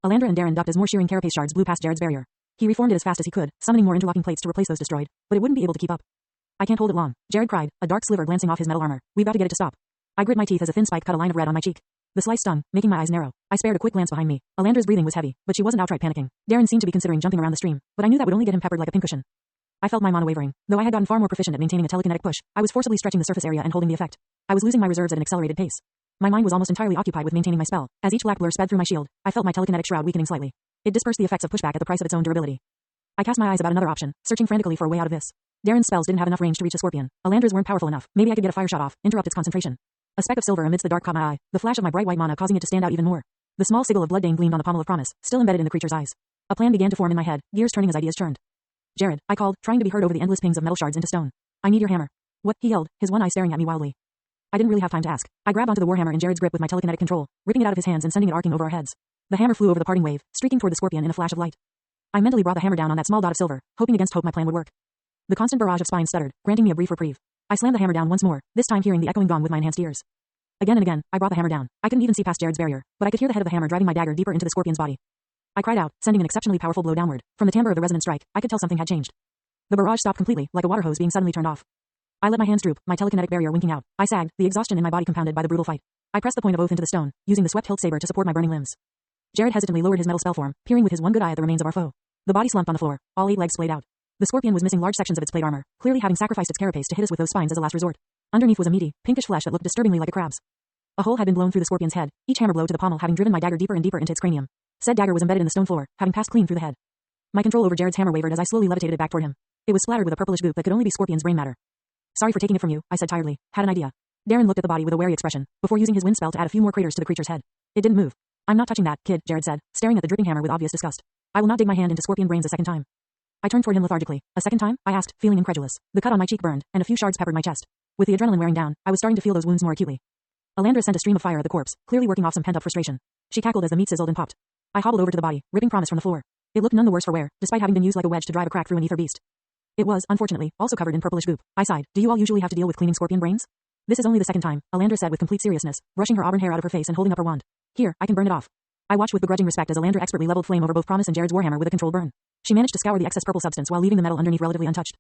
Alandra and Darren ducked as more shearing carapace shards blew past Jared's barrier. He reformed it as fast as he could, summoning more interlocking plates to replace those destroyed, but it wouldn't be able to keep up. I can't hold it long, Jared cried, a dark sliver glancing off his metal armor. We've got to get it to stop. I grit my teeth as a thin spike cut a line of red on my cheek. The slice stung, making my eyes narrow. I spared a quick glance behind me. Alandra's breathing was heavy, but she wasn't outright panicking. Darren seemed to be considering jumping around the stream, but I knew that would only get him peppered like a pincushion. I felt my mana wavering. Though I had gotten far more proficient at maintaining a telekinetic push, I was forcibly stretching the surface area and holding the effect. I was losing my reserves at an accelerated pace. My mind was almost entirely occupied with maintaining my spell. As each black blur sped through my shield, I felt my telekinetic shroud weakening slightly. It dispersed the effects of pushback at the price of its own durability. I cast my eyes about another option, searching frantically for a way out of this. Darren's spells didn't have enough range to reach the scorpion. Alandra's weren't powerful enough. Maybe I could get a fire shot off, interrupt its concentration. A speck of silver amidst the dark caught my eye, the flash of my bright white mana causing it to stand out even more. The small sigil of Blooddane gleamed on the pommel of promise, still embedded in the creature's eyes. A plan began to form in my head, gears turning as ideas turned. Jared, I called, trying to be heard over the endless pings of metal shards into stone. I need your hammer. What? He yelled, his one eye staring at me wildly. I didn't really have time to ask. I grabbed onto the warhammer in Jared's grip with my telekinetic control, ripping it out of his hands and sending it arcing over our heads. The hammer flew over the parting wave, streaking toward the scorpion in a flash of light. I mentally brought the hammer down on that small dot of silver, hoping against hope my plan would work. The constant barrage of spines stuttered, granting me a brief reprieve. I slammed the hammer down once more, this time hearing the echoing gong with my enhanced ears. Again and again, I brought the hammer down. I couldn't even see past Jared's barrier, but I could hear the head of the hammer driving my dagger deeper into the scorpion's body. I cried out, sending an exceptionally powerful blow downward. From the timbre of the resonant strike, I could tell something had changed. The barrage stopped completely, like a water hose being suddenly turned off. I let my hands droop, my telekinetic barrier winking out. I sagged, the exhaustion in my body compounded by the brutal fight. I pressed the point of oath into the stone, using the swept hilt saber to support my burning limbs. Jared hesitantly lowered his metal spell form, peering with his one good eye at the remains of our foe. The body slumped on the floor, all 8 legs splayed out. The scorpion was missing large sections of its plate armor, clearly having sacrificed its carapace to hit us with those spines as a last resort. Underneath was a meaty, pinkish flesh that looked disturbingly like a crab's. A hole had been blown through the scorpion's head, each hammer blow to the pommel having driven my dagger deeper and deeper into its cranium. Said dagger was embedded in the stone floor, having passed clean through the head. My control over Jared's hammer wavered as I slowly levitated it back toward him. It was splattered with a purplish goop that could only be scorpion's brain matter. Sorry for taking it from you, I said tiredly. Had an idea. Darren looked at the body with a wary expression, before using his wind spell to add a few more craters to the creature's head. It didn't move. I'm not touching that, kid, Jared said, staring at the dripping hammer with obvious disgust. I will not dig my hand into scorpion brains a second time. I turned toward him lethargically. A second time? I asked, feeling incredulous. The cut on my cheek burned, and a few shards peppered my chest. With the adrenaline wearing down, I was starting to feel those wounds more acutely. Alandra sent a stream of fire at the corpse, clearly working off some pent-up frustration. She cackled as the meat sizzled and popped. I hobbled over to the body, ripping promise from the floor. It looked none the worse for wear, despite having been used like a wedge to drive a crack through an ether beast. It was, unfortunately, also covered in purplish goop. I sighed. Do you all usually have to deal with cleaning scorpion brains? This is only the second time, Alandra said with complete seriousness, brushing her auburn hair out of her face and holding up her wand. Here, I can burn it off. I watched with begrudging respect as Alandra expertly leveled flame over both Promise and Jared's warhammer with a controlled burn. She managed to scour the excess purple substance while leaving the metal underneath relatively untouched.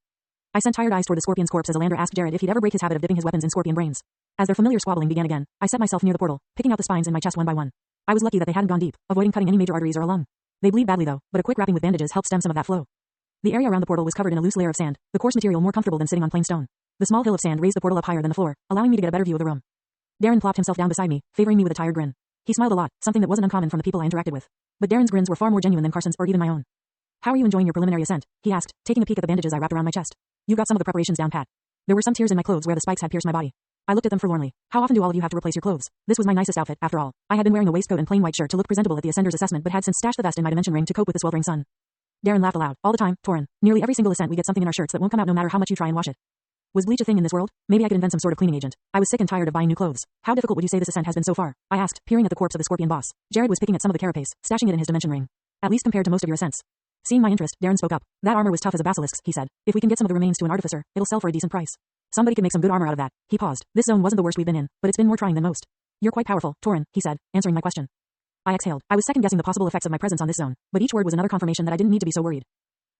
I sent tired eyes toward the scorpion's corpse as Alandra asked Jared if he'd ever break his habit of dipping his weapons in scorpion brains. As their familiar squabbling began again, I set myself near the portal, picking out the spines in my chest one by one. I was lucky that they hadn't gone deep, avoiding cutting any major arteries or a lung. They bleed badly though, but a quick wrapping with bandages helped stem some of that flow. The area around the portal was covered in a loose layer of sand, the coarse material more comfortable than sitting on plain stone. The small hill of sand raised the portal up higher than the floor, allowing me to get a better view of the room. Darren plopped himself down beside me, favoring me with a tired grin. He smiled a lot, something that wasn't uncommon from the people I interacted with. But Darren's grins were far more genuine than Carson's or even my own. How are you enjoying your preliminary ascent? He asked, taking a peek at the bandages I wrapped around my chest. You got some of the preparations down pat. There were some tears in my clothes where the spikes had pierced my body. I looked at them forlornly. How often do all of you have to replace your clothes? This was my nicest outfit, after all. I had been wearing a waistcoat and plain white shirt to look presentable at the ascender's assessment, but had since stashed the vest in my dimension ring to cope with the sweltering sun. Darren laughed aloud. All the time, Torin. Nearly every single ascent we get something in our shirts that won't come out no matter how much you try and wash it. Was bleach a thing in this world? Maybe I could invent some sort of cleaning agent. I was sick and tired of buying new clothes. How difficult would you say this ascent has been so far? I asked, peering at the corpse of the scorpion boss. Jared was picking at some of the carapace, stashing it in his dimension ring. At least compared to most of your ascents. Seeing my interest, Darren spoke up. That armor was tough as a basilisk's, he said. If we can get some of the remains to an artificer, it'll sell for a decent price. Somebody could make some good armor out of that. He paused. This zone wasn't the worst we've been in, but it's been more trying than most. You're quite powerful, Torin, he said, answering my question. I exhaled. I was second-guessing the possible effects of my presence on this zone, but each word was another confirmation that I didn't need to be so worried.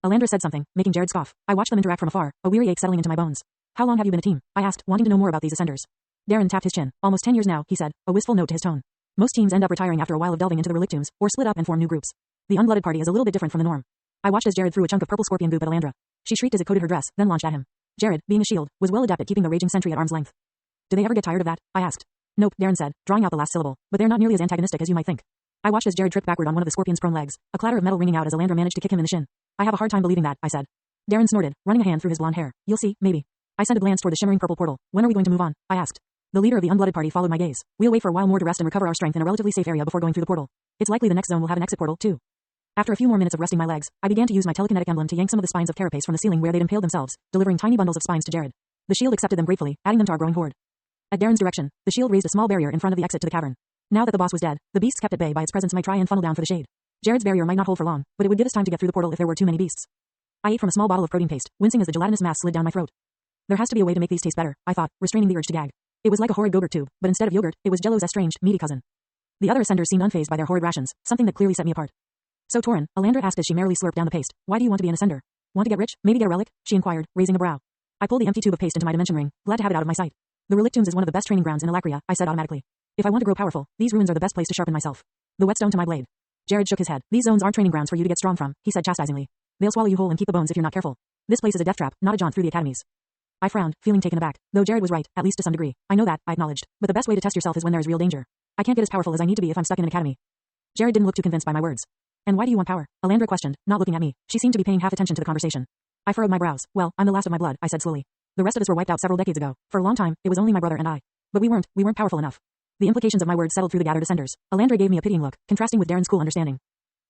Alandra said something, making Jared scoff. I watched them interact from afar, a weary ache settling into my bones. How long have you been a team? I asked, wanting to know more about these ascenders. Darren tapped his chin. Almost 10 years now, he said, a wistful note to his tone. Most teams end up retiring after a while of delving into the relictombs, or split up and form new groups. The unblooded party is a little bit different from the norm. I watched as Jared threw a chunk of purple scorpion goop at Alandra. She shrieked as it coated her dress, then launched at him. Jared, being a shield, was well adept at keeping the raging sentry at arm's length. Do they ever get tired of that? I asked. Nope, Darren said, drawing out the last syllable, but they're not nearly as antagonistic as you might think. I watched as Jared tripped backward on one of the scorpion's prone legs, a clatter of metal ringing out as Alandra managed to kick him in the shin. I have a hard time believing that, I said. Darren snorted, running a hand through his blonde hair. You'll see, maybe. I sent a glance toward the shimmering purple portal. When are we going to move on? I asked. The leader of the unblooded party followed my gaze. We'll wait for a while more to rest and recover our strength in a relatively safe area before going through the portal. It's likely the next zone will have an exit portal, too. After a few more minutes of resting my legs, I began to use my telekinetic emblem to yank some of the spines of carapace from the ceiling where they'd impaled themselves, delivering tiny bundles of spines to Jared. The shield accepted them gratefully, adding them to our growing horde. At Darren's direction, the shield raised a small barrier in front of the exit to the cavern. Now that the boss was dead, the beasts kept at bay by its presence might try and funnel down for the shade. Jared's barrier might not hold for long, but it would give us time to get through the portal if there were too many beasts. I ate from a small bottle of protein paste, wincing as the gelatinous mass slid down my throat. There has to be a way to make these taste better, I thought, restraining the urge to gag. It was like a horrid Go-Gurt tube, but instead of yogurt, it was Jell-O's estranged, meaty cousin. The other ascenders seemed unfazed by their horrid rations, something that clearly set me apart. So Torin, Alandra asked as she merrily slurped down the paste. Why do you want to be an ascender? Want to get rich? Maybe get a relic? She inquired, raising a brow. I pulled the empty tube of paste into my dimension ring, glad to have it out of my sight. The relictombs is one of the best training grounds in Alacria, I said automatically. If I want to grow powerful, these ruins are the best place to sharpen myself. The whetstone to my blade. Jared shook his head. These zones aren't training grounds for you to get strong from, he said chastisingly. They'll swallow you whole and keep the bones if you're not careful. This place is a death trap, not a jaunt through the academies. I frowned, feeling taken aback. Though Jared was right, at least to some degree. I know that, I acknowledged. But the best way to test yourself is when there is real danger. I can't get as powerful as I need to be if I'm stuck in an academy. Jared didn't look too convinced by my words. And why do you want power? Alandra questioned, not looking at me. She seemed to be paying half attention to the conversation. I furrowed my brows. Well, I'm the last of my blood, I said slowly. The rest of us were wiped out several decades ago. For a long time, it was only my brother and I. But we weren't powerful enough. The implications of my words settled through the gathered ascenders. Alandra gave me a pitying look, contrasting with Darren's cool understanding.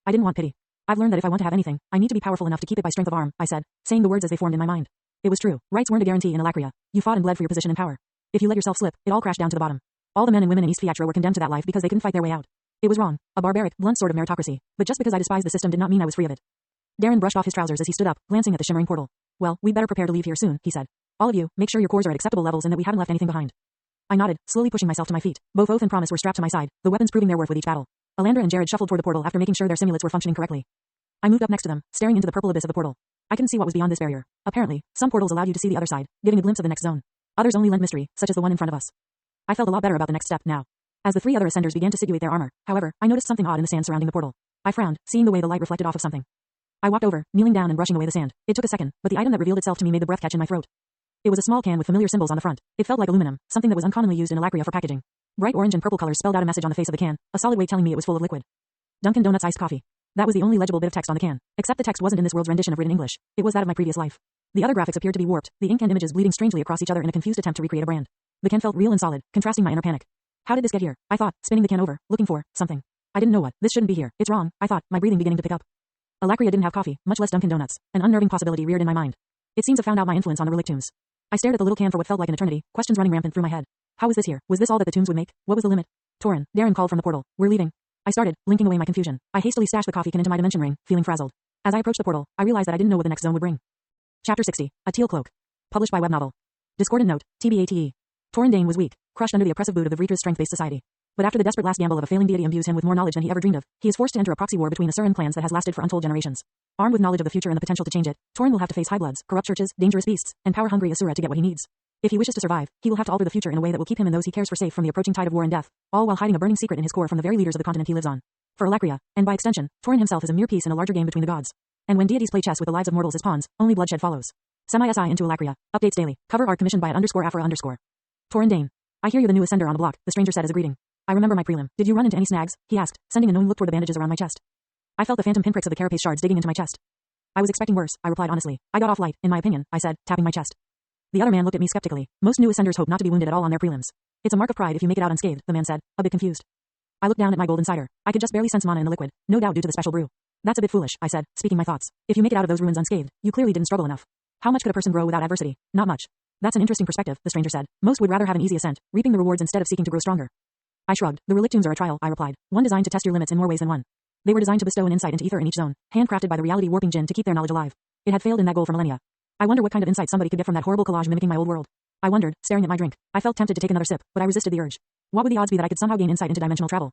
I didn't want pity. I've learned that if I want to have anything, I need to be powerful enough to keep it by strength of arm, I said, saying the words as they formed in my mind. It was true. Rights weren't a guarantee in Alacria. You fought and bled for your position and power. If you let yourself slip, it all crashed down to the bottom. All the men and women in East Fiatra were condemned to that life because they couldn't fight their way out. It was wrong, a barbaric, blunt sort of meritocracy, but just because I despised the system did not mean I was free of it. Darren brushed off his trousers as he stood up, glancing at the shimmering portal. Well, we'd better prepare to leave here soon, he said. All of you, make sure your cores are at acceptable levels and that we haven't left anything behind. I nodded, slowly pushing myself to my feet. Both Oath and Promise were strapped to my side, the weapons proving their worth with each battle. Alandra and Jared shuffled toward the portal after making sure their simulates were functioning correctly. I moved up next to them, staring into the purple abyss of the portal. I couldn't see what was beyond this barrier. Apparently, some portals allowed you to see the other side, giving a glimpse of the next zone. Others only lent mystery, such as the one in front of us. I felt a lot better about the next step now. As the three other ascenders began to situate their armor, however, I noticed something odd in the sand surrounding the portal. I frowned, seeing the way the light reflected off of something. I walked over, kneeling down and brushing away the sand. It took a second, but the item that revealed itself to me made the breath catch in my throat. It was a small can with familiar symbols on the front. It felt like aluminum, something that was uncommonly used in Alacria for packaging. Bright orange and purple colors spelled out a message on the face of the can, a solid way telling me it was full of liquid. Dunkin' Donuts iced coffee. That was the only legible bit of text on the can, except the text wasn't in this world's rendition of written English. It was that of my previous life. The other graphics appeared to be warped, the ink and images bleeding strangely across each other in a confused attempt to recreate a brand. The can felt real and solid, contrasting my inner panic. How did this get here? I thought, spinning the can over, looking for something. I didn't know what. This shouldn't be here. It's wrong, I thought, my breathing beginning to pick up. Alacria didn't have coffee, much less Dunkin' Donuts. An unnerving possibility reared in my mind. It seems I found out my influence on the relictombs. I stared at the little can for what felt like an eternity, questions running rampant through my head. How was this here? Was this all that the tombs would make? What was the limit? Torin, Darren called from the portal. We're leaving. I started, blinking away my confusion. I hastily stashed the coffee can into my dimension ring, feeling frazzled. As I approached the portal, I realized that I didn't know what the next zone would bring. Chapter 60. A Teal Cloak. Published by Web Novel. Discordant note, TBATE. Torin Dane was weak, crushed under the oppressive boot of the Vritra's strength-based society. But after the desperate last gamble of a failing deity imbues him with more knowledge than he ever dreamed of, he is forced to enter a proxy war between the Surin clans that has lasted for untold generations. Armed with knowledge of the future and the potential to change it, Torin will have to face high bloods, corrupt churches, dangerous beasts, and power-hungry Asura to get what he needs. If he wishes to survive, he will have to alter the future in a way that will keep him and those he cares for safe from the approaching tide of war and death, all while hiding a burning secret in his core from the very leaders of the continent he lives on. For Alacria, and by extension, Torin himself is a mere piece in a larger game between the gods. And when deities play chess with the lives of mortals as pawns, only bloodshed follows. Semi-SI into Alacria. Updates daily. Cover art commissioned by @_Afra_. Torin Dane. I hear you're the new ascender on the block, the stranger said as a greeting. I remember my prelim. Did you run into any snags? He asked, sending a knowing look toward the bandages around my chest. I felt the phantom pinpricks of the carapace shards digging into my chest. I was expecting worse, I replied honestly. I got off light, in my opinion, I said, tapping my chest. The other man looked at me skeptically. Most new ascenders hope not to be wounded at all on their prelims. It's a mark of pride if you make it out unscathed, the man said, a bit confused. I looked down at my golden cider. I could just barely sense mana in the liquid, no doubt due to the special brew. That's a bit foolish, I said, speaking my thoughts. If you make it out of those ruins unscathed, you clearly didn't struggle enough. How much could a person grow without adversity? Not much. That's an interesting perspective, the stranger said. Most would rather have an easy ascent, reaping the rewards instead of seeking to grow stronger. I shrugged. The relic tombs are a trial, I replied. One designed to test your limits in more ways than one. They were designed to bestow an insight into ether in each zone, handcrafted by the reality warping djinn to keep their knowledge alive. It had failed in that goal for millennia. I wonder what kind of insight somebody could get from that horrible collage mimicking my old world. I wondered, staring at my drink. I felt tempted to take another sip, but I resisted the urge. What would the odds be that I could somehow gain insight into dimensional travel?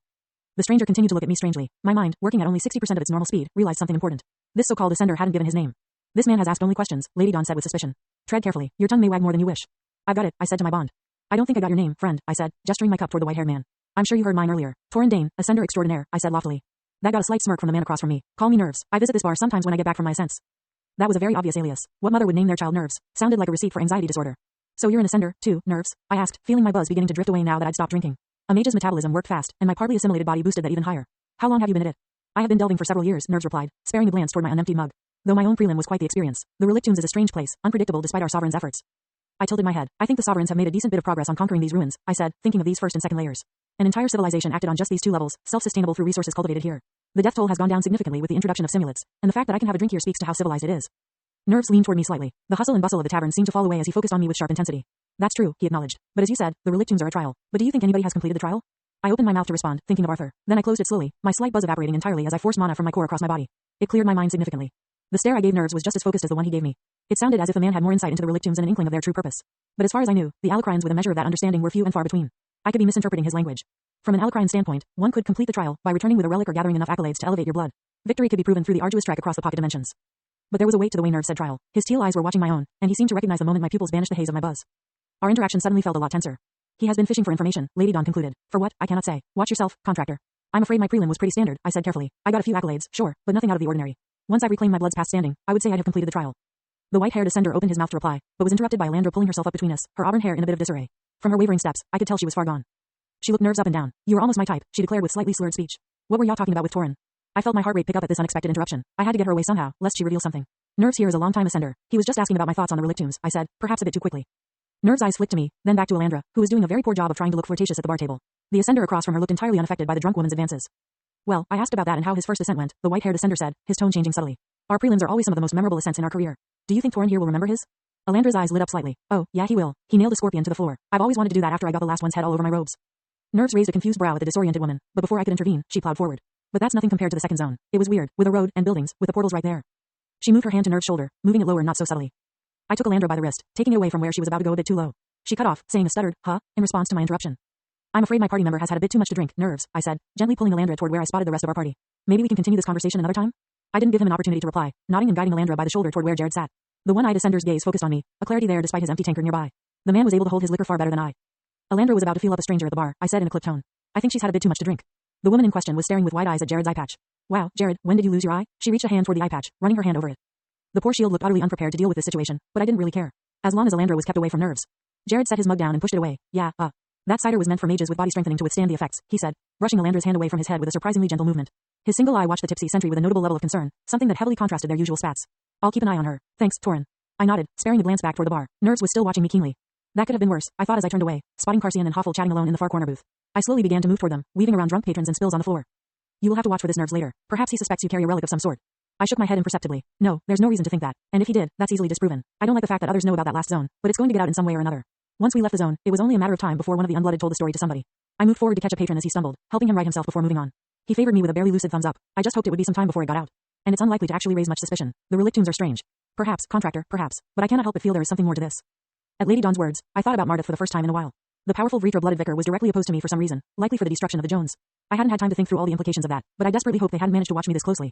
The stranger continued to look at me strangely. My mind, working at only 60% of its normal speed, realized something important. This so-called ascender hadn't given his name. This man has asked only questions, Lady Dawn said with suspicion. Tread carefully. Your tongue may wag more than you wish. I've got it, I said to my bond. I don't think I got your name, friend, I said, gesturing my cup toward the white-haired man. I'm sure you heard mine earlier. Torin Dane, ascender extraordinaire, I said loftily. That got a slight smirk from the man across from me. Call me Nerves. I visit this bar sometimes when I get back from my ascents. That was a very obvious alias. What mother would name their child Nerves? Sounded like a receipt for anxiety disorder. So you're an ascender, too, Nerves? I asked, feeling my buzz beginning to drift away now that I'd stopped drinking. A mage's metabolism worked fast, and my partly assimilated body boosted that even higher. How long have you been at it? I have been delving for several years, Nerves replied, sparing a glance toward my unemptied mug. Though my own prelim was quite the experience, the Relic Tombs is a strange place, unpredictable despite our sovereign's efforts. I tilted my head. I think the sovereigns have made a decent bit of progress on conquering these ruins, I said, thinking of these first and second layers. An entire civilization acted on just these two levels, self-sustainable through resources cultivated here. The death toll has gone down significantly with the introduction of simulants, and the fact that I can have a drink here speaks to how civilized it is. Nerves leaned toward me slightly. The hustle and bustle of the tavern seemed to fall away as he focused on me with sharp intensity. That's true, he acknowledged. But as you said, the Relic Tombs are a trial. But do you think anybody has completed the trial? I opened my mouth to respond, thinking of Arthur. Then I closed it slowly, my slight buzz evaporating entirely as I forced mana from my core across my body. It cleared my mind significantly. The stare I gave Nerves was just as focused as the one he gave me. It sounded as if the man had more insight into the Relic Tombs and an inkling of their true purpose. But as far as I knew, the Alacrines with a measure of that understanding were few and far between. I could be misinterpreting his language. From an Alacrine standpoint, one could complete the trial by returning with a relic or gathering enough accolades to elevate your blood. Victory could be proven through the arduous trek across the pocket dimensions. But there was a weight to the way Nerves said trial. His teal eyes were watching my own, and he seemed to recognize the moment my pupils banished the haze of my buzz. Our interaction suddenly felt a lot tenser. He has been fishing for information, Lady Dawn concluded. For what? I cannot say. Watch yourself, contractor. I'm afraid my prelim was pretty standard, I said carefully. I got a few accolades, sure, but nothing out of the ordinary. Once I've reclaimed my blood's past standing, I would say I'd have completed the trial. The white-haired ascender opened his mouth to reply, but was interrupted by Alandra pulling herself up between us, her auburn hair in a bit of disarray. From her wavering steps, I could tell she was far gone. She looked Nerves up and down. You were almost my type, she declared with slightly slurred speech. What were y'all talking about with Torin? I felt my heart rate pick up at this unexpected interruption. I had to get her away somehow, lest she reveal something. Nerves here is a long-time ascender. He was just asking about my thoughts on the Relic Tombs, I said, perhaps a bit too quickly. Nerves' eyes flicked to me, then back to Alandra, who was doing a very poor job of trying to look flirtatious at the bar table. The ascender across from her looked entirely unaffected by the drunk woman's advances. Well, I asked about that and how his first ascent went, the white-haired ascender said, his tone changing subtly. Our prelims are always some of the most memorable ascents in our career. Do you think Torin here will remember his? Alandra's eyes lit up slightly. Oh, yeah he will. He nailed a scorpion to the floor. I've always wanted to do that after I got the last one's head all over my robes. Nerves raised a confused brow at the disoriented woman, but before I could intervene, she plowed forward. But that's nothing compared to the second zone. It was weird, with a road and buildings, with the portals right there. She moved her hand to Nerves' shoulder, moving it lower not so subtly. I took Alandra by the wrist, taking it away from where she was about to go a bit too low. She cut off, saying a stuttered, huh, in response to my interruption. I'm afraid my party member has had a bit too much to drink, Nerves, I said, gently pulling Alandra toward where I spotted the rest of our party. Maybe we can continue this conversation another time? I didn't give him an opportunity to reply, nodding and guiding Alandra by the shoulder toward where Jared sat. The one-eyed ascender's gaze focused on me, a clarity there despite his empty tankard nearby. The man was able to hold his liquor far better than I. Alandra was about to feel up a stranger at the bar, I said in a clipped tone. I think she's had a bit too much to drink. The woman in question was staring with wide eyes at Jared's eye patch. Wow, Jared, when did you lose your eye? She reached a hand toward the eye patch, running her hand over it. The poor shield looked utterly unprepared to deal with this situation, but I didn't really care. As long as Alandra was kept away from Nerves. Jared set his mug down and pushed it away. Yeah, that cider was meant for mages with body strengthening to withstand the effects, he said, brushing Alandra's hand away from his head with a surprisingly gentle movement. His single eye watched the tipsy sentry with a notable level of concern, something that heavily contrasted their usual spats. I'll keep an eye on her. Thanks, Torin. I nodded, sparing a glance back toward the bar. Nerves was still watching me keenly. That could have been worse, I thought as I turned away, spotting Carcian and Hoffel chatting alone in the far corner booth. I slowly began to move toward them, weaving around drunk patrons and spills on the floor. You will have to watch for this, Nerves, later. Perhaps he suspects you carry a relic of some sort. I shook my head imperceptibly. No, there's no reason to think that. And if he did, that's easily disproven. I don't like the fact that others know about that last zone, but it's going to get out in some way or another. Once we left the zone, it was only a matter of time before one of the unblooded told the story to somebody. I moved forward to catch a patron as he stumbled, helping him right himself before moving on. He favored me with a barely lucid thumbs up. I just hoped it would be some time before it got out. And it's unlikely to actually raise much suspicion. The Relic Tombs are strange. Perhaps, contractor, perhaps, but I cannot help but feel there is something more to this. At Lady Dawn's words, I thought about Marduk for the first time in a while. The powerful Vritra-blooded vicar was directly opposed to me for some reason, likely for the destruction of the Jones. I hadn't had time to think through all the implications of that, but I desperately hoped they hadn't managed to watch me this closely.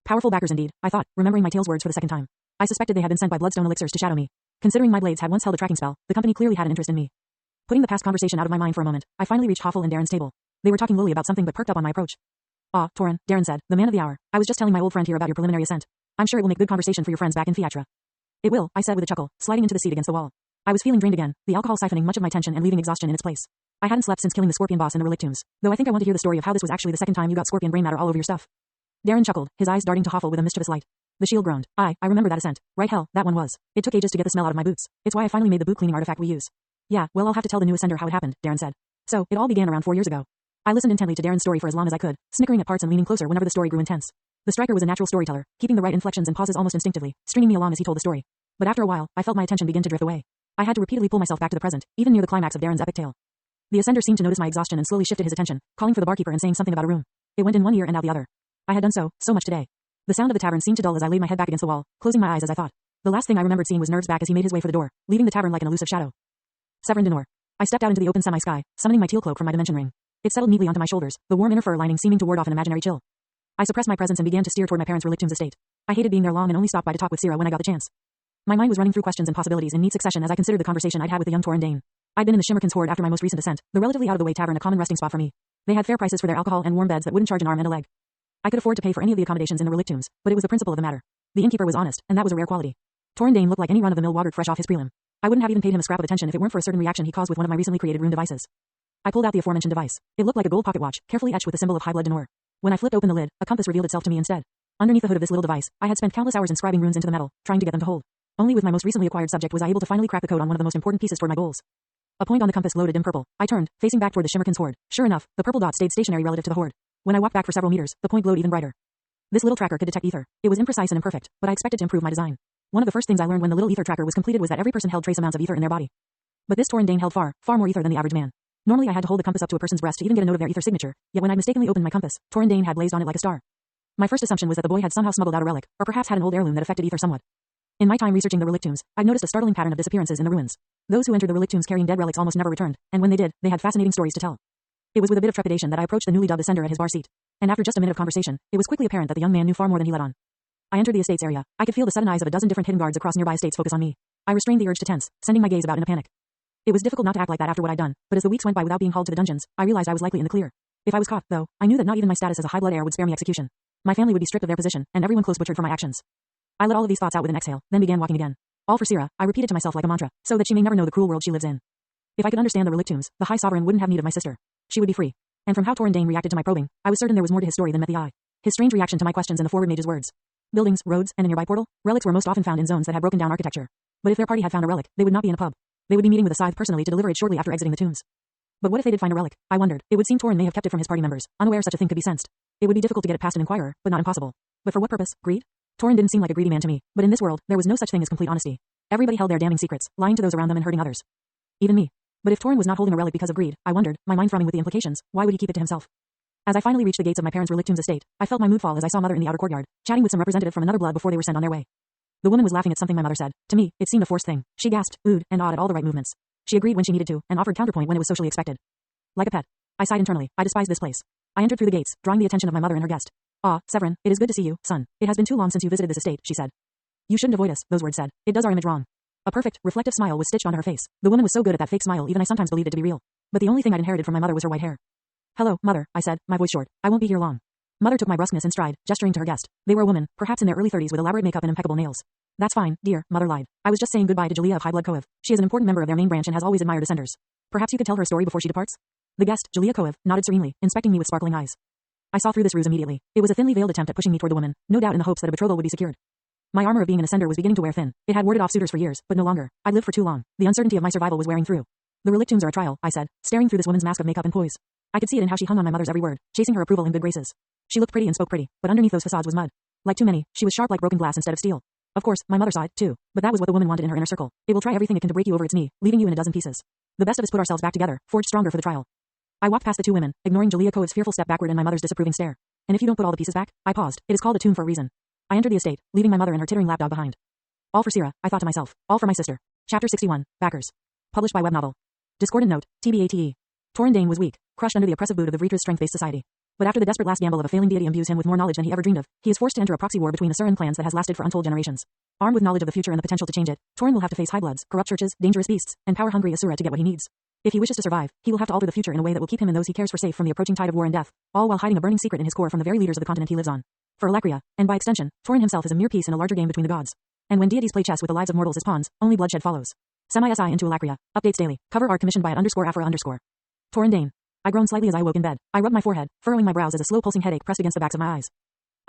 Powerful backers indeed, I thought, remembering my tale's words for the second time. I suspected they had been sent by bloodstone elixirs to shadow me. Considering my blades had once held a tracking spell, the company clearly had an interest in me. Putting the past conversation out of my mind for a moment, I finally reached Hoffel and Darren's table. They were talking lowly about something but perked up on my approach. Ah, Torin, Darren said, the man of the hour. I was just telling my old friend here about your preliminary ascent. I'm sure it will make good conversation for your friends back in Fiatra. It will, I said with a chuckle, sliding into the seat against the wall. I was feeling drained again, the alcohol siphoning much of my tension and leaving exhaustion in its place. I hadn't slept since killing the scorpion boss in the Relic Tombs, though I think I want to hear the story of how this was actually the second time you got scorpion brain matter all over your stuff. Darren chuckled, his eyes darting to Hoffel with a mischievous light. The shield groaned. I remember that ascent. Right, hell, that one was. It took ages to get the smell out of my boots. It's why I finally made the boot cleaning artifact we use. Yeah, well, I'll have to tell the new ascender how it happened, Darren said. So, it all began around 4 years ago. I listened intently to Darren's story for as long as I could, snickering at parts and leaning closer whenever the story grew intense. The striker was a natural storyteller, keeping the right inflections and pauses almost instinctively, stringing me along as he told the story. But after a while, I felt my attention begin to drift away. I had to repeatedly pull myself back to the present, even near the climax of Darren's epic tale. The ascender seemed to notice my exhaustion and slowly shifted his attention, calling for the barkeeper and saying something about a room. It went in one ear and out the other. I had done so much today. The sound of the tavern seemed to dull as I laid my head back against the wall, closing my eyes as I thought. The last thing I remembered seeing was Nerve's back as he made his way for the door, leaving the tavern like an elusive shadow. Severin Denor. I stepped out into the open semi-sky, summoning my teal cloak from my dimension ring. It settled neatly onto my shoulders, the warm inner fur lining seeming to ward off an imaginary chill. I suppressed my presence and began to steer toward my parents' Relictum's estate. I hated being there long and only stopped by to talk with Syrah when I got the chance. My mind was running through questions and possibilities in neat succession as I considered the conversation I'd had with the young Torin Dane. I'd been in the Shimmerkin's Horde after my most recent ascent, the relatively out-of-the-way tavern a common resting spot for me. They had fair prices for their alcohol and warm beds that wouldn't charge an arm and a leg. I could afford to pay for any of the accommodations in the Relictums, but it was the principle of the matter. The innkeeper was honest, and that was a rare quality. Torin Dane looked like any run-of-the-mill wogert fresh off his prelim. I wouldn't have even paid him a scrap of attention if it weren't for a certain reaction he caused with one of my recently created rune devices. I pulled out the aforementioned device. It looked like a gold pocket watch, carefully etched with the symbol of high blood Denor. When I flipped open the lid, a compass revealed itself to me instead. Underneath the hood of this little device, I had spent countless hours inscribing runes into the metal, trying to get them to hold. Only with my most recently acquired subject was I able to finally crack the code on one of the most important pieces toward my goals. A point on the compass glowed a dim purple. I turned, facing back toward the Shimmerkin's Horde. Sure enough, the purple dot stayed stationary relative to the horde. When I walked back for several meters, the point glowed even brighter. This little tracker could detect ether. It was imprecise and imperfect, but I expected to improve my design. One of the first things I learned when the little ether tracker was completed was that every person held trace amounts of ether in their body. But this Torin Dane held far more ether than the average man. Normally I had to hold the compass up to a person's breast to even get a note of their ether signature, yet when I mistakenly opened my compass, Torin Dane had blazed on it like a star. My first assumption was that the boy had somehow smuggled out a relic, or perhaps had an old heirloom that affected ether somewhat. In my time researching the Relictums, I'd noticed a startling pattern of disappearances in the ruins. Those who entered the Relictums carrying dead relics almost never returned, and when they did, they had fascinating stories to tell. It was with a bit of trepidation that I approached the newly dubbed ascender at his bar seat, and after just a minute of conversation, it was quickly apparent that the young man knew far more than he let on. I entered the estate's area. I could feel the sudden eyes of a dozen different hidden guards across nearby estates focus on me. I restrained the urge to tense, sending my gaze about in a panic. It was difficult not to act like that after what I'd done, but as the weeks went by without being hauled to the dungeons, I realized I was likely in the clear. If I was caught, though, I knew that not even my status as a high blood heir would spare me execution. My family would be stripped of their position, and everyone close butchered for my actions. I let all of these thoughts out with an exhale, then began walking again. All for Syrah, I repeated to myself like a mantra, so that she may never know the cruel world she lives in. If I could understand the Relictums, the High Sovereign wouldn't have need of my sister. She would be free. And from how Torin Dane reacted to my probing, I was certain there was more to his story than met the eye. His strange reaction to my questions and the forward mage's words. Buildings, roads, and a nearby portal, relics were most often found in zones that had broken down architecture. But if their party had found a relic, they would not be in a pub. They would be meeting with a scythe personally to deliver it shortly after exiting the tombs. But what if they did find a relic? I wondered. It would seem Torin may have kept it from his party members, unaware such a thing could be sensed. It would be difficult to get it past an inquirer, but not impossible. But for what purpose? Greed? Torin didn't seem like a greedy man to me, but in this world, there was no such thing as complete honesty. Everybody held their damning secrets, lying to those around them and hurting others. Even me. But if Torin was not holding a relic because of greed, I wondered, my mind thrumming with the implications, why would he keep it to himself? As I finally reached the gates of my parents' Relictum's estate, I felt my mood fall as I saw Mother in the outer courtyard, chatting with some representative from another blood before they were sent on their way. The woman was laughing at something my mother said. To me, it seemed a forced thing. She gasped, oohed, and awed at all the right movements. She agreed when she needed to, and offered counterpoint when it was socially expected. Like a pet. I sighed internally. I despised this place. I entered through the gates, drawing the attention of my mother and her guest. Ah, Severin, it is good to see you, son. It has been too long since you visited this estate, she said. You shouldn't avoid us, those words said. It does our image wrong. A perfect, reflective smile was stitched onto her face. The woman was so good at that fake smile even I sometimes believed it to be real. But the only thing I'd inherited from my mother was her white hair. Hello, Mother, I said, my voice short. I won't be here long. Mother took my brusqueness in stride, gesturing to her guest. They were a woman, perhaps in their early 30s with elaborate makeup and impeccable nails. That's fine, dear, Mother lied. I was just saying goodbye to Julia of High Blood Koev. She is an important member of their main branch and has always admired ascenders. Perhaps you could tell her a story before she departs? The guest, Julia Koev, nodded serenely, inspecting me with sparkling eyes. I saw through this ruse immediately. It was a thinly veiled attempt at pushing me toward the woman, no doubt in the hopes that a betrothal would be secured. My armor of being an ascender was beginning to wear thin. It had warded off suitors for years, but no longer. I'd lived for too long. The uncertainty of my survival was wearing through. The Relictums are a trial, I said, staring through this woman's mask of makeup and poise. I could see it in how she hung on my mother's every word, chasing her approval and good graces. She looked pretty and spoke pretty, but underneath those facades was mud. Like too many, she was sharp like broken glass instead of steel. Of course, my mother saw it, too, but that was what the woman wanted in her inner circle. It will try everything it can to break you over its knee, leaving you in a dozen pieces. The best of us put ourselves back together, forged stronger for the trial. I walked past the two women, ignoring Julia Koev's fearful step backward and my mother's disapproving stare. And if you don't put all the pieces back, I paused. It is called a tomb for a reason. I entered the estate, leaving my mother and her tittering lapdog behind. All for Syrah, I thought to myself. All for my sister. Chapter 61, Backers. Published by Web Novel. Discordant note, TBATE. Torin Dane was weak, crushed under the oppressive boot of the Vritra's strength-based society. But after the desperate last gamble of a failing deity imbues him with more knowledge than he ever dreamed of, he is forced to enter a proxy war between the Surin clans that has lasted for untold generations. Armed with knowledge of the future and the potential to change it, Torin will have to face high bloods, corrupt churches, dangerous beasts, and power-hungry Asura to get what he needs. If he wishes to survive, he will have to alter the future in a way that will keep him and those he cares for safe from the approaching tide of war and death, all while hiding a burning secret in his core from the very leaders of the continent he lives on. For Alakria, and by extension, Torin himself is a mere piece in a larger game between the gods. And when deities play chess with the lives of mortals as pawns, only bloodshed follows. Semi-SI into Alakria. Updates daily. Cover art commissioned by @_Afra_. Torin Dane. I groaned slightly as I woke in bed. I rubbed my forehead, furrowing my brows as a slow pulsing headache pressed against the backs of my eyes.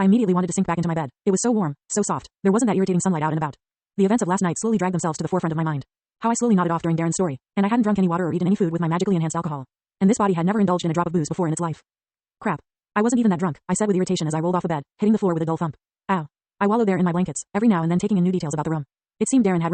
I immediately wanted to sink back into my bed. It was so warm, so soft. There wasn't that irritating sunlight out and about. The events of last night slowly dragged themselves to the forefront of my mind. How I slowly nodded off during Darren's story, and I hadn't drunk any water or eaten any food with my magically enhanced alcohol. And this body had never indulged in a drop of booze before in its life. Crap. I wasn't even that drunk, I said with irritation as I rolled off the bed, hitting the floor with a dull thump. Ow. I wallowed there in my blankets, every now and then taking in new details about the room. It seemed Darren had